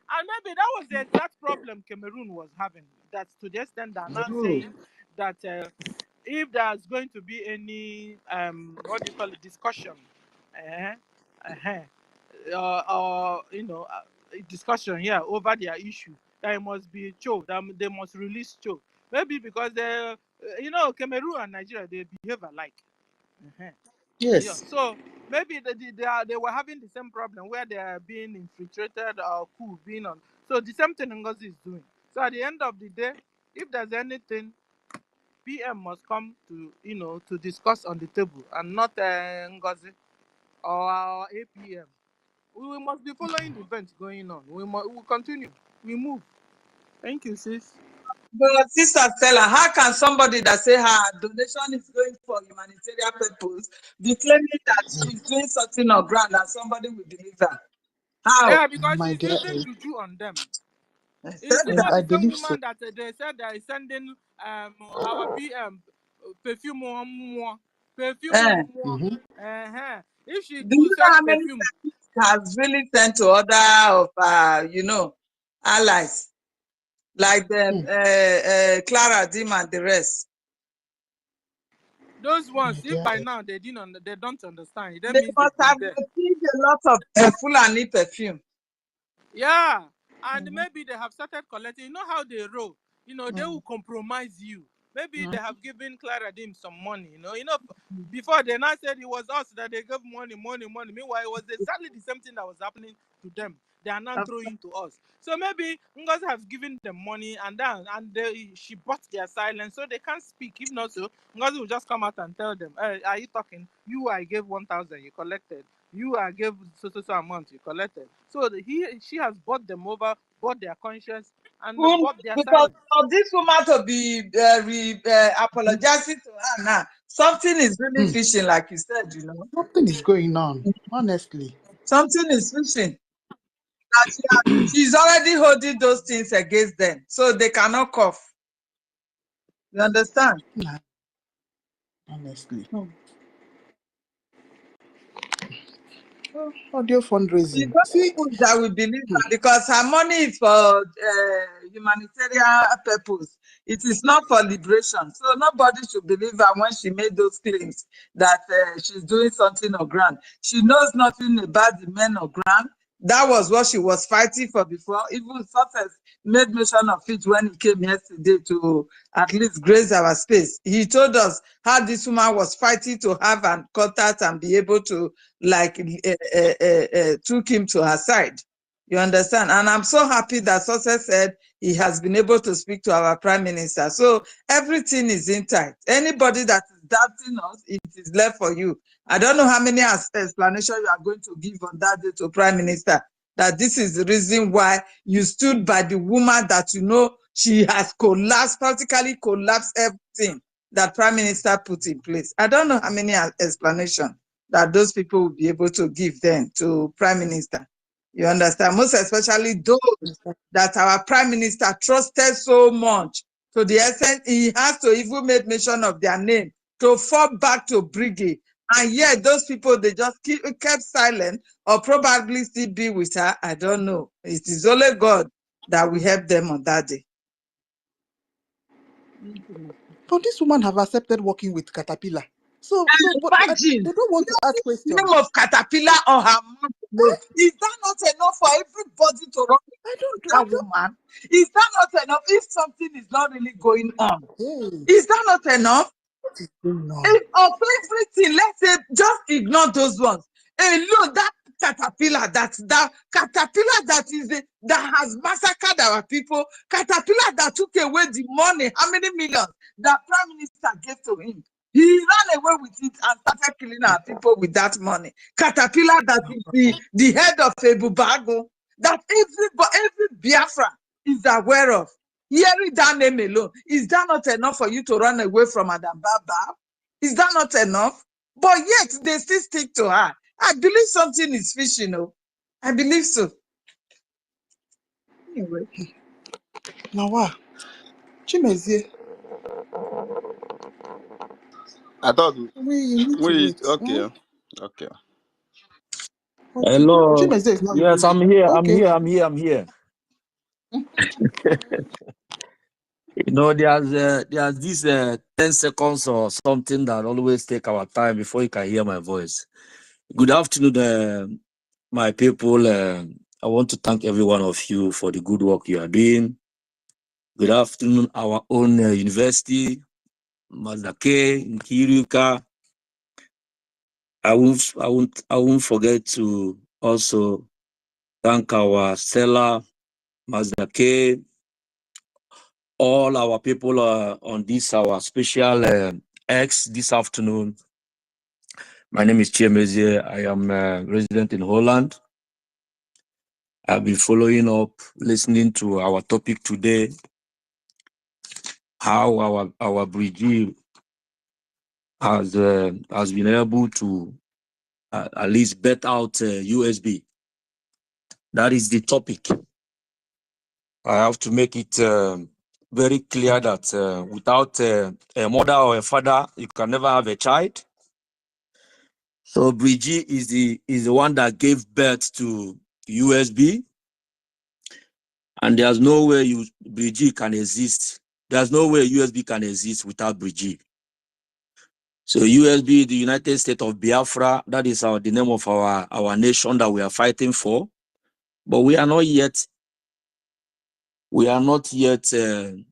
And maybe that was the exact problem Cameroon was having. That's to the extent that now saying that if there's going to be any discussion, or discussion here over their issue, that it must be Cho, that they must release Cho. Maybe because they, Cameroon and Nigeria, they behave alike. Yes. Yeah, so maybe they were having the same problem where they are being infiltrated or coup being on. So the same thing NGOZI is doing. So at the end of the day, if there's anything, PM must come to to discuss on the table, and not NGOZI or APM. We must be following the events going on. We will continue. We move. Thank you, sis. But Sister Stella, how can somebody that say her donation is going for humanitarian purpose be claiming that she's doing something on ground and somebody will deliver? How? Yeah, because she's using juju on them. Is it not the same woman that they said they is sending our PM perfume more? If she Do you could know send how many perfume, has really sent to other of allies like them, Clara Dim and the rest? those ones, if by now they don't understand, that They means must they've have been there. received a lot of Fulani perfume. Yeah, and maybe they have started collecting. You know how they roll. They will compromise you. Maybe they have given Clara Dim some money. Before they now said it was us that they gave money. Meanwhile, it was exactly the same thing that was happening to them. They are now throwing to us. So maybe NGOZI has given them money and she bought their silence so they can't speak. If not so, NGOZI will just come out and tell them, hey, are you talking? You, I gave 1,000, you collected. You, I gave so amount, you collected. So she has bought them over, bought their conscience, and bought their because silence. for this woman to be apologizing to her now, something is really fishing, like you said, you know. Something is going on, honestly. Something is fishing. She's already holding those things against them, so they cannot cough. You understand? Nah, honestly. Audio fundraising. It's See, people that will believe her because her money is for humanitarian purpose. It is not for liberation. So nobody should believe her when she made those claims that she's doing something on ground. She knows nothing about the men on ground. That was what she was fighting for before. Even Success made mention of it when he came yesterday to at least grace our space. He told us how this woman was fighting to have and contact and be able to took him to her side. You understand? And I'm so happy that Success said he has been able to speak to our prime minister. So everything is intact. Anybody that is doubting us, it is left for you. I don't know how many explanations you are going to give on that day to prime minister, that this is the reason why you stood by the woman that you know she has collapsed, practically collapsed everything that prime minister put in place. I don't know how many explanations that those people will be able to give then to prime minister. You understand? Most especially those that our prime minister trusted so much to the extent he has to even make mention of their name to fall back to BRGIE. And yet those people, they just kept silent or probably still be with her. I don't know. It is only God that will help them on that day. but this woman have accepted working with Caterpillar. So but Imagine, they don't want to ask questions. the name of Caterpillar on her mouth alone. Is that not enough for everybody to run that woman? Is that not enough if something is not really going on? Is that not enough? What is going on? If of everything, let's say, just ignore those ones. Alone, that caterpillar, that caterpillar that has massacred our people, caterpillar that took away the money, how many millions that prime minister gave to him. He ran away with it and started killing our people with that money. Caterpillar that is the head of Ebubago, that every Biafra is aware of. Hearing that name alone, is that not enough for you to run away from Madam Baba? Is that not enough? But yet they still stick to her. I believe something is fishy, you know. I believe so. Anyway. Now what? Chimezie. I thought We need to we wait. okay. Okay. Hello. Chimezie is not Yes, even I'm here. okay. I'm here. You know, there's this 10 seconds or something that always take our time before you can hear my voice. Good afternoon, my people. I want to thank every one of you for the good work you are doing. Good afternoon, our own university, Mazake, Nkiruka. I won't forget to also thank our Stella, Mazake, all our people on this our special X this afternoon. My name is Chimezie. I am a resident in Holland. I've been following up, listening to our topic today, how our BRGIE has been able to at least bet out USB. That is the topic. I have to make it very clear that without a mother or a father, you can never have a child. So BRGIE is the one that gave birth to USB, and there's no way BRGIE can exist. There's no way USB can exist without BRGIE. So USB, the United States of Biafra, that is the name of our nation that we are fighting for. But we are not yet to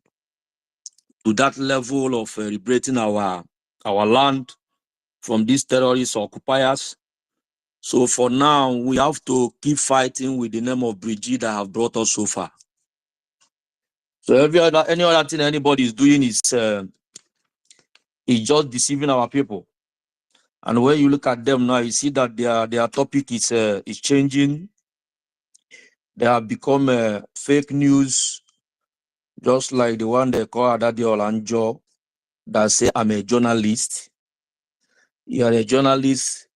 that level of liberating our land from these terrorist occupiers. So for now, we have to keep fighting with the name of BRGIE that have brought us so far. So any other thing anybody is doing is just deceiving our people. And when you look at them now, you see that their topic is changing. They have become fake news, just like the one they call Adadi Olanjo, that say I'm a journalist. You are a journalist,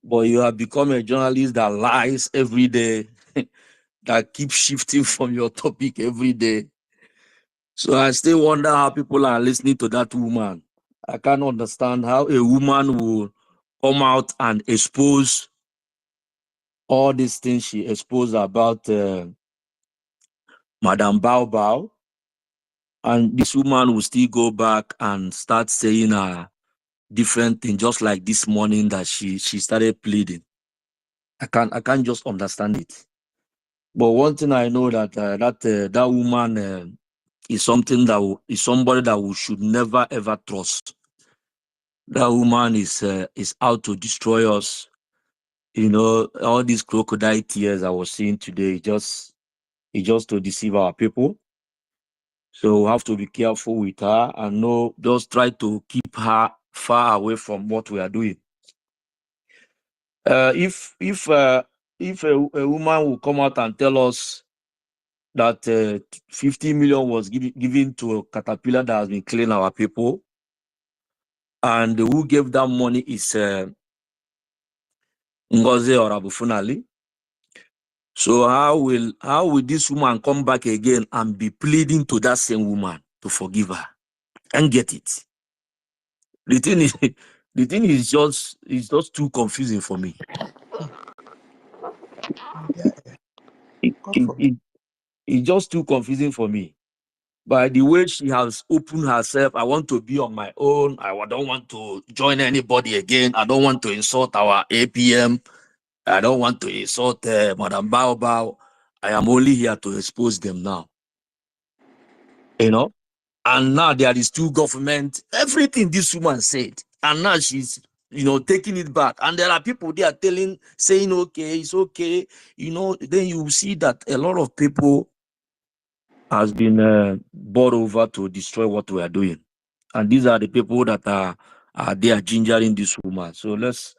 but you have become a journalist that lies every day, that keeps shifting from your topic every day. So I still wonder how people are listening to that woman. I can't understand how a woman will come out and expose all these things she exposed about Madame Bao Bao, and this woman will still go back and start saying different things, just like this morning that she started pleading. I can't just understand it. But one thing I know that that woman is something that is somebody that we should never ever trust. That woman is out to destroy us. You know, all these crocodile tears I was seeing today, it's just to deceive our people. So we have to be careful with her and just try to keep her far away from what we are doing. If a woman will come out and tell us that 50 million was given to a caterpillar that has been killing our people, and who gave that money is NGOZI or Abufunali. So how will this woman come back again and be pleading to that same woman to forgive her and get it? The thing is just too confusing for me. It's just too confusing for me. By the way she has opened herself, I want to be on my own. I don't want to join anybody again. I don't want to insult our APM. I don't want to insult Madam Bao Bao. I am only here to expose them now. You know? And now there is two government, everything this woman said. And now she's, taking it back. And there are people there saying, okay, it's okay. Then you see that a lot of people has been bought over to destroy what we are doing. And these are the people that are there gingering this woman. So let's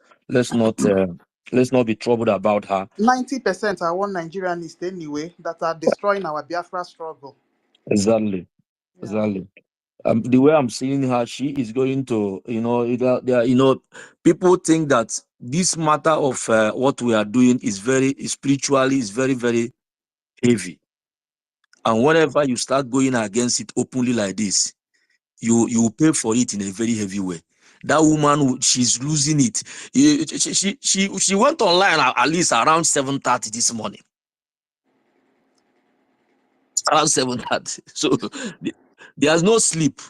not be troubled about her. 90% are one Nigerianists anyway that are destroying our Biafra struggle. Exactly. Yeah. Exactly. The way I'm seeing her, she is going to, people think that this matter of what we are doing is spiritually, is very, very heavy. And whenever you start going against it openly like this, you pay for it in a very heavy way. That woman, she's losing it. She went online at least around 7:30 this morning. Around 7:30. So there's no sleep.